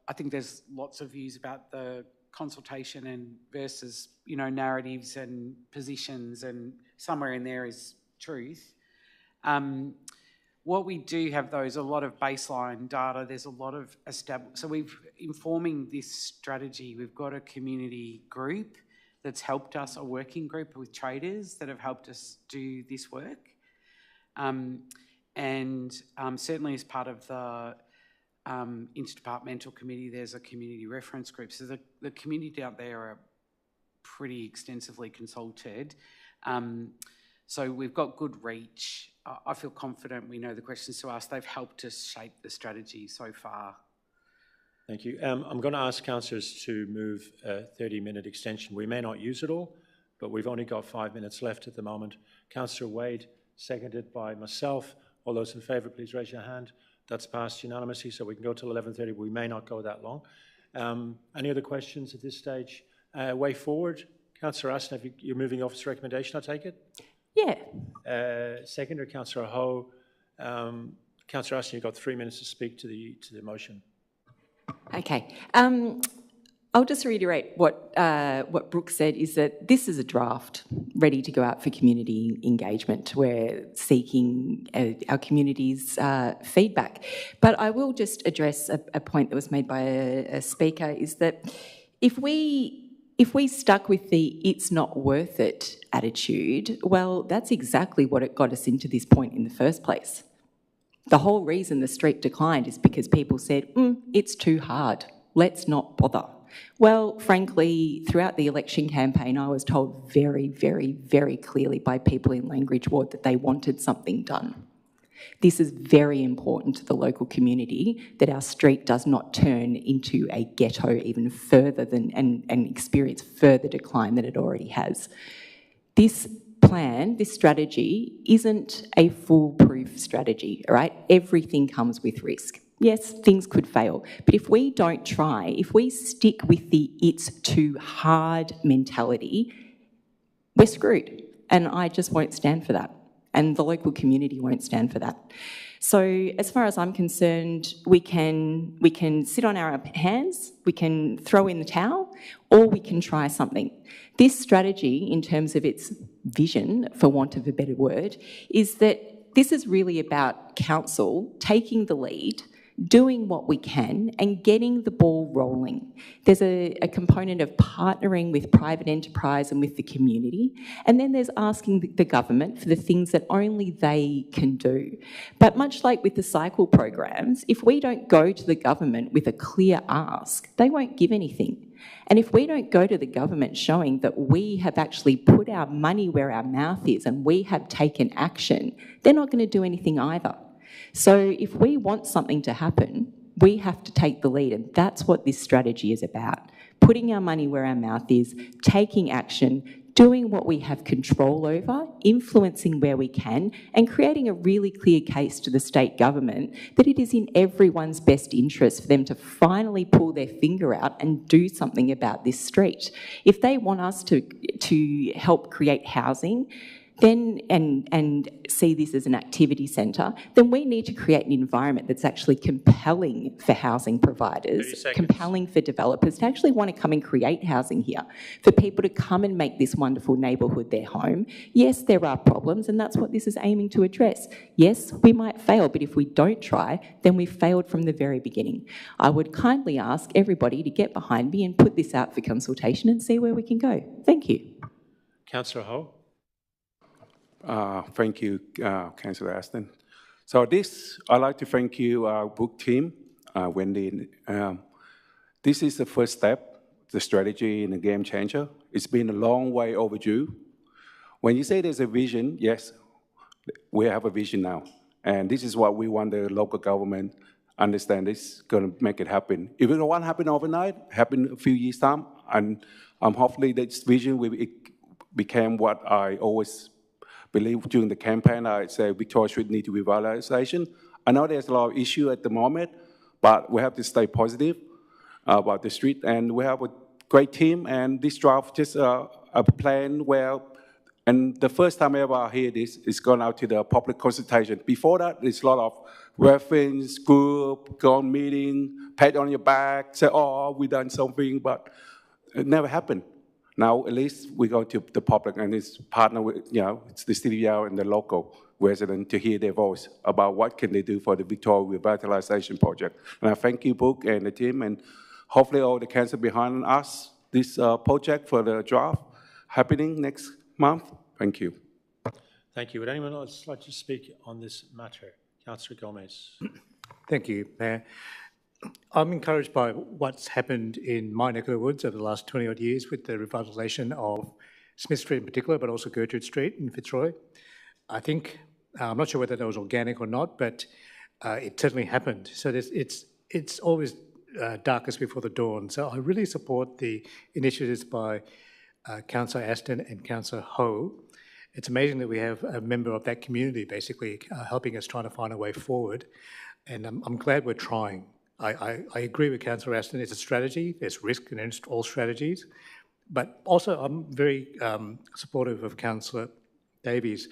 I think there's lots of views about the consultation and versus, you know, narratives and positions, and somewhere in there is truth. What we do have, though, is a lot of baseline data. There's a lot of so we've informing this strategy. We've got a community group that's helped us, a working group with traders that have helped us do this work. Certainly as part of the interdepartmental committee, there's a community reference group. So the community out there are pretty extensively consulted. So we've got good reach. I feel confident we know the questions to ask. They've helped us shape the strategy so far. Thank you. I'm going to ask councillors to move a 30-minute extension. We may not use it all, but we've only got 5 minutes left at the moment. Councillor Wade, seconded by myself. All those in favour, please raise your hand. That's passed unanimously, so we can go till 11:30. We may not go that long. Any other questions at this stage? Way forward, Councillor Aston, you're moving the office recommendation, I take it? Yeah. Seconder, Councillor Ho. Councillor Aston, you've got 3 minutes to speak to the motion. Okay. I'll just reiterate what Brooke said, is that this is a draft ready to go out for community engagement. We're seeking our community's feedback. But I will just address a point that was made by a speaker, is that if we stuck with the "it's not worth it" attitude, well, that's exactly what it got us into this point in the first place. The whole reason the street declined is because people said, it's too hard, let's not bother. Well, frankly, throughout the election campaign, I was told very, very, very clearly by people in Langridge Ward that they wanted something done. This is very important to the local community, that our street does not turn into a ghetto even further than and experience further decline than it already has. This plan, this strategy, isn't a foolproof strategy, all right? Everything comes with risk. Yes, things could fail, but if we don't try, if we stick with the "it's too hard" mentality, we're screwed. And I just won't stand for that. And the local community won't stand for that. So as far as I'm concerned, we can sit on our hands, we can throw in the towel, or we can try something. This strategy, in terms of its vision, for want of a better word, is that this is really about council taking the lead, doing what we can and getting the ball rolling. There's a component of partnering with private enterprise and with the community, and then there's asking the government for the things that only they can do. But much like with the cycle programs, if we don't go to the government with a clear ask, they won't give anything. And if we don't go to the government showing that we have actually put our money where our mouth is and we have taken action, they're not going to do anything either. So if we want something to happen, we have to take the lead, and that's what this strategy is about. Putting our money where our mouth is, taking action, doing what we have control over, influencing where we can, and creating a really clear case to the state government that it is in everyone's best interest for them to finally pull their finger out and do something about this street. If they want us to help create housing, then and see this as an activity centre, then we need to create an environment that's actually compelling for housing providers, compelling for developers to actually want to come and create housing here, for people to come and make this wonderful neighbourhood their home. Yes, there are problems, and that's what this is aiming to address. Yes, we might fail, but if we don't try, then we've failed from the very beginning. I would kindly ask everybody to get behind me and put this out for consultation and see where we can go. Thank you. Councillor Ho. Thank you, Councillor Aston. So I'd like to thank you, our book team, Wendy. This is the first step, the strategy and the game changer. It's been a long way overdue. When you say there's a vision, yes, we have a vision now. And this is what we want the local government understand. It's going to make it happen. If it won't happen overnight, happen a few years' time, and hopefully this vision will become what I always believe during the campaign. I say Victoria Street needs revitalization. I know there's a lot of issue at the moment, but we have to stay positive about the street. And we have a great team, and this draft just a plan where, and the first time ever I hear this, it's gone out to the public consultation. Before that, there's a lot of reference, group, go on meeting, pat on your back, say, oh, we done something, but it never happened. Now, at least we go to the public and it's partner with, it's the city of Yarra and the local resident to hear their voice about what can they do for the Victoria Revitalization Project. And I thank you, Book, and the team, and hopefully all the council behind us, this project for the draft happening next month. Thank you. Thank you. Would anyone else like to speak on this matter? Councillor Gomez. Thank you, Mayor. I'm encouraged by what's happened in my neck of the woods over the last 20-odd years with the revitalisation of Smith Street in particular, but also Gertrude Street in Fitzroy. I think, I'm not sure whether that was organic or not, but it certainly happened. So it's always darkest before the dawn. So I really support the initiatives by Councillor Aston and Councillor Ho. It's amazing that we have a member of that community basically helping us trying to find a way forward. And I'm glad we're trying. I agree with Councillor Aston, it's a strategy, there's risk in all strategies, but also I'm very supportive of Councillor Davies.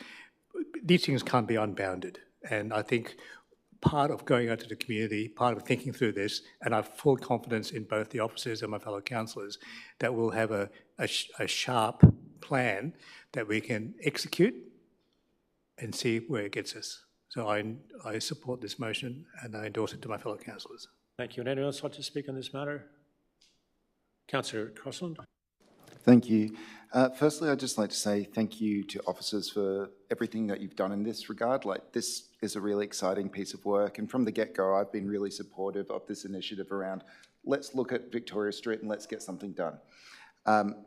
These things can't be unbounded, and I think part of going out to the community, part of thinking through this, and I have full confidence in both the officers and my fellow councillors, that we'll have a sharp plan that we can execute and see where it gets us. So I support this motion and I endorse it to my fellow councillors. Thank you. Would anyone else like to speak on this matter? Councillor Crossland. Thank you. Firstly, I'd just like to say thank you to officers for everything that you've done in this regard. This is a really exciting piece of work, and from the get-go, I've been really supportive of this initiative around let's look at Victoria Street and let's get something done.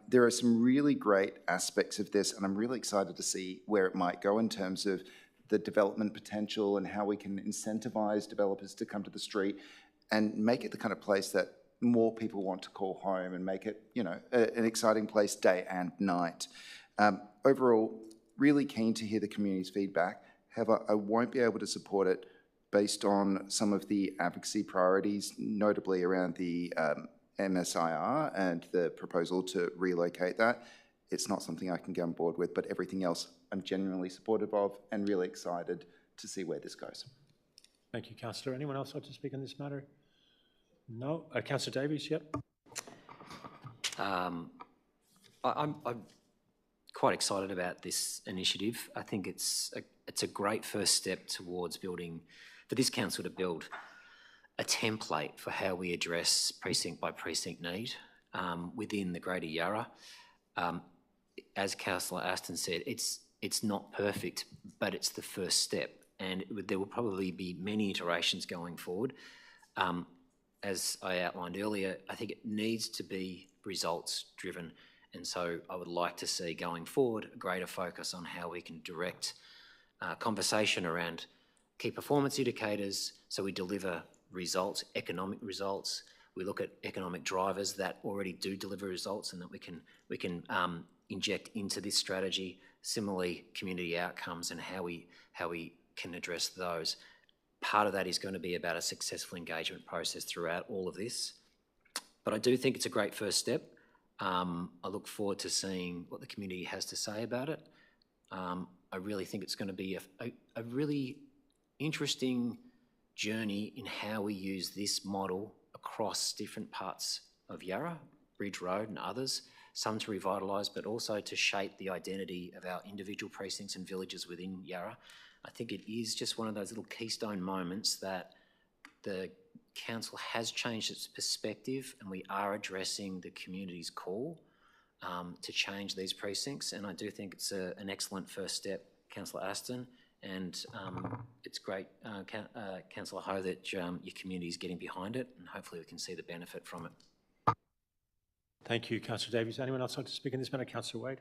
There are some really great aspects of this, and I'm really excited to see where it might go in terms of the development potential and how we can incentivise developers to come to the street and make it the kind of place that more people want to call home and make it, an exciting place day and night. Overall, really keen to hear the community's feedback. However, I won't be able to support it based on some of the advocacy priorities, notably around the MSIR and the proposal to relocate that. It's not something I can get on board with, but everything else I'm genuinely supportive of and really excited to see where this goes. Thank you, Councillor. Anyone else like to speak on this matter? No? Councillor Davies, yep. I'm quite excited about this initiative. I think it's a great first step towards building, for this council to build a template for how we address precinct by precinct need within the Greater Yarra. As Councillor Aston said, it's not perfect, but it's the first step, and there will probably be many iterations going forward. As I outlined earlier, I think it needs to be results driven, and so I would like to see going forward a greater focus on how we can direct conversation around key performance indicators so we deliver results, economic results. We look at economic drivers that already do deliver results, and that we can inject into this strategy. Similarly, community outcomes and how we can address those. Part of that is going to be about a successful engagement process throughout all of this. But I do think it's a great first step. I look forward to seeing what the community has to say about it. I really think it's going to be a really interesting journey in how we use this model across different parts of Yarra, Bridge Road and others, some to revitalise, but also to shape the identity of our individual precincts and villages within Yarra. I think it is just one of those little keystone moments that the council has changed its perspective, and we are addressing the community's call to change these precincts. And I do think it's an excellent first step, Councillor Aston, and it's great, Councillor Ho, that your community is getting behind it, and hopefully we can see the benefit from it. Thank you, Councillor Davies. Anyone else like to speak in this matter? Councillor Wade.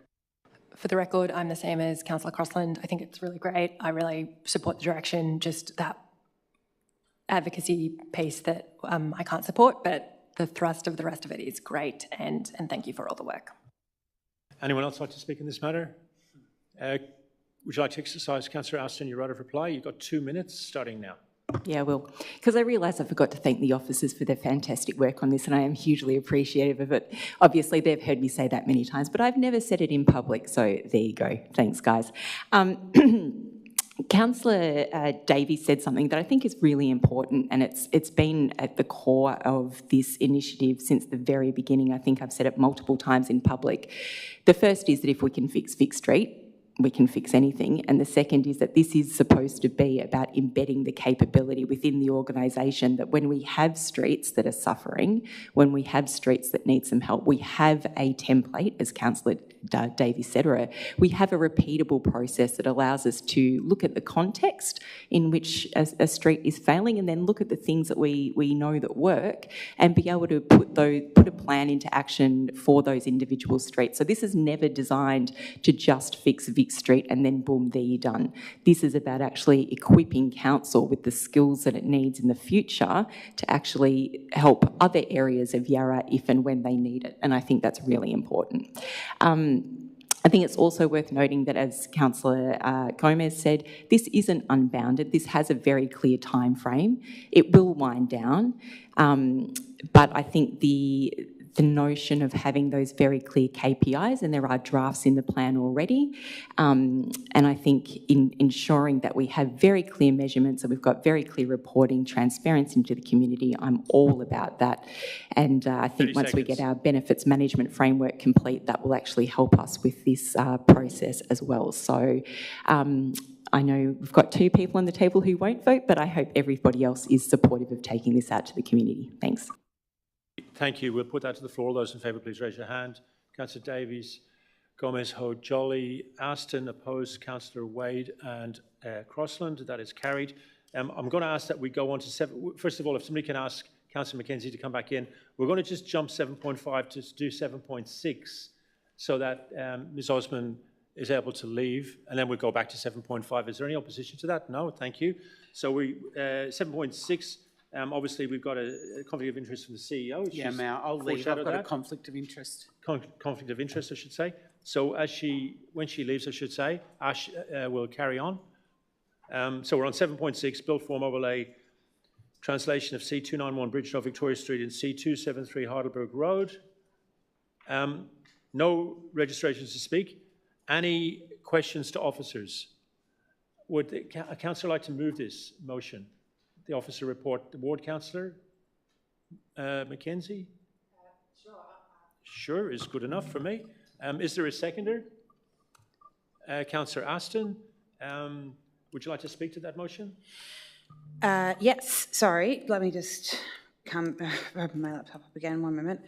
For the record, I'm the same as Councillor Crossland. I think it's really great. I really support the direction, just that advocacy piece that I can't support, but the thrust of the rest of it is great, and thank you for all the work. Anyone else like to speak in this matter? Would you like to exercise, Councillor Aston, your right of reply? You've got 2 minutes starting now. Yeah, I will. Because I realise I forgot to thank the officers for their fantastic work on this, and I am hugely appreciative of it. Obviously, they've heard me say that many times, but I've never said it in public, so there you go. Thanks, guys. Councillor Davies said something that I think is really important, and it's been at the core of this initiative since the very beginning. I think I've said it multiple times in public. The first is that if we can fix Vic Street, we can fix anything. And the second is that this is supposed to be about embedding the capability within the organisation, that when we have streets that are suffering, when we have streets that need some help, we have a template, as Councillor Davies said, or we have a repeatable process that allows us to look at the context in which a street is failing, and then look at the things that we know that work, and be able to put a plan into action for those individual streets. So this is never designed to just fix Vic Street and then boom, there you're done. This is about actually equipping council with the skills that it needs in the future to actually help other areas of Yarra if and when they need it. And I think that's really important. I think it's also worth noting that, as Councillor Gomez said, this isn't unbounded. This has a very clear time frame. It will wind down, but I think the notion of having those very clear KPIs, and there are drafts in the plan already, and I think in ensuring that we have very clear measurements and we've got very clear reporting, transparency into the community, I'm all about that. And I think once we get our benefits management framework complete, that will actually help us with this process as well. So I know we've got 2 people on the table who won't vote, but I hope everybody else is supportive of taking this out to the community. Thanks. Thank you. We'll put that to the floor. All those in favour, please raise your hand. Councillor Davies, Gomez, Ho, Jolly, Aston, opposed, Councillor Wade and Crossland. That is carried. I'm going to ask that we go on to 7. First of all, if somebody can ask Councillor Mackenzie to come back in. We're going to just jump 7.5 to do 7.6 so that Ms Osman is able to leave, and then we'll go back to 7.5. Is there any opposition to that? No, thank you. So we 7.6. Obviously, we've got a conflict of interest from the CEO. Yeah, Mayor, I'll leave. I've got a conflict of interest. Conflict of interest, I should say. So when she leaves, I should say, Ash will carry on. So we're on 7.6, built form overlay, translation of C291 Bridgetown Victoria Street and C273 Heidelberg Road. No registrations to speak. Any questions to officers? Would a councillor like to move this motion? The officer report, the ward councillor, Mackenzie? Sure. Sure is good enough for me. Is there a seconder? Councillor Aston, would you like to speak to that motion? Yes, sorry. Let me just open my laptop up again. 1 moment.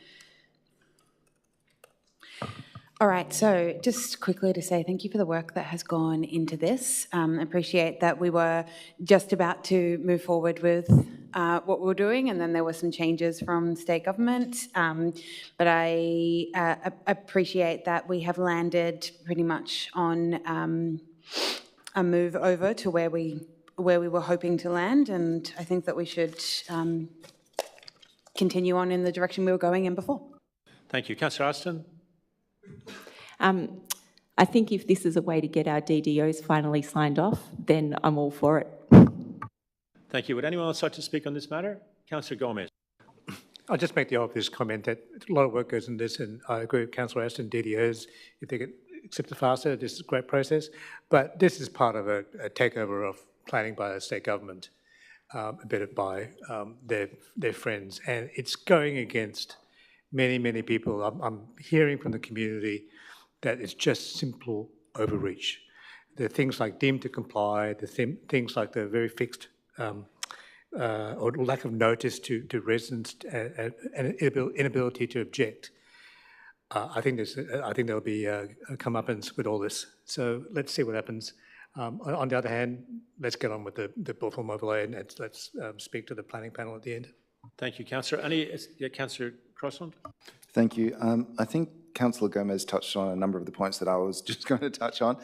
All right, so just quickly to say thank you for the work that has gone into this. Appreciate that we were just about to move forward with what we were doing, and then there were some changes from state government. But I appreciate that we have landed pretty much on a move over to where we were hoping to land, and I think that we should continue on in the direction we were going in before. Thank you. Councillor Aston? I think if this is a way to get our DDOs finally signed off, then I'm all for it. Thank you. Would anyone else like to speak on this matter? Councillor Gomez. I'll just make the obvious comment that a lot of work goes in this, and I agree with Councillor Aston, DDOs, if they get accepted faster, this is a great process. But this is part of a takeover of planning by the state government, abetted by their friends. And it's going against many, many people. I'm hearing from the community that it's just simple overreach. There are things like deemed to comply, things like the very fixed or lack of notice to residents and inability to object. I think there'll be comeuppance with all this. So let's see what happens. On the other hand, let's get on with the Bullthorn overlay and let's speak to the planning panel at the end. Thank you, Councillor. Councillor Crossland? Thank you. I think Councillor Gomez touched on a number of the points that I was just going to touch on.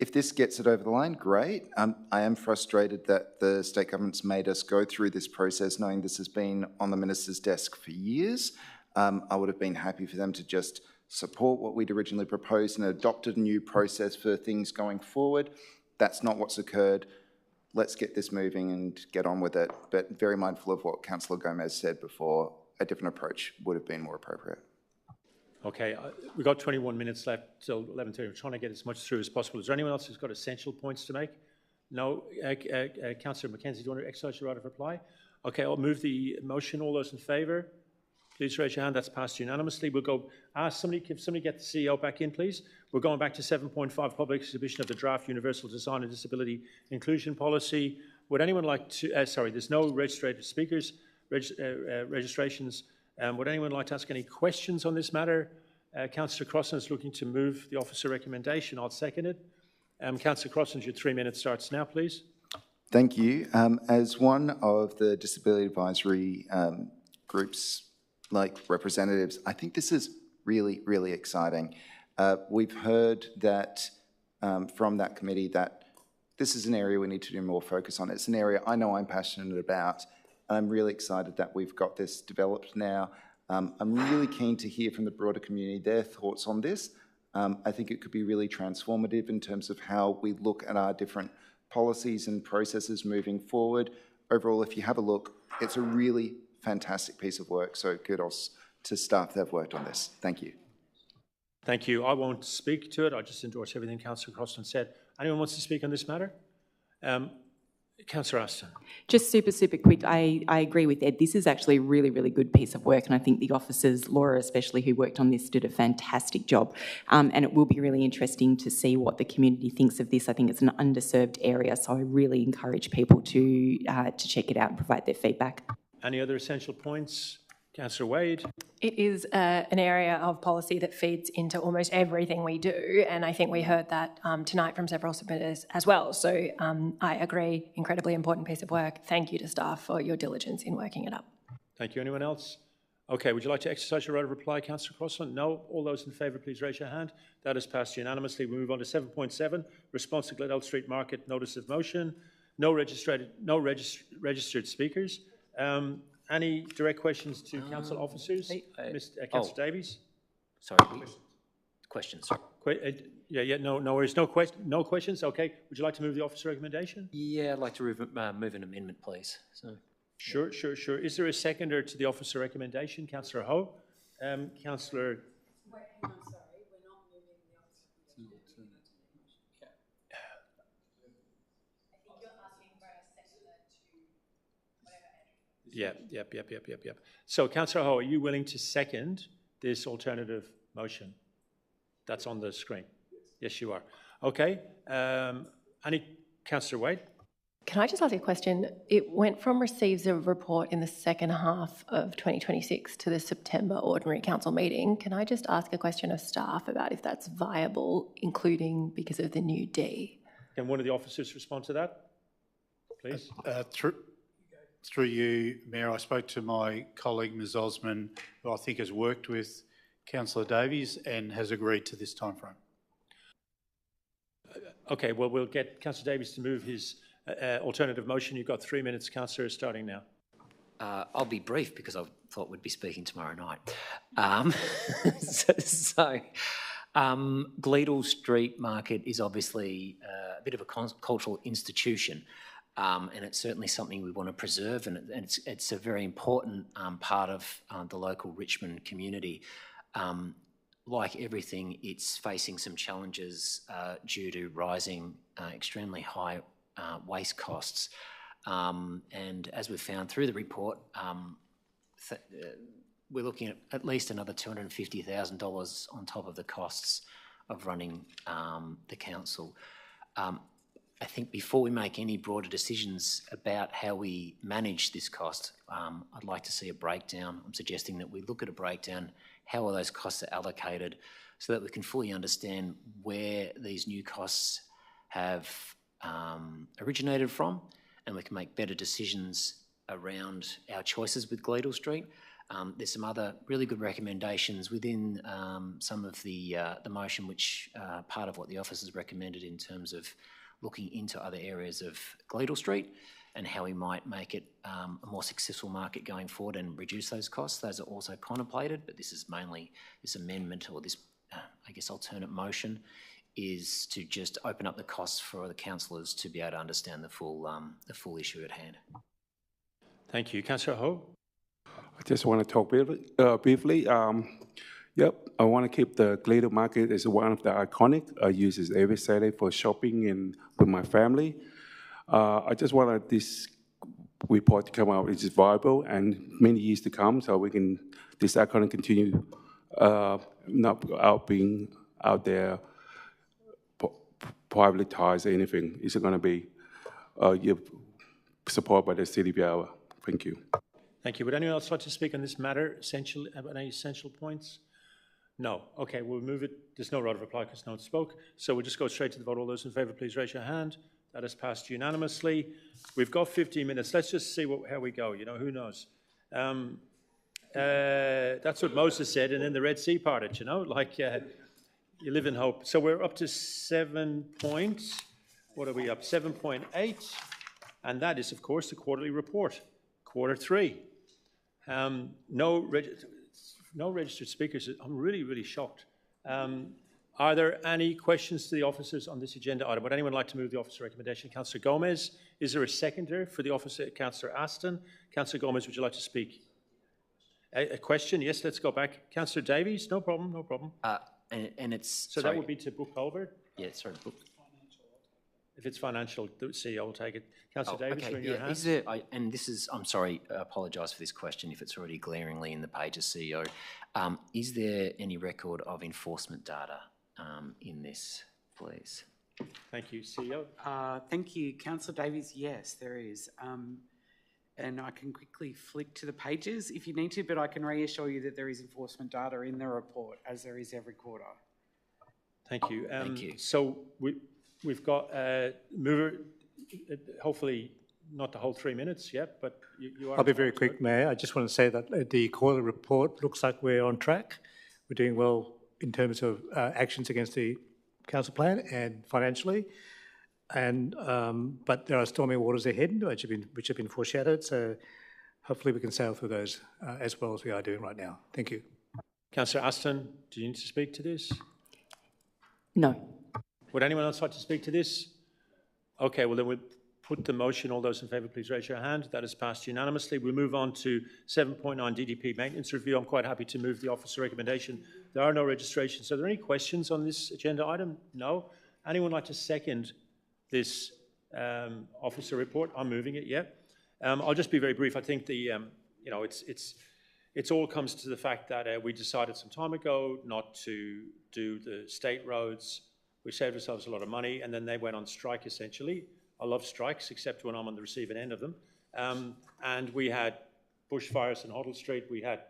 If this gets it over the line, great. I am frustrated that the state government's made us go through this process knowing this has been on the minister's desk for years. I would have been happy for them to just support what we'd originally proposed and adopted a new process for things going forward. That's not what's occurred. Let's get this moving and get on with it. But very mindful of what Councillor Gomez said before, a different approach would have been more appropriate. Okay, we've got 21 minutes left till 11:30. We're trying to get as much through as possible. Is there anyone else who's got essential points to make? No? Councillor Mackenzie, do you want to exercise your right of reply? Okay, I'll move the motion. All those in favour, please raise your hand. That's passed unanimously. We'll go, can somebody get the CEO back in, please? We're going back to 7.5, public exhibition of the draft Universal Design and Disability Inclusion Policy. Would anyone like to, sorry, there's no registered speakers, registrations. Would anyone like to ask any questions on this matter? Councillor Crossland is looking to move the officer recommendation. I'll second it. Councillor Crossland, your 3 minutes starts now, please. Thank you. As one of the disability advisory groups, like representatives, I think this is really, really exciting. We've heard that from that committee that this is an area we need to do more focus on. It's an area I know I'm passionate about. I'm really excited that we've got this developed now. I'm really keen to hear from the broader community their thoughts on this. I think it could be really transformative in terms of how we look at our different policies and processes moving forward. Overall, if you have a look, it's a really fantastic piece of work, so kudos to staff that have worked on this. Thank you. Thank you. I won't speak to it. I just endorse everything Councillor Crossland said. Anyone wants to speak on this matter? Councillor Aston. Just super quick, I agree with Ed. This is actually a really, really good piece of work, and I think the officers, Laura especially, who worked on this, did a fantastic job. And it will be really interesting to see what the community thinks of this. I think it's an underserved area, so I really encourage people to check it out and provide their feedback. Any other essential points? Councillor Wade. It is an area of policy that feeds into almost everything we do, and I think we heard that tonight from several submitters as well. So I agree, incredibly important piece of work. Thank you to staff for your diligence in working it up. Thank you. Anyone else? Okay, would you like to exercise your right of reply, Councillor Crossland? No? All those in favour, please raise your hand. That is passed unanimously. We move on to 7.7, response to Gleadell Street Market notice of motion. No registered speakers. Any direct questions to council officers? Councillor Davies? Sorry, questions. No worries. No questions? Okay. Would you like to move the officer recommendation? Yeah, I'd like to move an amendment, please. So. Sure. Is there a seconder to the officer recommendation? Councillor Ho? Councillor... Wait, hang on, sorry. We're not moving the officer recommendation. I think you're asking for a seconder to whatever. Yep. So, Councillor Ho, are you willing to second this alternative motion that's on the screen? Yes, you are. Okay. Any Councillor Wade? Can I just ask you a question? It went from receives a report in the second half of 2026 to the September ordinary council meeting. Can I just ask a question of staff about if that's viable, including because of the new D? Can one of the officers respond to that, please? Through you, Mayor, I spoke to my colleague, Ms Osman, who I think has worked with Councillor Davies and has agreed to this timeframe. Okay, well, we'll get Councillor Davies to move his alternative motion. You've got 3 minutes, Councillor, starting now. I'll be brief because I thought we'd be speaking tomorrow night. Gleadell Street Market is obviously a bit of a cultural institution, and it's certainly something we want to preserve, and it's a very important part of the local Richmond community. Like everything, it's facing some challenges due to rising extremely high waste costs. And as we've found through the report, we're looking at least another $250,000 on top of the costs of running the council. I think before we make any broader decisions about how we manage this cost, I'd like to see a breakdown. I'm suggesting that we look at a breakdown, how are those costs allocated, so that we can fully understand where these new costs have originated from, and we can make better decisions around our choices with Gleadell Street. There's some other really good recommendations within some of the motion, which part of what the office has recommended in terms of looking into other areas of Gleadell Street and how we might make it a more successful market going forward and reduce those costs. Those are also contemplated, but this is mainly this amendment, or this, I guess, alternate motion, is to just open up the costs for the councillors to be able to understand the full issue at hand. Thank you. Councillor Ho? I just want to talk briefly. I want to keep the Gleadell Market as one of the iconic. I use it every Saturday for shopping and with my family. I just want this report to come out, which is viable and many years to come, so we can this iconic continue not being out there privatized or anything. It's going to be supported by the City of Yarra. Thank you. Thank you. Would anyone else like to speak on this matter, any essential points? No. Okay, we'll move it. There's no right of reply because no one spoke. So we'll just go straight to the vote. All those in favour, please raise your hand. That has passed unanimously. We've got 15 minutes. Let's just see how we go. You know, who knows? That's what Moses said, and then the Red Sea parted, you know, like you live in hope. So we're up to 7 points. What are we up? 7.8. And that is, of course, the quarterly report, quarter 3. No registered speakers. I'm really, really shocked. Are there any questions to the officers on this agenda item? Would anyone like to move the officer recommendation? Councillor Gomez. Is there a seconder for the officer? Councillor Aston. Councillor Gomez, would you like to speak? A question? Yes, let's go back. Councillor Davies. No problem, no problem. And it's... So that would be to Book Culvert? Yeah, sorry, Book. If it's financial, the CEO will take it. Councillor Davies, okay, your hand. Is there, and this is, I'm sorry, I apologise for this question if it's already glaringly in the pages, CEO. Is there any record of enforcement data in this, please? Thank you, CEO. Thank you, Councillor Davies. Yes, there is. And I can quickly flick to the pages if you need to, but I can reassure you that there is enforcement data in the report, as there is every quarter. Thank you. Thank you. So we've got mover, hopefully not the whole 3 minutes yet, but you are... I'll be very quick, Mayor. I just want to say that the quarterly report looks like we're on track. We're doing well in terms of actions against the council plan and financially. And but there are stormy waters ahead, which have been foreshadowed. So hopefully we can sail through those as well as we are doing right now. Thank you. Councillor Aston, do you need to speak to this? No. Would anyone else like to speak to this? Okay, well then we'll put the motion. All those in favour, please raise your hand. That has passed unanimously. We'll move on to 7.9 DDP maintenance review. I'm quite happy to move the officer recommendation. There are no registrations. Are there any questions on this agenda item? No. Anyone like to second this officer report? I'm moving it, yeah. I'll just be very brief. I think the, you know, it's all comes to the fact that we decided some time ago not to do the state roads. We saved ourselves a lot of money, and then they went on strike, essentially. I love strikes, except when I'm on the receiving end of them. And we had bushfires in Hoddle Street. We had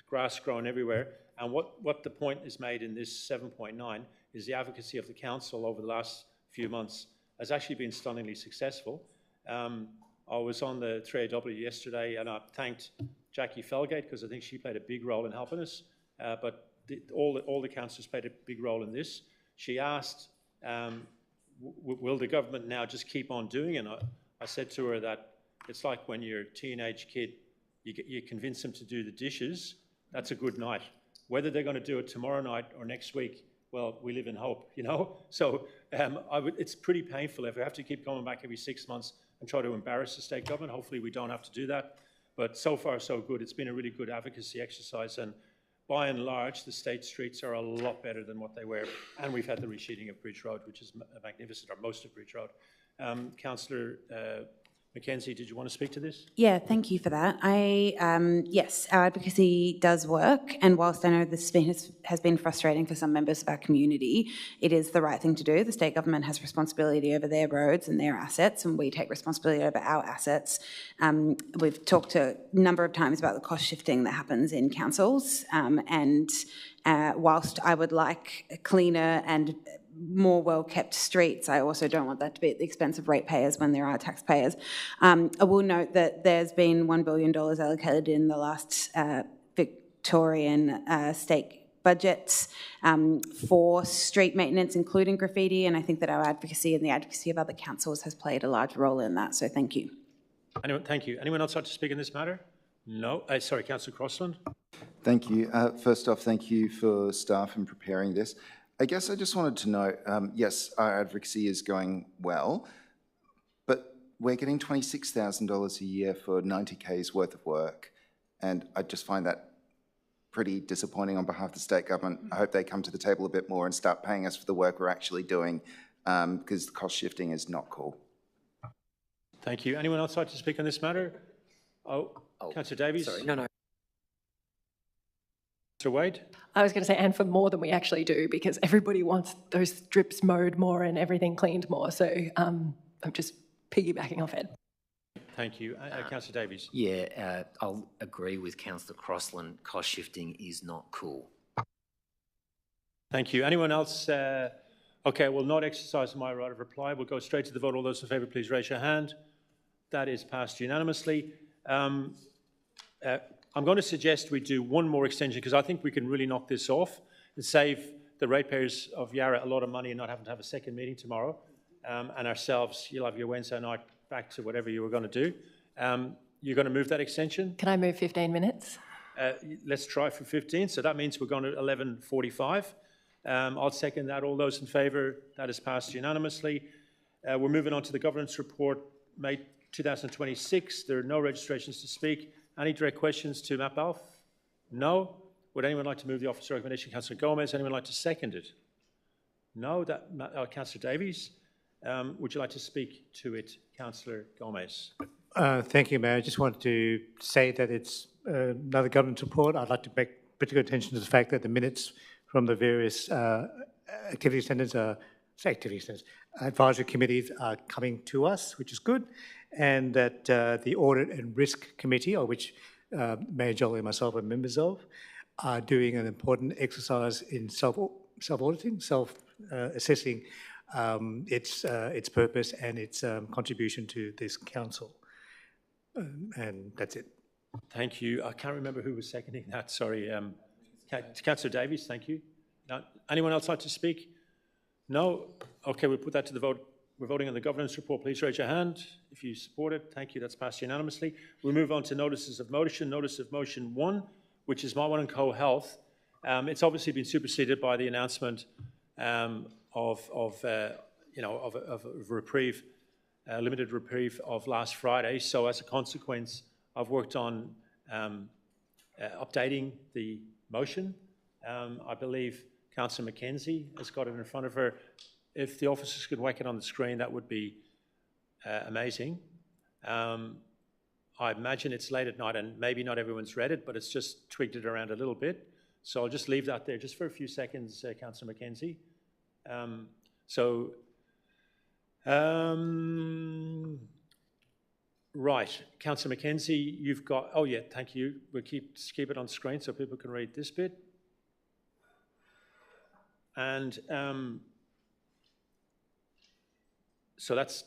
grass growing everywhere. And what the point is made in this 7.9 is the advocacy of the council over the last few months has actually been stunningly successful. I was on the 3AW yesterday, and I thanked Jackie Felgate because I think she played a big role in helping us. But all the councillors played a big role in this. She asked, will the government now just keep on doing it? And I said to her that it's like when your teenage kid you convince them to do the dishes, that's a good night. Whether they're going to do it tomorrow night or next week, well, we live in hope, you know? So it's pretty painful if we have to keep coming back every 6 months and try to embarrass the state government. Hopefully we don't have to do that. But so far, so good. It's been a really good advocacy exercise. And by and large, the state streets are a lot better than what they were. And we've had the resheeting of Bridge Road, which is magnificent, or most of Bridge Road. Councillor Mackenzie, did you want to speak to this? Yeah, thank you for that. Yes, our advocacy does work, and whilst I know this has been frustrating for some members of our community, it is the right thing to do. The state government has responsibility over their roads and their assets, and we take responsibility over our assets. We've talked a number of times about the cost shifting that happens in councils, and whilst I would like cleaner and more well-kept streets, I also don't want that to be at the expense of ratepayers when there are taxpayers. I will note that there's been $1 billion allocated in the last Victorian state budgets for street maintenance, including graffiti, and I think that our advocacy and the advocacy of other councils has played a large role in that, so thank you. Thank you. Anyone else like to speak in this matter? No. Sorry, Councillor Crossland. Thank you. First off, thank you for staff in preparing this. I guess I just wanted to know, yes, our advocacy is going well, but we're getting $26,000 a year for 90 Ks worth of work, and I just find that pretty disappointing on behalf of the state government. I hope they come to the table a bit more and start paying us for the work we're actually doing, because the cost shifting is not cool. Thank you. Anyone else like to speak on this matter? Councillor Davies? Sorry, no. Mr. Wade? I was going to say, and for more than we actually do, because everybody wants those strips mowed more and everything cleaned more. So I'm just piggybacking off Ed. Thank you. Councillor Davies? Yeah, I'll agree with Councillor Crossland. Cost shifting is not cool. Thank you. Anyone else? Okay, I will not exercise my right of reply. We'll go straight to the vote. All those in favour, please raise your hand. That is passed unanimously. I'm going to suggest we do one more extension because I think we can really knock this off and save the ratepayers of Yarra a lot of money and not having to have a second meeting tomorrow. And ourselves, you'll have your Wednesday night back to whatever you were going to do. You're going to move that extension? Can I move 15 minutes? Let's try for 15. So that means we're going to 11:45. I'll second that. All those in favour, that is passed unanimously. We're moving on to the governance report, May 2026. There are no registrations to speak. Any direct questions to Matt Balfe? No. Would anyone like to move the officer recommendation? Councillor Gomez. Anyone like to second it? No. Councillor Davies. Would you like to speak to it, Councillor Gomez? Thank you, Mayor. I just wanted to say that it's another government report. I'd like to make particular attention to the fact that the minutes from the various activity centres, advisory committees are coming to us, which is good, and that the Audit and Risk Committee, of which Mayor Joly and myself are members of, are doing an important exercise in self-auditing, self-assessing its purpose and its contribution to this council. And that's it. Thank you. I can't remember who was seconding that. Sorry. Councillor Davies, thank you. Now, anyone else like to speak? No? Okay, we'll put that to the vote. We're voting on the governance report. Please raise your hand if you support it. Thank you. That's passed unanimously. We'll move on to notices of motion. Notice of motion 1, which is My One and Co Health. It's obviously been superseded by the announcement of a reprieve, limited reprieve of last Friday. So as a consequence, I've worked on updating the motion. I believe Councillor Mackenzie has got it in front of her. If the officers could whack it on the screen, that would be amazing. I imagine it's late at night and maybe not everyone's read it, but it's just tweaked it around a little bit. So I'll just leave that there just for a few seconds, Councillor Mackenzie. Right, Councillor Mackenzie, you've got, oh yeah, thank you. We'll keep it on screen so people can read this bit. And so that's,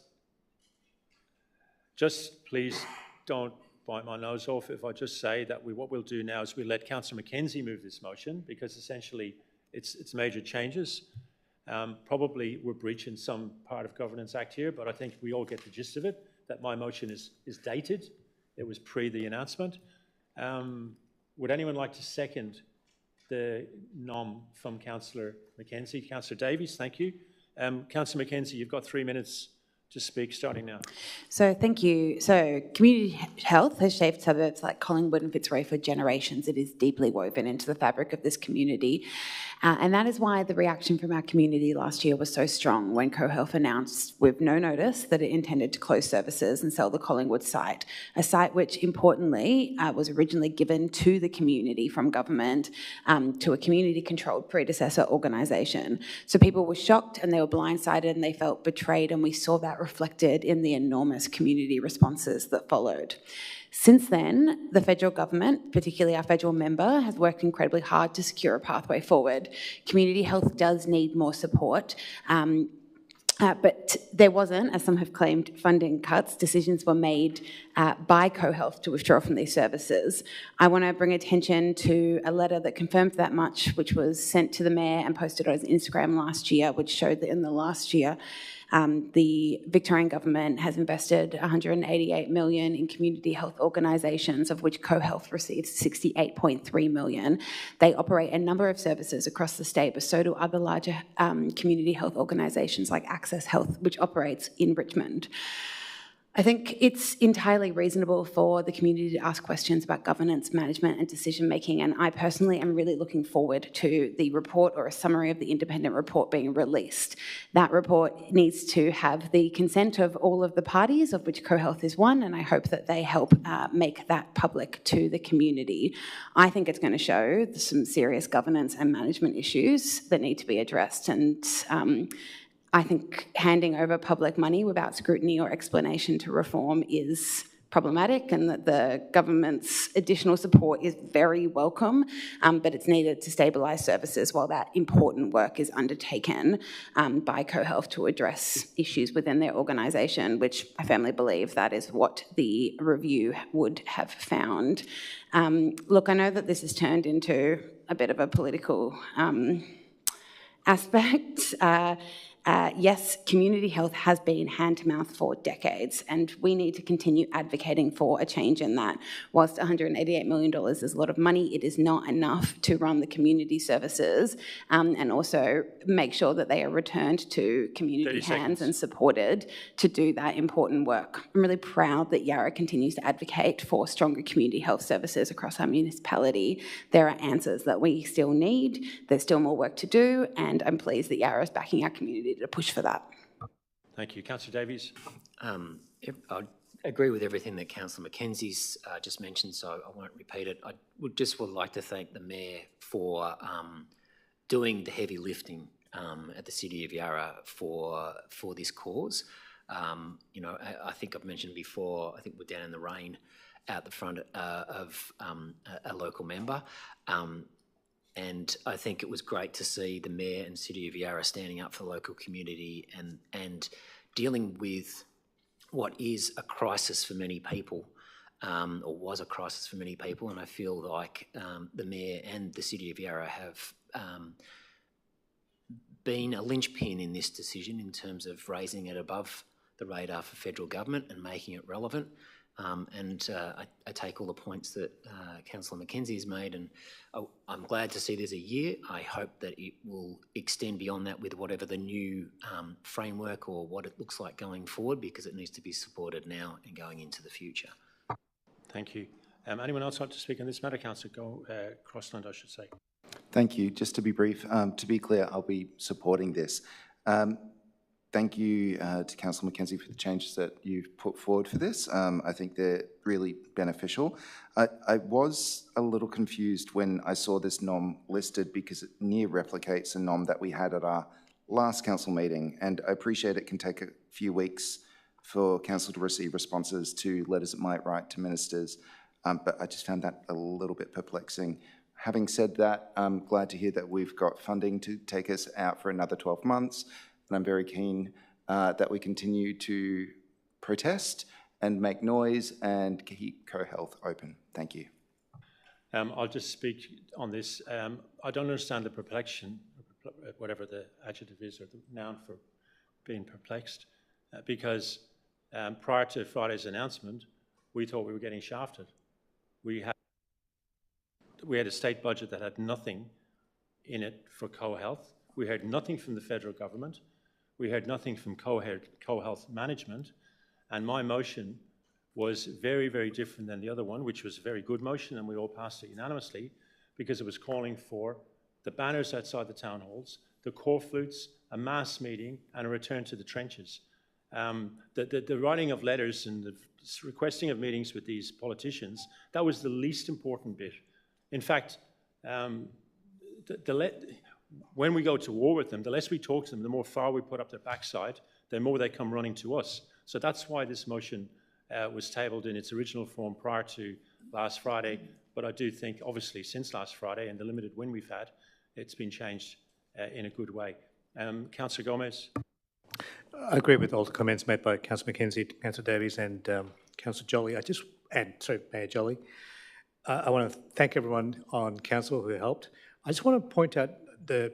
just please don't bite my nose off if I just say that what we'll do now is we'll let Councillor Mackenzie move this motion because essentially it's major changes. Probably we're breaching some part of Governance Act here, but I think we all get the gist of it, that my motion is dated. It was pre the announcement. Would anyone like to second the nom from Councillor Mackenzie? Councillor Davies, thank you. Councillor Mackenzie, you've got 3 minutes to speak, starting now. So thank you. So community health has shaped suburbs like Collingwood and Fitzroy for generations. It is deeply woven into the fabric of this community. And that is why the reaction from our community last year was so strong when CoHealth announced with no notice that it intended to close services and sell the Collingwood site, a site which importantly was originally given to the community from government to a community-controlled predecessor organisation. So people were shocked and they were blindsided and they felt betrayed, and we saw that reflected in the enormous community responses that followed. Since then, the federal government, particularly our federal member, has worked incredibly hard to secure a pathway forward. Community health does need more support, but there wasn't, as some have claimed, funding cuts. Decisions were made by CoHealth to withdraw from these services. I want to bring attention to a letter that confirmed that much, which was sent to the Mayor and posted on his Instagram last year, which showed that in the last year, the Victorian government has invested $188 million in community health organisations, of which CoHealth receives $68.3 million. They operate a number of services across the state, but so do other larger community health organisations like Access Health, which operates in Richmond. I think it's entirely reasonable for the community to ask questions about governance, management and decision making, and I personally am really looking forward to the report or a summary of the independent report being released. That report needs to have the consent of all of the parties, of which CoHealth is one, and I hope that they help make that public to the community. I think it's going to show some serious governance and management issues that need to be addressed, and I think handing over public money without scrutiny or explanation to reform is problematic, and that the government's additional support is very welcome, but it's needed to stabilise services while that important work is undertaken by CoHealth to address issues within their organisation, which I firmly believe that is what the review would have found. Look, I know that this has turned into a bit of a political aspect. Yes, community health has been hand-to-mouth for decades, and we need to continue advocating for a change in that. Whilst $188 million is a lot of money, it is not enough to run the community services and also make sure that they are returned to community hands and supported to do that important work. I'm really proud that Yarra continues to advocate for stronger community health services across our municipality. There are answers that we still need. There's still more work to do, and I'm pleased that Yarra is backing our community to push for that. Thank you. Councillor Davies. I agree with everything that Councillor Mackenzie's just mentioned, so I won't repeat it. I would like to thank the Mayor for doing the heavy lifting at the City of Yarra for this cause. You know, I think I've mentioned before, I think we're down in the rain out the front of a local member. And I think it was great to see the Mayor and City of Yarra standing up for the local community and dealing with what is a crisis for many people, or was a crisis for many people. And I feel like the Mayor and the City of Yarra have been a linchpin in this decision in terms of raising it above the radar for federal government and making it relevant. I take all the points that Councillor Mackenzie has made, and I'm glad to see there's a year. I hope that it will extend beyond that with whatever the new framework or what it looks like going forward, because it needs to be supported now and going into the future. Thank you. Anyone else like to speak on this matter? Councillor Crossland, I should say. Thank you. Just to be brief, to be clear, I'll be supporting this. Thank you to Councillor Mackenzie for the changes that you've put forward for this. I think they're really beneficial. I was a little confused when I saw this NOM listed because it near replicates a NOM that we had at our last council meeting, and I appreciate it can take a few weeks for council to receive responses to letters it might write to ministers, but I just found that a little bit perplexing. Having said that, I'm glad to hear that we've got funding to take us out for another 12 months. And I'm very keen that we continue to protest and make noise and keep CoHealth open. Thank you. I'll just speak on this. I don't understand the perplexion, whatever the adjective is or the noun for being perplexed, because prior to Friday's announcement, we thought we were getting shafted. We had we had a state budget that had nothing in it for co-health. We heard nothing from the federal government. We heard nothing from co-health management. And my motion was very, very different than the other one, which was a very good motion, and we all passed it unanimously, because it was calling for the banners outside the town halls, the corflutes, a mass meeting, and a return to the trenches. The writing of letters and the requesting of meetings with these politicians, that was the least important bit. In fact, when we go to war with them, the less we talk to them, the more far we put up their backside, the more they come running to us. So that's why this motion was tabled in its original form prior to last Friday. But I do think, obviously, since last Friday and the limited win we've had, it's been changed in a good way. Councillor Gomez. I agree with all the comments made by Councillor Mackenzie, Councillor Davies and Councillor Jolly. Mayor Jolly. I want to thank everyone on council who helped. I just want to point out the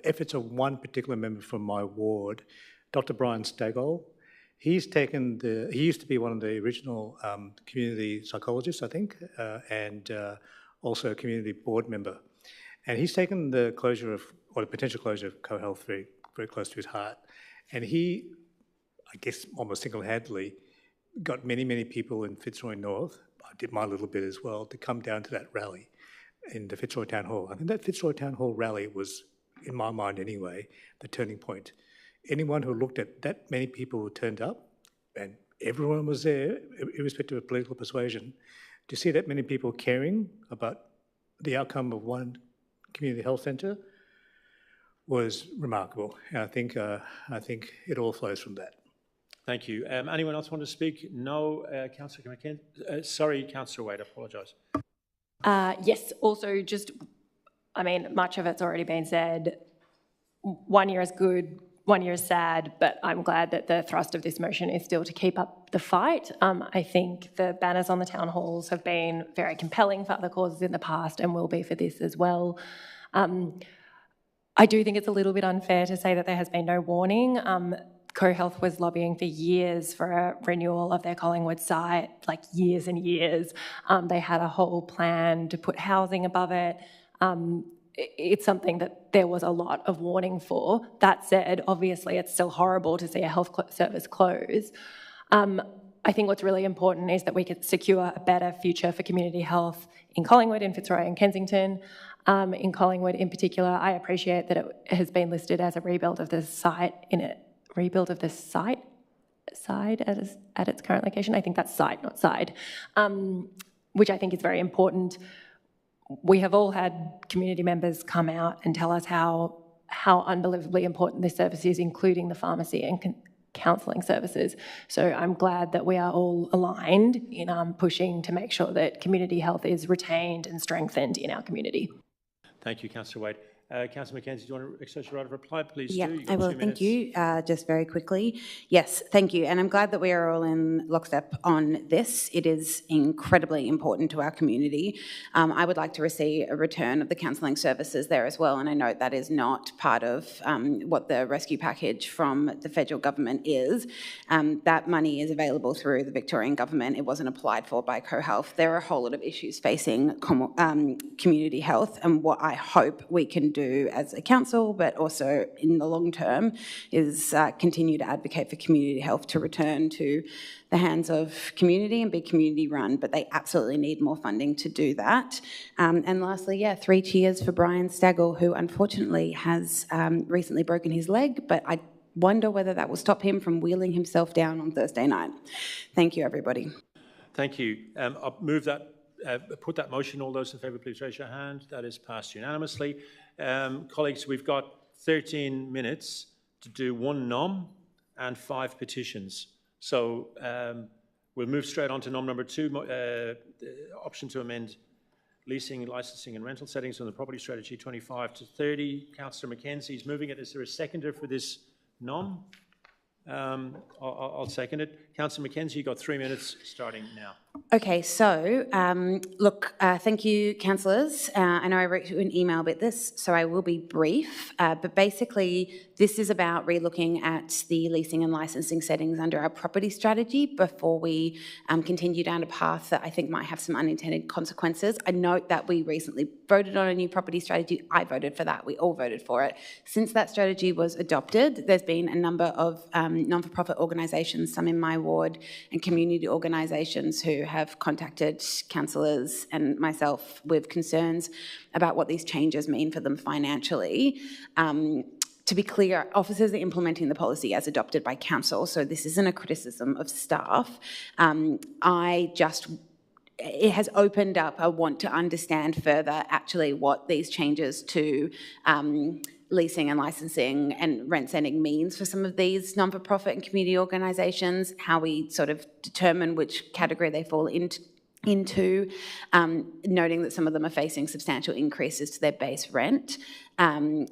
efforts of one particular member from my ward, Dr. Brian Stagol. He used to be one of the original community psychologists, I think, and also a community board member. And he's taken the closure of, or the potential closure of co-health very, very close to his heart. And he, I guess almost single-handedly, got many, many people in Fitzroy North, I did my little bit as well, to come down to that rally in the Fitzroy Town Hall. I think that Fitzroy Town Hall rally was, in my mind anyway, the turning point. Anyone who looked at that many people who turned up, and everyone was there, irrespective of political persuasion, to see that many people caring about the outcome of one community health centre was remarkable. And I think it all flows from that. Thank you. Anyone else want to speak? No, Councillor McKenzie. Sorry, Councillor Wade, I apologise. Yes, also just, I mean, much of it's already been said. 1 year is good, 1 year is sad, but I'm glad that the thrust of this motion is still to keep up the fight. I think the banners on the town halls have been very compelling for other causes in the past and will be for this as well. I do think it's a little bit unfair to say that there has been no warning. CoHealth was lobbying for years for a renewal of their Collingwood site, like years and years. They had a whole plan to put housing above it. It's something that there was a lot of warning for. That said, obviously it's still horrible to see a health service close. I think what's really important is that we could secure a better future for community health in Collingwood, in Fitzroy and Kensington. In Collingwood in particular, I appreciate that it has been listed as a rebuild of the site side at its current location. I think that's site, not side, which I think is very important. We have all had community members come out and tell us how unbelievably important this service is, including the pharmacy and counselling services. So I'm glad that we are all aligned in pushing to make sure that community health is retained and strengthened in our community. Thank you, Councillor Wade. Councillor Mackenzie, do you want to exercise your right of reply? Please yeah, do. I will. Thank you. Just very quickly. Yes, thank you. And I'm glad that we are all in lockstep on this. It is incredibly important to our community. I would like to see a return of the counselling services there as well. And I know that is not part of what the rescue package from the federal government is. That money is available through the Victorian government. It wasn't applied for by CoHealth. There are a whole lot of issues facing community health, and what I hope we can do as a council, but also in the long term, is continue to advocate for community health to return to the hands of community and be community run, but they absolutely need more funding to do that. And lastly, 3 cheers for Brian Stagol, who unfortunately has recently broken his leg, but I wonder whether that will stop him from wheeling himself down on Thursday night. Thank you, everybody. Thank you. I'll move that, put that motion. All those in favour, please raise your hand. That is passed unanimously. Colleagues, we've got 13 minutes to do 1 nom and 5 petitions. So we'll move straight on to nom number 2, the option to amend leasing, licensing and rental settings on the property strategy 25 to 30. Councillor Mackenzie is moving it. Is there a seconder for this nom? I'll second it. Councillor Mackenzie, you've got 3 minutes starting now. Okay, so look, thank you, councillors. I know I wrote you an email about this, so I will be brief. But basically, this is about relooking at the leasing and licensing settings under our property strategy before we continue down a path that I think might have some unintended consequences. I note that we recently voted on a new property strategy. I voted for that. We all voted for it. Since that strategy was adopted, there's been a number of non-for-profit organisations, some in my ward, and community organisations who have contacted councillors and myself with concerns about what these changes mean for them financially. To be clear, officers are implementing the policy as adopted by council, so this isn't a criticism of staff. It has opened up a want to understand further actually what these changes to leasing and licensing and rent setting means for some of these non-for-profit and community organisations, how we sort of determine which category they fall into, noting that some of them are facing substantial increases to their base rent. The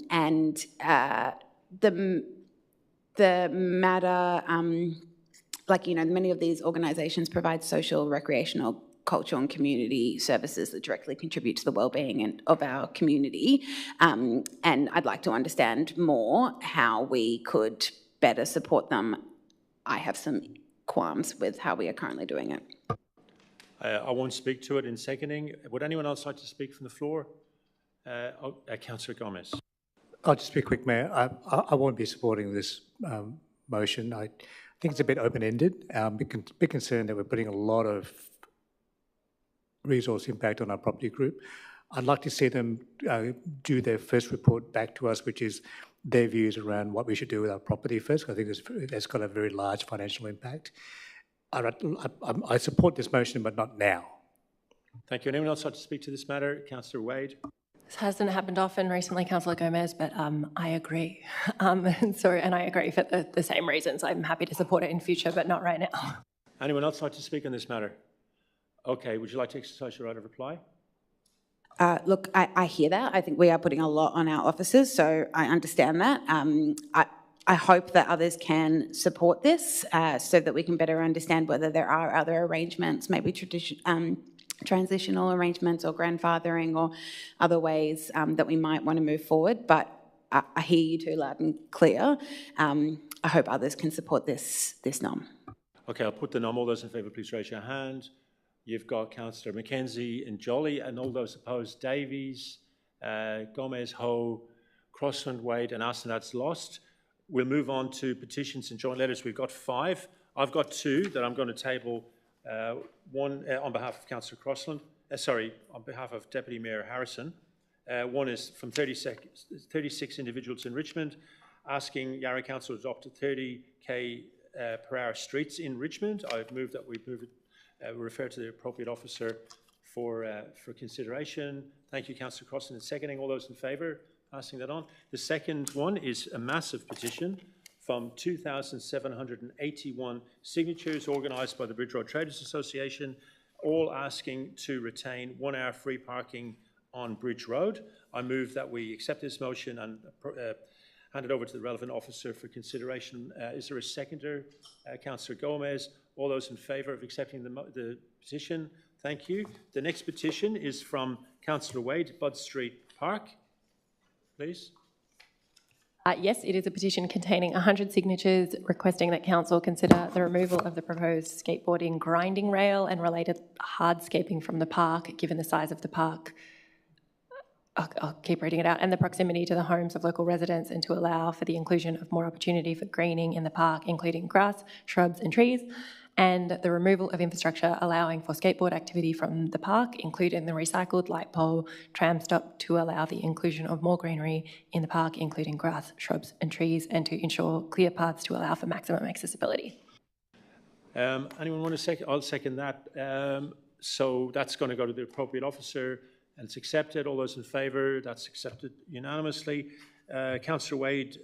matter, many of these organisations provide social, recreational, cultural and community services that directly contribute to the wellbeing of our community. And I'd like to understand more how we could better support them. I have some qualms with how we are currently doing it. I won't speak to it in seconding. Would anyone else like to speak from the floor? Councillor Gomez. I'll just be quick, Mayor. I won't be supporting this motion. I think it's a bit open-ended. I'm a bit concerned that we're putting a lot of resource impact on our property group. I'd like to see them do their first report back to us, which is their views around what we should do with our property first. I think that's got a very large financial impact. I support this motion, but not now. Thank you. Anyone else like to speak to this matter? Councillor Wade. This hasn't happened often recently, Councillor Gomez, but I agree. And I agree for the same reasons. I'm happy to support it in future, but not right now. Anyone else like to speak on this matter? Okay, would you like to exercise your right of reply? Look, I hear that. I think we are putting a lot on our officers, so I understand that. I hope that others can support this so that we can better understand whether there are other arrangements, maybe transitional arrangements or grandfathering or other ways that we might want to move forward. But I hear you too loud and clear. I hope others can support this nom. Okay, I'll put the nom. All those in favour, please raise your hand. You've got Councillor Mackenzie and Jolly, and all those opposed, Davies, Gomez, Ho, Crossland, Wade, and Aston. That's lost. We'll move on to petitions and joint letters. We've got 5. I've got 2 that I'm going to table. One on behalf of Councillor Crossland, on behalf of Deputy Mayor Harrison. One is from 36 individuals in Richmond, asking Yarra Council to adopt 30 km/h streets in Richmond. I've moved that we refer to the appropriate officer for consideration. Thank you, Councillor Crossland, in seconding. All those in favour, passing that on. The second one is a massive petition from 2,781 signatures organised by the Bridge Road Traders Association, all asking to retain 1 hour free parking on Bridge Road. I move that we accept this motion and hand it over to the relevant officer for consideration. Is there a seconder? Councillor Gomez. All those in favour of accepting the petition? Thank you. The next petition is from Councillor Wade, Bud Street Park. Please. Yes, it is a petition containing 100 signatures requesting that Council consider the removal of the proposed skateboarding grinding rail and related hardscaping from the park, given the size of the park. I'll keep reading it out. And the proximity to the homes of local residents, and to allow for the inclusion of more opportunity for greening in the park, including grass, shrubs and trees, and the removal of infrastructure allowing for skateboard activity from the park, including the recycled light pole, tram stop, to allow the inclusion of more greenery in the park, including grass, shrubs and trees, and to ensure clear paths to allow for maximum accessibility. Anyone want to second? I'll second that. So that's going to go to the appropriate officer, and it's accepted. All those in favour? That's accepted unanimously. Councillor Wade,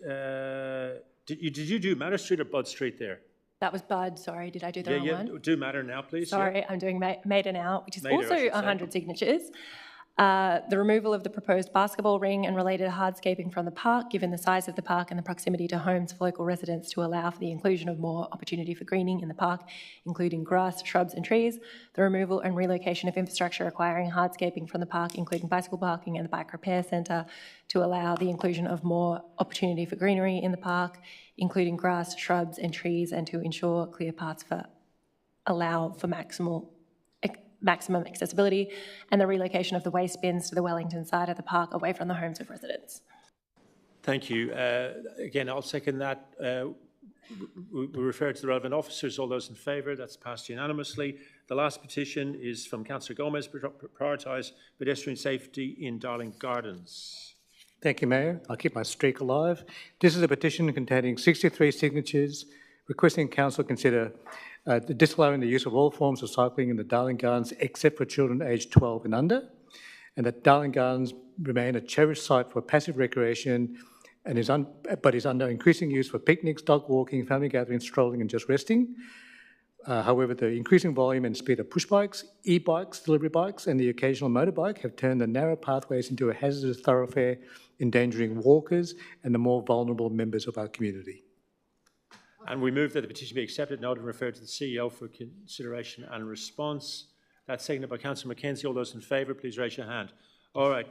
did you do Matter Street or Bud Street there? That was Bud, sorry, did I do the wrong one? Do Matter now, please. Sorry, I'm doing Maida now, which is Maida, also 100 signatures. The removal of the proposed basketball ring and related hardscaping from the park, given the size of the park and the proximity to homes for local residents, to allow for the inclusion of more opportunity for greening in the park, including grass, shrubs and trees. The removal and relocation of infrastructure requiring hardscaping from the park, including bicycle parking and the bike repair centre, to allow the inclusion of more opportunity for greenery in the park, including grass, shrubs and trees, and to ensure clear paths for allow for maximum accessibility, and the relocation of the waste bins to the Wellington side of the park away from the homes of residents. Thank you. Again, I'll second that. We refer to the relevant officers. All those in favour, that's passed unanimously. The last petition is from Councillor Gomez, prioritise pedestrian safety in Darling Gardens. Thank you, Mayor. I'll keep my streak alive. This is a petition containing 63 signatures requesting Council consider disallowing the use of all forms of cycling in the Darling Gardens except for children aged 12 and under, and that Darling Gardens remain a cherished site for passive recreation and is under increasing use for picnics, dog walking, family gatherings, strolling and just resting. However, the increasing volume and speed of push bikes, e-bikes, delivery bikes and the occasional motorbike have turned the narrow pathways into a hazardous thoroughfare, endangering walkers and the more vulnerable members of our community. And we move that the petition be accepted, noted and referred to the CEO for consideration and response. That's seconded by Councillor Mackenzie. All those in favour, please raise your hand. All right,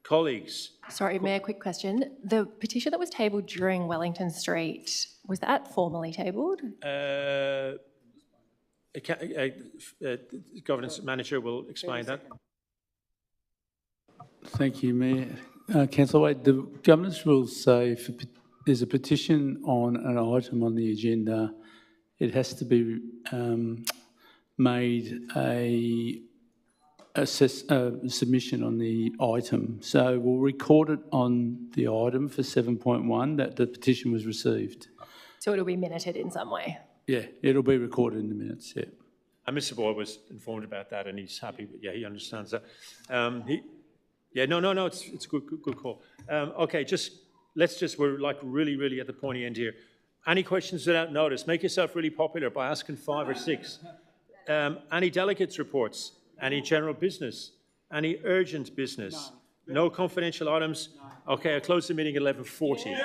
colleagues. Sorry, Mayor, quick question. The petition that was tabled during Wellington Street, was that formally tabled? Governance Manager will explain that. Thank you, Mayor. Councillor Wade, the governance rules say if there's a petition on an item on the agenda, it has to be made a submission on the item. So we'll record it on the item for 7.1 that the petition was received. So it'll be minuted in some way? Yeah, it'll be recorded in the minutes, yeah. And Mr. Boyle was informed about that and he's happy, yeah, he understands that. It's a good call. Okay, we're like really at the pointy end here. Any questions without notice? Make yourself really popular by asking 5 or 6. Any delegates' reports? Any general business? Any urgent business? No confidential items? Okay, I close the meeting at 11:40.